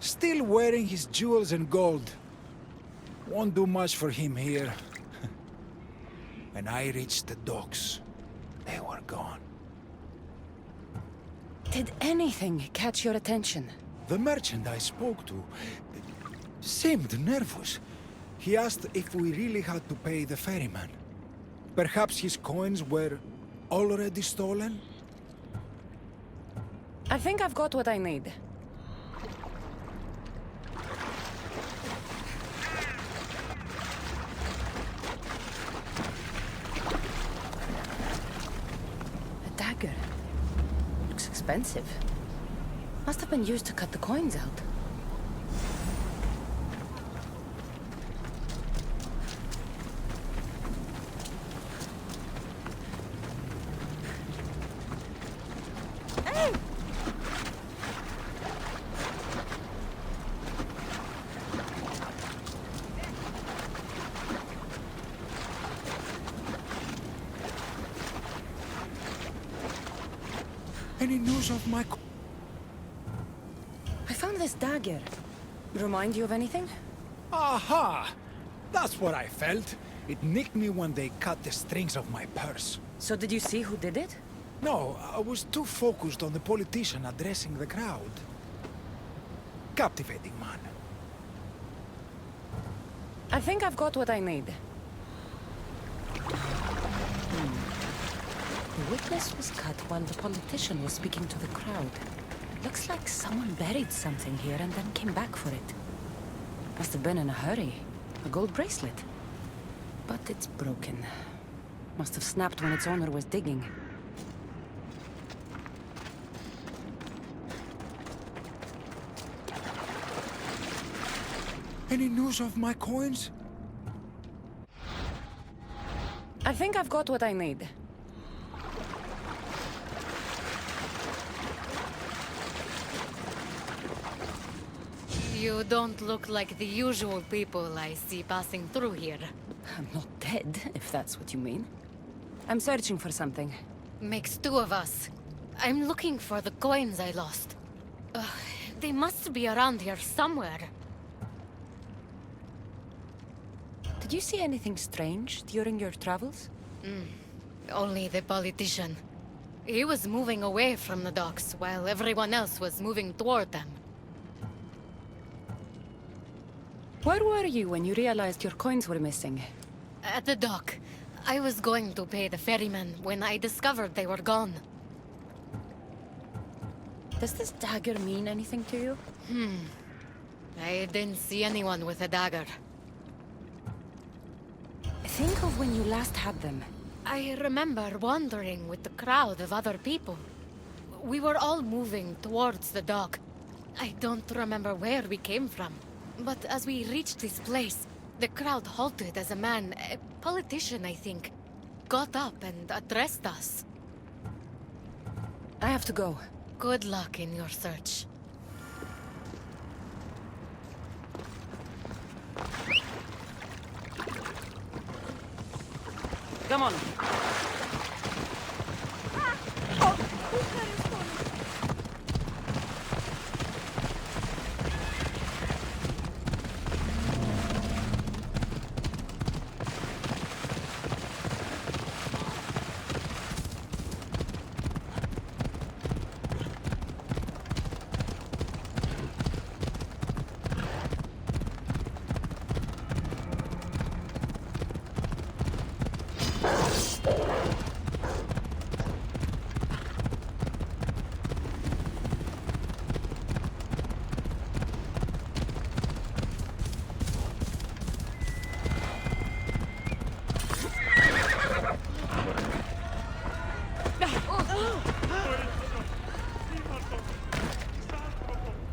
Still wearing his jewels and gold. Won't do much for him here. When I reached the docks, they were gone. Did anything catch your attention? The merchant I spoke to seemed nervous. He asked if we really had to pay the ferryman. Perhaps his coins were already stolen? I think I've got what I need. A dagger. Looks expensive. Must have been used to cut the coins out. Any news of my... I found this dagger. Remind you of anything? Aha! That's what I felt. It nicked me when they cut the strings of my purse. So did you see who did it? No, I was too focused on the politician addressing the crowd. Captivating man. I think I've got what I need. The witness was cut while the politician was speaking to the crowd. Looks like someone buried something here and then came back for it. Must have been in a hurry. A gold bracelet. But it's broken. Must have snapped when its owner was digging. Any news of my coins? I think I've got what I need. You don't look like the usual people I see passing through here. I'm not dead, if that's what you mean. I'm searching for something. Makes two of us. I'm looking for the coins I lost. They must be around here somewhere. Did you see anything strange during your travels? Only the politician. He was moving away from the docks while everyone else was moving toward them. Where were you when you realized your coins were missing? At the dock. I was going to pay the ferryman when I discovered they were gone. Does this dagger mean anything to you? I didn't see anyone with a dagger. Think of when you last had them. I remember wandering with the crowd of other people. We were all moving towards the dock. I don't remember where we came from. But as we reached this place, the crowd halted as a man, a politician I think, got up and addressed us. I have to go. Good luck in your search. Come on.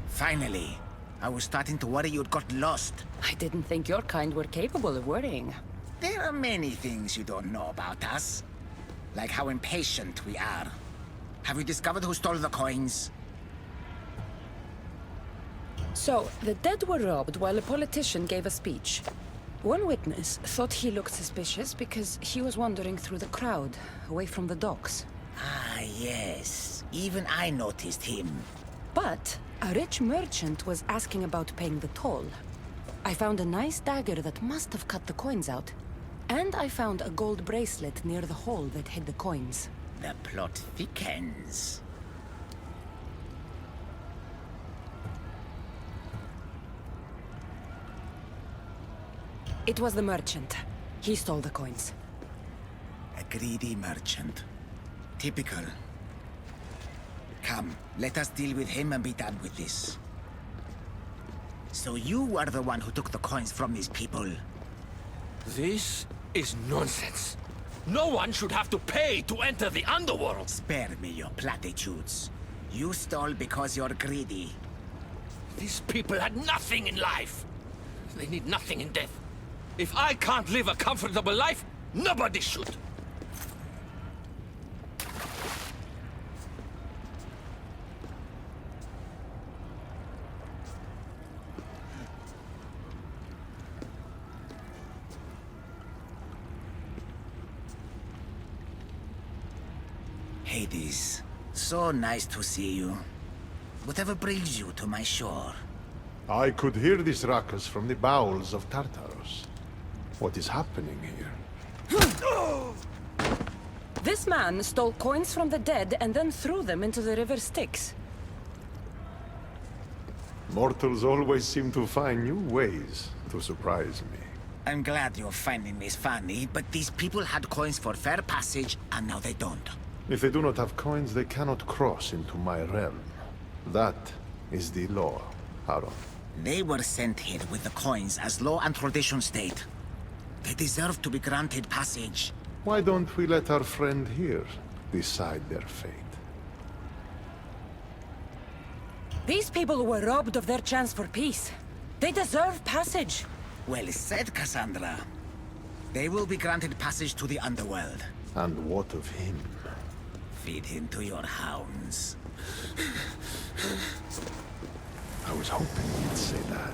Finally. I was starting to worry you'd got lost. I didn't think your kind were capable of worrying. There are many things you don't know about us. Like how impatient we are. Have you discovered who stole the coins? So, the dead were robbed while a politician gave a speech. One witness thought he looked suspicious because he was wandering through the crowd, away from the docks. Ah, yes. Even I noticed him. But a rich merchant was asking about paying the toll. I found a nice dagger that must have cut the coins out. And I found a gold bracelet near the hole that hid the coins. The plot thickens. It was the merchant. He stole the coins. A greedy merchant. Typical. Come, let us deal with him and be done with this. So you are the one who took the coins from these people? This is nonsense. No one should have to pay to enter the Underworld! Spare me your platitudes. You stole because you're greedy. These people had nothing in life. They need nothing in death. If I can't live a comfortable life, nobody should. Hades, So nice to see you. Whatever brings you to my shore? I could hear this ruckus from the bowels of Tartarus. What is happening here? This man stole coins from the dead and then threw them into the river Styx. Mortals always seem to find new ways to surprise me. I'm glad you're finding this funny, but these people had coins for fair passage, and now they don't. If they do not have coins, they cannot cross into my realm. That is the law, Haron. They were sent here with the coins as law and tradition state. They deserve to be granted passage. Why don't we let our friend here decide their fate? These people were robbed of their chance for peace. They deserve passage. Well said, Cassandra. They will be granted passage to the Underworld. And what of him? Feed him to your hounds. I was hoping you'd say that.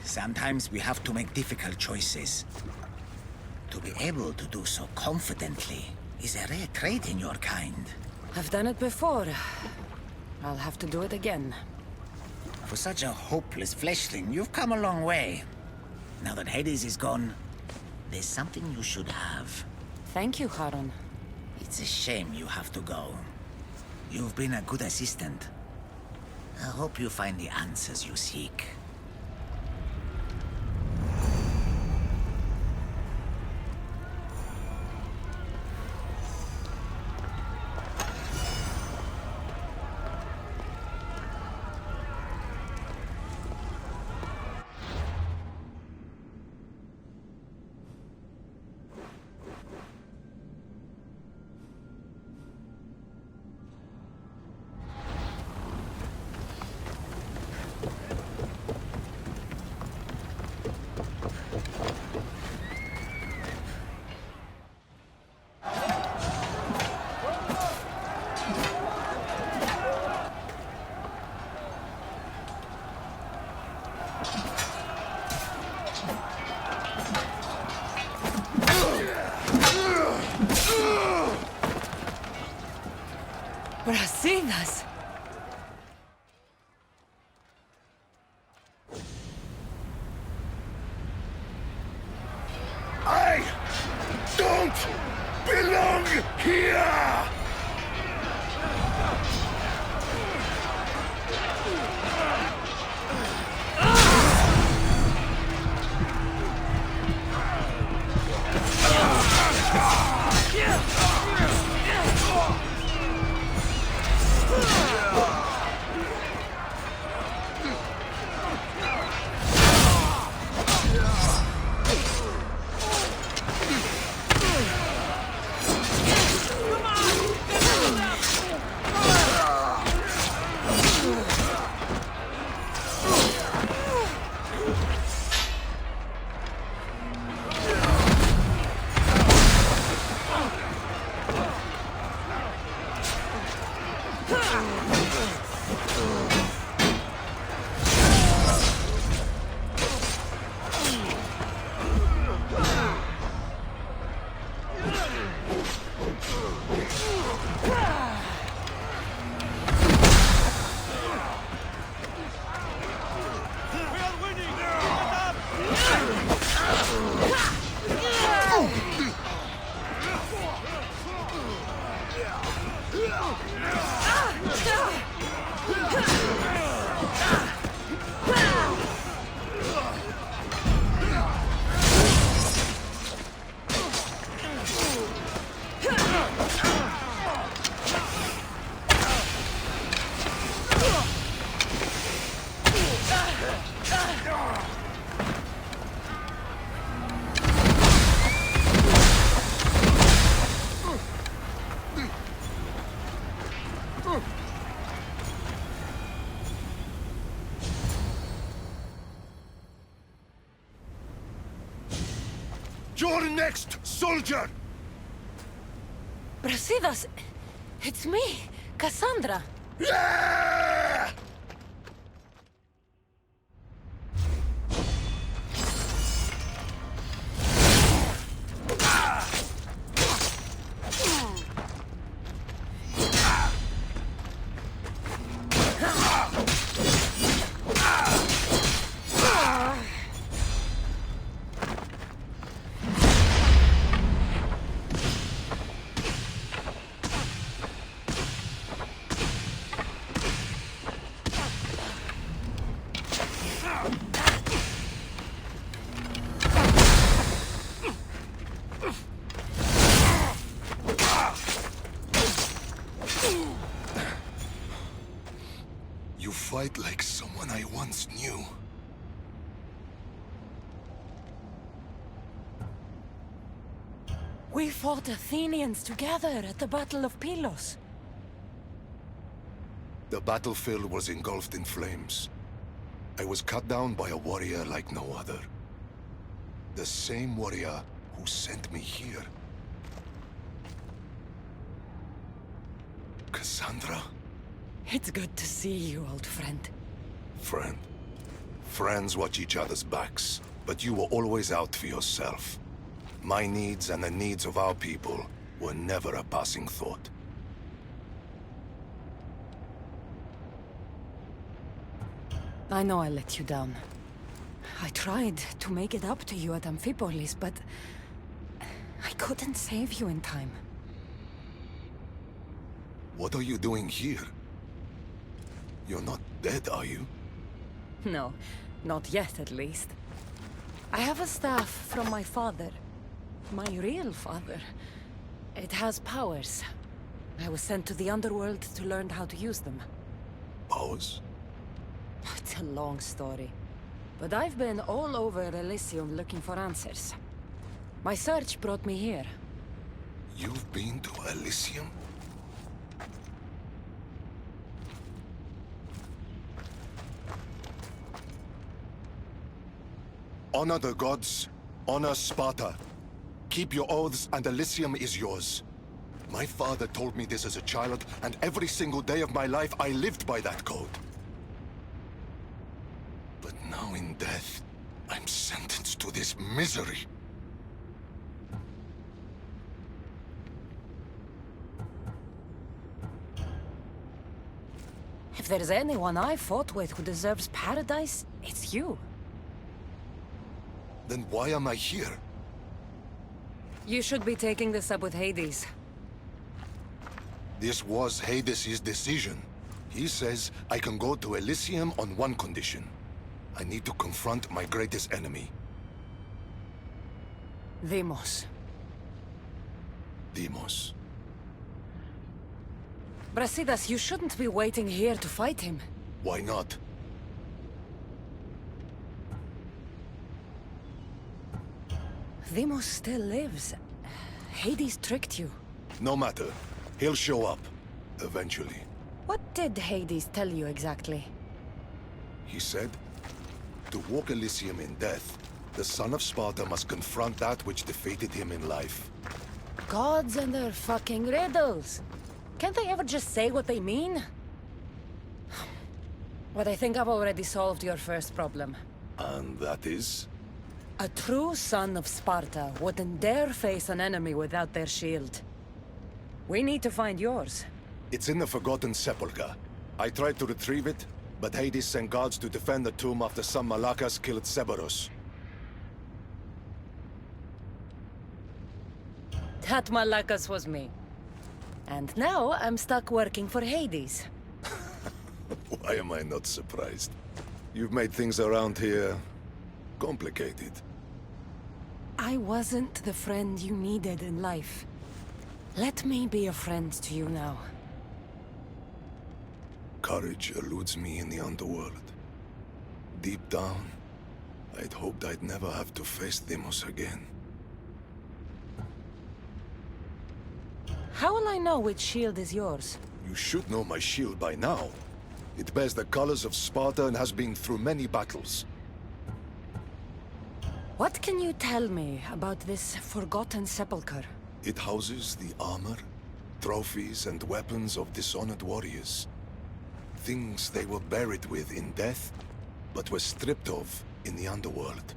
Sometimes we have to make difficult choices. To be able to do so confidently is a rare trait in your kind. I've done it before. I'll have to do it again. For such a hopeless fleshling, you've come a long way. Now that Hades is gone, there's something you should have. Thank you, Haron. It's a shame you have to go. You've been a good assistant. I hope you find the answers you seek. Brasidas! I don't belong here! You're next, soldier! Brasidas! It's me, Cassandra. Fight like someone I once knew. We fought Athenians together at the Battle of Pylos. The battlefield was engulfed in flames. I was cut down by a warrior like no other. The same warrior who sent me here. Cassandra? It's good to see you, old friend. Friend. Friends watch each other's backs, but you were always out for yourself. My needs and the needs of our people were never a passing thought. I know I let you down. I tried to make it up to you at Amphipolis, but I couldn't save you in time. What are you doing here? You're not dead, are you? No, not yet at least. I have a staff from my father. My real father. It has powers. I was sent to the Underworld to learn how to use them. Powers? It's a long story. But I've been all over Elysium looking for answers. My search brought me here. You've been to Elysium? Honor the gods. Honor Sparta. Keep your oaths and Elysium is yours. My father told me this as a child, and every single day of my life I lived by that code. But now in death, I'm sentenced to this misery. If there's anyone I fought with who deserves paradise, it's you. Then why am I here? You should be taking this up with Hades. This was Hades' decision. He says I can go to Elysium on one condition. I need to confront my greatest enemy. Deimos. Deimos. Brasidas, you shouldn't be waiting here to fight him. Why not? Deimos still lives. Hades tricked you. No matter. He'll show up. Eventually. What did Hades tell you exactly? He said, to walk Elysium in death, the son of Sparta must confront that which defeated him in life. Gods and their fucking riddles. Can't they ever just say what they mean? But I think I've already solved your first problem. And that is? A true son of Sparta wouldn't dare face an enemy without their shield. We need to find yours. It's in the Forgotten Sepulchre. I tried to retrieve it, but Hades sent guards to defend the tomb after some Malakas killed Cerberus. That Malakas was me. And now I'm stuck working for Hades. Why am I not surprised? You've made things around here complicated. I wasn't the friend you needed in life. Let me be a friend to you now. Courage eludes me in the Underworld. Deep down, I'd hoped I'd never have to face Deimos again. How will I know which shield is yours? You should know my shield by now. It bears the colors of Sparta and has been through many battles. What can you tell me about this Forgotten Sepulchre? It houses the armor, Trophies and weapons of dishonored warriors. Things they were buried with in death, but were stripped of in the Underworld.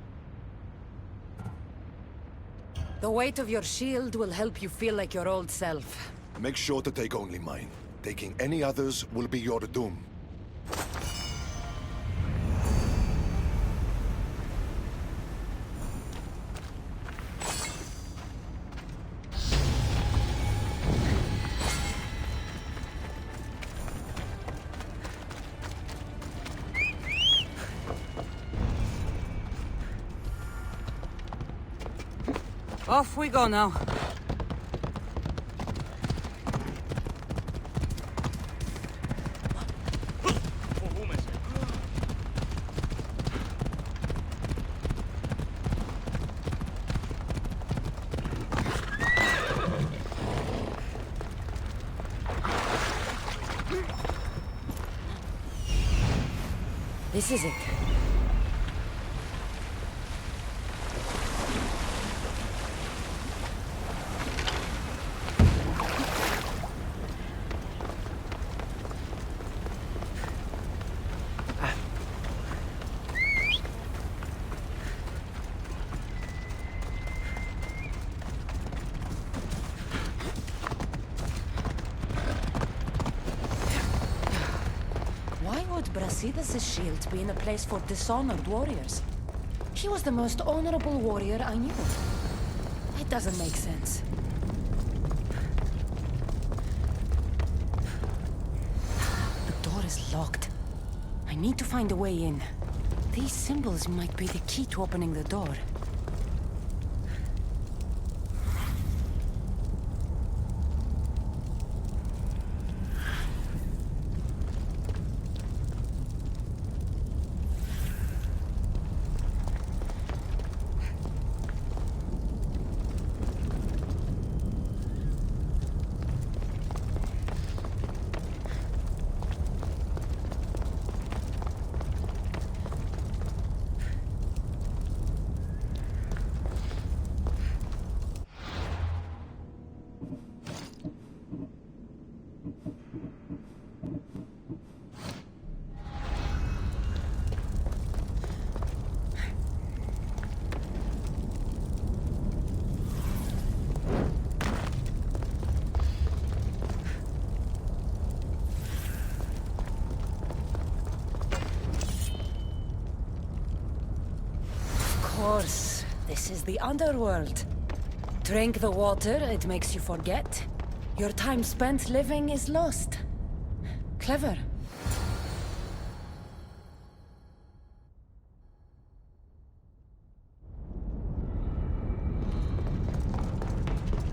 The weight of your shield will help you feel like your old self. Make sure to take only mine. Taking any others will be your doom. Off we go now. This is it. Brasidas' shield be in a place for dishonored warriors? He was the most honorable warrior I knew. It doesn't make sense. The door is locked. I need to find a way in. These symbols might be the key to opening the door. This is the Underworld. Drink the water, it makes you forget. Your time spent living is lost. Clever.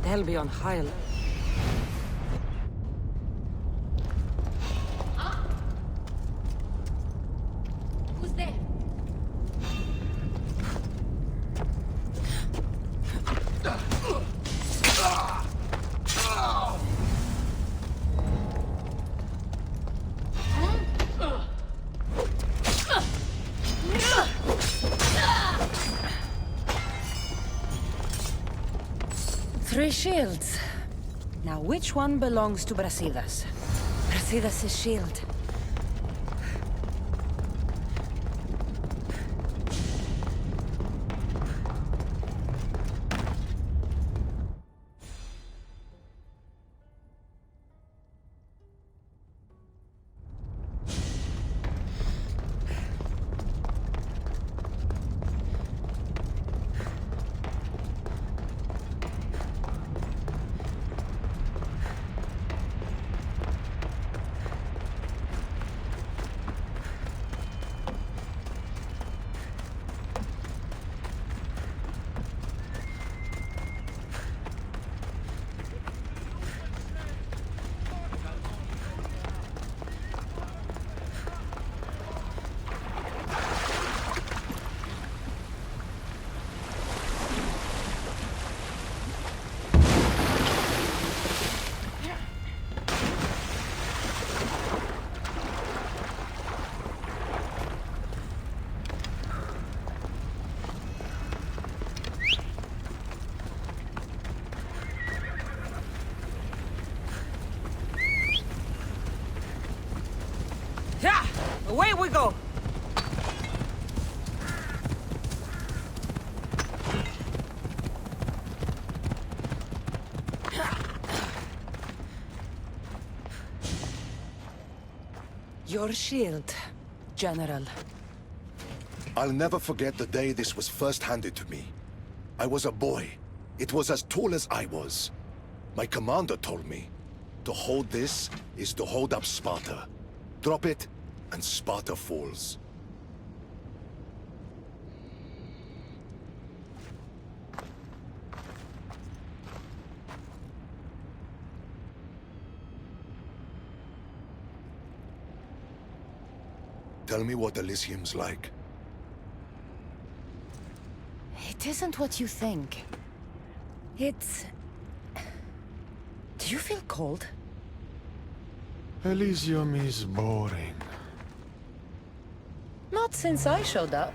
They'll be on high alert. Who's there? Three shields. Now which one belongs to Brasidas? Brasidas' shield. Away we go! Your shield, General. I'll never forget the day this was first handed to me. I was a boy. It was as tall as I was. My commander told me, to hold this is to hold up Sparta. Drop it, and Sparta falls. Tell me what Elysium's like. It isn't what you think. It's... Do you feel cold? Elysium is boring. Not since I showed up.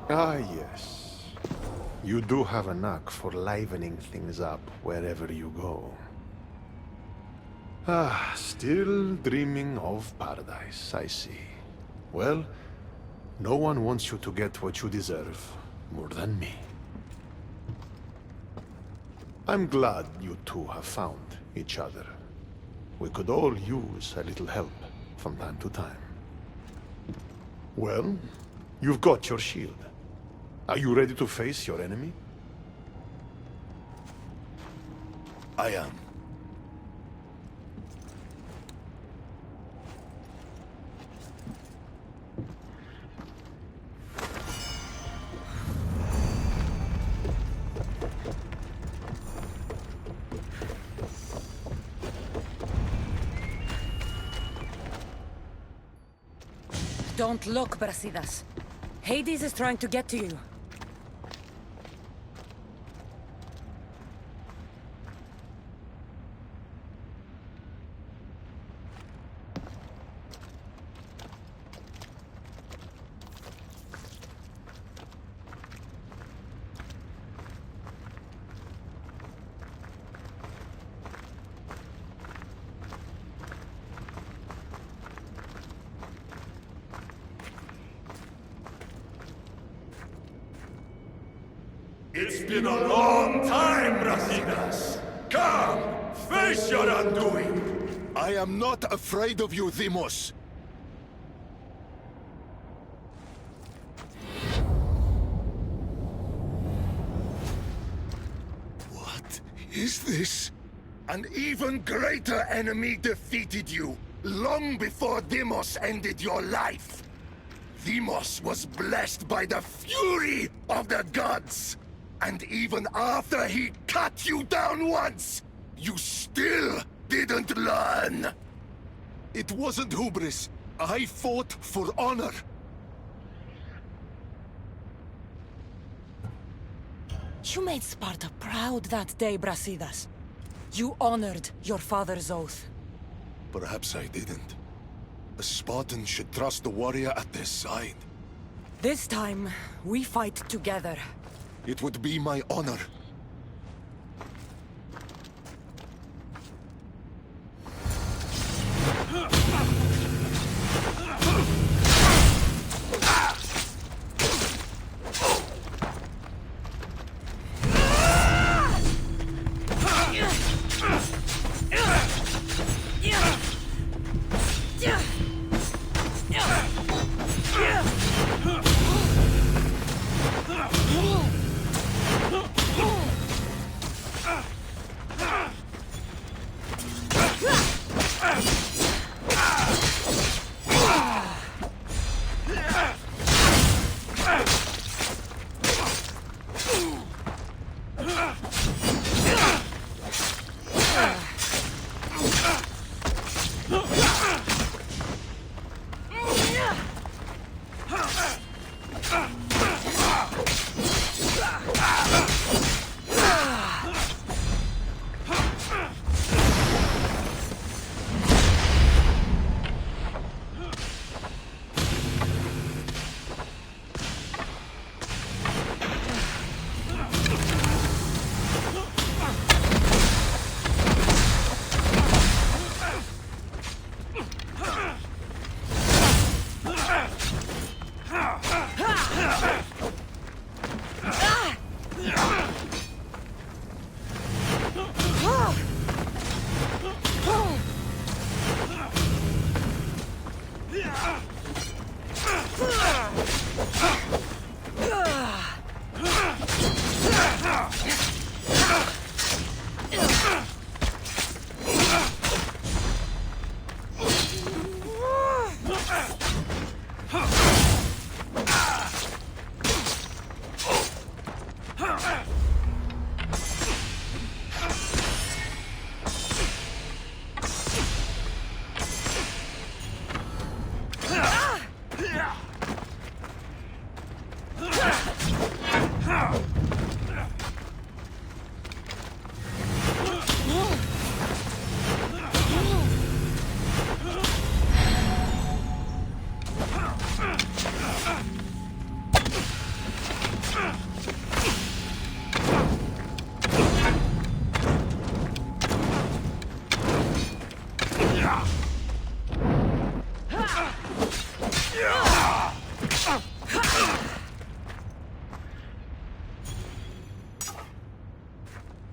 Ah, yes. You do have a knack for livening things up wherever you go. Ah, still dreaming of paradise, I see. Well, no one wants you to get what you deserve more than me. I'm glad you two have found each other. We could all use a little help from time to time. Well, you've got your shield. Are you ready to face your enemy? I am. Don't look, Brasidas. Hades is trying to get to you. It's been a long time, Brasidas. Come, face your undoing. I am not afraid of you, Deimos. What is this? An even greater enemy defeated you, long before Deimos ended your life. Deimos was blessed by the fury of the gods. And even after he cut you down once, you still didn't learn. It wasn't hubris. I fought for honor. You made Sparta proud that day, Brasidas. You honored your father's oath. Perhaps I didn't. A Spartan should trust the warrior at their side. This time, we fight together. It would be my honor.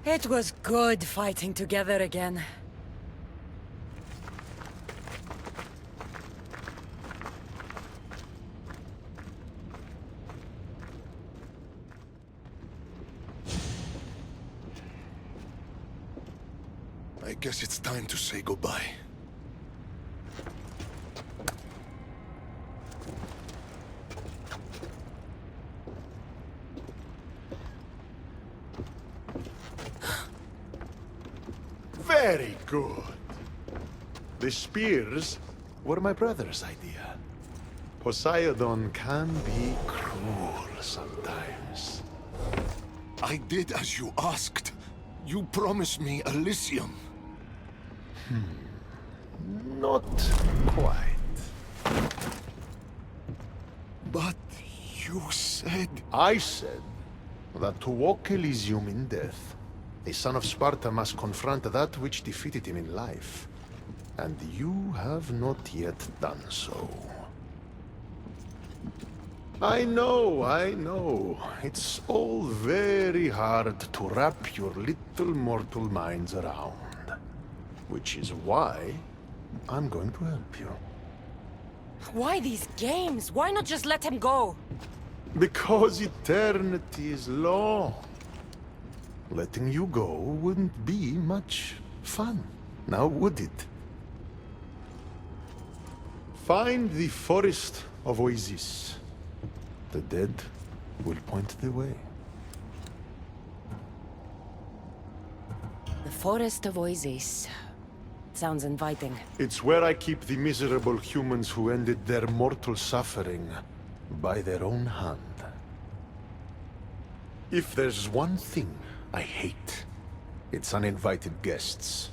It was good fighting together again. I guess it's time to say goodbye. Very good. The spears were my brother's idea. Poseidon can be cruel sometimes. I did as you asked. You promised me Elysium. Not quite. But you said... I said that to walk Elysium in death, the son of Sparta must confront that which defeated him in life. And you have not yet done so. I know. It's all very hard to wrap your little mortal minds around. Which is why I'm going to help you. Why these games? Why not just let him go? Because eternity is long. Letting you go wouldn't be much fun, now would it? Find the forest of Oasis. The dead will point the way. The Forest of Oasis. Sounds inviting. It's where I keep the miserable humans who ended their mortal suffering by their own hand. If there's one thing I hate, it's uninvited guests.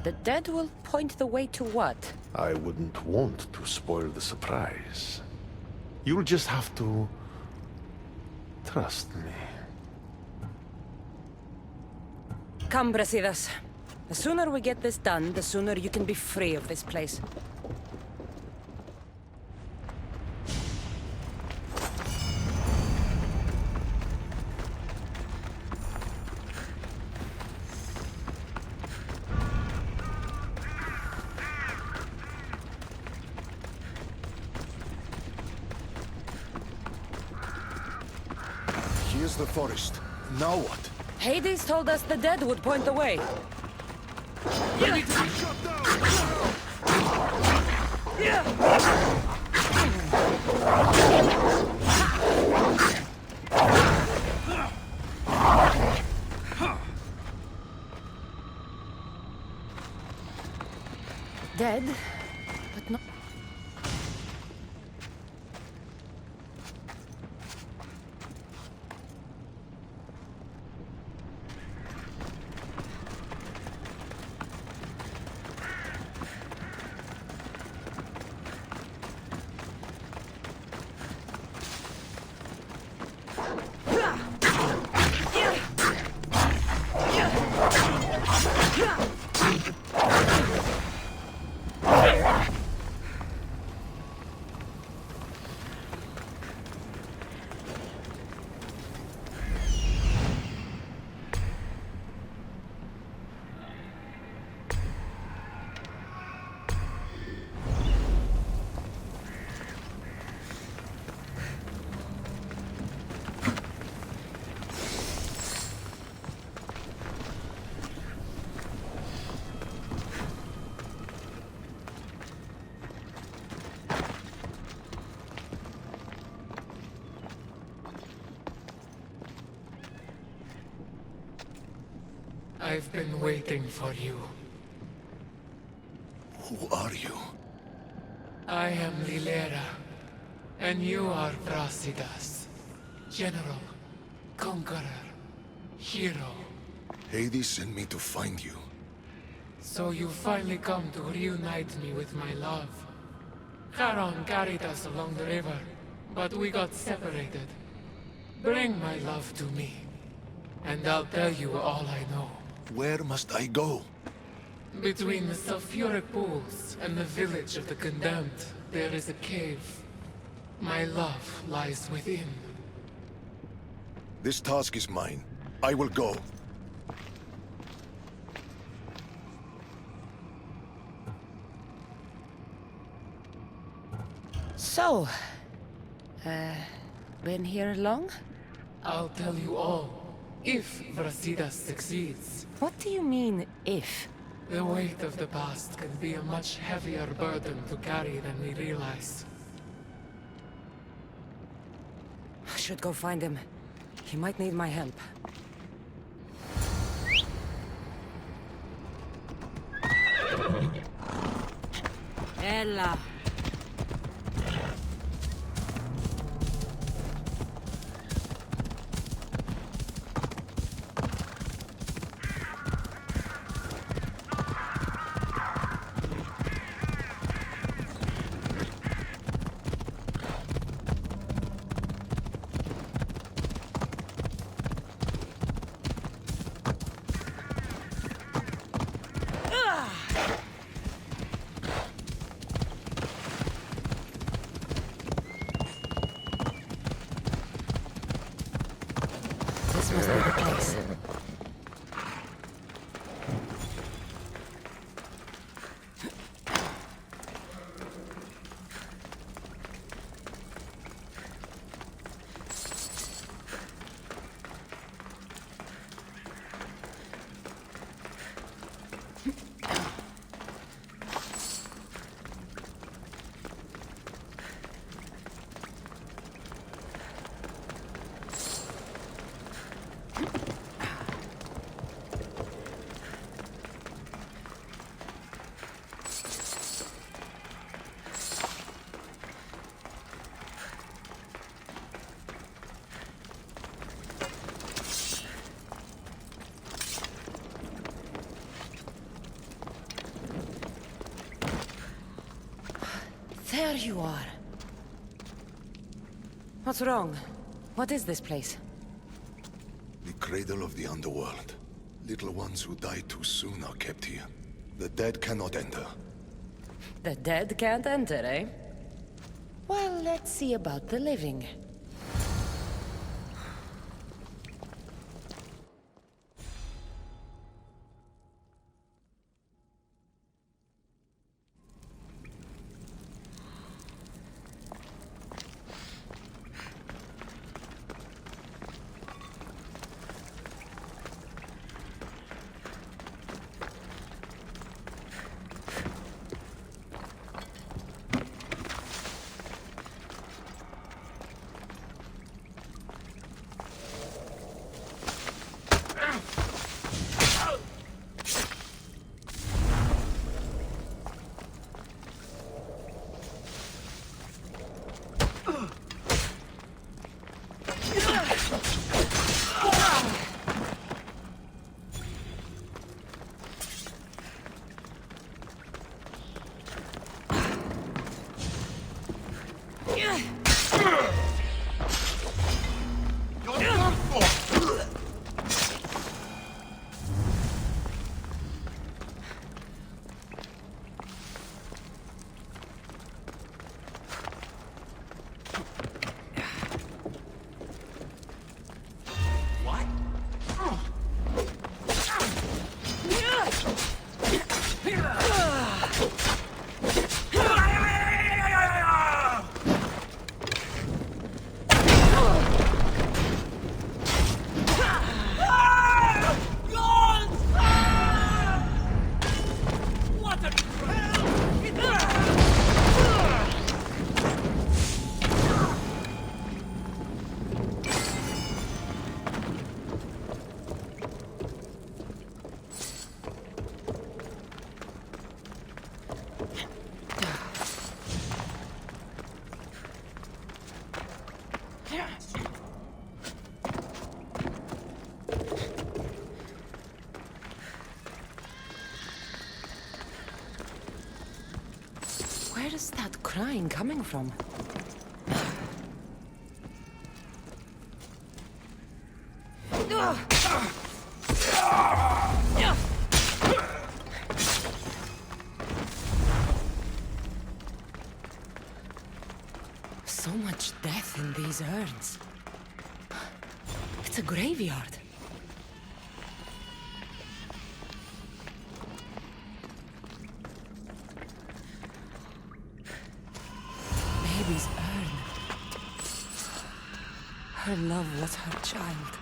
The dead will point the way to what? I wouldn't want to spoil the surprise. You'll just have to... trust me. Come, Brasidas. The sooner we get this done, the sooner you can be free of this place. Here's the forest. Now what? Hades told us the dead would point the way. Dead, but not... I've been waiting for you. Who are you? I am Lilera, and you are Brasidas. General, conqueror, hero. Hades sent me to find you. So you finally come to reunite me with my love. Charon carried us along the river, but we got separated. Bring my love to me, and I'll tell you all I know. Where must I go? Between the sulfuric pools and the village of the condemned, there is a cave. My love lies within. This task is mine. I will go. So, been here long? I'll tell you all, if Brasidas succeeds. What do you mean, if? The weight of the past can be a much heavier burden to carry than we realize. I should go find him. He might need my help. Ella. This must be the place. There you are. What's wrong? What is this place? The cradle of the Underworld. Little ones who die too soon are kept here. The dead cannot enter. The dead can't enter, eh? Well, let's see about the living. Where is that crying coming from? in these urns. It's a graveyard. Baby's urn. Her love was her child.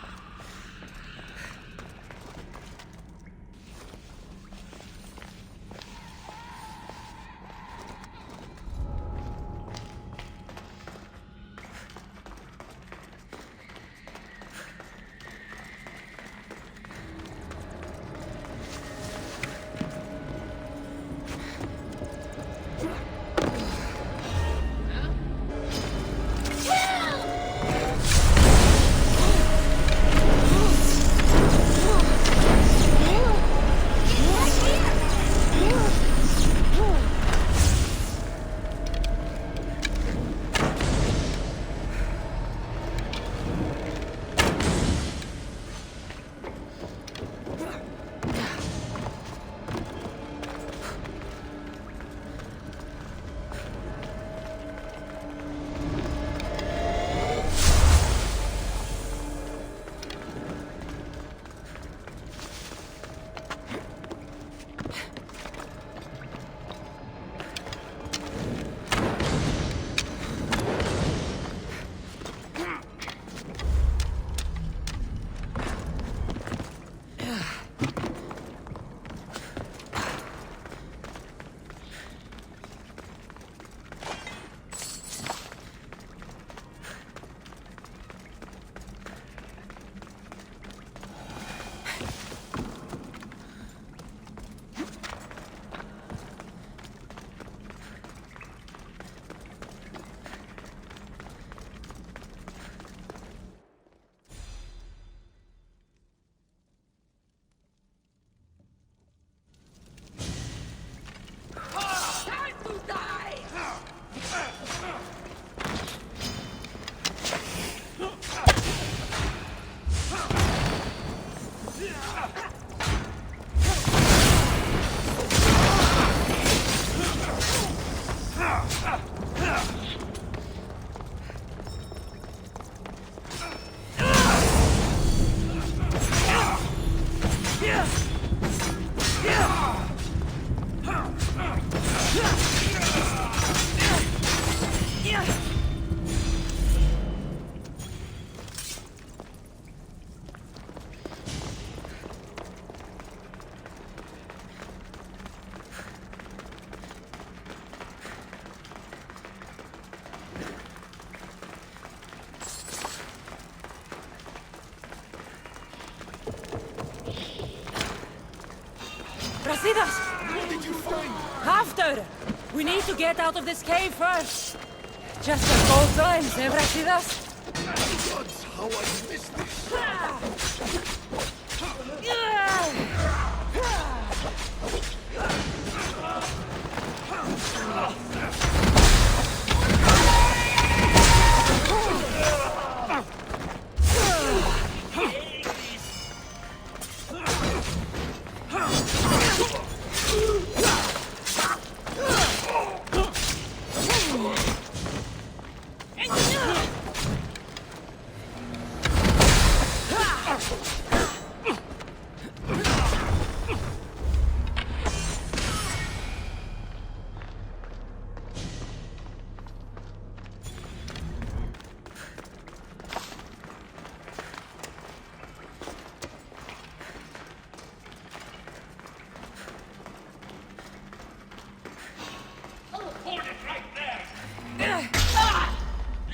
What did you find? After! We need to get out of this cave first. Just as old times, eh, Brasidas? Gods, how I missed this!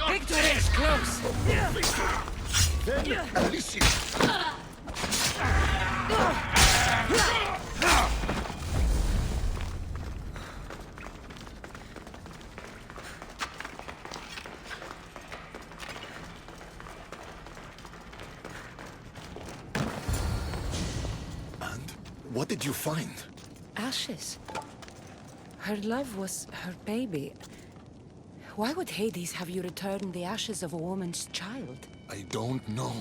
Victory is close. Then Elysium. And what did you find? Ashes. Her love was her baby. Why would Hades have you return the ashes of a woman's child? I don't know.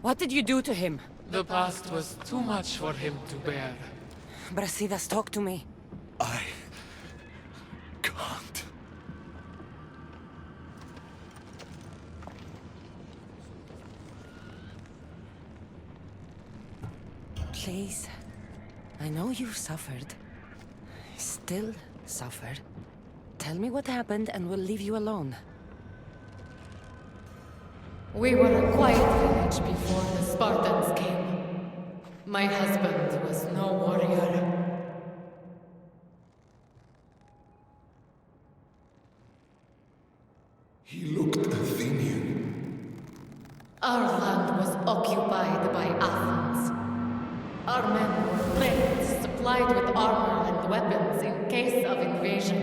What did you do to him? The past was too much for him to bear. Brasidas, talk to me. I can't. Please. I know you've suffered. Still suffer. Tell me what happened and we'll leave you alone. We were a quiet village before the Spartans came. My husband was no warrior. He looked Athenian. Our land was occupied by Athens. Our men were trained, supplied with armor and weapons in case of invasion.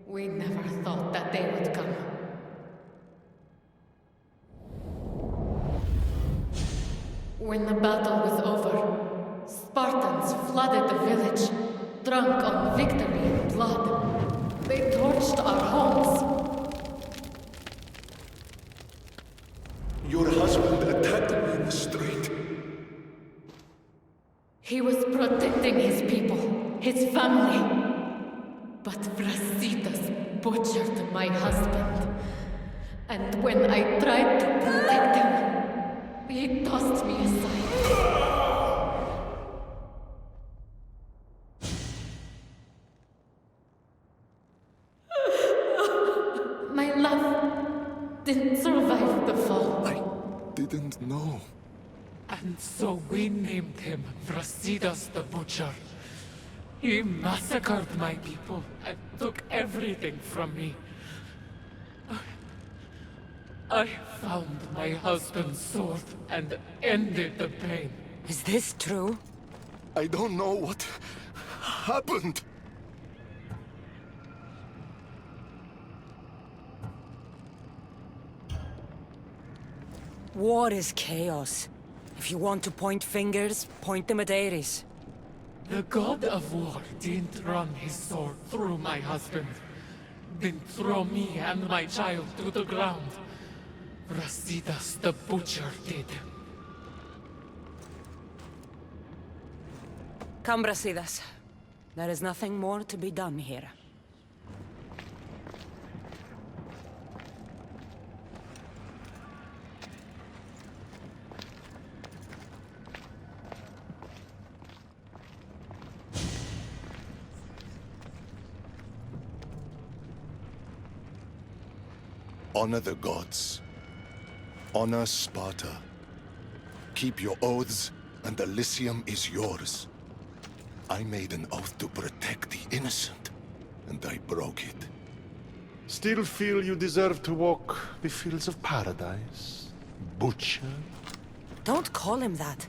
We never thought that they would come. When the battle was over, Spartans flooded the village, drunk on victory and blood. They torched our homes. Your husband attacked me in the street. He was protecting his people, his family. But Brasidas butchered my husband. And when I tried to protect him, he tossed me aside. My love didn't survive the fall. I didn't know. And so we named him Brasidas the Butcher. He massacred my people and took everything from me. I found my husband's sword and ended the pain. Is this true? I don't know what happened. War is chaos. If you want to point fingers, point them at Ares. The god of war didn't run his sword through my husband. Didn't throw me and my child to the ground. Brasidas the Butcher did. Come, Brasidas. There is nothing more to be done here. Honor the gods. Honor Sparta. Keep your oaths, and Elysium is yours. I made an oath to protect the innocent, and I broke it. Still feel you deserve to walk the fields of paradise, Butcher? Don't call him that.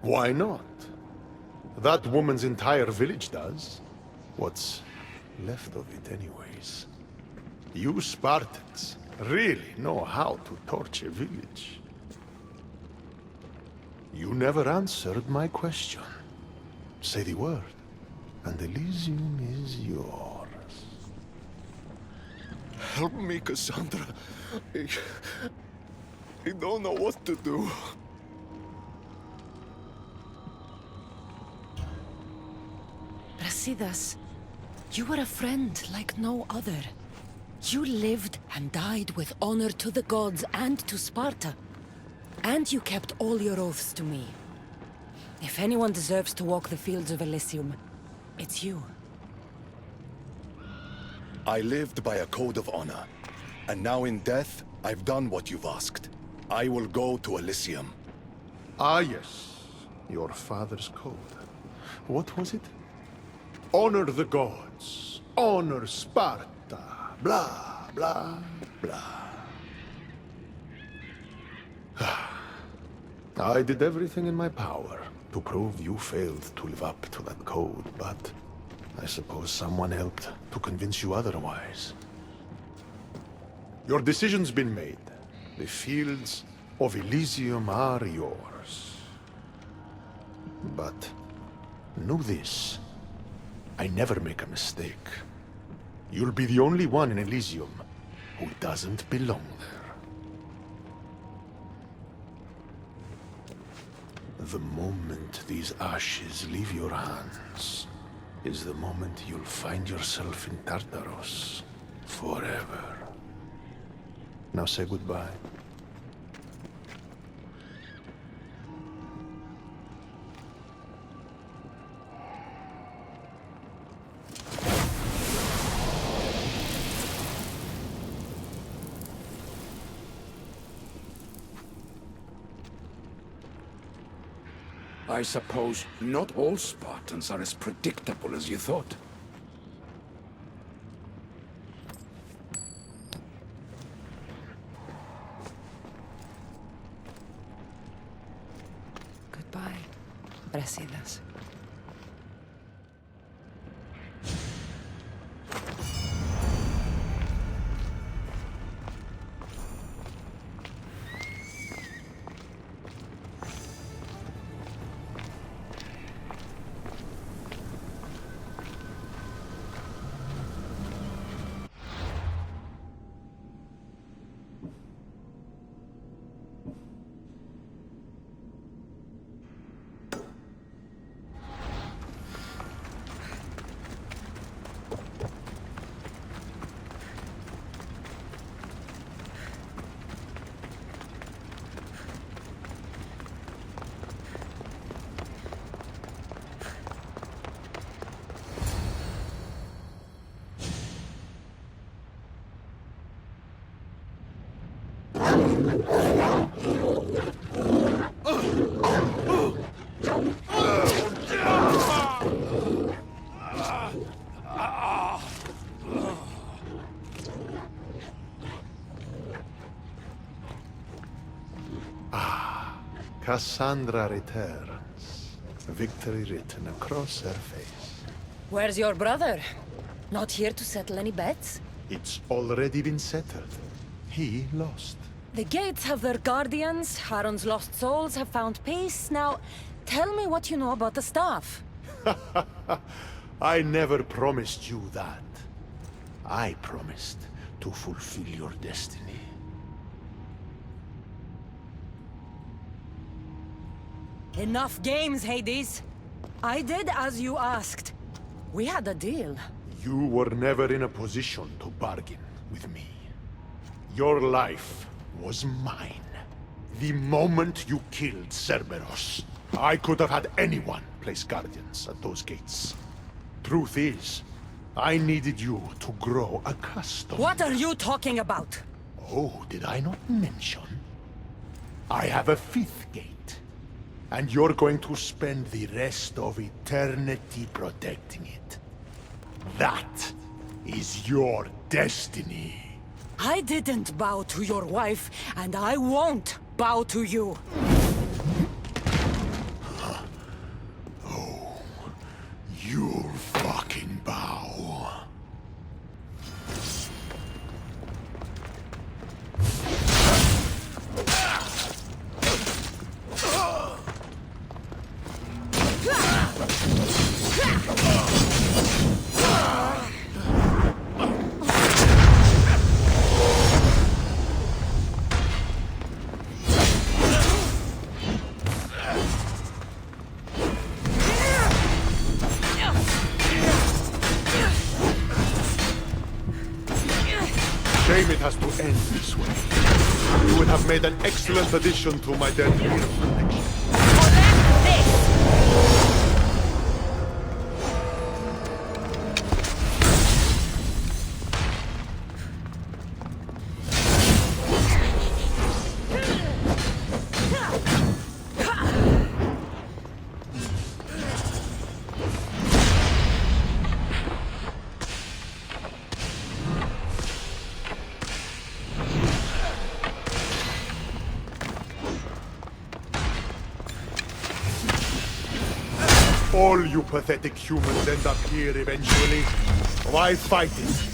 Why not? That woman's entire village does. What's left of it, anyways. You Spartans really know how to torture a village. You never answered my question. Say the word, and Elysium is yours. Help me, Cassandra. I don't know what to do. Brasidas, you were a friend like no other. You lived and died with honor to the gods and to Sparta. And you kept all your oaths to me. If anyone deserves to walk the fields of Elysium, it's you. I lived by a code of honor, and now in death, I've done what you've asked. I will go to Elysium. Ah, yes. Your father's code. What was it? Honor the gods. Honor Sparta. Blah, blah, blah. I did everything in my power to prove you failed to live up to that code, but I suppose someone helped to convince you otherwise. Your decision's been made. The fields of Elysium are yours. But know this. I never make a mistake. You'll be the only one in Elysium who doesn't belong there. The moment these ashes leave your hands is the moment you'll find yourself in Tartaros forever. Now say goodbye. I suppose not all Spartans are as predictable as you thought. Goodbye, Brasidas. Cassandra returns, victory written across her face. Where's your brother? Not here to settle any bets? It's already been settled. He lost. The gates have their guardians, Charon's lost souls have found peace. Now, tell me what you know about the staff. I never promised you that. I promised to fulfill your destiny. Enough games, Hades. I did as you asked. We had a deal. You were never in a position to bargain with me. Your life was mine. The moment you killed Cerberus, I could have had anyone place guardians at those gates. Truth is, I needed you to grow accustomed. What are you talking about? Oh, did I not mention? I have a fifth gate. And you're going to spend the rest of eternity protecting it. That is your destiny. I didn't bow to your wife, and I won't bow to you. Oh, you'll fucking bow. Shame it has to end this way. You would have made an excellent addition to my dead hero collection. All you pathetic humans end up here eventually. Why fight it?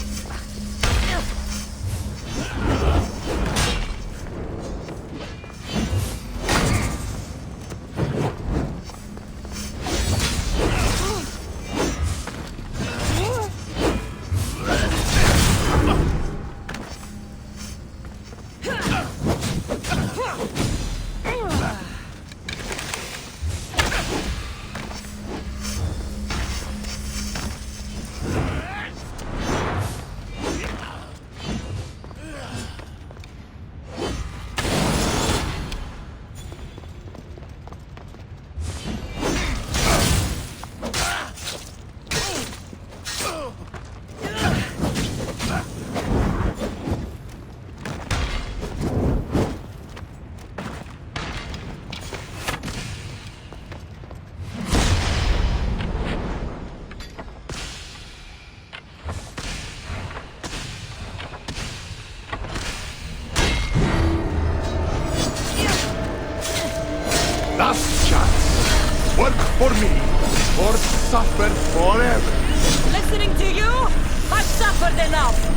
hard enough!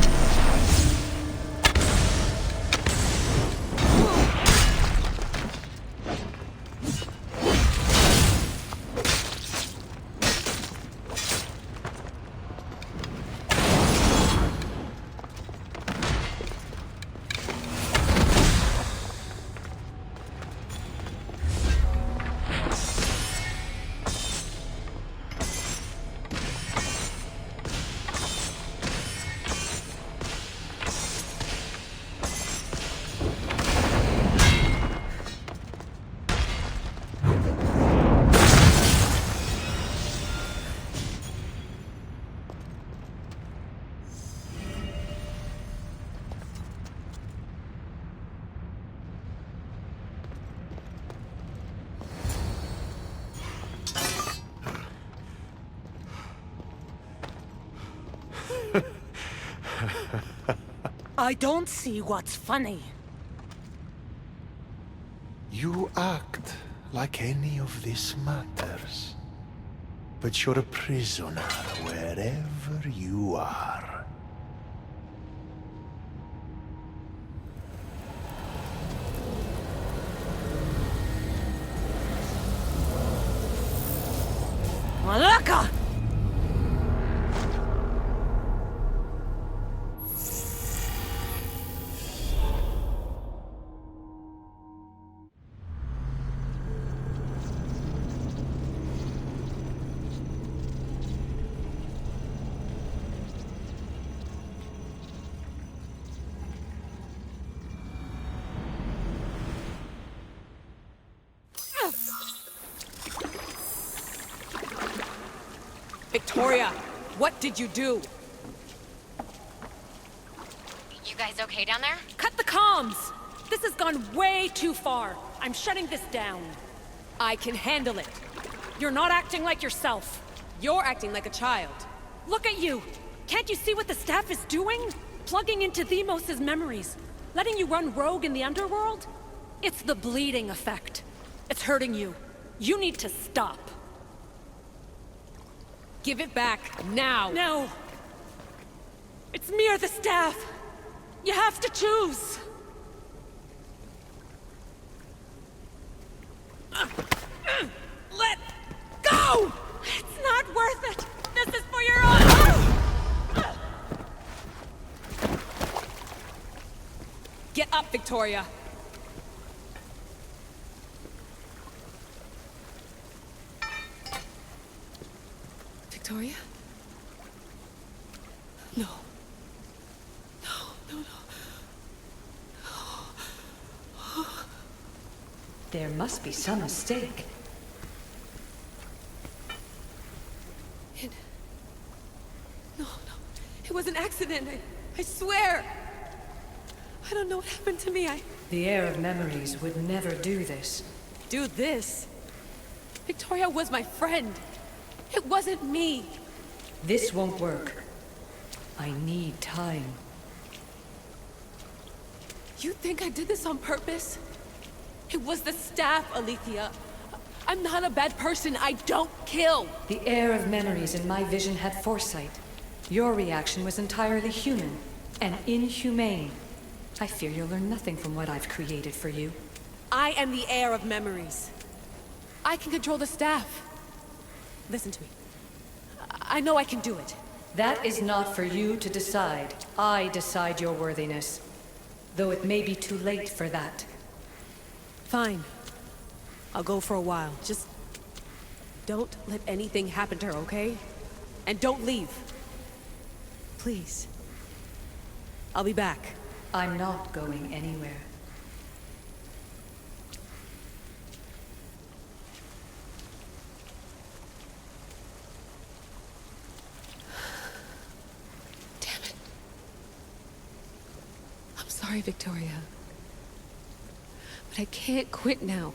I don't see what's funny. You act like any of this matters. But you're a prisoner wherever you are. Malaka! Victoria, what did you do? You guys okay down there? Cut the comms! This has gone way too far. I'm shutting this down. I can handle it. You're not acting like yourself. You're acting like a child. Look at you! Can't you see what the staff is doing? Plugging into Themos' memories. Letting you run rogue in the Underworld? It's the bleeding effect. It's hurting you. You need to stop. Give it back, now! No! It's me or the staff! You have to choose! Let go! It's not worth it! This is for your own... Get up, Victoria! Victoria? No. No. There must be some mistake. No. It was an accident. I swear. I don't know what happened to me. The heir of memories would never do this. Do this? Victoria was my friend. It wasn't me. This won't work. I need time. You think I did this on purpose? It was the staff, Alethea. I'm not a bad person. I don't kill. The heir of memories in my vision had foresight. Your reaction was entirely human and inhumane. I fear you'll learn nothing from what I've created for you. I am the heir of memories. I can control the staff. Listen to me. I know I can do it. That is not for you to decide. I decide your worthiness. Though it may be too late for that. Fine. I'll go for a while. Just don't let anything happen to her, okay? And don't leave. Please. I'll be back. I'm not going anywhere. Sorry, Victoria. But I can't quit now.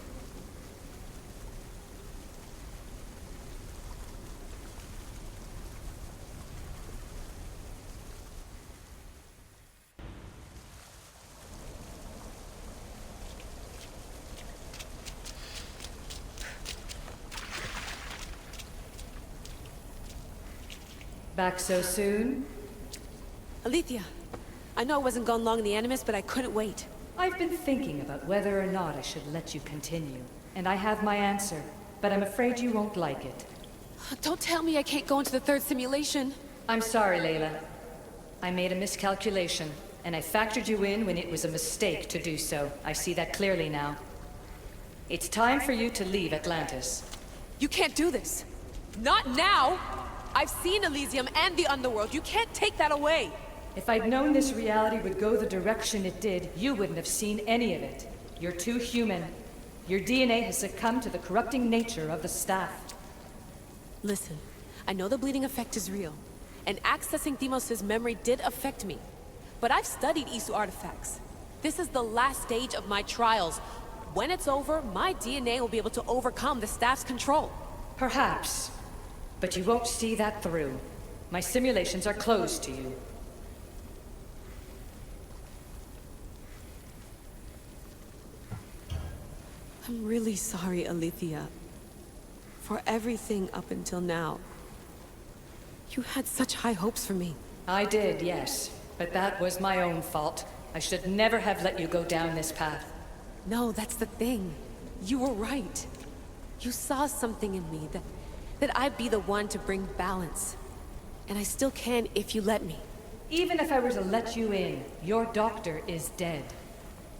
Back so soon? Alethea, I know I wasn't gone long in the Animus, but I couldn't wait. I've been thinking about whether or not I should let you continue, and I have my answer, but I'm afraid you won't like it. Don't tell me I can't go into the third simulation. I'm sorry, Layla. I made a miscalculation, and I factored you in when it was a mistake to do so. I see that clearly now. It's time for you to leave Atlantis. You can't do this. Not now! I've seen Elysium and the Underworld. You can't take that away! If I'd known this reality would go the direction it did, you wouldn't have seen any of it. You're too human. Your DNA has succumbed to the corrupting nature of the staff. Listen, I know the bleeding effect is real, and accessing Deimos' memory did affect me. But I've studied Isu artifacts. This is the last stage of my trials. When it's over, my DNA will be able to overcome the staff's control. Perhaps. But you won't see that through. My simulations are closed to you. I'm really sorry, Alethea. For everything up until now. You had such high hopes for me. I did, yes. But that was my own fault. I should never have let you go down this path. No, that's the thing. You were right. You saw something in me that I'd be the one to bring balance. And I still can if you let me. Even if I were to let you in, your doctor is dead.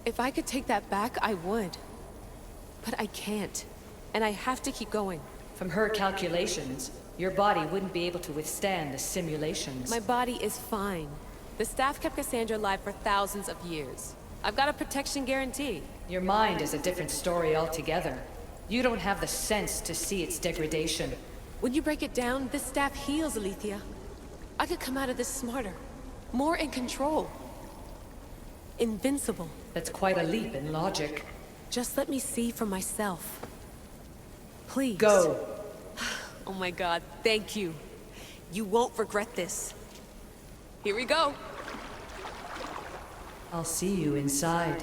If I could take that back, I would. But I can't. And I have to keep going. From her calculations, your body wouldn't be able to withstand the simulations. My body is fine. The staff kept Cassandra alive for thousands of years. I've got a protection guarantee. Your mind is a different story altogether. You don't have the sense to see its degradation. When you break it down, this staff heals, Alethea. I could come out of this smarter. More in control. Invincible. That's quite a leap in logic. Just let me see for myself. Please. Go. Oh my god, thank you. You won't regret this. Here we go. I'll see you inside.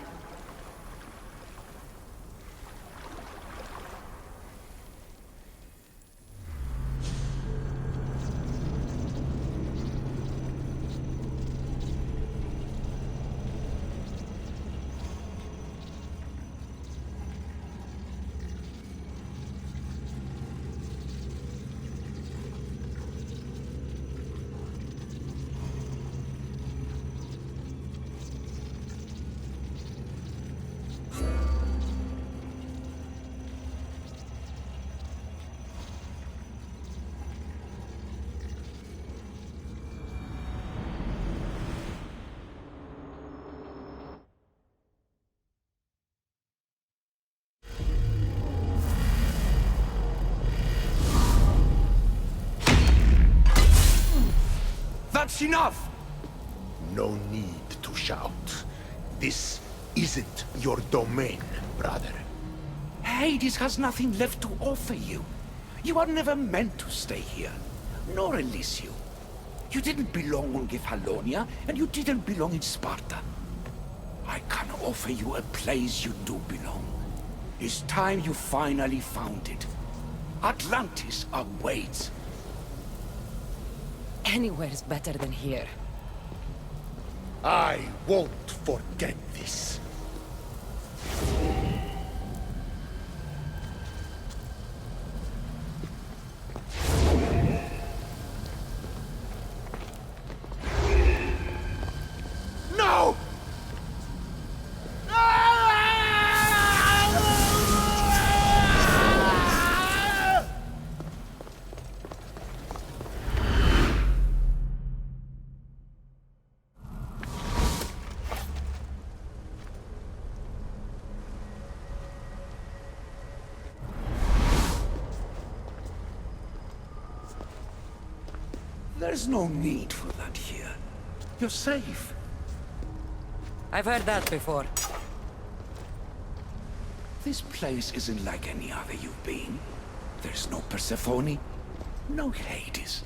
That's enough! No need to shout. This isn't your domain, brother. Hades has nothing left to offer you. You are never meant to stay here, nor Elysium. You didn't belong on Kefalonia, and you didn't belong in Sparta. I can offer you a place you do belong. It's time you finally found it. Atlantis awaits. Anywhere's better than here. I won't forget this. No! There's no need for that here. You're safe. I've heard that before. This place isn't like any other you've been. There's no Persephone, no Hades.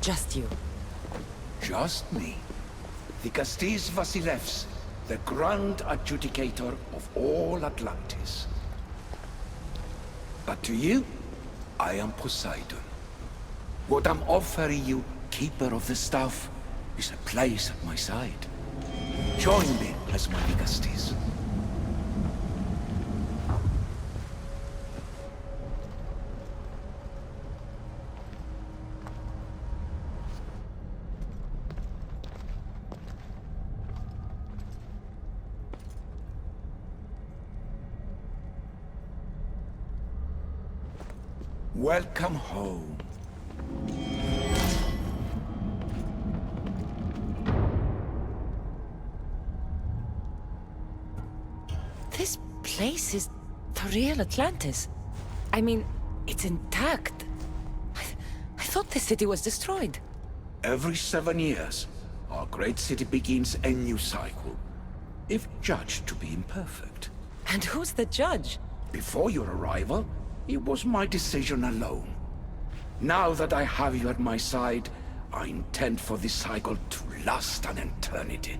Just you. Just me. The Castis Vasilevs, the Grand Adjudicator of all Atlantis. But to you, I am Poseidon. What I'm offering you, Keeper of the Staff, is a place at my side. Join me as my legastes. Welcome home. This place is the real Atlantis. I mean, it's intact. I thought the city was destroyed. Every 7 years, our great city begins a new cycle, if judged to be imperfect. And who's the judge? Before your arrival, it was my decision alone. Now that I have you at my side, I intend for this cycle to last an eternity.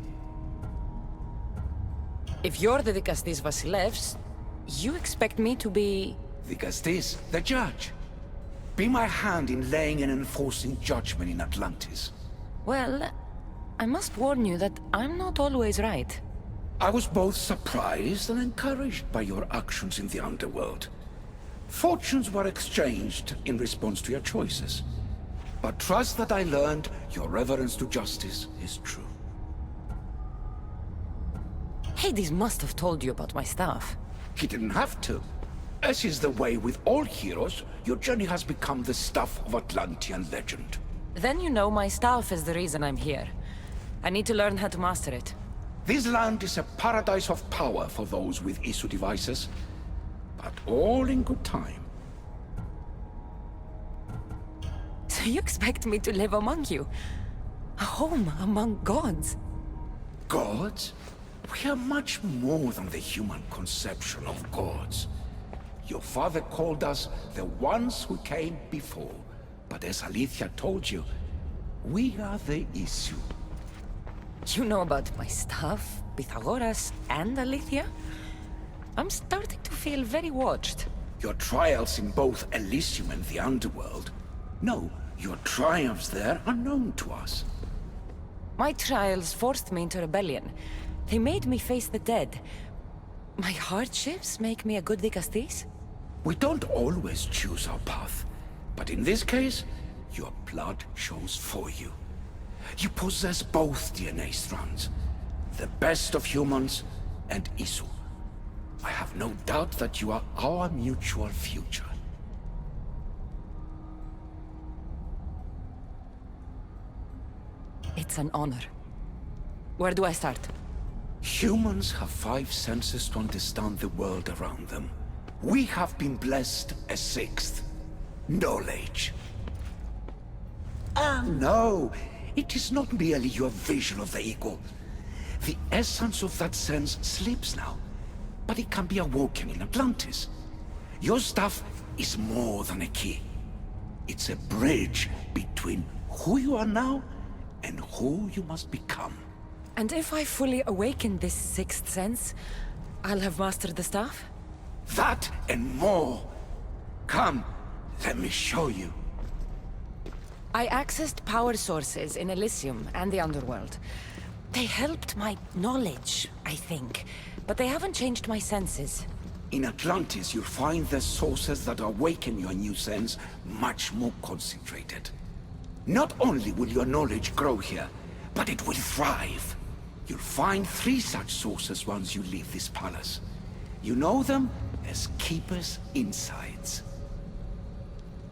If you're the Dikastis Vasilevs, you expect me to be... Dikastis, the judge. Be my hand in laying and enforcing judgment in Atlantis. Well, I must warn you that I'm not always right. I was both surprised and encouraged by your actions in the Underworld. Fortunes were exchanged in response to your choices. But trust that I learned your reverence to justice is true. Hades must have told you about my staff. He didn't have to. As is the way with all heroes, your journey has become the stuff of Atlantean legend. Then you know my staff is the reason I'm here. I need to learn how to master it. This land is a paradise of power for those with Isu devices. But all in good time. So you expect me to live among you? A home among gods? Gods? We are much more than the human conception of gods. Your father called us the ones who came before. But as Alethea told you, we are the Isu. You know about my staff, Pythagoras, and Alethea? I'm starting to feel very watched. Your trials in both Elysium and the Underworld. No, your triumphs there are known to us. My trials forced me into rebellion. They made me face the dead. My hardships make me a good Dikastis? We don't always choose our path. But in this case, your blood shows for you. You possess both DNA strands. The best of humans and Isu. I have no doubt that you are our mutual future. It's an honor. Where do I start? Humans have 5 senses to understand the world around them. We have been blessed a 6th. Knowledge. No, it is not merely your vision of the ego. The essence of that sense sleeps now. But it can be awoken in Atlantis. Your stuff is more than a key. It's a bridge between who you are now and who you must become. And if I fully awaken this 6th sense, I'll have mastered the staff? That and more. Come, let me show you. I accessed power sources in Elysium and the Underworld. They helped my knowledge, I think. But they haven't changed my senses. In Atlantis, you'll find the sources that awaken your new sense much more concentrated. Not only will your knowledge grow here, but it will thrive. You'll find 3 such sources once you leave this palace. You know them as Keeper's Insides.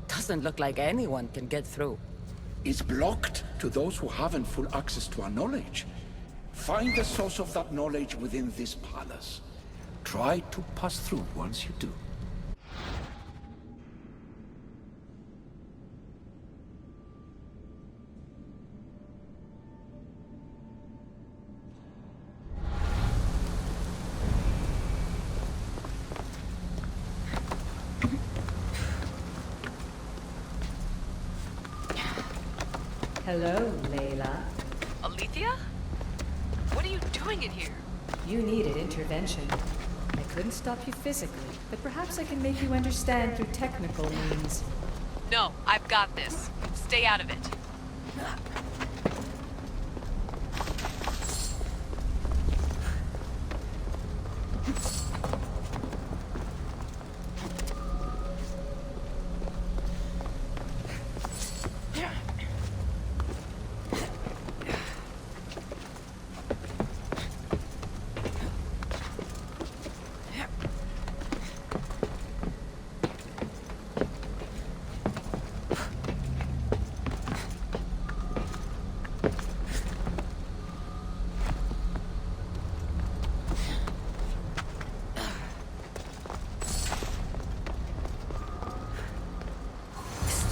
Doesn't look like anyone can get through. It's blocked to those who haven't full access to our knowledge. Find the source of that knowledge within this palace. Try to pass through once you do. Hello, Layla. Alethea? What are you doing in here? You needed intervention. I couldn't stop you physically, but perhaps I can make you understand through technical means. No, I've got this. Stay out of it.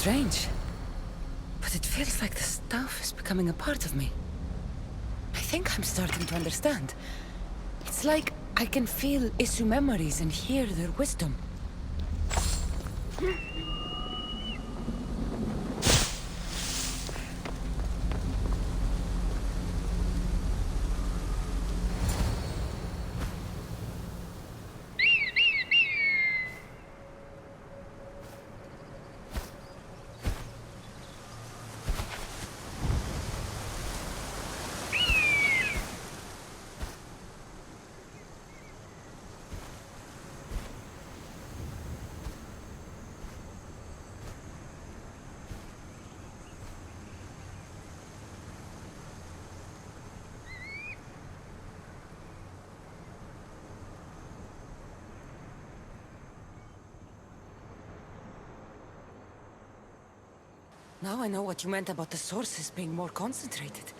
strange. But it feels like the staff is becoming a part of me. I think I'm starting to understand. It's like I can feel Isu memories and hear their wisdom. Now I know what you meant about the sources being more concentrated.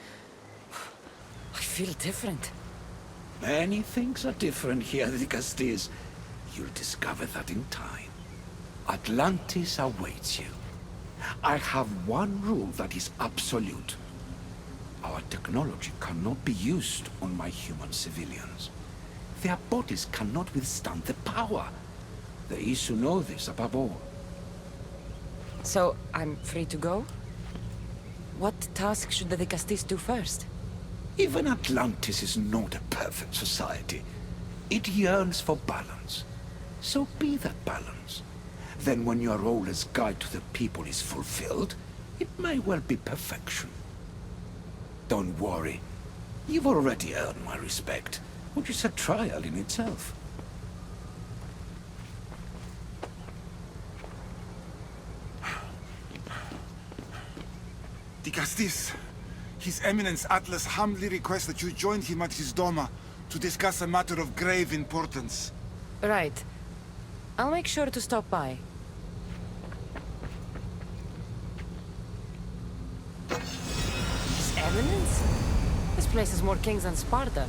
I feel different. Many things are different here, Dicastis. You'll discover that in time. Atlantis awaits you. I have one rule that is absolute. Our technology cannot be used on my human civilians. Their bodies cannot withstand the power. The Isu know this above all. So, I'm free to go? What task should the Dicastis do first? Even Atlantis is not a perfect society. It yearns for balance. So be that balance. Then when your role as guide to the people is fulfilled, it may well be perfection. Don't worry. You've already earned my respect, which is a trial in itself. Dicastis, His Eminence Atlas humbly requests that you join him at his Doma to discuss a matter of grave importance. Right. I'll make sure to stop by. His Eminence? This place has more kings than Sparta.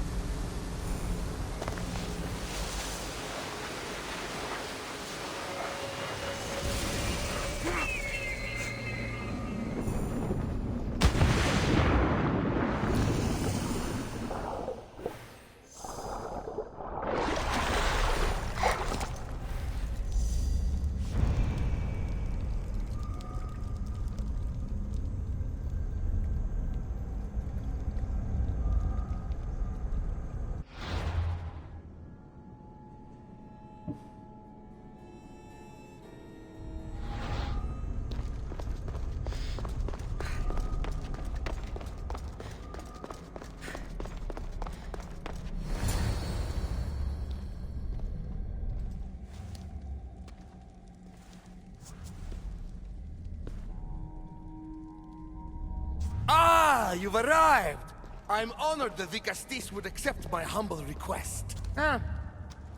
You've arrived! I'm honored that Dicastis would accept my humble request. Ah,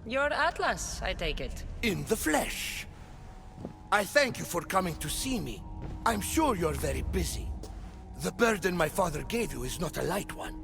you're Atlas, I take it. In the flesh. I thank you for coming to see me. I'm sure you're very busy. The burden my father gave you is not a light one.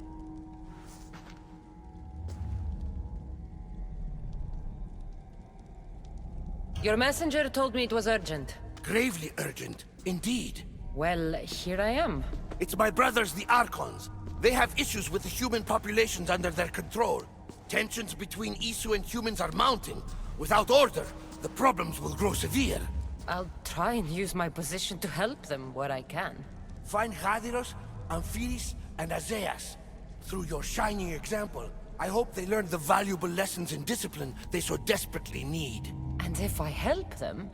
Your messenger told me it was urgent. Gravely urgent, indeed. Well, here I am. It's my brothers, the Archons. They have issues with the human populations under their control. Tensions between Isu and humans are mounting. Without order, the problems will grow severe. I'll try and use my position to help them where I can. Find Gadiros, Amphiris, and Azeas. Through your shining example, I hope they learn the valuable lessons in discipline they so desperately need. And if I help them,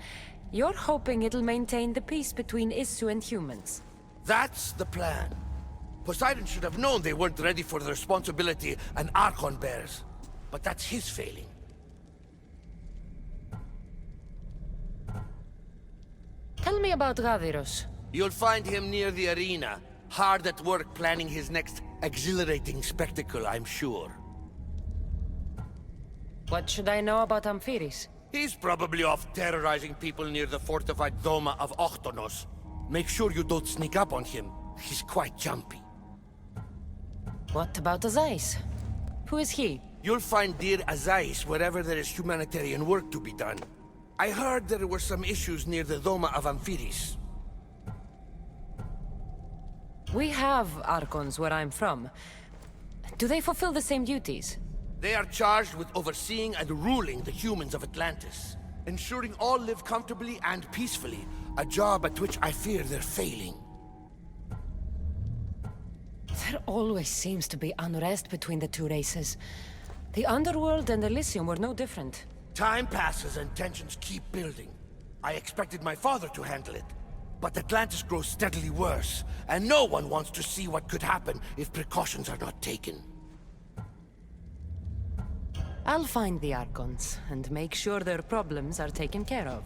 you're hoping it'll maintain the peace between Isu and humans? That's the plan. Poseidon should have known they weren't ready for the responsibility an Archon bears. But that's his failing. Tell me about Gadiros. You'll find him near the arena, hard at work planning his next exhilarating spectacle, I'm sure. What should I know about Amphiris? He's probably off terrorizing people near the fortified Doma of Ochtonos. Make sure you don't sneak up on him. He's quite jumpy. What about Azais? Who is he? You'll find dear Azais wherever there is humanitarian work to be done. I heard there were some issues near the Doma of Amphiris. We have Archons where I'm from. Do they fulfill the same duties? They are charged with overseeing and ruling the humans of Atlantis, ensuring all live comfortably and peacefully, a job at which I fear they're failing. There always seems to be unrest between the two races. The Underworld and Elysium were no different. Time passes and tensions keep building. I expected my father to handle it, but Atlantis grows steadily worse, and no one wants to see what could happen if precautions are not taken. I'll find the Archons and make sure their problems are taken care of.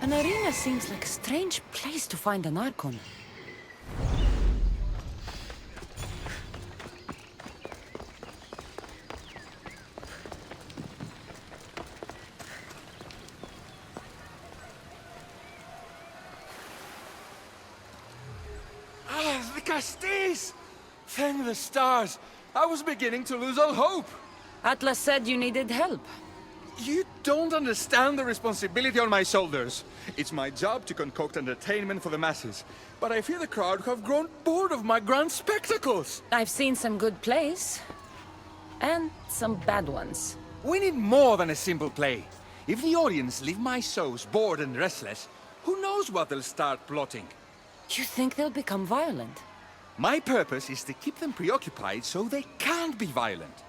An arena seems like a strange place to find an Archon. Ah, the Castis! Thank the stars! I was beginning to lose all hope! Atlas said you needed help. You don't understand the responsibility on my shoulders. It's my job to concoct entertainment for the masses. But I fear the crowd have grown bored of my grand spectacles. I've seen some good plays. And some bad ones. We need more than a simple play. If the audience leave my shows bored and restless, who knows what they'll start plotting? You think they'll become violent? My purpose is to keep them preoccupied so they can't be violent.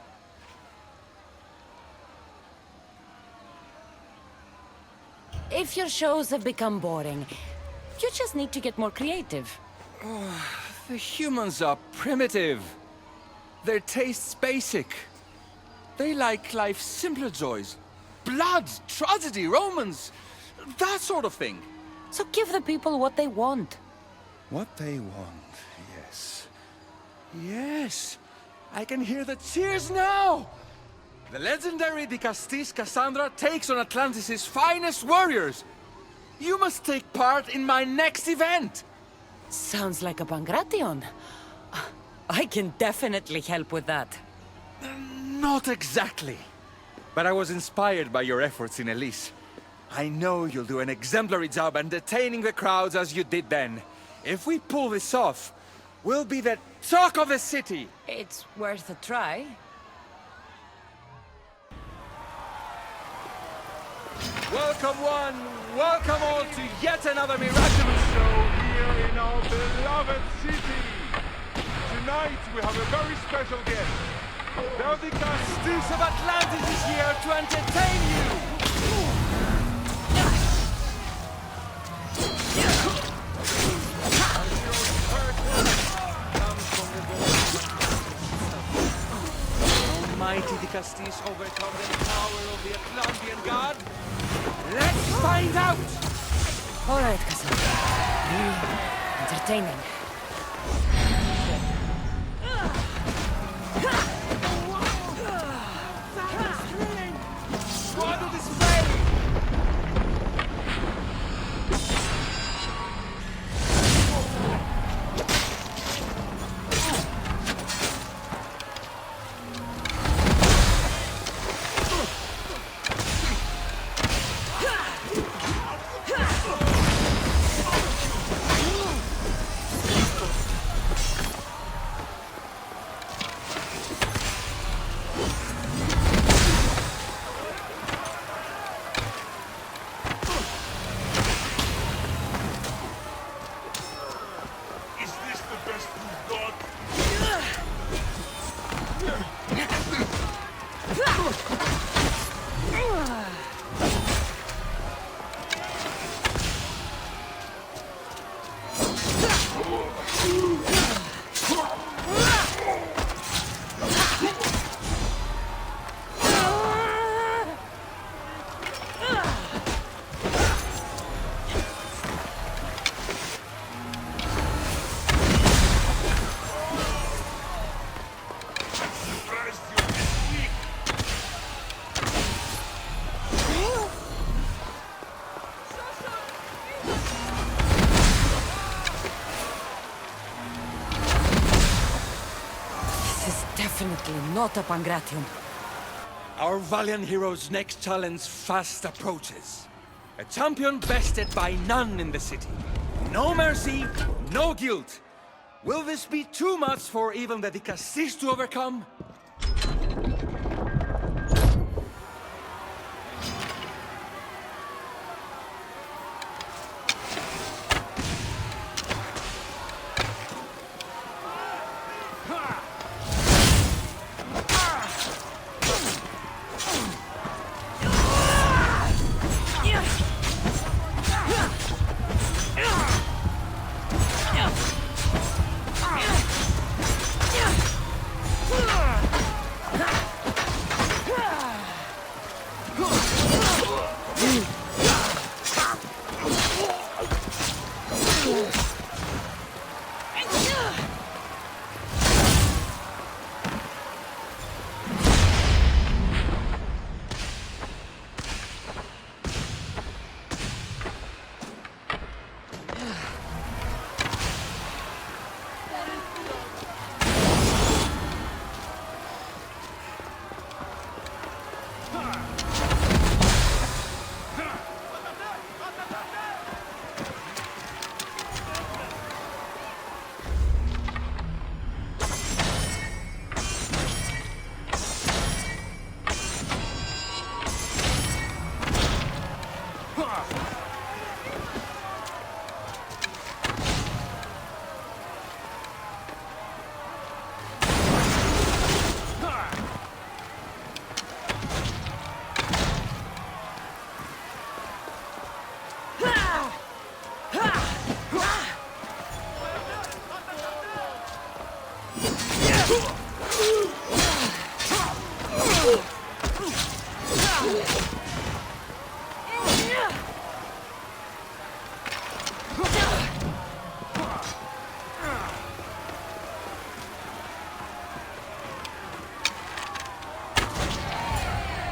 If your shows have become boring, you just need to get more creative. The humans are primitive. Their tastes basic. They like life's simpler joys. Blood, tragedy, romance, that sort of thing. So give the people what they want. What they want, yes. Yes, I can hear the cheers now! The legendary Dicastis Cassandra takes on Atlantis' finest warriors! You must take part in my next event! Sounds like a Pangration. I can definitely help with that. Not exactly. But I was inspired by your efforts in Elise. I know you'll do an exemplary job entertaining the crowds as you did then. If we pull this off, we'll be the talk of the city! It's worth a try. Welcome one, welcome all to yet another miraculous show here in our beloved city. Tonight we have a very special guest. The Castis of Atlantis is here to entertain you. Almighty Dicastis overcome the power of the Atlantean god? Let's find out! All right, Cassandra. Be entertaining. What a display! Definitely not a Pangration. Our valiant hero's next challenge fast approaches. A champion bested by none in the city. No mercy, no guilt. Will this be too much for even the Dicastis to overcome?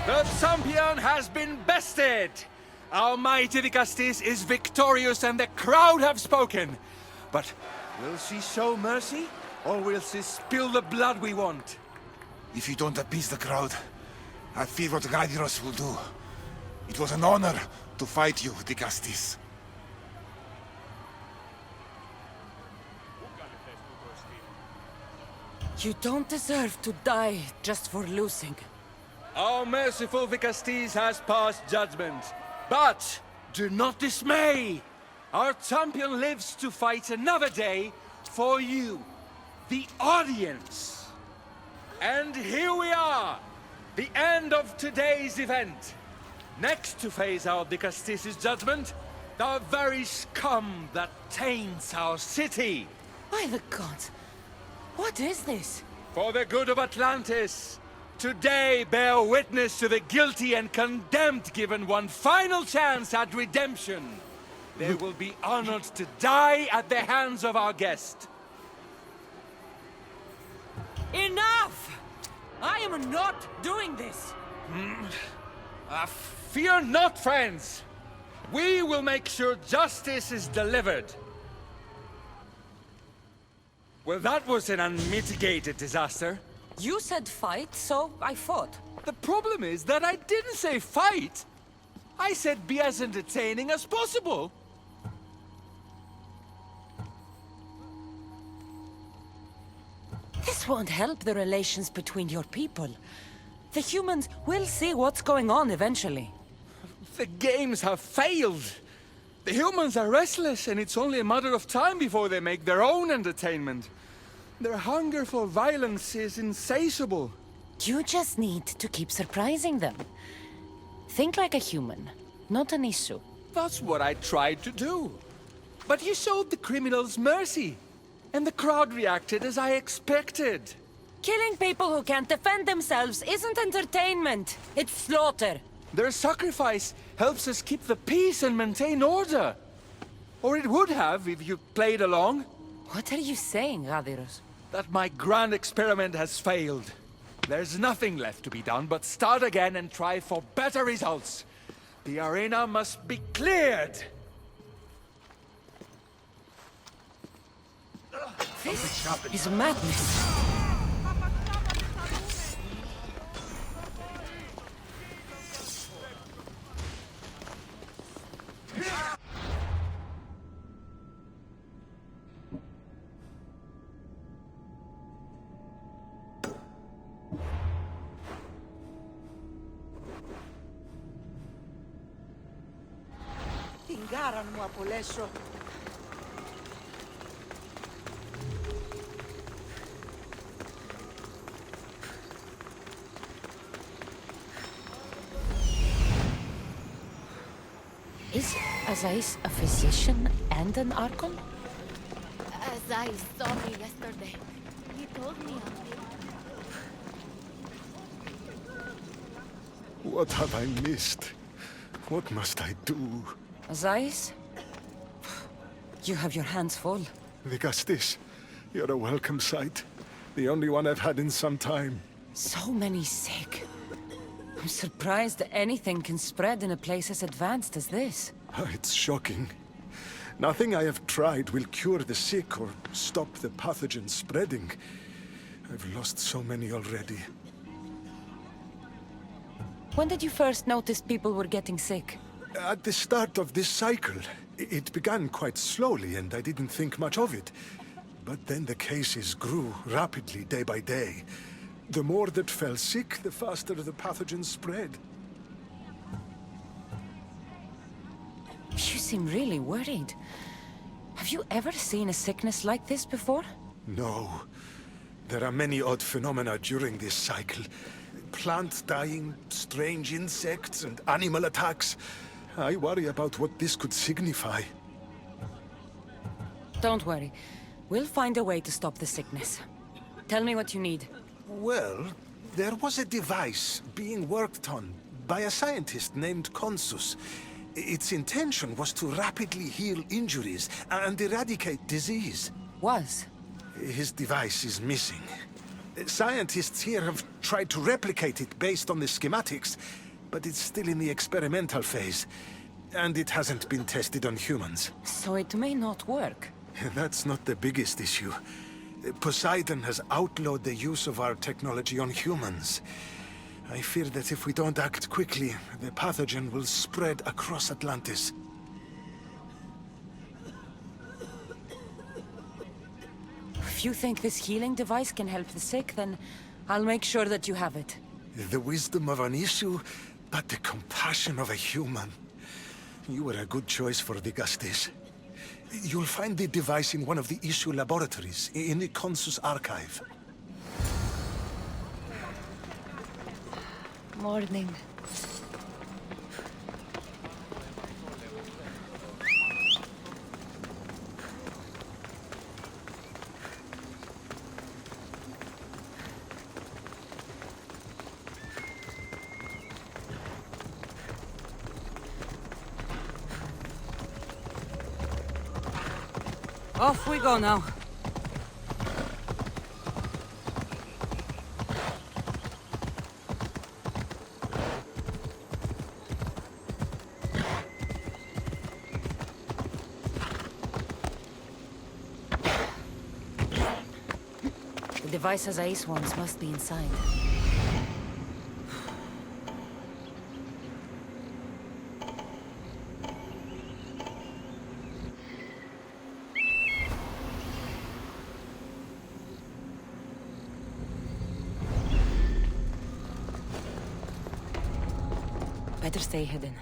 The champion has been bested! Our mighty Dicastis is victorious and the crowd have spoken. But will she show mercy? Or will she spill the blood we want? If you don't appease the crowd, I fear what Kyros will do. It was an honor to fight you, Dicastis. You don't deserve to die just for losing. Our merciful Dicastis has passed judgment. But do not dismay! Our champion lives to fight another day for you, the audience. And here we are, the end of today's event. Next to face our Dicastis' judgment, the very scum that taints our city. By the gods, what is this? For the good of Atlantis, today bear witness to the guilty and condemned given one final chance at redemption. They will be honored to die at the hands of our guest. Enough! I am not doing this! Fear not, friends! We will make sure justice is delivered. Well, that was an unmitigated disaster. You said fight, so I fought. The problem is that I didn't say fight. I said be as entertaining as possible. This won't help the relations between your people. The humans will see what's going on eventually. The games have failed. The humans are restless, and it's only a matter of time before they make their own entertainment. Their hunger for violence is insatiable. You just need to keep surprising them. Think like a human, not an Isu. That's what I tried to do. But you showed the criminals mercy. And the crowd reacted as I expected. Killing people who can't defend themselves isn't entertainment. It's slaughter. Their sacrifice helps us keep the peace and maintain order. Or it would have if you played along. What are you saying, Radiros? That my grand experiment has failed. There's nothing left to be done but start again and try for better results. The arena must be cleared. This is madness. Την μου απολέσω. Is Azais a physician and an Archon? Azai saw me yesterday. He told me of it. What have I missed? What must I do? Azais? You have your hands full. Vigastis, you're a welcome sight. The only one I've had in some time. So many sick. I'm surprised anything can spread in a place as advanced as this. It's shocking. Nothing I have tried will cure the sick or stop the pathogen spreading. I've lost so many already. When did you first notice people were getting sick? At the start of this cycle. It began quite slowly and I didn't think much of it. But then the cases grew rapidly day by day. The more that fell sick, the faster the pathogen spread. You seem really worried. Have you ever seen a sickness like this before? No. There are many odd phenomena during this cycle. Plants dying, strange insects, and animal attacks. I worry about what this could signify. Don't worry. We'll find a way to stop the sickness. Tell me what you need. Well, there was a device being worked on by a scientist named Consus. Its intention was to rapidly heal injuries and eradicate disease. Was? His device is missing. Scientists here have tried to replicate it based on the schematics, but it's still in the experimental phase, and it hasn't been tested on humans. So it may not work. That's not the biggest issue. Poseidon has outlawed the use of our technology on humans. I fear that if we don't act quickly, the pathogen will spread across Atlantis. If you think this healing device can help the sick, then I'll make sure that you have it. The wisdom of an issue, but the compassion of a human. You were a good choice for Vigastis. You'll find the device in one of the issue laboratories, in the Consus archive. Morning. Off we go now. The device as Ace wants must be inside. Better stay hidden.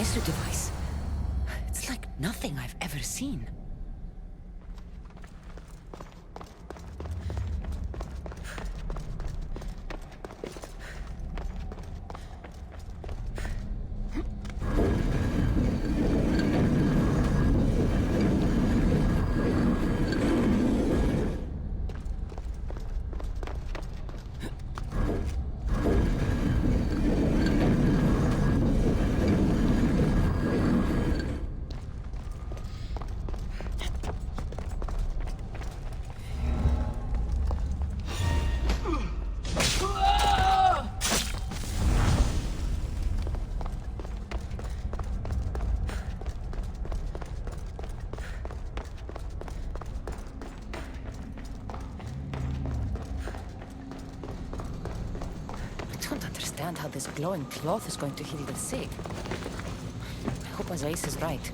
Isu device. It's like nothing I've ever seen. I don't understand how this glowing cloth is going to heal the sick. I hope Azais is right.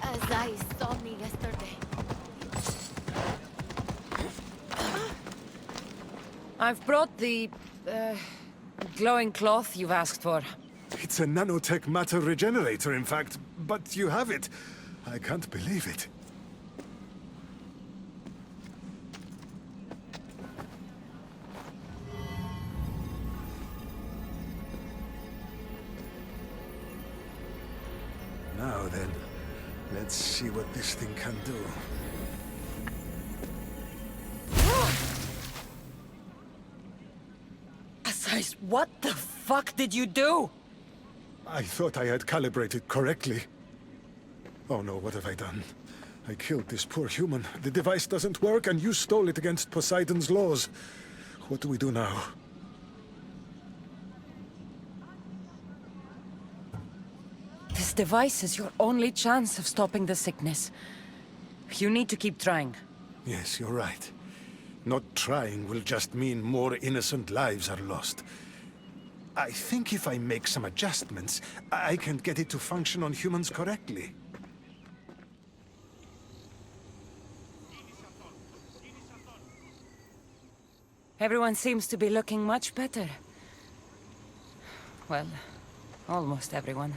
Azai saw me yesterday. I've brought the, glowing cloth you've asked for. It's a nanotech matter regenerator, in fact, but you have it. I can't believe it. Now then, let's see what this thing can do. Azais, what the fuck did you do? I thought I had calibrated correctly. Oh no, what have I done? I killed this poor human. The device doesn't work, and you stole it against Poseidon's laws. What do we do now? This device is your only chance of stopping the sickness. You need to keep trying. Yes, you're right. Not trying will just mean more innocent lives are lost. I think if I make some adjustments, I can get it to function on humans correctly. Everyone seems to be looking much better. Well, almost everyone.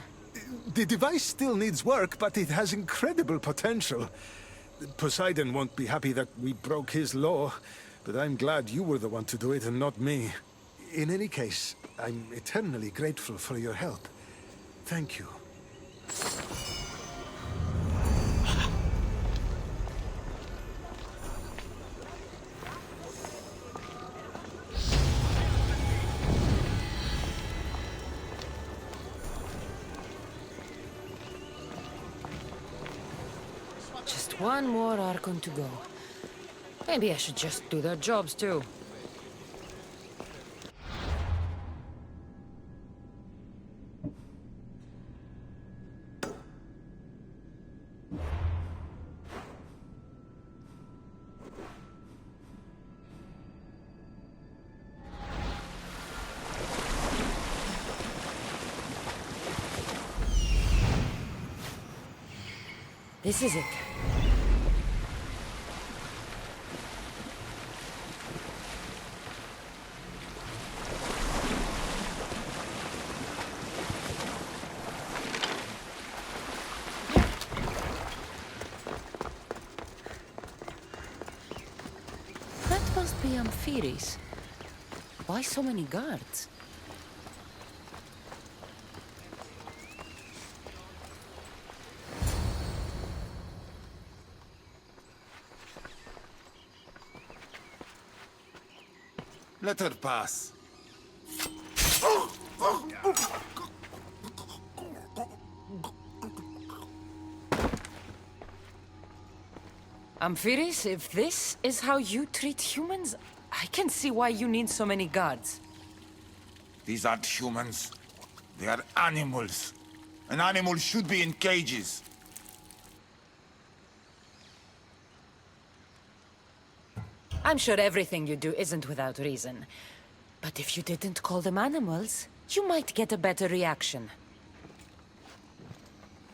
The device still needs work, but it has incredible potential. Poseidon won't be happy that we broke his law, but I'm glad you were the one to do it and not me. In any case, I'm eternally grateful for your help. Thank you. Just one more Archon to go. Maybe I should just do their jobs too. This is it. That must be Amphiris. Why so many guards? Let her pass. Amphiris, if this is how you treat humans, I can see why you need so many guards. These aren't humans. They are animals. An animal should be in cages. I'm sure everything you do isn't without reason. But if you didn't call them animals, you might get a better reaction.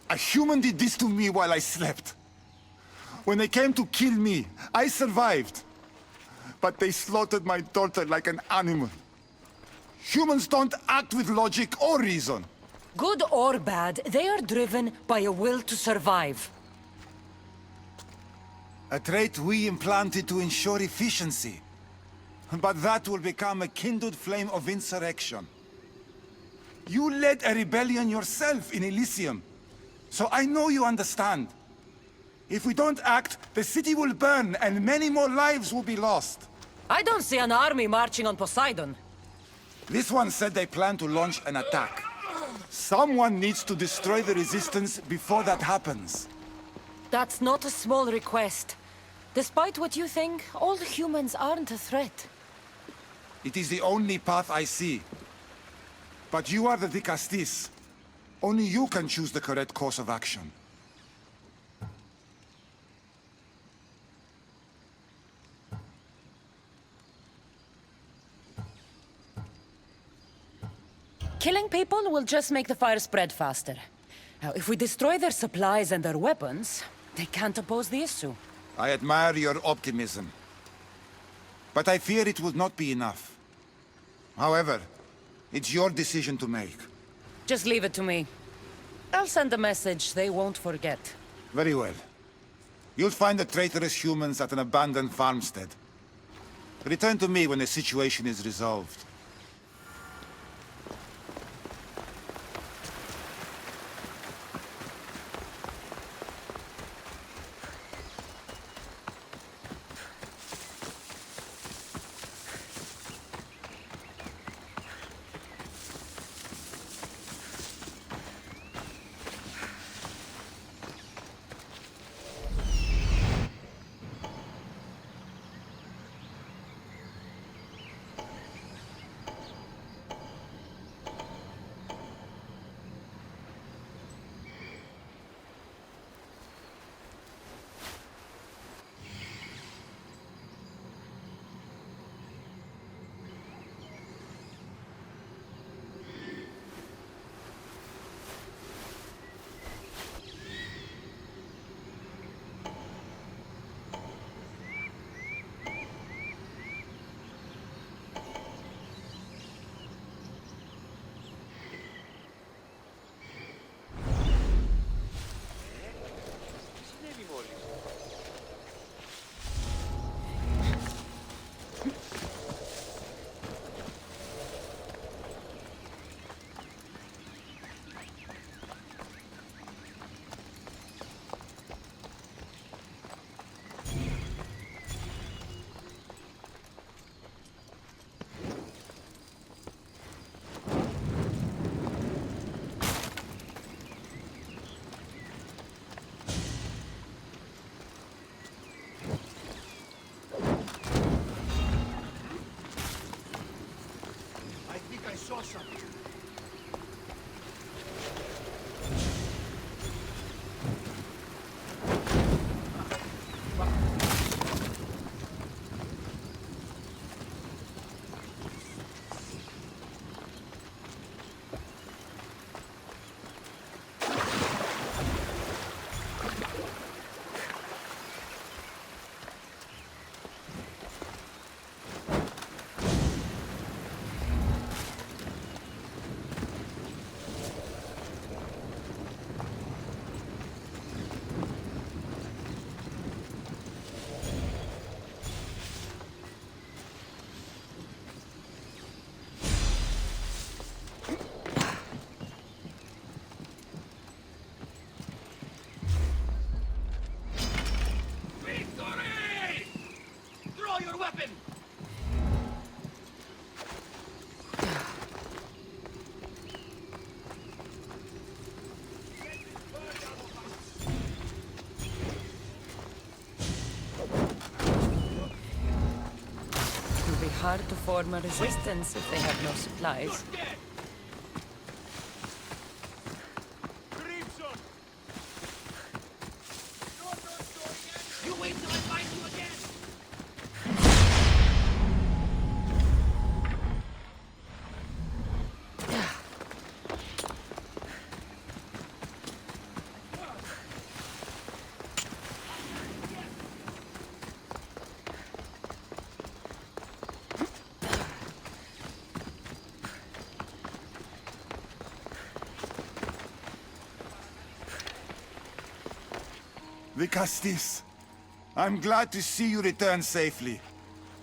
A human did this to me while I slept. When they came to kill me, I survived. But they slaughtered my daughter like an animal. Humans don't act with logic or reason. Good or bad, they are driven by a will to survive. A trait we implanted to ensure efficiency. But that will become a kindled flame of insurrection. You led a rebellion yourself in Elysium. So I know you understand. If we don't act, the city will burn and many more lives will be lost. I don't see an army marching on Poseidon. This one said they plan to launch an attack. Someone needs to destroy the resistance before that happens. That's not a small request. Despite what you think, all humans aren't a threat. It is the only path I see. But you are the Dicastis. Only you can choose the correct course of action. Killing people will just make the fire spread faster. Now, if we destroy their supplies and their weapons, they can't oppose the issue. I admire your optimism. But I fear it will not be enough. However, it's your decision to make. Just leave it to me. I'll send a message they won't forget. Very well. You'll find the traitorous humans at an abandoned farmstead. Return to me when the situation is resolved. hard to form a resistance if they have no supplies. You wait till I find you again! Vicastis, I'm glad to see you return safely.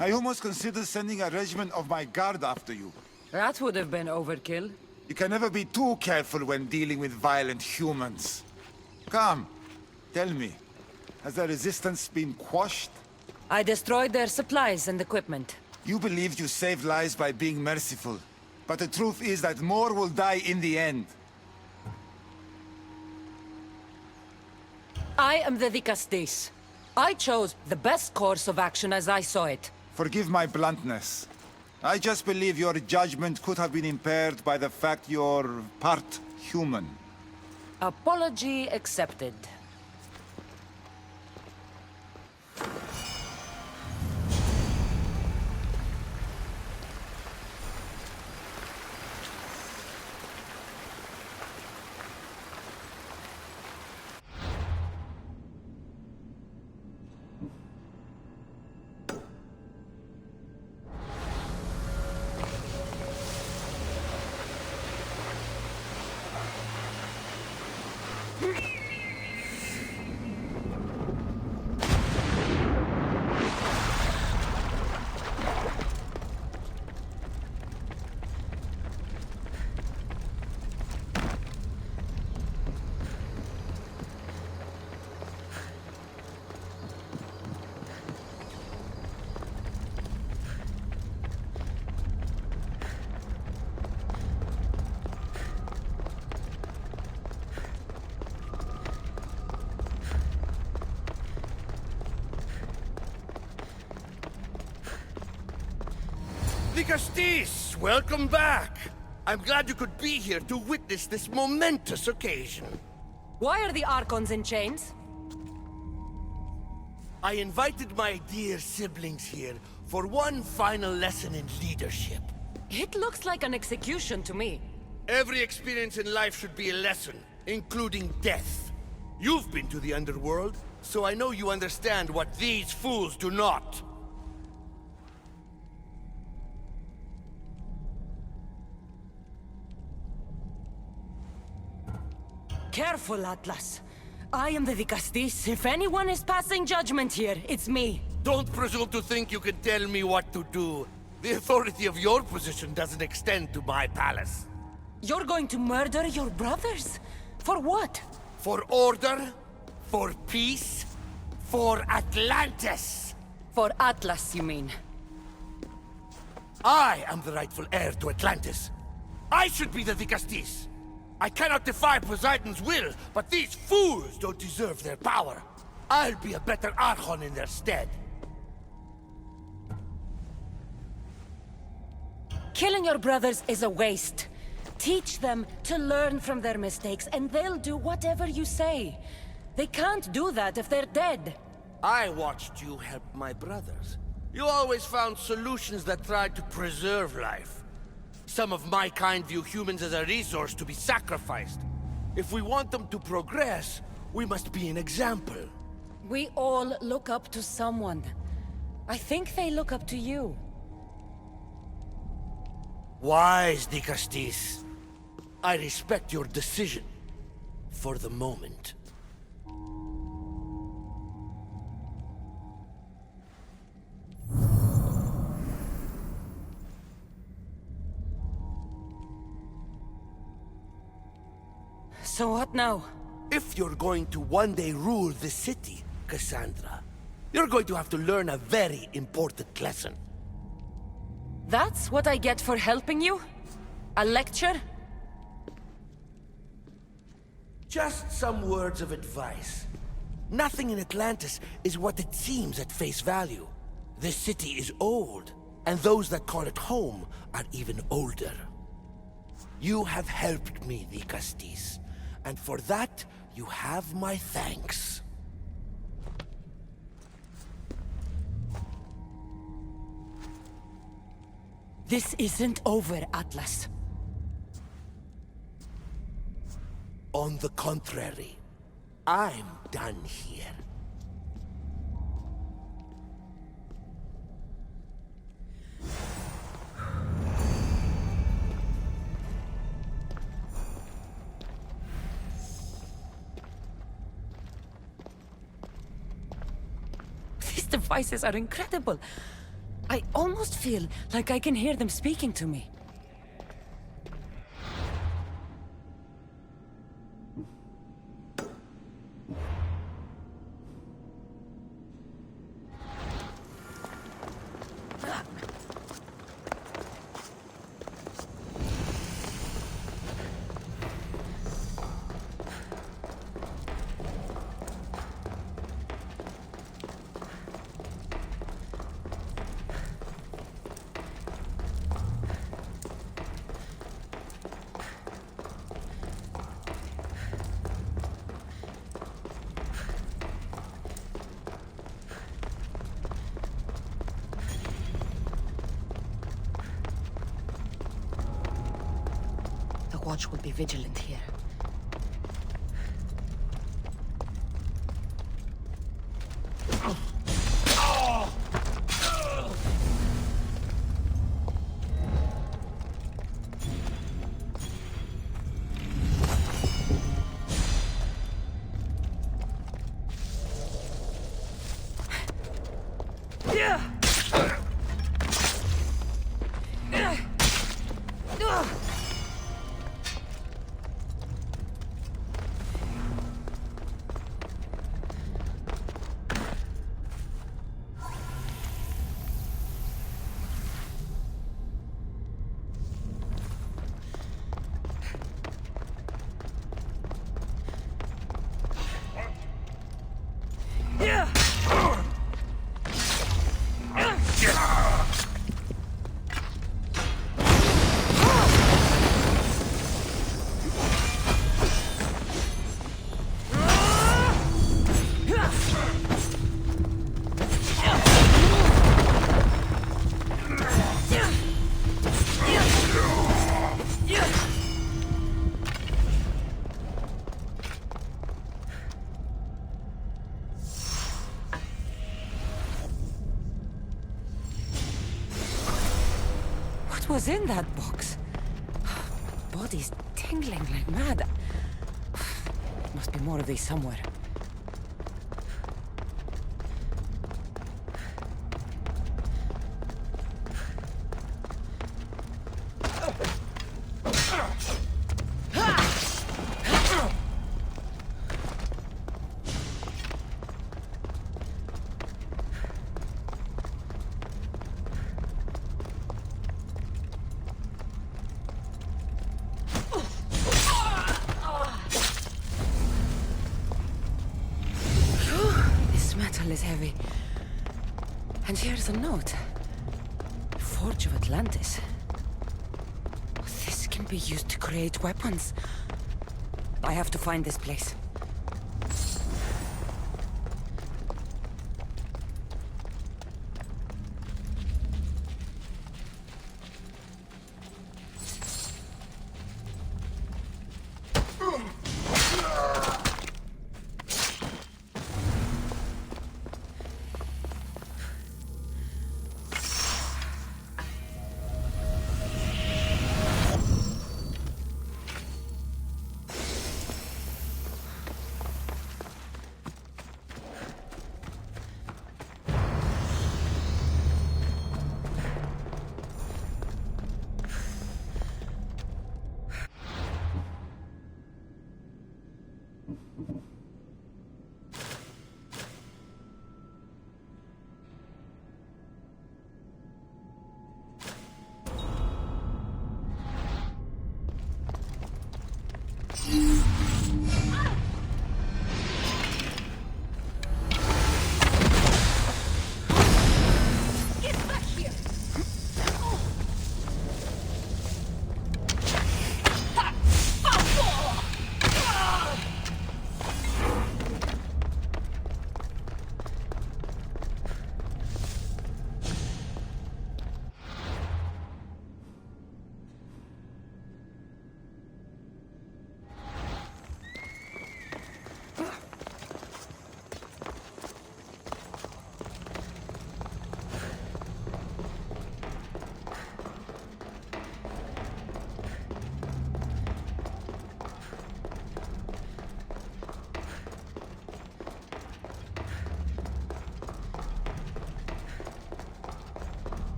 I almost considered sending a regiment of my guard after you. That would have been overkill. You can never be too careful when dealing with violent humans. Come, tell me, has the resistance been quashed? I destroyed their supplies and equipment. You believed you saved lives by being merciful, but the truth is that more will die in the end. I am the Vicastis. I chose the best course of action as I saw it. Forgive my bluntness. I just believe your judgment could have been impaired by the fact you're part human. Apology accepted. Vicastis, welcome back. I'm glad you could be here to witness this momentous occasion. Why are the Archons in chains? I invited my dear siblings here for one final lesson in leadership. It looks like an execution to me. Every experience in life should be a lesson, including death. You've been to the Underworld, so I know you understand what these fools do not. Careful, Atlas. I am the Vicastis. If anyone is passing judgment here, it's me. Don't presume to think you can tell me what to do. The authority of your position doesn't extend to my palace. You're going to murder your brothers? For what? For order, for peace, for Atlantis. For Atlas, you mean? I am the rightful heir to Atlantis. I should be the Vicastis. I cannot defy Poseidon's will, but these fools don't deserve their power. I'll be a better Archon in their stead. Killing your brothers is a waste. Teach them to learn from their mistakes, and they'll do whatever you say. They can't do that if they're dead. I watched you help my brothers. You always found solutions that tried to preserve life. Some of my kind view humans as a resource to be sacrificed. If we want them to progress, we must be an example. We all look up to someone. I think they look up to you. Wise, Vicastis. I respect your decision. For the moment. So what now? If you're going to one day rule the city, Cassandra, you're going to have to learn a very important lesson. That's what I get for helping you? A lecture? Just some words of advice. Nothing in Atlantis is what it seems at face value. This city is old, And those that call it home are even older. You have helped me, Vicastis, and for that, you have my thanks. This isn't over, Atlas. On the contrary, I'm done here. These devices are incredible. I almost feel like I can hear them speaking to me. The Watch will be vigilant here. What was in that box? Body's tingling like mad. There must be more of these somewhere. Is heavy. And here's a note. Forge of Atlantis. This can be used to create weapons. I have to find this place.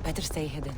Better stay hidden.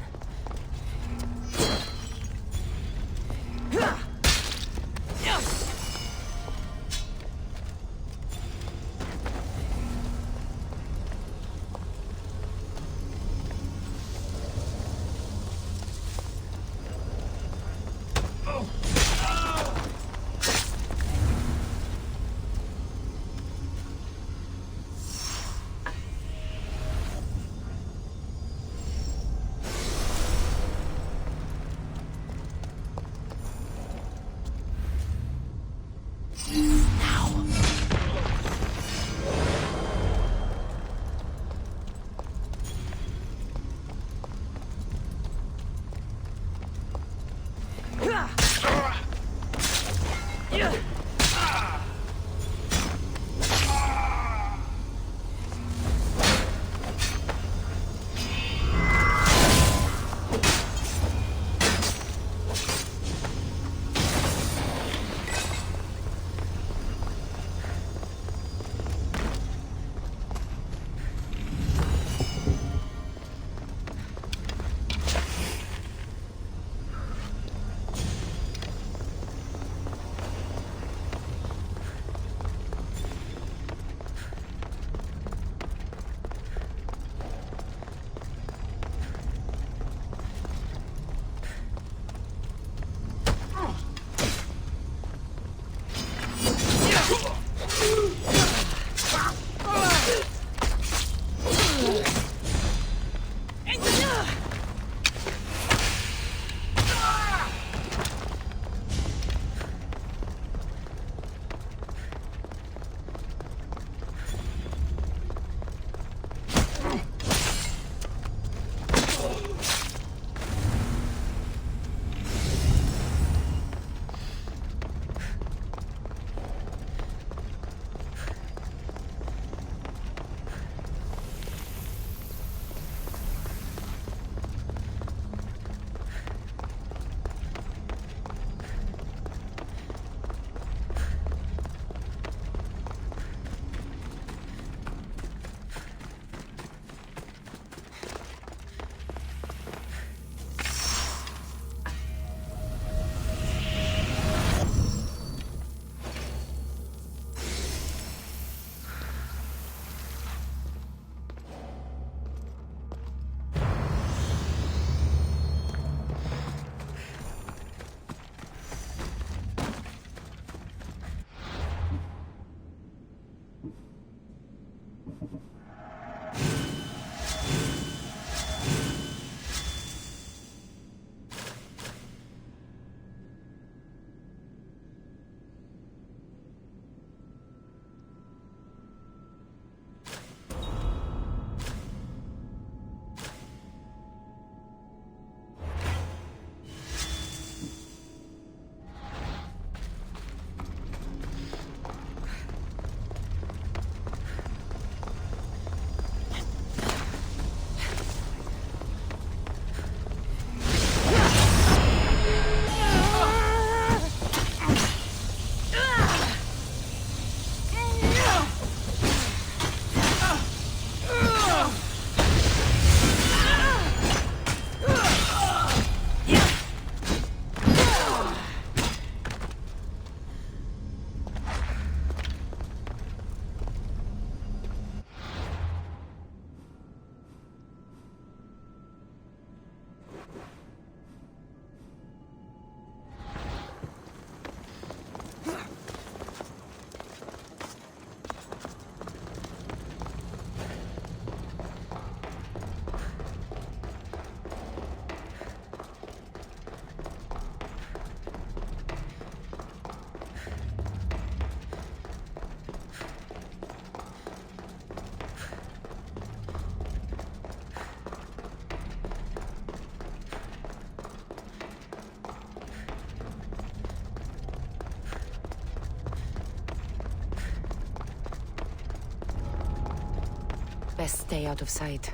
Best stay out of sight.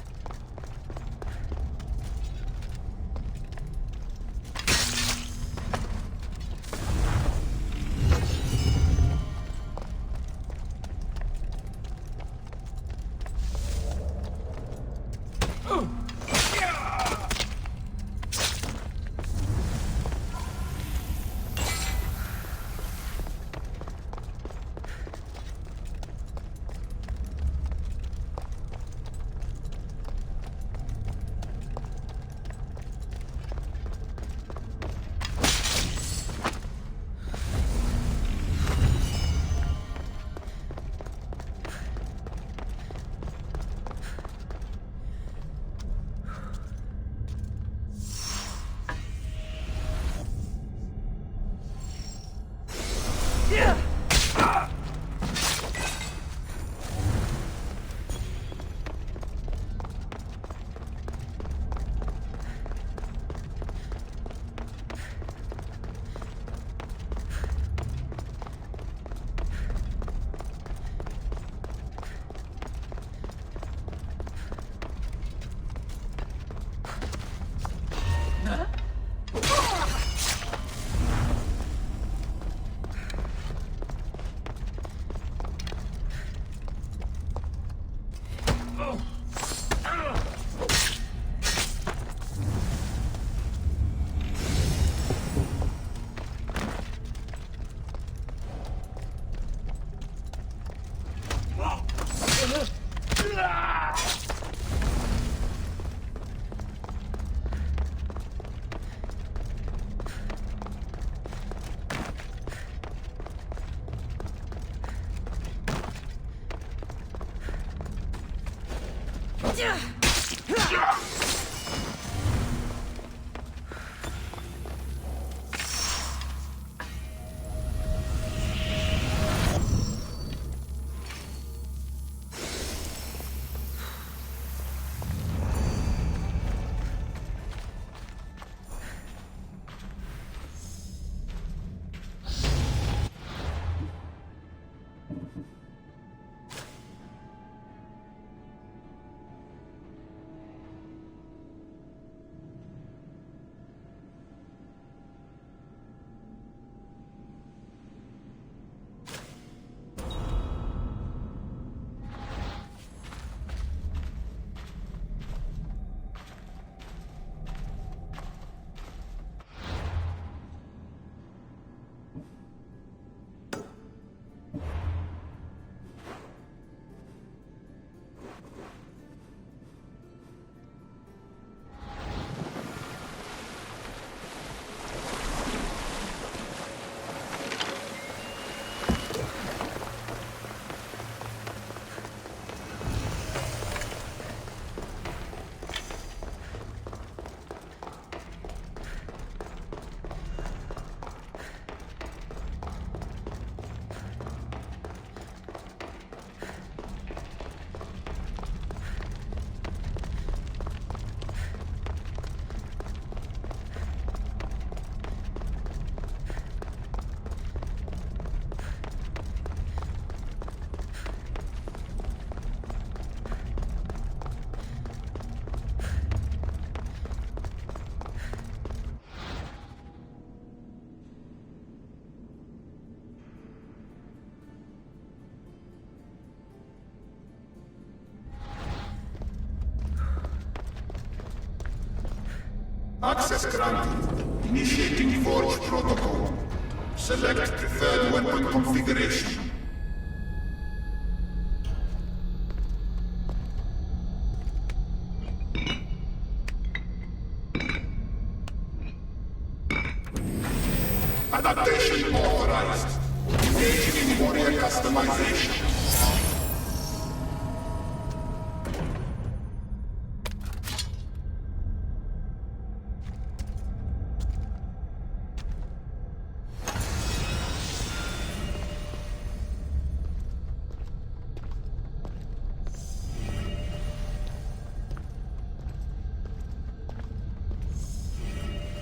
Access granted. Initiating Forge Protocol. Select preferred weapon configuration. Adaptation authorized. Engaging in warrior customization.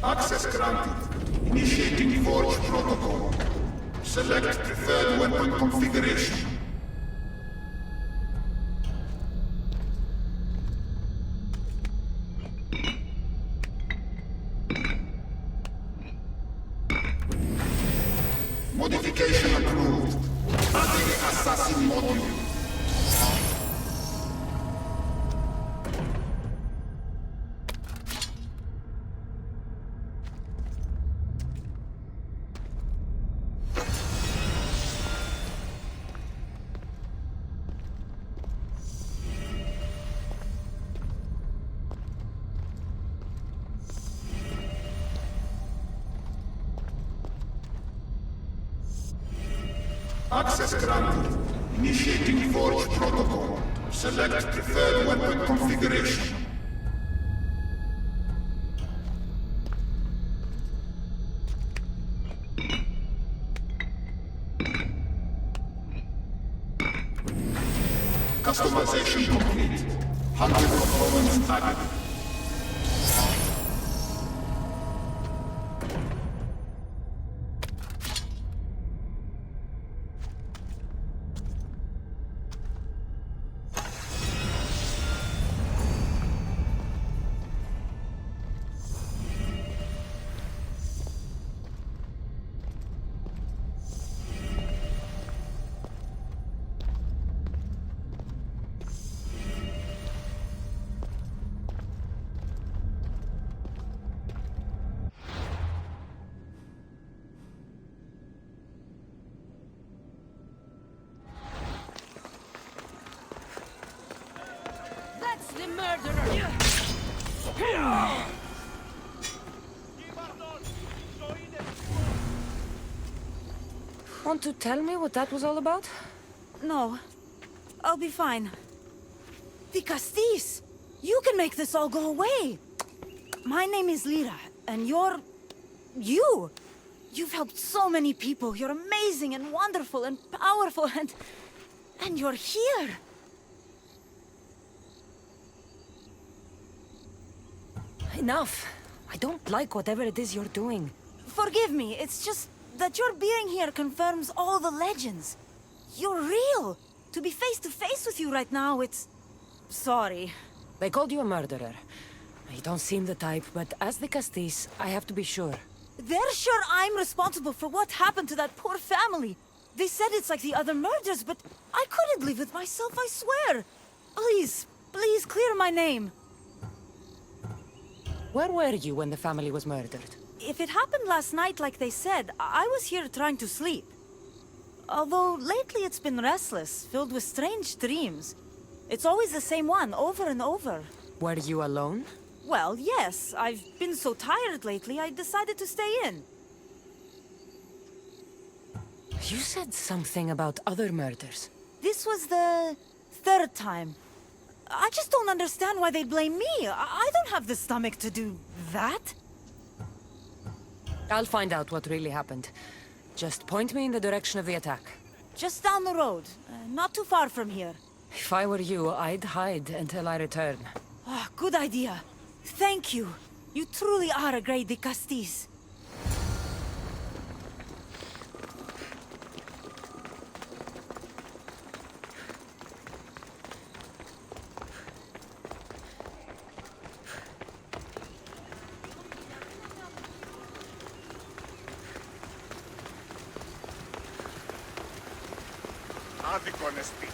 Access granted. Initiating Forge Protocol. Select preferred weapon configuration. Modification approved. Adding assassin module. Access granted. Initiating Forge Protocol. Select preferred weapon configuration. Customization complete. 100 components added. Want to tell me what that was all about? No. I'll be fine. The Castis! You can make this all go away! My name is Lyra, and you're... you! You've helped so many people. You're amazing and wonderful and powerful and... and you're here! Enough. I don't like whatever it is you're doing. Forgive me, it's just that your being here confirms all the legends. You're real! To be face to face with you right now, it's... sorry. They called you a murderer. You don't seem the type, but as the Castis, I have to be sure. They're sure I'm responsible for what happened to that poor family. They said it's like the other murders, but I couldn't live with myself, I swear. Please, please clear my name. Where were you when the family was murdered? If it happened last night like they said, I was here trying to sleep. Although lately it's been restless, filled with strange dreams. It's always the same one, over and over. Were you alone? Well, yes. I've been so tired lately, I decided to stay in. You said something about other murders. This was the third time. I just don't understand why they blame me. I don't have the stomach to do that. I'll find out what really happened. Just point me in the direction of the attack. Just down the road. Not too far from here. If I were you, I'd hide until I return. Ah, good idea. Thank you. You truly are a great Castis. Άδικον εστί.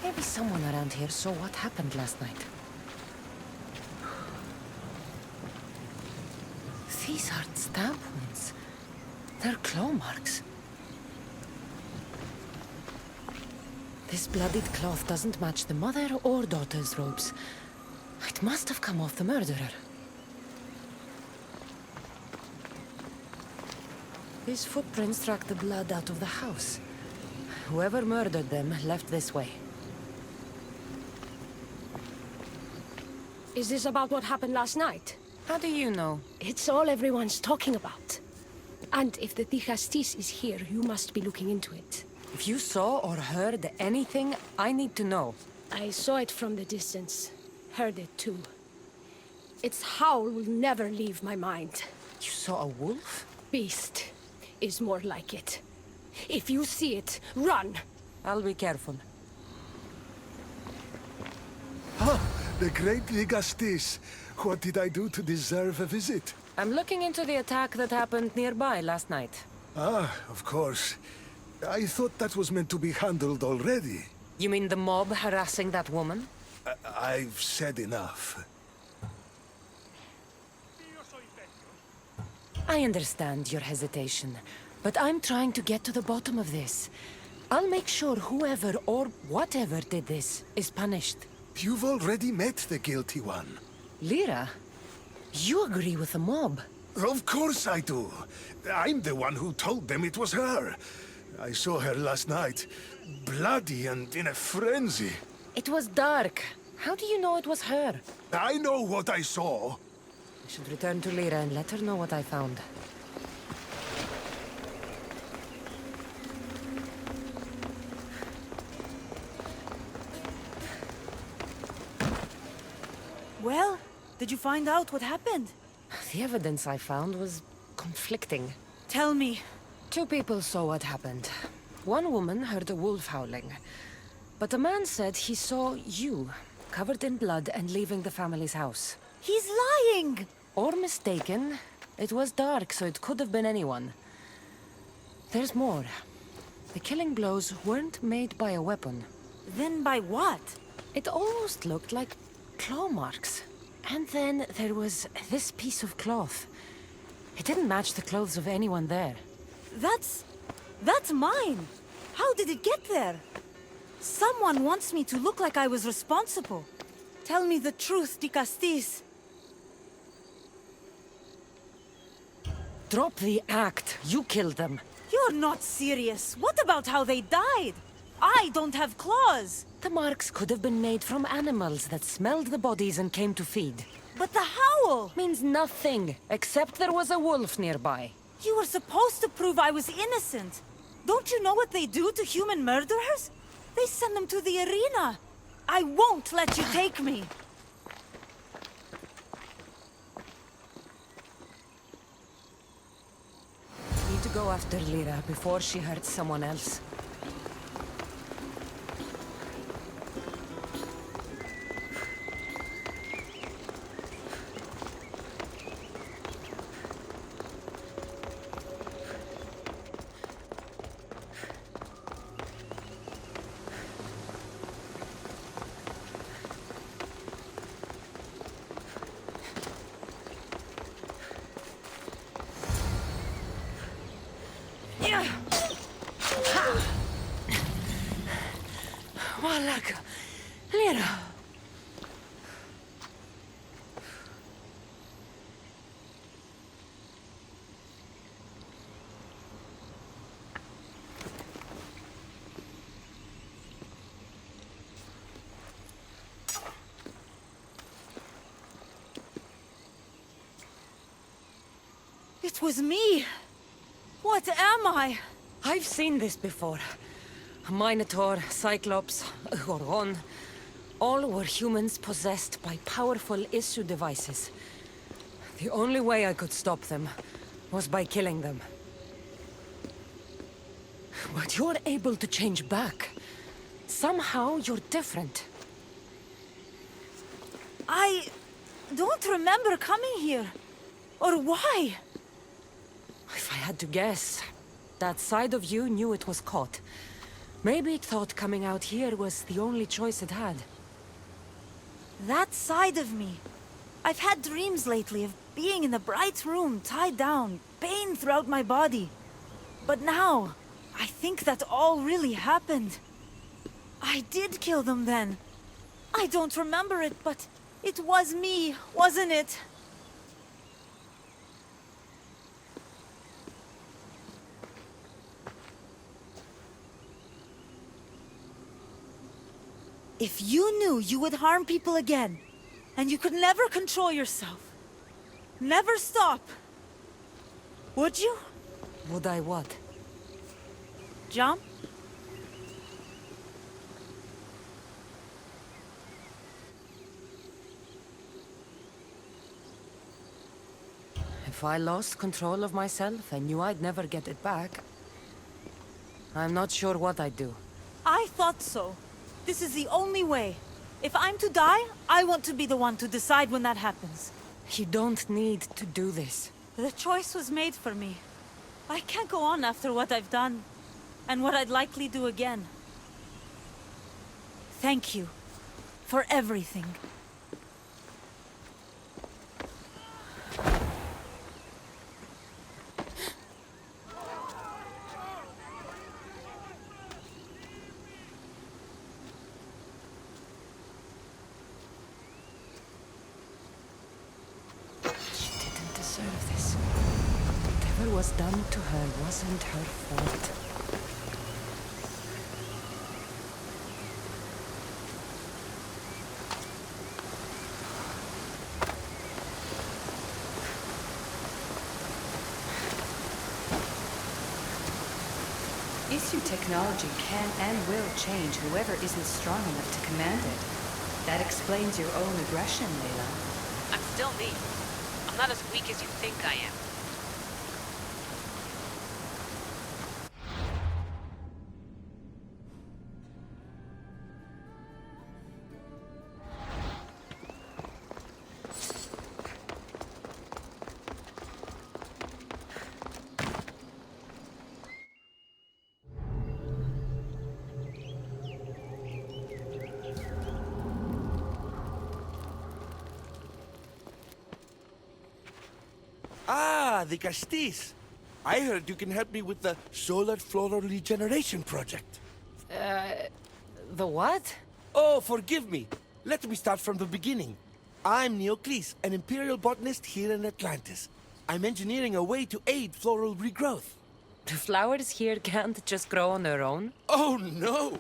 Maybe someone around here saw what happened last night. These aren't stab wounds. They're claw marks. This bloodied cloth doesn't match the mother or daughter's robes. It must have come off the murderer. These footprints track the blood out of the house. Whoever murdered them left this way. Is this about what happened last night? How do you know? It's all everyone's talking about. And if the Castis is here, you must be looking into it. If you saw or heard anything, I need to know. I saw it from the distance. Heard it too. Its howl will never leave my mind. You saw a wolf? Beast is more like it. If you see it, run! I'll be careful. Ah, the great Ligastis. What did I do to deserve a visit? I'm looking into the attack that happened nearby last night. Ah, of course. I thought that was meant to be handled already. You mean the mob harassing that woman? I've said enough. I understand your hesitation, but I'm trying to get to the bottom of this. I'll make sure whoever or whatever did this is punished. You've already met the guilty one. Lyra, you agree with the mob? Of course I do. I'm the one who told them it was her. I saw her last night, bloody and in a frenzy. It was dark. How do you know it was her? I know what I saw. I should return to Lyra and let her know what I found. Well, did you find out what happened? The evidence I found was conflicting. Tell me. 2 people saw what happened. One woman heard a wolf howling. But a man said he saw you, covered in blood and leaving the family's house. He's lying! Or mistaken. It was dark, so it could have been anyone. There's more. The killing blows weren't made by a weapon. Then by what? It almost looked like claw marks. And then there was this piece of cloth. It didn't match the clothes of anyone there. That's mine! How did it get there? Someone wants me to look like I was responsible. Tell me the truth, Dicastis. Drop the act. You killed them. You're not serious. What about how they died? I don't have claws. The marks could have been made from animals that smelled the bodies and came to feed. But the howl means nothing, except there was a wolf nearby. You were supposed to prove I was innocent. Don't you know what they do to human murderers? They send them to the arena. I won't let you take me. Need to go after Lyra before she hurts someone else. Malaka, Lyra. It was me. What am I? I've seen this before. A Minotaur, Cyclops, a Gorgon. All were humans possessed by powerful Isu devices. The only way I could stop them was by killing them. But you're able to change back. Somehow you're different. I don't remember coming here. Or why? If I had to guess, that side of you knew it was caught. Maybe it thought coming out here was the only choice it had. That side of me. I've had dreams lately of being in the bright room, tied down, pain throughout my body. But now, I think that all really happened. I did kill them then. I don't remember it, but it was me, wasn't it? If you knew you would harm people again, and you could never control yourself, never stop, would you? Would I what? Jump? If I lost control of myself and knew I'd never get it back, I'm not sure what I'd do. I thought so. This is the only way. If I'm to die, I want to be the one to decide when that happens. You don't need to do this. The choice was made for me. I can't go on after what I've done, and what I'd likely do again. Thank you for everything. Whatever was done to her wasn't her fault. Isu technology can and will change whoever isn't strong enough to command it. That explains your own aggression, Layla. I'm still me. I'm not as weak as you think I am. Ah, the Castis. I heard you can help me with the Solar Floral Regeneration Project. The what? Oh, forgive me. Let me start from the beginning. I'm Neocles, an Imperial botanist here in Atlantis. I'm engineering a way to aid floral regrowth. The flowers here can't just grow on their own? Oh, no!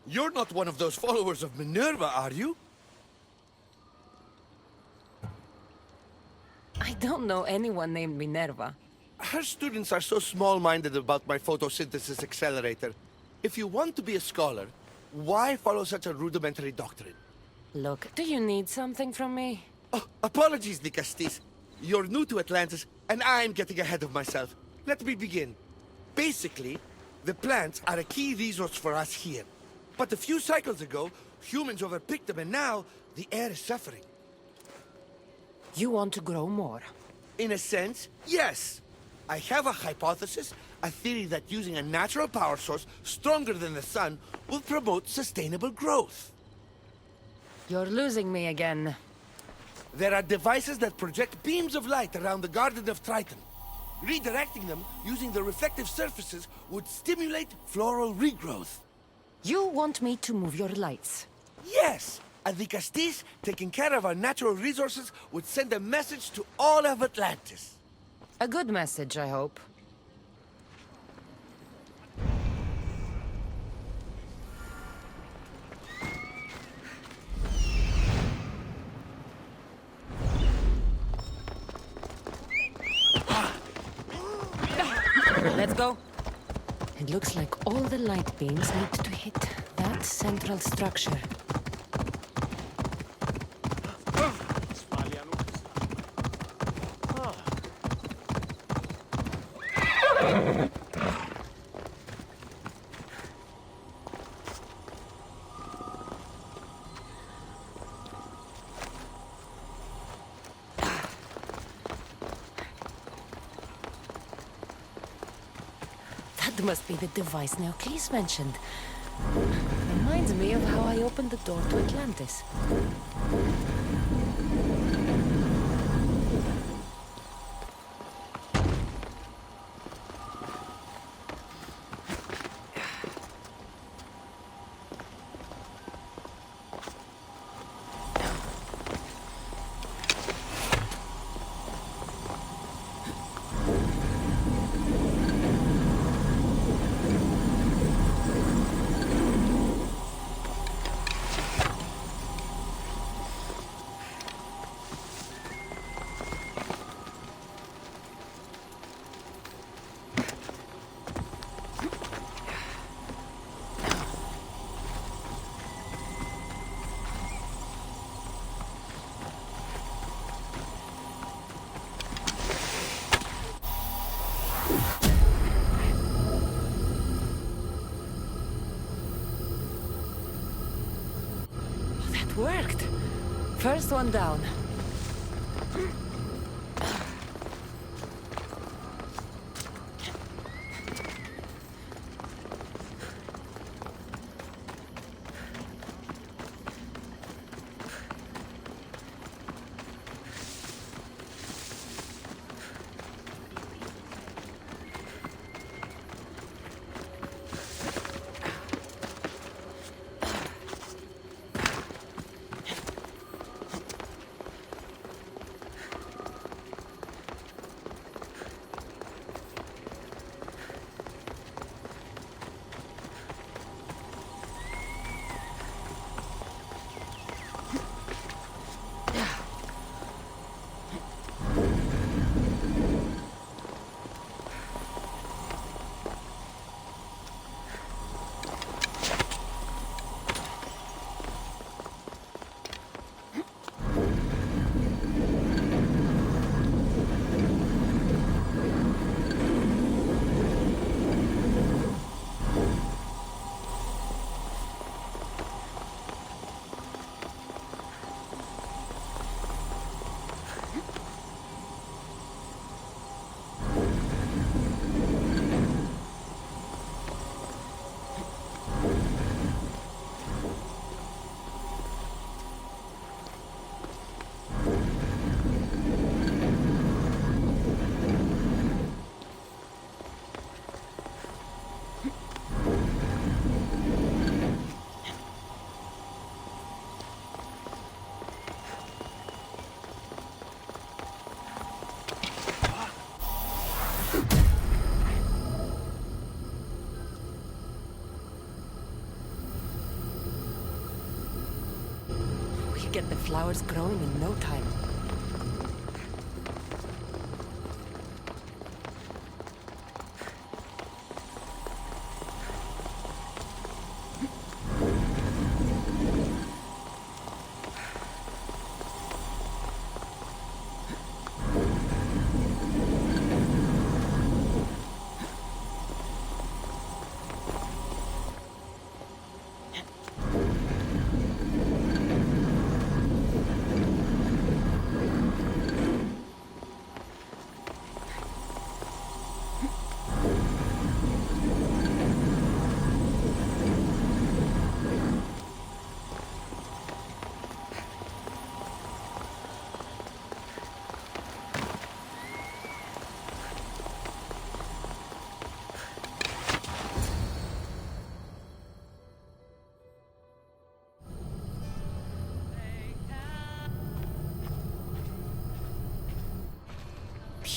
You're not one of those followers of Minerva, are you? I don't know anyone named Minerva. Her students are so small-minded about my photosynthesis accelerator. If you want to be a scholar, why follow such a rudimentary doctrine? Look, do you need something from me? Oh, apologies, Nicastis. You're new to Atlantis, and I'm getting ahead of myself. Let me begin. Basically, the plants are a key resource for us here. But a few cycles ago, humans overpicked them, and now the air is suffering. You want to grow more? In a sense, yes. I have a hypothesis, a theory that using a natural power source stronger than the sun will promote sustainable growth. You're losing me again. There are devices that project beams of light around the Garden of Triton. Redirecting them using the reflective surfaces would stimulate floral regrowth. You want me to move your lights? Yes! And the Castis, taking care of our natural resources, would send a message to all of Atlantis. A good message, I hope. Let's go. It looks like all the light beams need to hit that central structure. That must be the device Neocles mentioned. Reminds me of how I opened the door to Atlantis. Worked. First one down. could get the flowers growing in no time.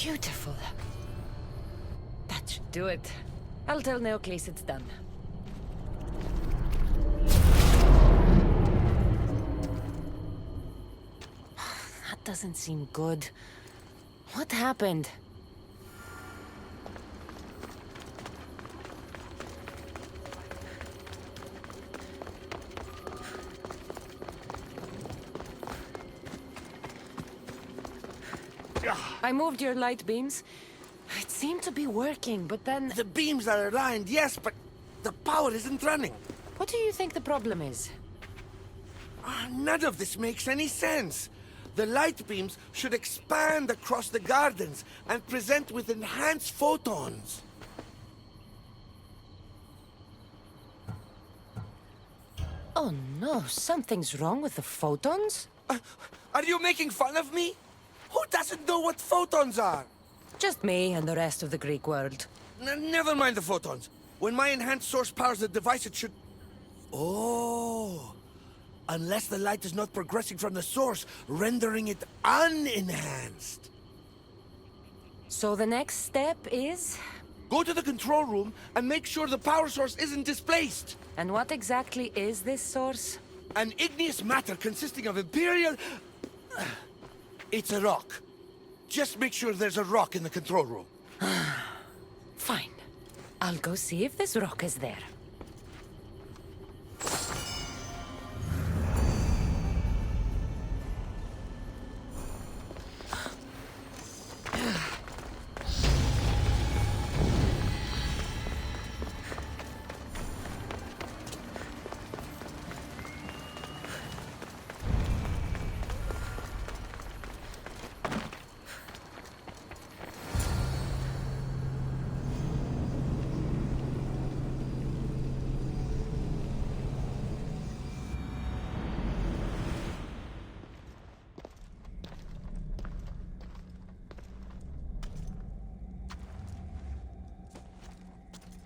Beautiful. That should do it. I'll tell Neocles it's done. That doesn't seem good. What happened? I moved your light beams. It seemed to be working, but then... The beams are aligned, yes, but the power isn't running. What do you think the problem is? None of this makes any sense. The light beams should expand across the gardens and present with enhanced photons. Oh no, something's wrong with the photons? Are you making fun of me? Who doesn't know what photons are? Just me and the rest of the Greek world. Never mind the photons. When my enhanced source powers the device, it should... Oh! Unless the light is not progressing from the source, rendering it unenhanced. So the next step is? Go to the control room and make sure the power source isn't displaced. And what exactly is this source? An igneous matter consisting of Imperial... It's a rock. Just make sure there's a rock in the control room. Fine. I'll go see if this rock is there.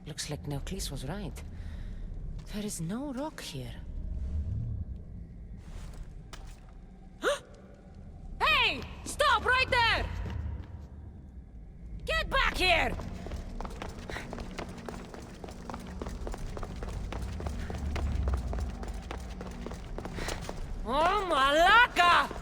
Looks like Neocles was right. There is no rock here. Hey! Stop right there! Get back here! Oh, Malaka!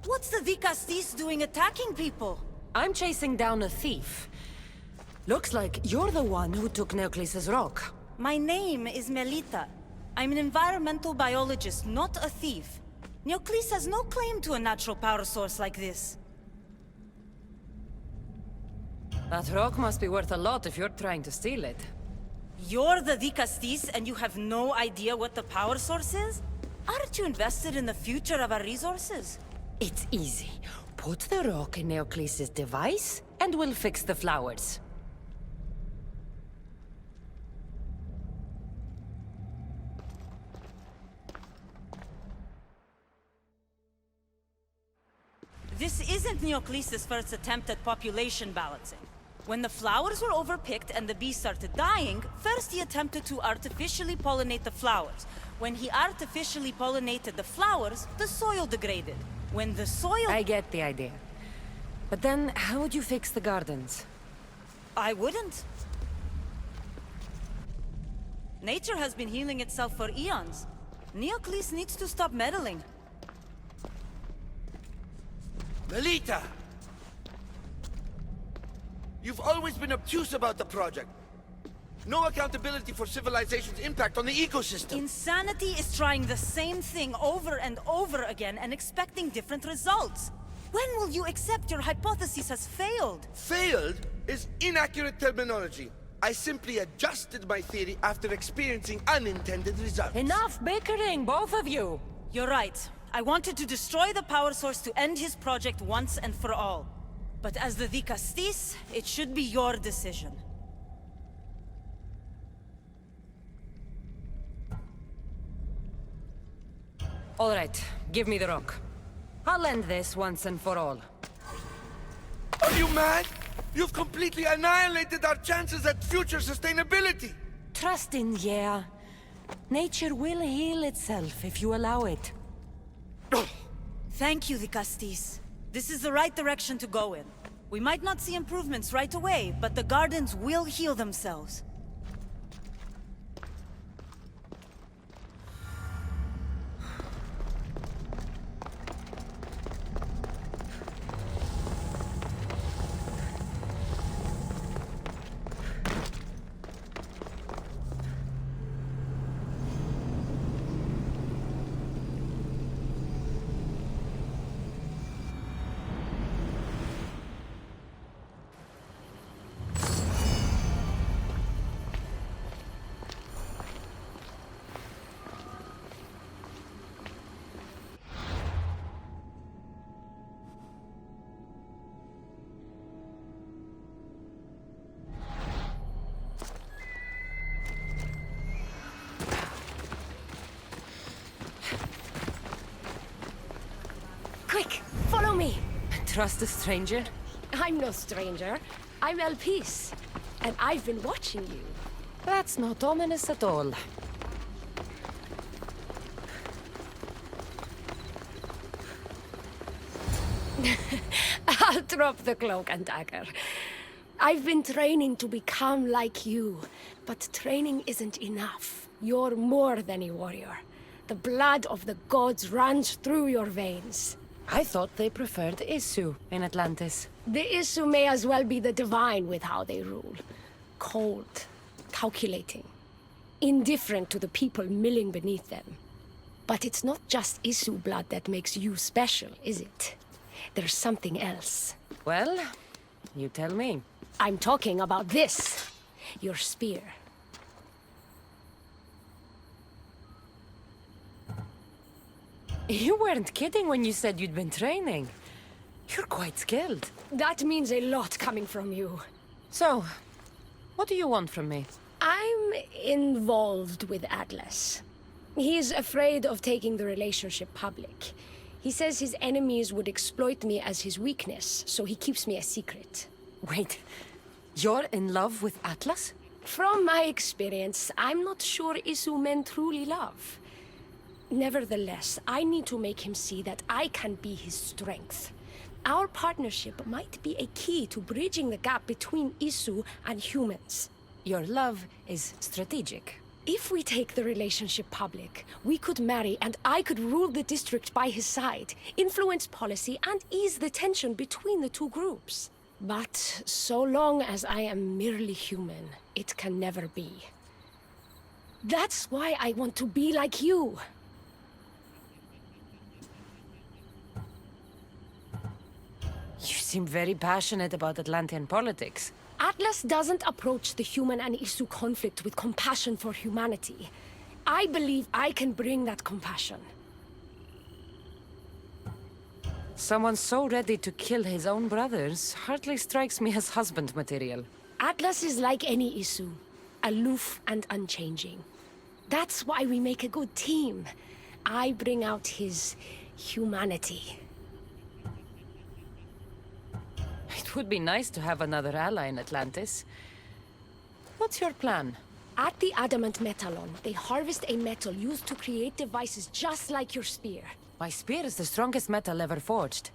What's the Vicastis doing attacking people? I'm chasing down a thief. Looks like you're the one who took Neocles' rock. My name is Melita. I'm an environmental biologist, not a thief. Neocles has no claim to a natural power source like this. That rock must be worth a lot if you're trying to steal it. You're the Vicastis and you have no idea what the power source is? Aren't you invested in the future of our resources? It's easy. Put the rock in Neocles' device, and we'll fix the flowers. This isn't Neocles' first attempt at population balancing. When the flowers were overpicked and the bees started dying, first he attempted to artificially pollinate the flowers, When he artificially pollinated the flowers, the soil degraded. When the soil... I get the idea. But then, how would you fix the gardens? I wouldn't. Nature has been healing itself for eons. Neocles needs to stop meddling. Melita! You've always been obtuse about the project. No accountability for civilization's impact on the ecosystem. Insanity is trying the same thing over and over again and expecting different results. When will you accept your hypothesis has failed? Failed is inaccurate terminology. I simply adjusted my theory after experiencing unintended results. Enough bickering, both of you! You're right. I wanted to destroy the power source to end his project once and for all. But as the Dikastis, it should be your decision. All right, give me the rock. I'll end this once and for all. Are you mad? You've completely annihilated our chances at future sustainability! Trust in, yeah. Nature will heal itself if you allow it. Thank you, Dikastis. This is the right direction to go in. We might not see improvements right away, but the gardens will heal themselves. Quick, follow me! Trust a stranger? I'm no stranger. I'm El Peace. And I've been watching you. That's not ominous at all. I'll drop the cloak and dagger. I've been training to become like you, but training isn't enough. You're more than a warrior. The blood of the gods runs through your veins. I thought they preferred Isu in Atlantis. The Isu may as well be the divine with how they rule. Cold, calculating, indifferent to the people milling beneath them. But it's not just Isu blood that makes you special, is it? There's something else. Well, you tell me. I'm talking about this. Your spear. You weren't kidding when you said you'd been training. You're quite skilled. That means a lot coming from you. So, what do you want from me? I'm involved with Atlas. He's afraid of taking the relationship public. He says his enemies would exploit me as his weakness, so he keeps me a secret. Wait, you're in love with Atlas? From my experience, I'm not sure Isu men truly love. Nevertheless, I need to make him see that I can be his strength. Our partnership might be a key to bridging the gap between Isu and humans. Your love is strategic. If we take the relationship public, we could marry and I could rule the district by his side, influence policy and ease the tension between the two groups. But so long as I am merely human, it can never be. That's why I want to be like you. You seem very passionate about Atlantean politics. Atlas doesn't approach the human and Isu conflict with compassion for humanity. I believe I can bring that compassion. Someone so ready to kill his own brothers hardly strikes me as husband material. Atlas is like any Isu, aloof and unchanging. That's why we make a good team. I bring out his humanity. It would be nice to have another ally in Atlantis. What's your plan? At the Adamant Metalon, they harvest a metal used to create devices just like your spear. My spear is the strongest metal ever forged.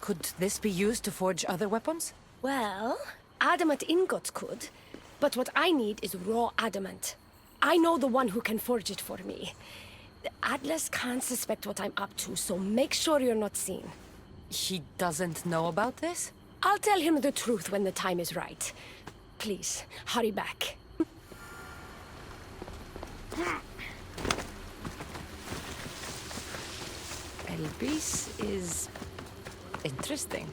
Could this be used to forge other weapons? Well, adamant ingots could, but what I need is raw adamant. I know the one who can forge it for me. Atlas can't suspect what I'm up to, so make sure you're not seen. He doesn't know about this? I'll tell him the truth when the time is right. Please, hurry back. Elpis is interesting.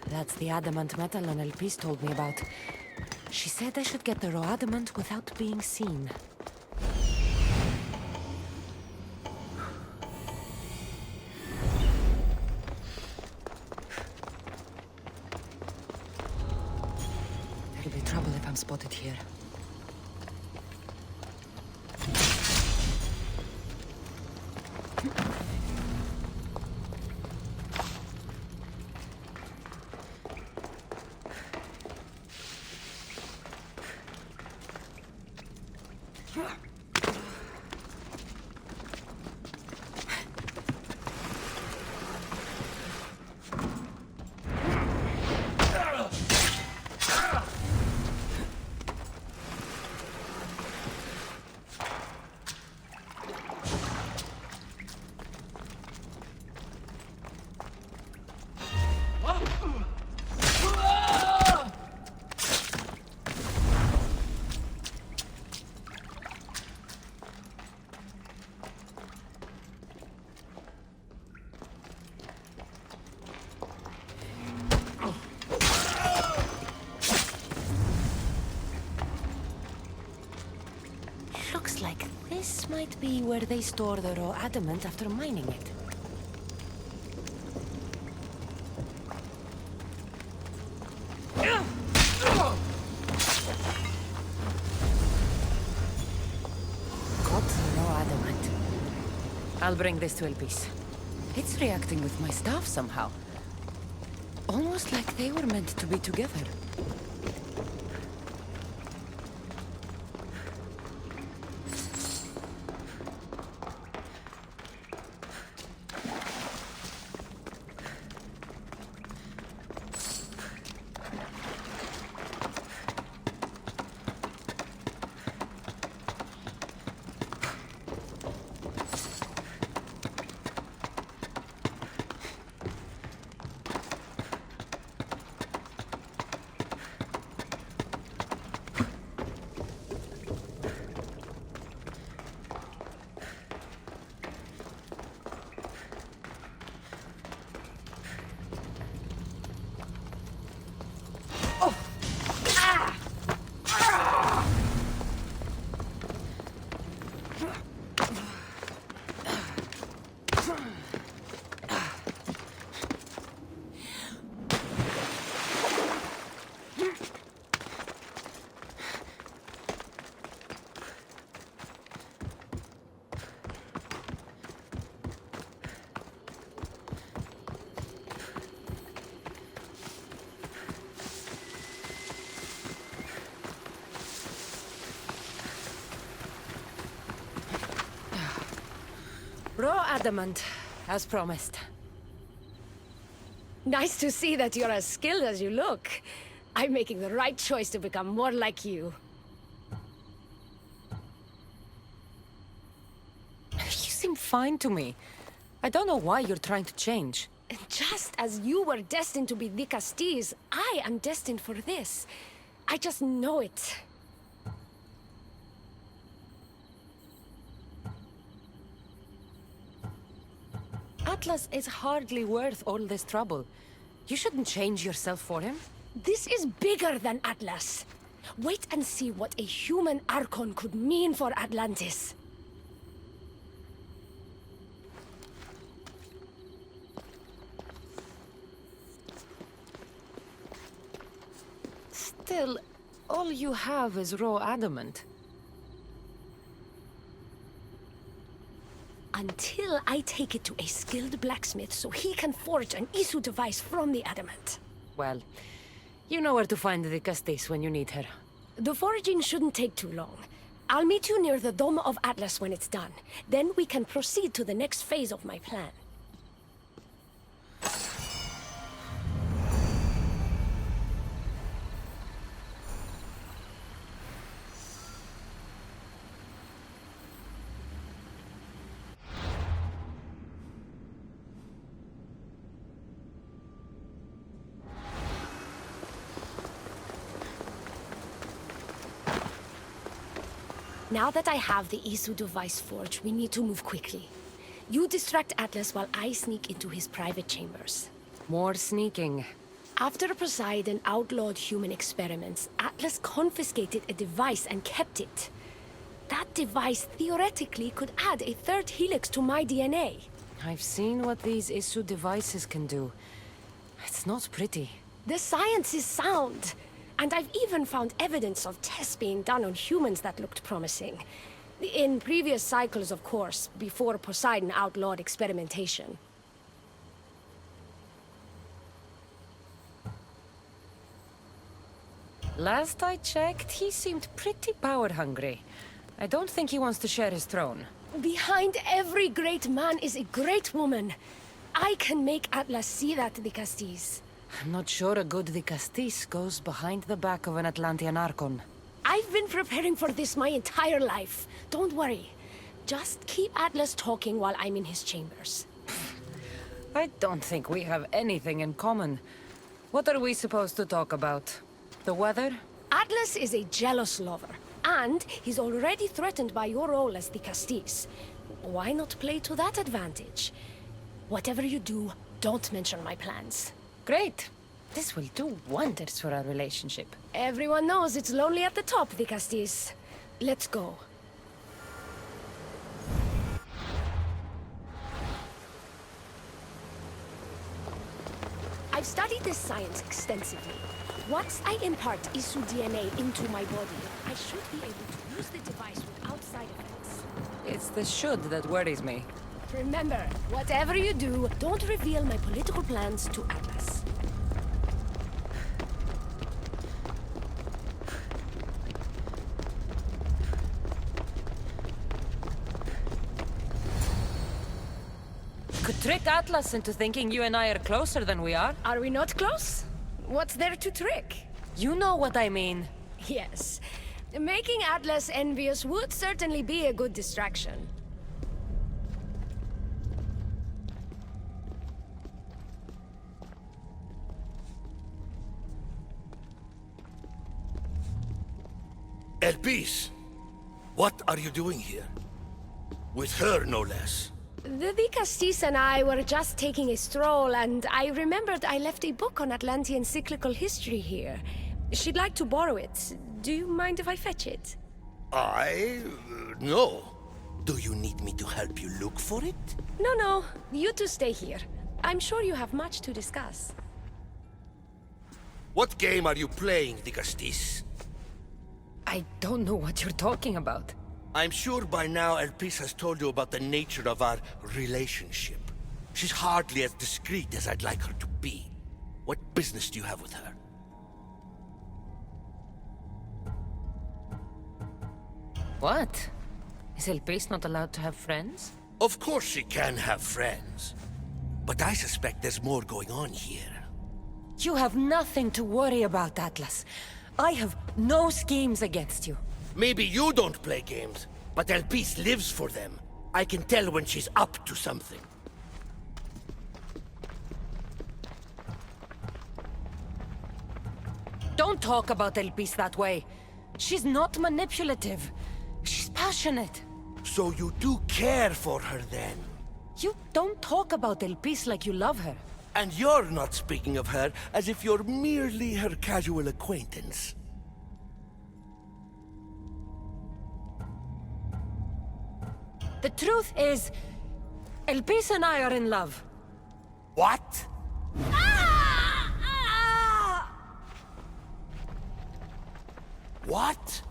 That's the adamant metal Elpis told me about. She said I should get the raw adamant without being seen. There'll be trouble if I'm spotted here. Looks like this might be where they store the raw adamant after mining it. Got the raw adamant. I'll bring this to Elpis. It's reacting with my staff somehow. Almost like they were meant to be together. Raw adamant, as promised. Nice to see that you're as skilled as you look. I'm making the right choice to become more like you. You seem fine to me. I don't know why you're trying to change. Just as you were destined to be the Castilles, I am destined for this. I just know it. Atlas is hardly worth all this trouble. You shouldn't change yourself for him. This is bigger than Atlas. Wait and see what a human Archon could mean for Atlantis. Still, all you have is raw adamant. Until I take it to a skilled blacksmith so he can forge an Isu device from the adamant. Well, You know where to find the Castis when you need her. The foraging shouldn't take too long. I'll meet you near the Dome of Atlas when it's done. Then we can proceed to the next phase of my plan. Now that I have the Isu device forged, we need to move quickly. You distract Atlas while I sneak into his private chambers. More sneaking. After Poseidon outlawed human experiments, Atlas confiscated a device and kept it. That device theoretically could add a third helix to my DNA. I've seen what these Isu devices can do. It's not pretty. The science is sound. And I've even found evidence of tests being done on humans that looked promising. In previous cycles, of course, before Poseidon outlawed experimentation. Last I checked, he seemed pretty power-hungry. I don't think he wants to share his throne. Behind every great man is a great woman. I can make Atlas see that, the Castis. I'm not sure a good Castis goes behind the back of an Atlantean Archon. I've been preparing for this my entire life. Don't worry. Just keep Atlas talking while I'm in his chambers. I don't think we have anything in common. What are we supposed to talk about? The weather? Atlas is a jealous lover, and he's already threatened by your role as the Castis. Why not play to that advantage? Whatever you do, don't mention my plans. Great. This will do wonders for our relationship. Everyone knows it's lonely at the top, the Castis. Let's go. I've studied this science extensively. Once I impart Isu DNA into my body, I should be able to use the device without side effects. It's the should that worries me. Remember, whatever you do, don't reveal my political plans to Atlas. Could trick Atlas into thinking you and I are closer than we are. Are we not close? What's there to trick? You know what I mean. Yes. Making Atlas envious would certainly be a good distraction. Elpis, what are you doing here? With her, no less. The Castis and I were just taking a stroll, and I remembered I left a book on Atlantean cyclical history here. She'd like to borrow it. Do you mind if I fetch it? No. Do you need me to help you look for it? No. You two stay here. I'm sure you have much to discuss. What game are you playing, the Castis? I don't know what you're talking about. I'm sure by now Elpis has told you about the nature of our relationship. She's hardly as discreet as I'd like her to be. What business do you have with her? What? Is Elpis not allowed to have friends? Of course she can have friends. But I suspect there's more going on here. You have nothing to worry about, Atlas. I have no schemes against you. Maybe you don't play games, but Elpis lives for them. I can tell when she's up to something. Don't talk about Elpis that way. She's not manipulative. She's passionate. So you do care for her then? You don't talk about Elpis like you love her. And you're not speaking of her as if you're merely her casual acquaintance. The truth is, Elpis and I are in love. What? What?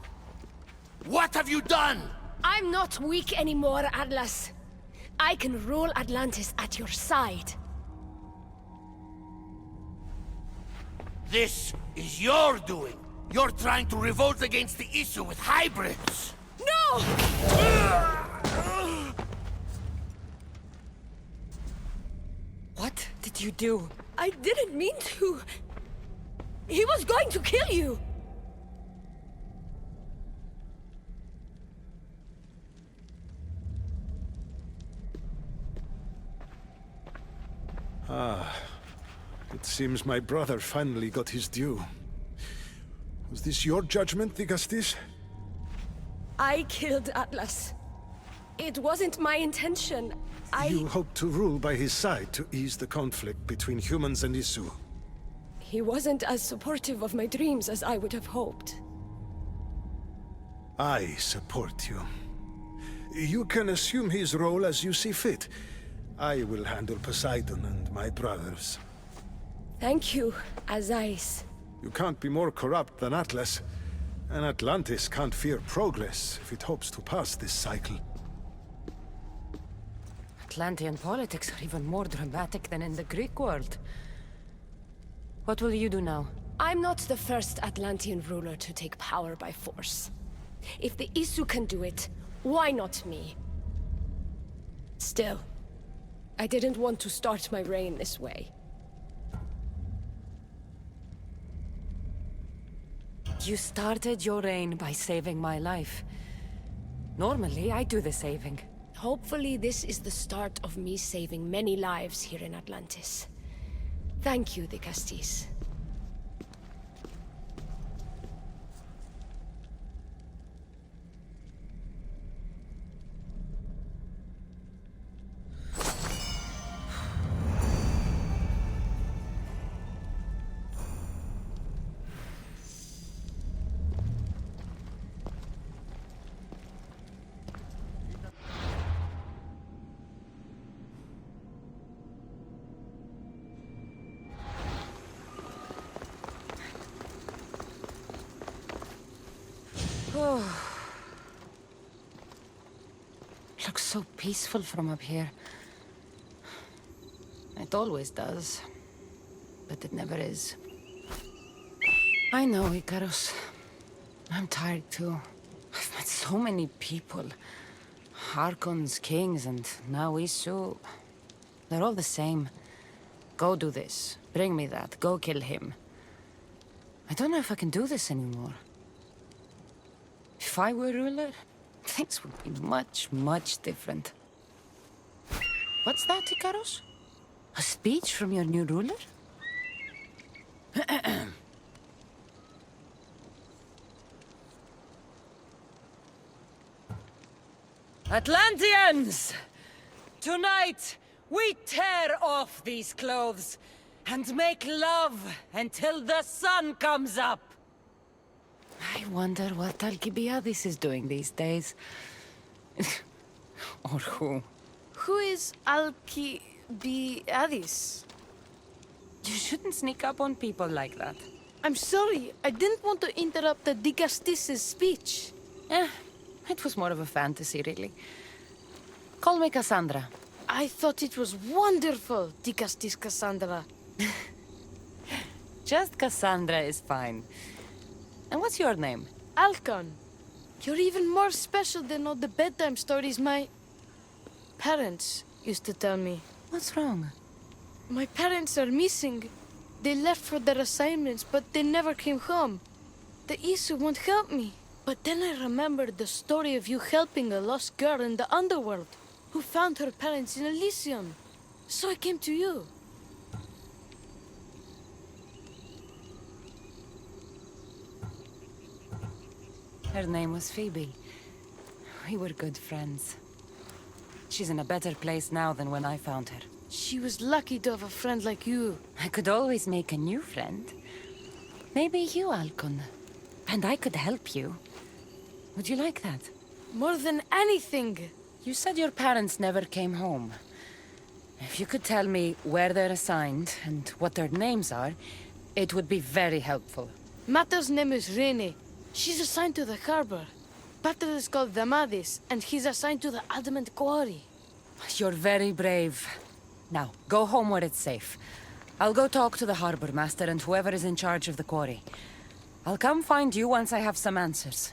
What have you done? I'm not weak anymore, Atlas. I can rule Atlantis at your side. This is your doing. You're trying to revolt against the Isu with hybrids. No! What did you do? I didn't mean to. He was going to kill you! Ah, it seems my brother finally got his due. Was this your judgment, Digastis? I killed Atlas. It wasn't my intention. You hoped to rule by his side to ease the conflict between humans and Isu. He wasn't as supportive of my dreams as I would have hoped. I support you. You can assume his role as you see fit. I will handle Poseidon and my brothers. Thank you, Azais. You can't be more corrupt than Atlas. And Atlantis can't fear progress if it hopes to pass this cycle. Atlantean politics are even more dramatic than in the Greek world. What will you do now? I'm not the first Atlantean ruler to take power by force. If the Isu can do it, why not me? Still, I didn't want to start my reign this way. You started your reign by saving my life. Normally, I do the saving. Hopefully, this is the start of me saving many lives here in Atlantis. Thank you, Digastis. Looks so peaceful from up here. It always does. But it never is. I know, Ikaros. I'm tired too. I've met so many people. Archons, kings, and now Isu. They're all the same. Go do this. Bring me that. Go kill him. I don't know if I can do this anymore. If I were ruler, things would be much, much different. What's that, Ikaros? A speech from your new ruler? Atlanteans! Tonight, we tear off these clothes and make love until the sun comes up. I wonder what Alcibiades is doing these days. Or who? Who is Alcibiades? You shouldn't sneak up on people like that. I'm sorry, I didn't want to interrupt the Digastis' speech. It was more of a fantasy, really. Call me Cassandra. I thought it was wonderful, Digastis Cassandra. Just Cassandra is fine. And what's your name? Alcon. You're even more special than all the bedtime stories my parents used to tell me. What's wrong? My parents are missing. They left for their assignments, but they never came home. The Isu won't help me. But then I remembered the story of you helping a lost girl in the Underworld, who found her parents in Elysium. So I came to you. Her name was Phoebe. We were good friends. She's in a better place now than when I found her. She was lucky to have a friend like you. I could always make a new friend. Maybe you, Alcon. And I could help you. Would you like that? More than anything. You said your parents never came home. If you could tell me where they're assigned and what their names are, it would be very helpful. Mata's name is Rene. She's assigned to the harbor. Pater is called Damadis, and he's assigned to the Adamant quarry. You're very brave. Now, go home where it's safe. I'll go talk to the harbor master and whoever is in charge of the quarry. I'll come find you once I have some answers.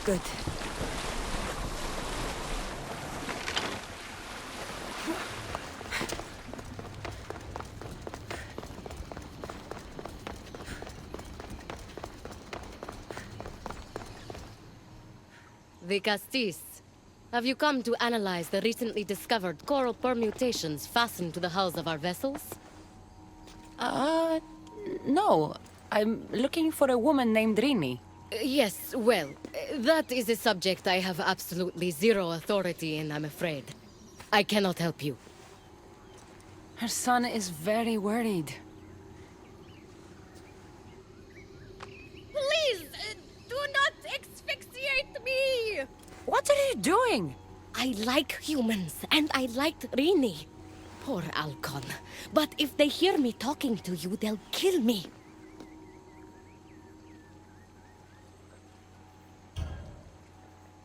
Good. The Castis. Have you come to analyze the recently discovered coral permutations fastened to the hulls of our vessels? No. I'm looking for a woman named Rini. Yes, well, that is a subject I have absolutely zero authority in, I'm afraid. I cannot help you. Her son is very worried. Please, do not asphyxiate me! What are you doing? I like humans, and I liked Rini. Poor Alcon. But if they hear me talking to you, they'll kill me.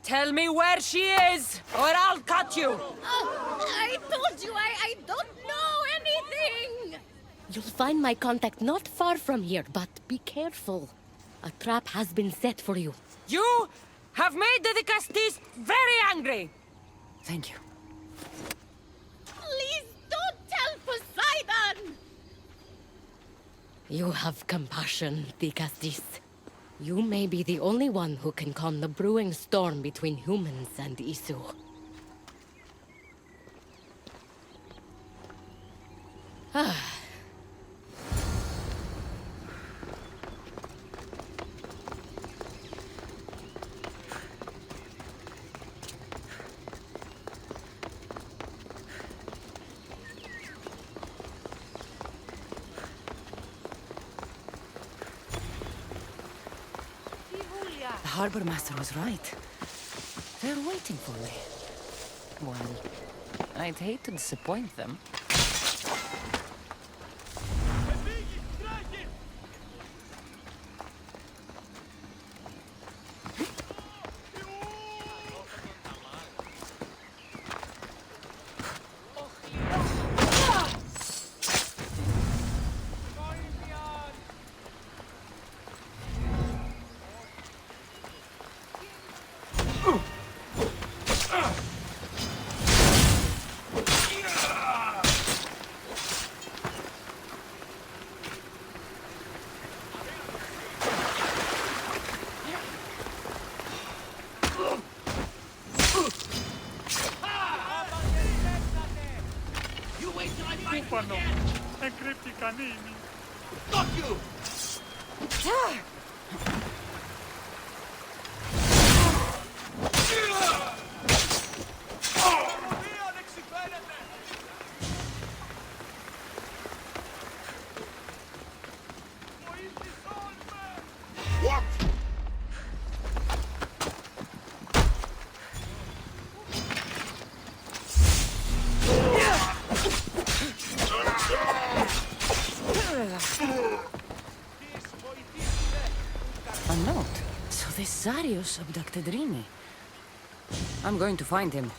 Tell me where she is, or I'll cut you! I told you I don't know anything! You'll find my contact not far from here, but be careful. A trap has been set for you. You have made the Castis very angry! Thank you. Please don't tell Poseidon! You have compassion, the Castis. You may be the only one who can calm the brewing storm between humans and Isu. The harbor master was right. They're waiting for me. Well, I'd hate to disappoint them. Fuck you! What? A note. So this Zarius abducted Rini. I'm going to find him.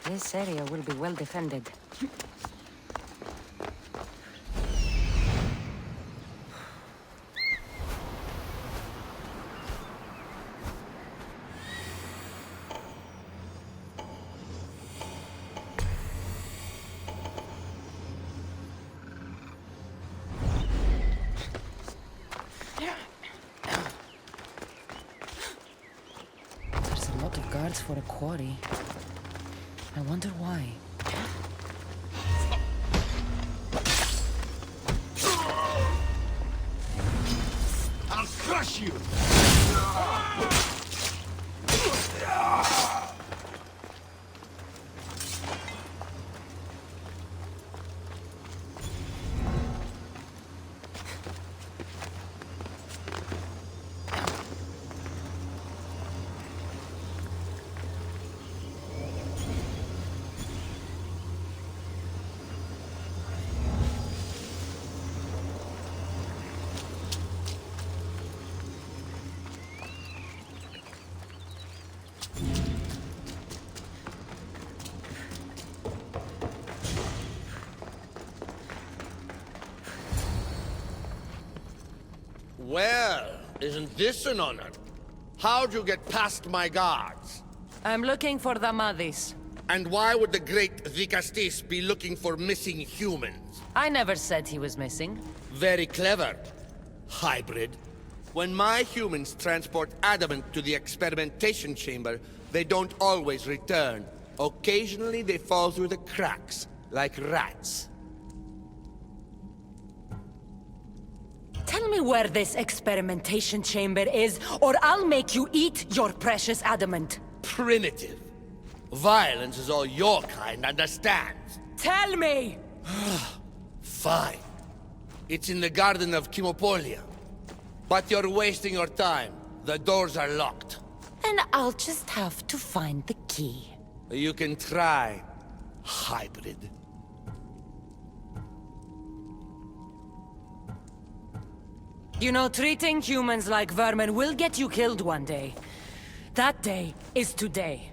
This area will be well defended. There's a lot of guards for a quarry. I wonder why. I'll crush you! Well, isn't this an honor? How'd you get past my guards? I'm looking for the Madis. And why would the great Vikastis be looking for missing humans? I never said he was missing. Very clever. Hybrid. When my humans transport Adamant to the experimentation chamber, they don't always return. Occasionally they fall through the cracks, like rats. Tell me where this experimentation chamber is, or I'll make you eat your precious adamant. Primitive. Violence is all your kind understands. Tell me! Fine. It's in the garden of Kimopolia. But you're wasting your time. The doors are locked. Then I'll just have to find the key. You can try, hybrid. You know, treating humans like vermin will get you killed one day. That day is today.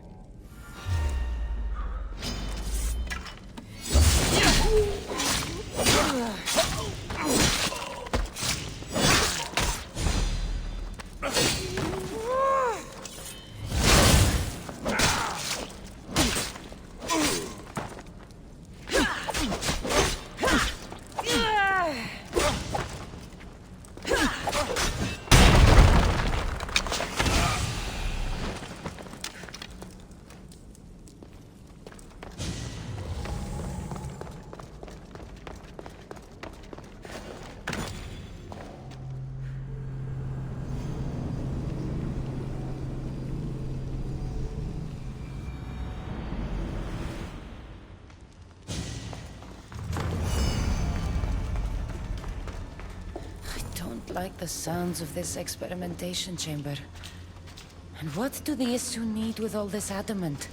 Like the sounds of this experimentation chamber. And what do the Isu need with all this adamant?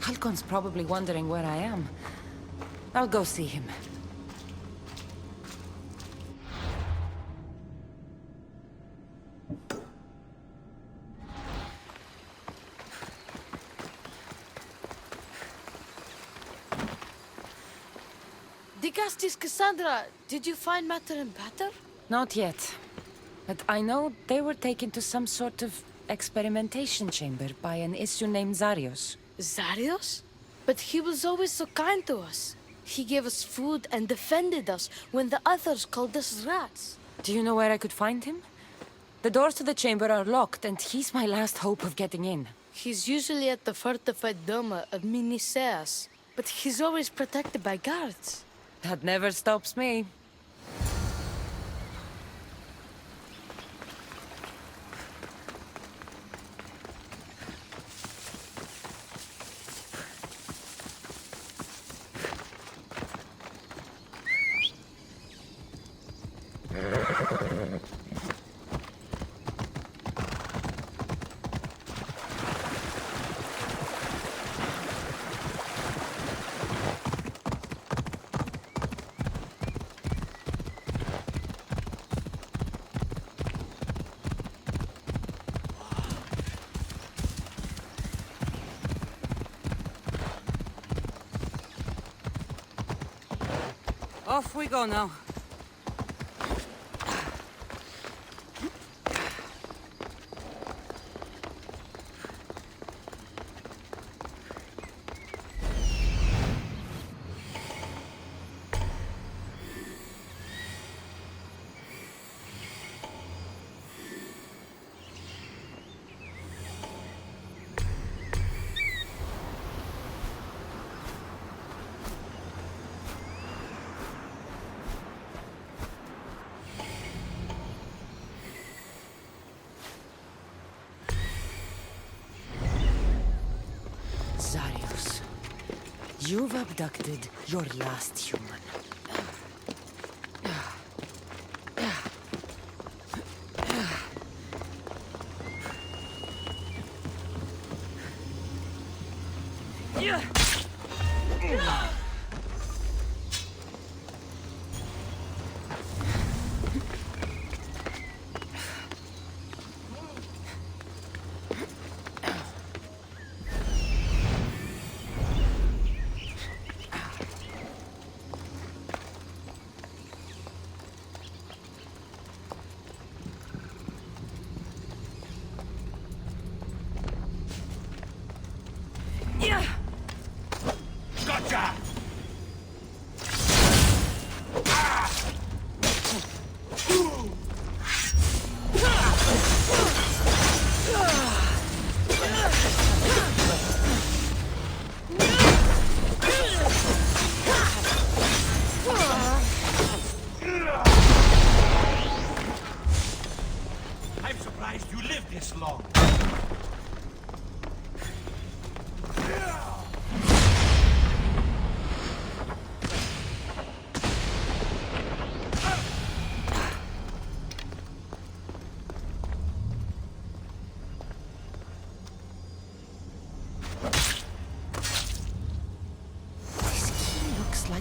Halcon's probably wondering where I am. I'll go see him. Digastis Cassandra, did you find Matter and Patter? Not yet. But I know they were taken to some sort of experimentation chamber by an Isu named Zarios. Zarios? But he was always so kind to us. He gave us food and defended us when the others called us rats. Do you know where I could find him? The doors to the chamber are locked, and he's my last hope of getting in. He's usually at the fortified Doma of Miniseas, but he's always protected by guards. That never stops me. Off we go now. Zarius, you've abducted your last human. Gotcha! I'm surprised you lived this long.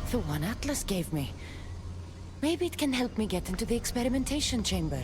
The one Atlas gave me. Maybe it can help me get into the experimentation chamber.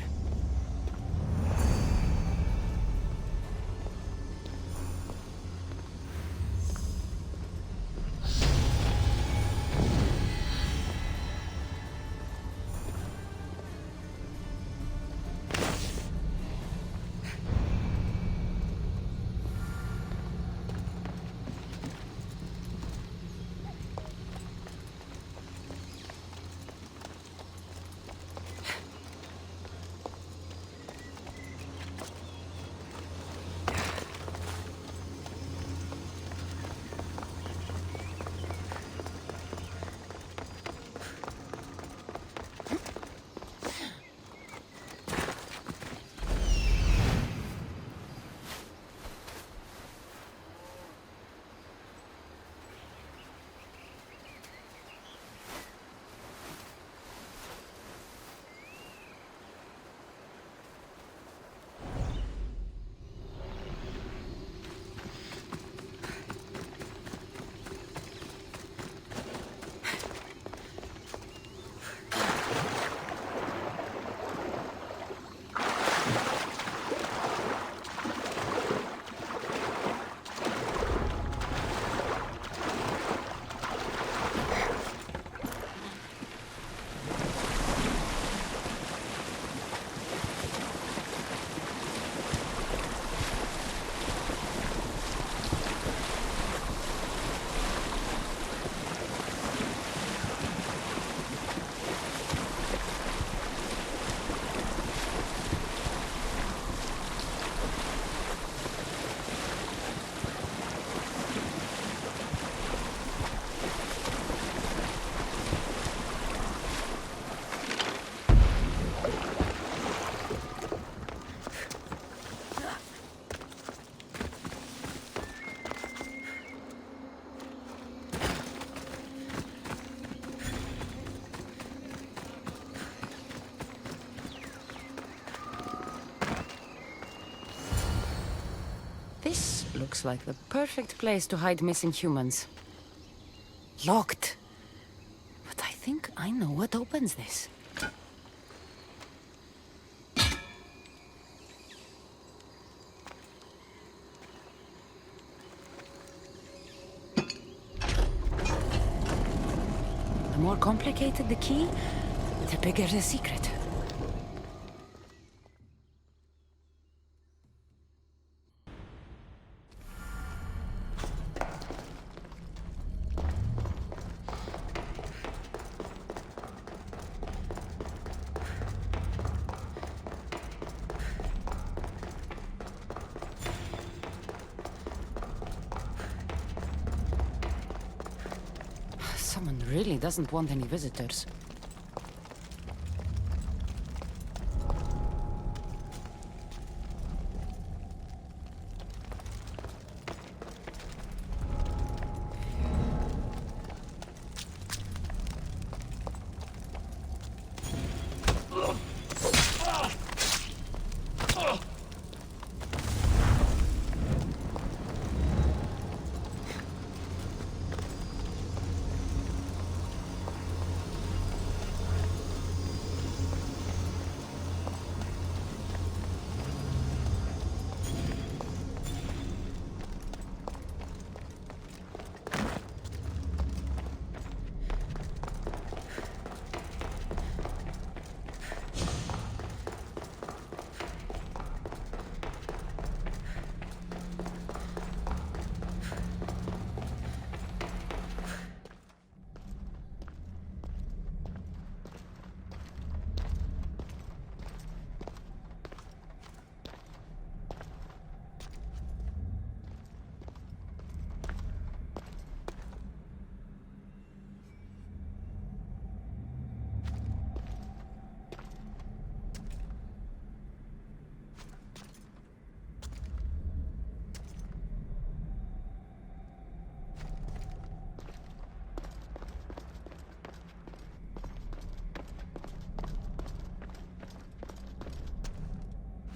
This looks like the perfect place to hide missing humans. Locked. But I think I know what opens this. A more complicated the key, the bigger the secret. Someone really doesn't want any visitors.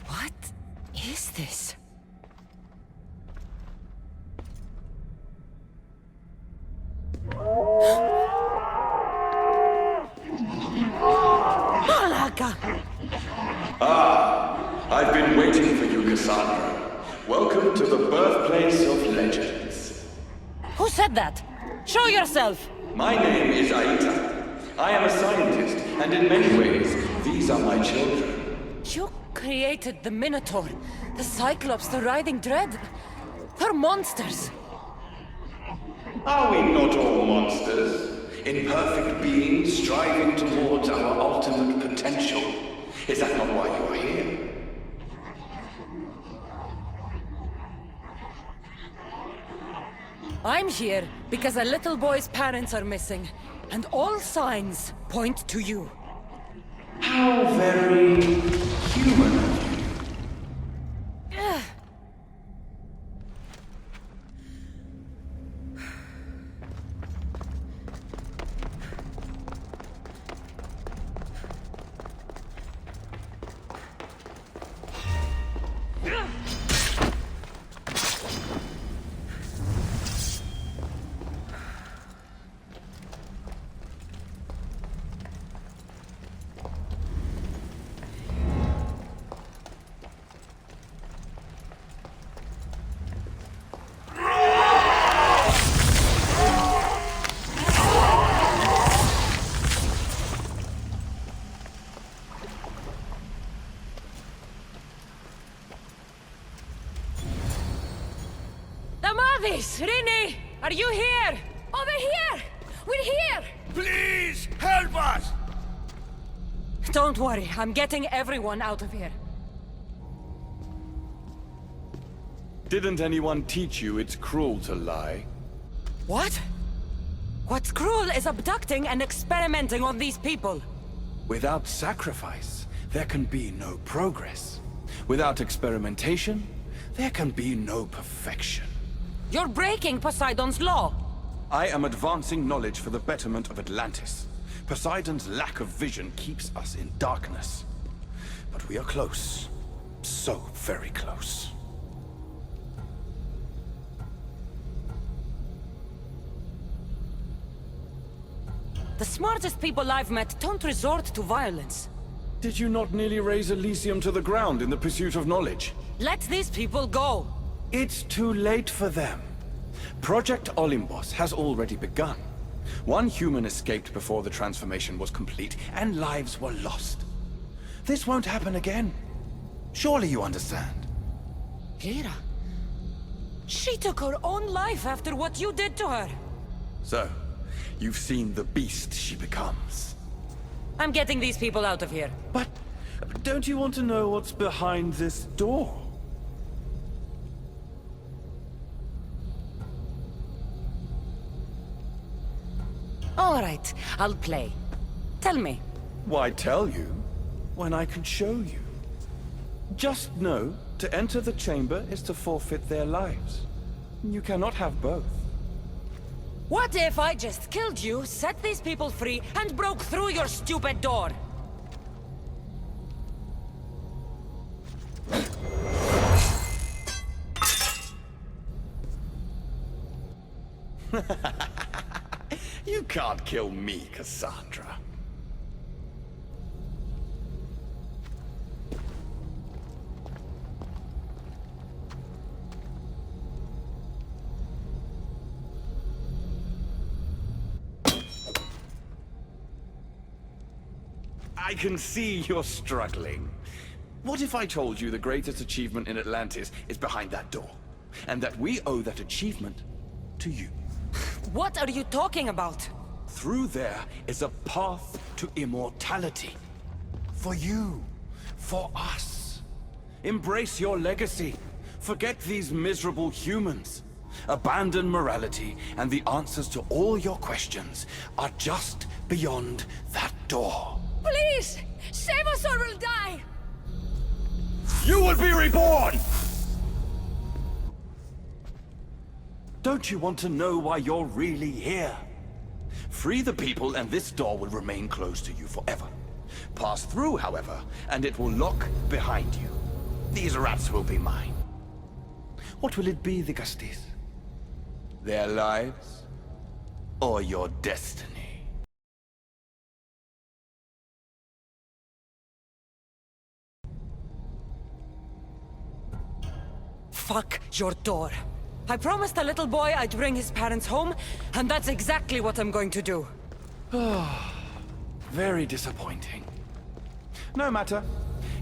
What is this? Ah, I've been waiting for you, Cassandra. Welcome to the birthplace of legends. Who said that? Show yourself! My name is Aita. I am a scientist, and in many ways, these are my children. You created the Minotaur, the Cyclops, the Riding Dread. They're monsters. Are we not all monsters? Imperfect beings striving towards our ultimate potential. Is that not why you are here? I'm here because a little boy's parents are missing, and all signs point to you. How very human of you. Rini! Are you here? Over here! We're here! Please, help us! Don't worry, I'm getting everyone out of here. Didn't anyone teach you it's cruel to lie? What? What's cruel is abducting and experimenting on these people. Without sacrifice, there can be no progress. Without experimentation, there can be no perfection. You're breaking Poseidon's law! I am advancing knowledge for the betterment of Atlantis. Poseidon's lack of vision keeps us in darkness. But we are close. So very close. The smartest people I've met don't resort to violence. Did you not nearly raise Elysium to the ground in the pursuit of knowledge? Let these people go! It's too late for them. Project Olympus has already begun. One human escaped before the transformation was complete, and lives were lost. This won't happen again. Surely you understand. Lyra? She took her own life after what you did to her. So, you've seen the beast she becomes. I'm getting these people out of here. But don't you want to know what's behind this door? All right, I'll play. Tell me. Why tell you when I can show you? Just know, to enter the chamber is to forfeit their lives. You cannot have both. What if I just killed you, set these people free, and broke through your stupid door? You can't kill me, Cassandra. I can see you're struggling. What if I told you the greatest achievement in Atlantis is behind that door? And that we owe that achievement to you? What are you talking about? Through there is a path to immortality. For you. For us. Embrace your legacy. Forget these miserable humans. Abandon morality, and the answers to all your questions are just beyond that door. Please! Save us or we'll die! You will be reborn! Don't you want to know why you're really here? Free the people and this door will remain closed to you forever. Pass through, however, and it will lock behind you. These rats will be mine. What will it be, the Gusties? Their lives? Or your destiny? Fuck your door. I promised the little boy I'd bring his parents home, and that's exactly what I'm going to do. Very disappointing. No matter.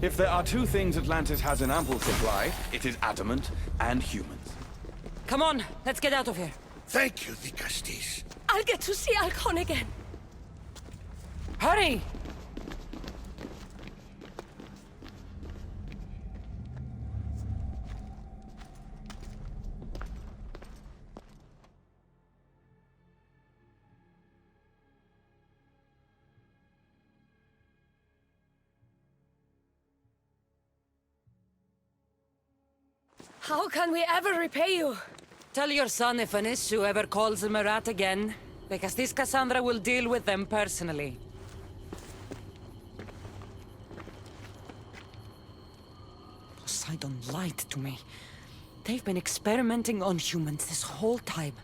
If there are two things Atlantis has in ample supply, it is adamant and humans. Come on, let's get out of here. Thank you, the Gusties. I'll get to see Alcon again. Hurry! How can we ever repay you? Tell your son if an Isu ever calls him a rat again, because this Cassandra will deal with them personally. Poseidon lied to me. They've been experimenting on humans this whole time.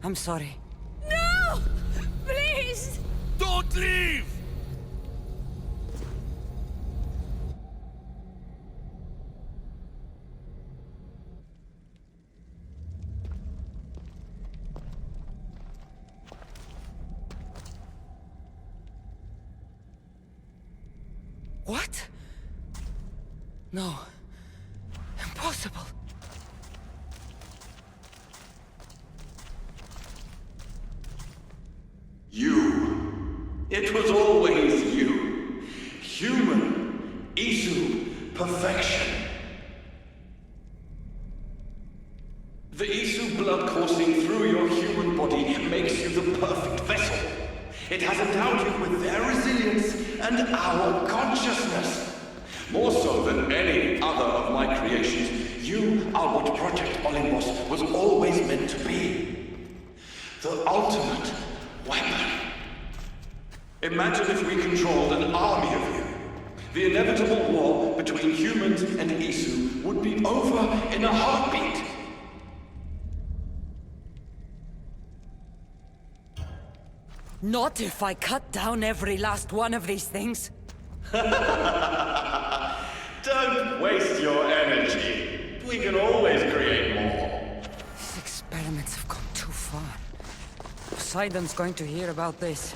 I'm sorry. No! Please! Don't leave! What? No. Impossible. You. It was always you. Human. Isu. Perfection. The Isu blood coursing through your human body makes you the perfect vessel. It has endowed you with their resilience and our consciousness. More so than any other of my creations, you are what Project Olympus was always meant to be. The ultimate weapon. Imagine if we controlled an army of you. The inevitable war between humans and Isu would be over in a heartbeat. Not if I cut down every last one of these things. Don't waste your energy. We can always create more. These experiments have gone too far. Poseidon's going to hear about this.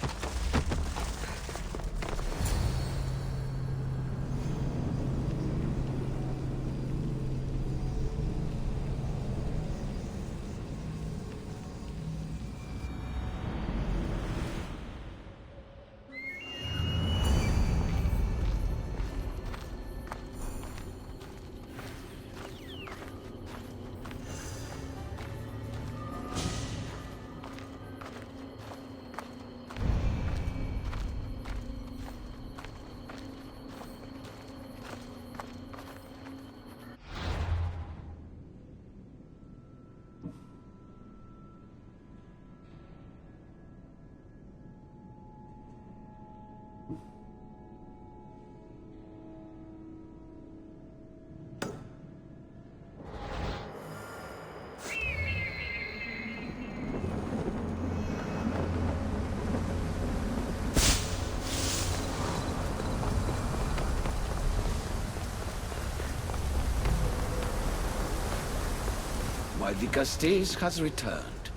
My Dicastes has returned.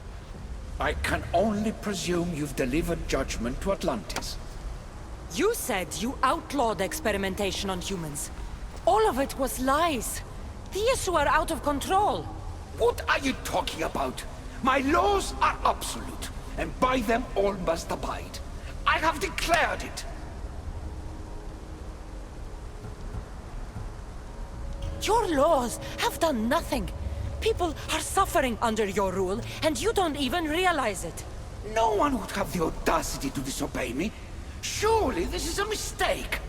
I can only presume you've delivered judgment to Atlantis. You said you outlawed experimentation on humans. All of it was lies. The Isu are out of control. What are you talking about? My laws are absolute, and by them all must abide. I have declared it. Your laws have done nothing. People are suffering under your rule, and you don't even realize it. No one would have the audacity to disobey me. Surely this is a mistake.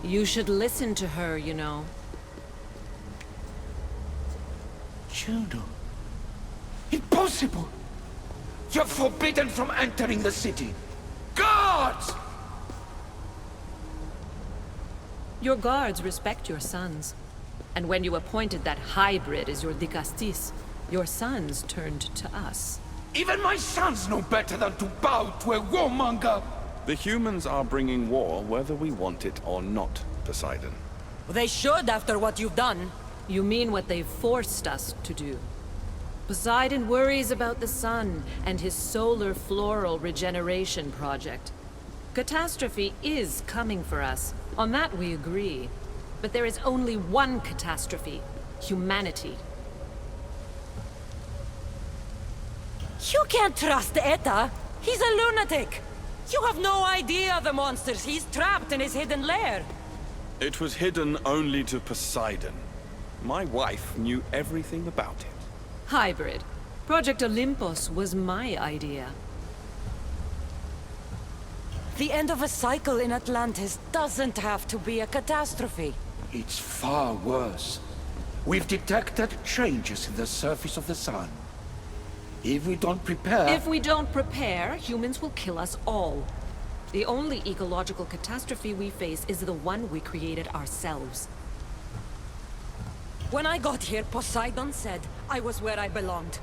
You should listen to her, you know. Juno. Impossible! You're forbidden from entering the city. Guards! Your guards respect your sons. And when you appointed that hybrid as your Dicastis, your sons turned to us. Even my sons know better than to bow to a warmonger! The humans are bringing war whether we want it or not, Poseidon. They should after what you've done. You mean what they've forced us to do. Poseidon worries about the sun and his solar floral regeneration project. Catastrophe is coming for us. On that we agree. But there is only one catastrophe: humanity. You can't trust Eta. He's a lunatic. You have no idea the monsters he's trapped in his hidden lair. It was hidden only to Poseidon. My wife knew everything about it. Hybrid. Project Olympus was my idea. The end of a cycle in Atlantis doesn't have to be a catastrophe. It's far worse. We've detected changes in the surface of the sun. If we don't prepare... If we don't prepare, humans will kill us all. The only ecological catastrophe we face is the one we created ourselves. When I got here, Poseidon said I was where I belonged.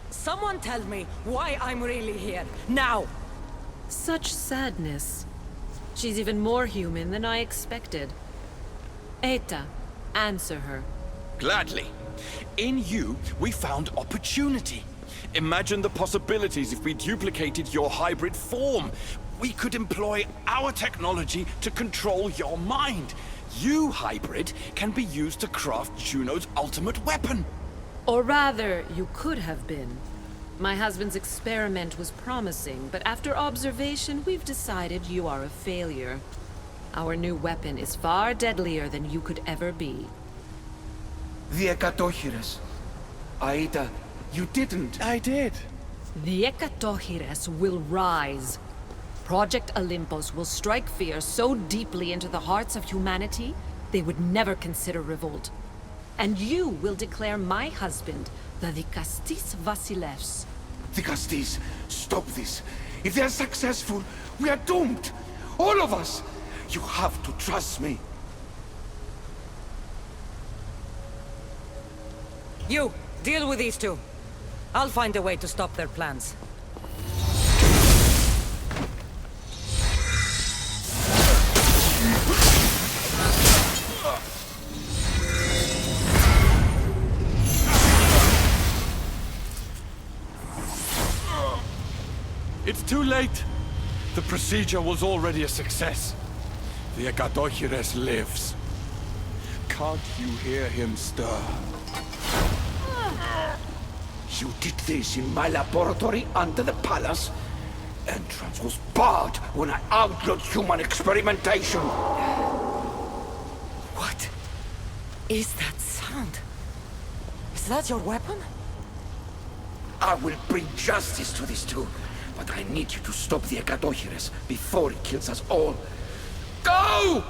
Someone tell me why I'm really here, now! Such sadness. She's even more human than I expected. Eta, answer her. Gladly. In you, we found opportunity. Imagine the possibilities if we duplicated your hybrid form. We could employ our technology to control your mind. You, hybrid, can be used to craft Juno's ultimate weapon. Or rather, you could have been. My husband's experiment was promising, but after observation, we've decided you are a failure. Our new weapon is far deadlier than you could ever be. The Ekatochires. Aida, you didn't. I did. The Ekatochires will rise. Project Olympus will strike fear so deeply into the hearts of humanity, they would never consider revolt. And you will declare my husband the Dicastis Vasilevs. Dicastis, stop this. If they are successful, we are doomed. All of us. You have to trust me. You, deal with these two. I'll find a way to stop their plans. It's too late. The procedure was already a success. The Agadochires lives. Can't you hear him stir? You did this in my laboratory under the palace. Entrance was barred when I outlawed human experimentation. What is that sound? Is that your weapon? I will bring justice to these two, but I need you to stop the Agadochires before it kills us all. Go!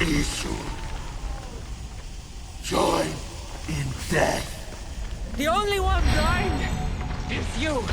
Isu. Join in death. The only one dying is you.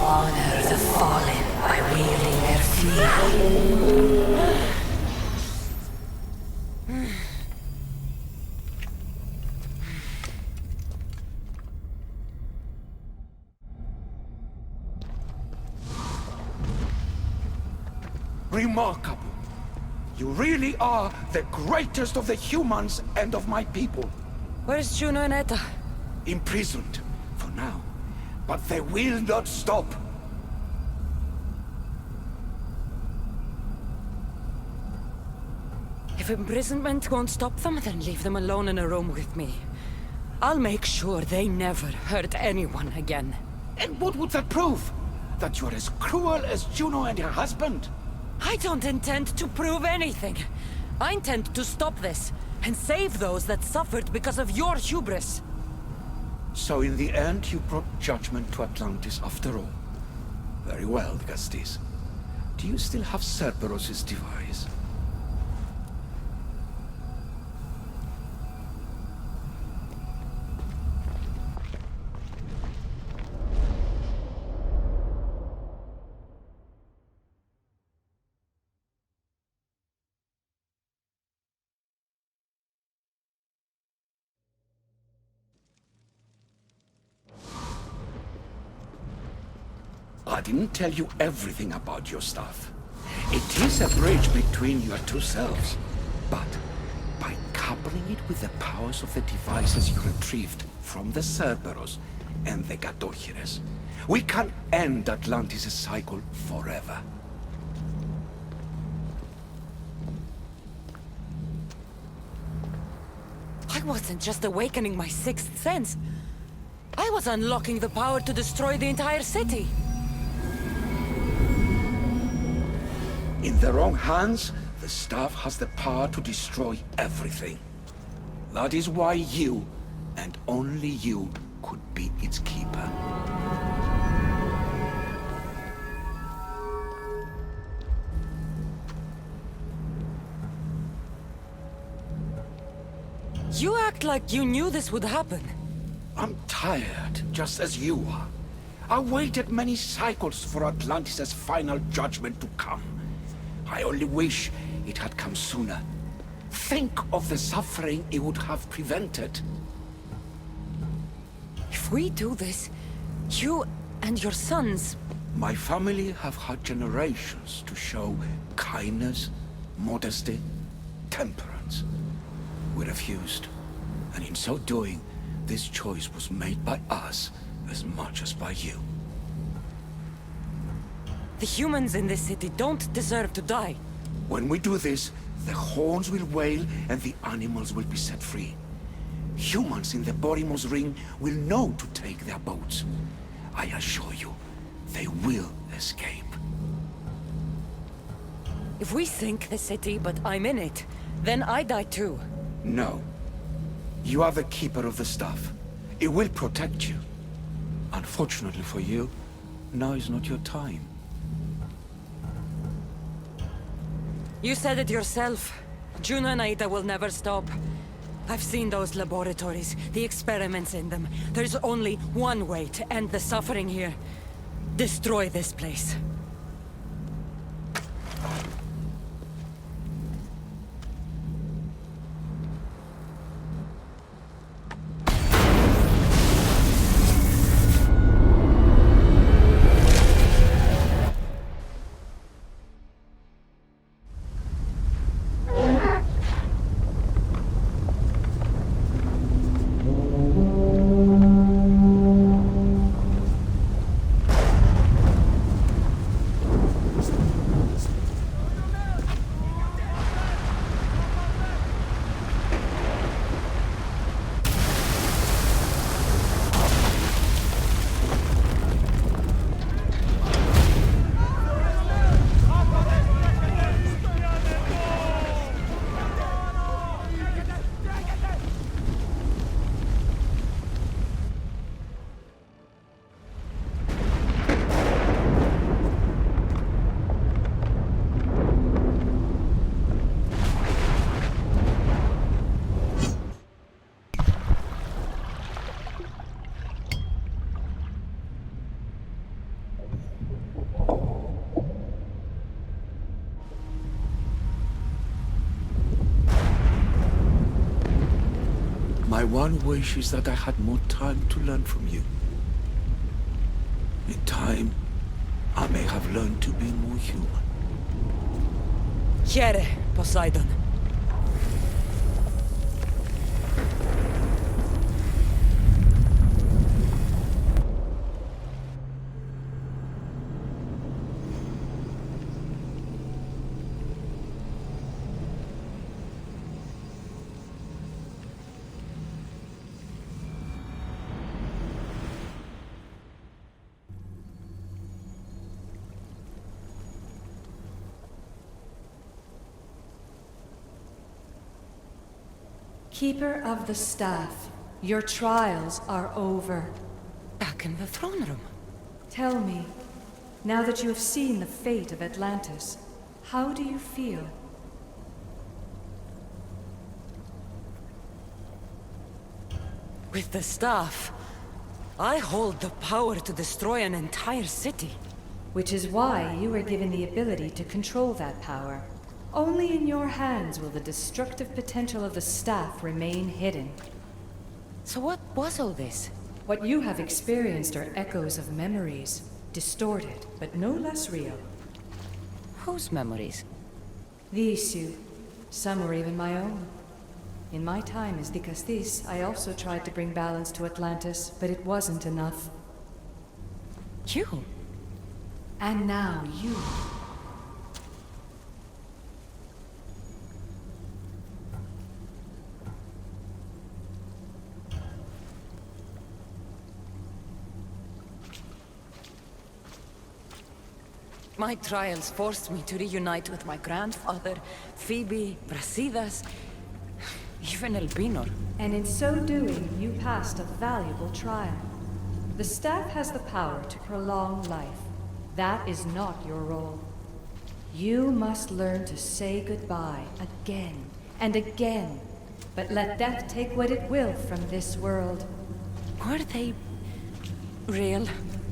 Honor the fallen by wielding their fear. Remarkable. You really are the greatest of the humans and of my people. Where's Juno and Etta? Imprisoned, for now. But they will not stop. If imprisonment won't stop them, then leave them alone in a room with me. I'll make sure they never hurt anyone again. And what would that prove? That you're as cruel as Juno and her husband? I don't intend to prove anything. I intend to stop this, and save those that suffered because of your hubris. So in the end, you brought judgment to Atlantis after all. Very well, Gastis. Do you still have Cerberus' device? I didn't tell you everything about your stuff. It is a bridge between your two selves. But by coupling it with the powers of the devices you retrieved from the Cerberus and the Gatochires, we can end Atlantis' cycle forever. I wasn't just awakening my sixth sense. I was unlocking the power to destroy the entire city. In the wrong hands, the staff has the power to destroy everything. That is why you, and only you, could be its keeper. You act like you knew this would happen. I'm tired, just as you are. I waited many cycles for Atlantis' final judgment to come. I only wish it had come sooner. Think of the suffering it would have prevented. If we do this, you and your sons... My family have had generations to show kindness, modesty, temperance. We refused, and in so doing, this choice was made by us as much as by you. The humans in this city don't deserve to die. When we do this, the horns will wail and the animals will be set free. Humans in the Borymos Ring will know to take their boats. I assure you, they will escape. If we sink the city, but I'm in it, then I die too. No. You are the keeper of the staff. It will protect you. Unfortunately for you, now is not your time. You said it yourself. Juno and Aida will never stop. I've seen those laboratories, the experiments in them. There's only one way to end the suffering here. Destroy this place. one wish is that I had more time to learn from you. In time, I may have learned to be more human. Here, Poseidon. Keeper of the Staff, your trials are over. Back in the throne room. Tell me, now that you have seen the fate of Atlantis, how do you feel? With the staff, I hold the power to destroy an entire city. Which is why you were given the ability to control that power. Only in your hands will the destructive potential of the staff remain hidden. So what was all this? What you have experienced are echoes of memories, distorted, but no less real. Whose memories? The Isu. Some were even my own. In my time as Dikastis, I also tried to bring balance to Atlantis, but it wasn't enough. You? And now you. My trials forced me to reunite with my grandfather, Phoebe, Brasidas, even Elpinor. And in so doing, you passed a valuable trial. The staff has the power to prolong life. That is not your role. You must learn to say goodbye again and again, but let death take what it will from this world. Were they real?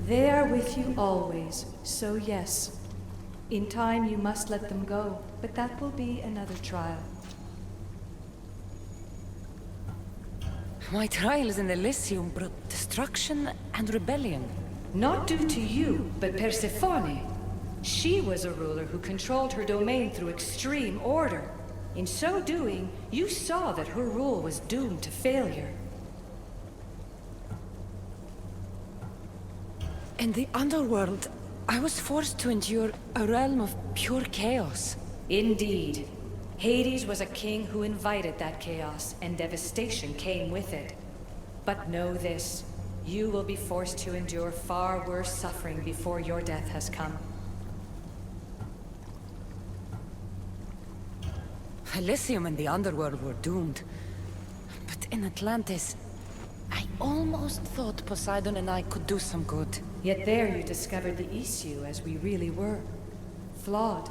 They are with you always, so yes. In time you must let them go, but that will be another trial. My trials in Elysium brought destruction and rebellion. Not due to you, but Persephone. She was a ruler who controlled her domain through extreme order. In so doing, you saw that her rule was doomed to failure. In the Underworld, I was forced to endure a realm of pure chaos. Indeed. Hades was a king who invited that chaos, and devastation came with it. But know this, you will be forced to endure far worse suffering before your death has come. Elysium and the Underworld were doomed. But in Atlantis, I almost thought Poseidon and I could do some good. Yet there you discovered the Isu as we really were. Flawed.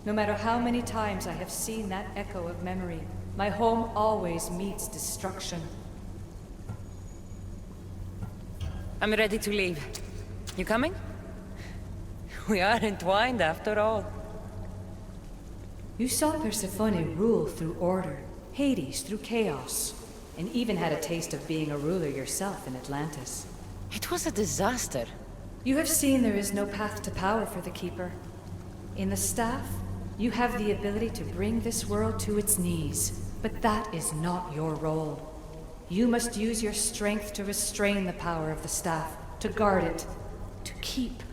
No matter how many times I have seen that echo of memory, my home always meets destruction. I'm ready to leave. You coming? We are entwined after all. You saw Persephone rule through order, Hades through chaos, and even had a taste of being a ruler yourself in Atlantis. It was a disaster. You have seen there is no path to power for the Keeper. In the staff, you have the ability to bring this world to its knees, but that is not your role. You must use your strength to restrain the power of the staff, to guard it, to keep.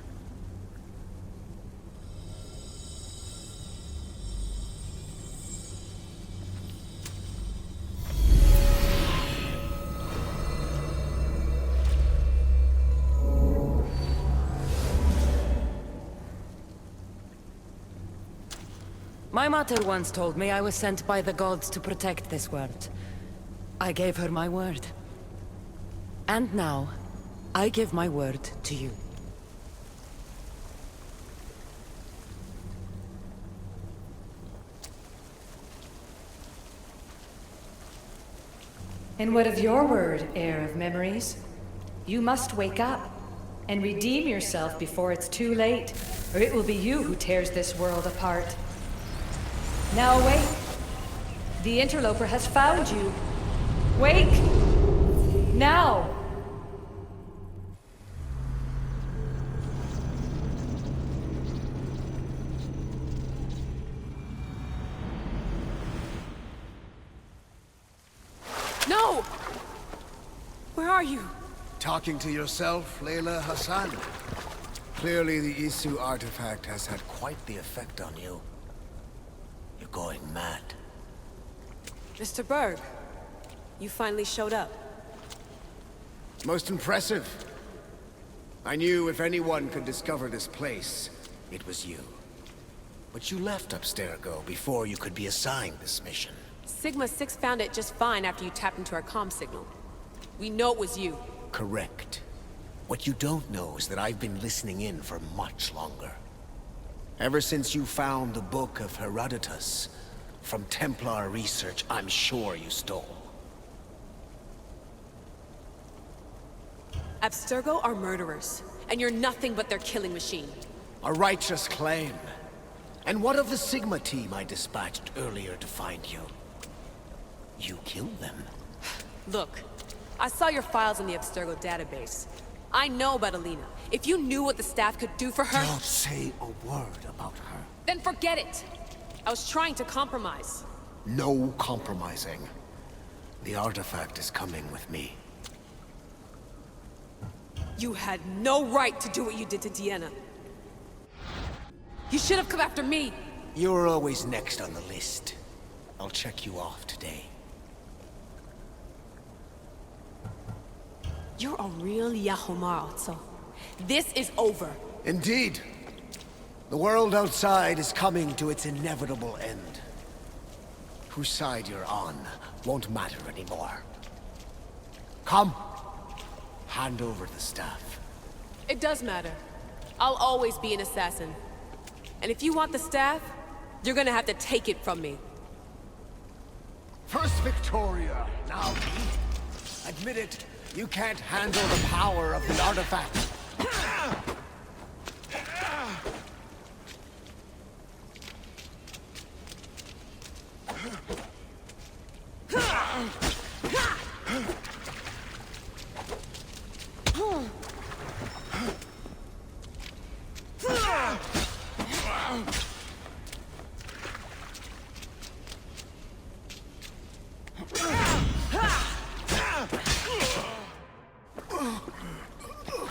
My mother once told me I was sent by the gods to protect this world. I gave her my word. And now, I give my word to you. And what of your word, heir of memories? You must wake up and redeem yourself before it's too late, or it will be you who tears this world apart. Now awake! The interloper has found you! Wake! Now! No! Where are you? Talking to yourself, Layla Hassan? Clearly the Isu artifact has had quite the effect on you. You're going mad. Mr. Berg, you finally showed up. Most impressive. I knew if anyone could discover this place, it was you. But you left Abstergo before you could be assigned this mission. Sigma 6 found it just fine after you tapped into our comm signal. We know it was you. Correct. What you don't know is that I've been listening in for much longer. Ever since you found the Book of Herodotus, from Templar research I'm sure you stole. Abstergo are murderers, and you're nothing but their killing machine. A righteous claim. And what of the Sigma team I dispatched earlier to find you? You killed them. Look, I saw your files in the Abstergo database. I know about Alina. If you knew what the staff could do for her... Don't say a word about her. Then forget it! I was trying to compromise. No compromising. The artifact is coming with me. You had no right to do what you did to Deanna. You should have come after me! You're always next on the list. I'll check you off today. You're a real Yahomar, also. This is over. Indeed. The world outside is coming to its inevitable end. Whose side you're on won't matter anymore. Come. Hand over the staff. It does matter. I'll always be an assassin. And if you want the staff, you're gonna have to take it from me. First Victoria, now me. Admit it, you can't handle the power of the artifact.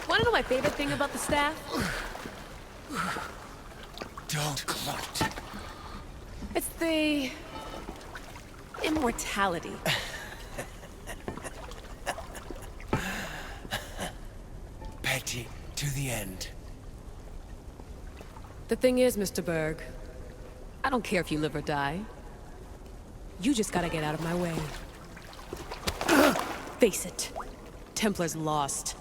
Wanna know my favorite thing about the staff? Don't gloat. It's the... immortality. Petty to the end. The thing is, Mr. Berg, I don't care if you live or die. You just gotta get out of my way. Face it. Templar's lost.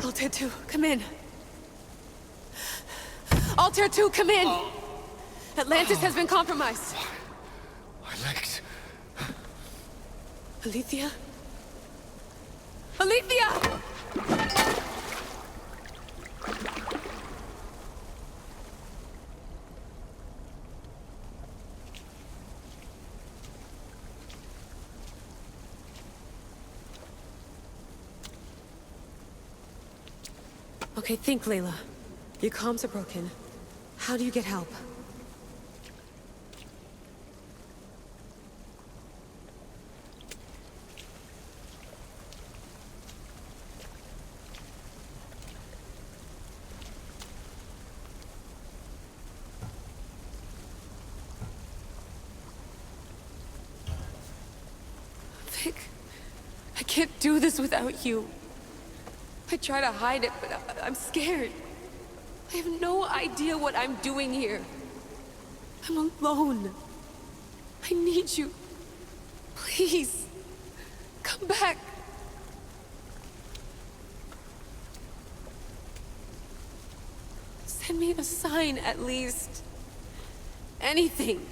Altair 2, come in. Altair 2, come in! Atlantis has been compromised. My legs. Alethea? Alethea! Okay, think, Layla. Your comms are broken. How do you get help? Vic, I can't do this without you. I try to hide it, but I'm scared. I have no idea what I'm doing here. I'm alone. I need you. Please, come back. Send me a sign, at least. Anything.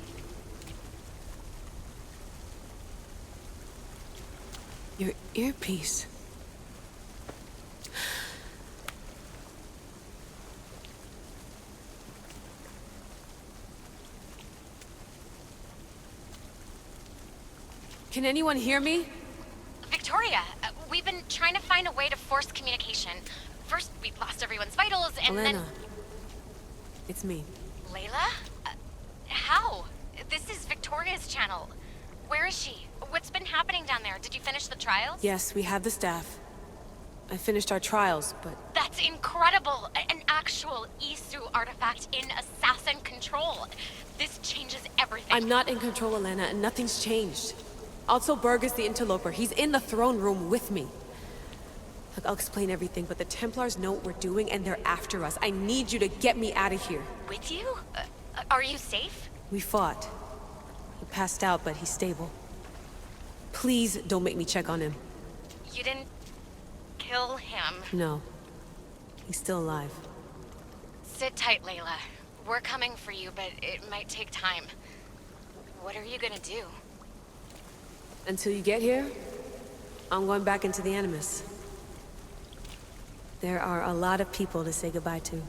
Your earpiece. Can anyone hear me? Victoria, we've been trying to find a way to force communication. First, we lost everyone's vitals, and Elena. then... It's me. Layla? How? This is Victoria's channel. Where is she? What's been happening down there? Did you finish the trials? Yes, we have the staff. I finished our trials, but... That's incredible! An actual Isu artifact in assassin control. This changes everything. I'm not in control, Elena, and nothing's changed. Also, Berg is the interloper. He's in the throne room with me. Look, I'll explain everything, but the Templars know what we're doing, and they're after us. I need you to get me out of here. With you? Are you safe? We fought. He passed out, but he's stable. Please don't make me check on him. You didn't kill him? No. He's still alive. Sit tight, Layla. We're coming for you, but it might take time. What are you gonna do? Until you get here, I'm going back into the Animus. There are a lot of people to say goodbye to.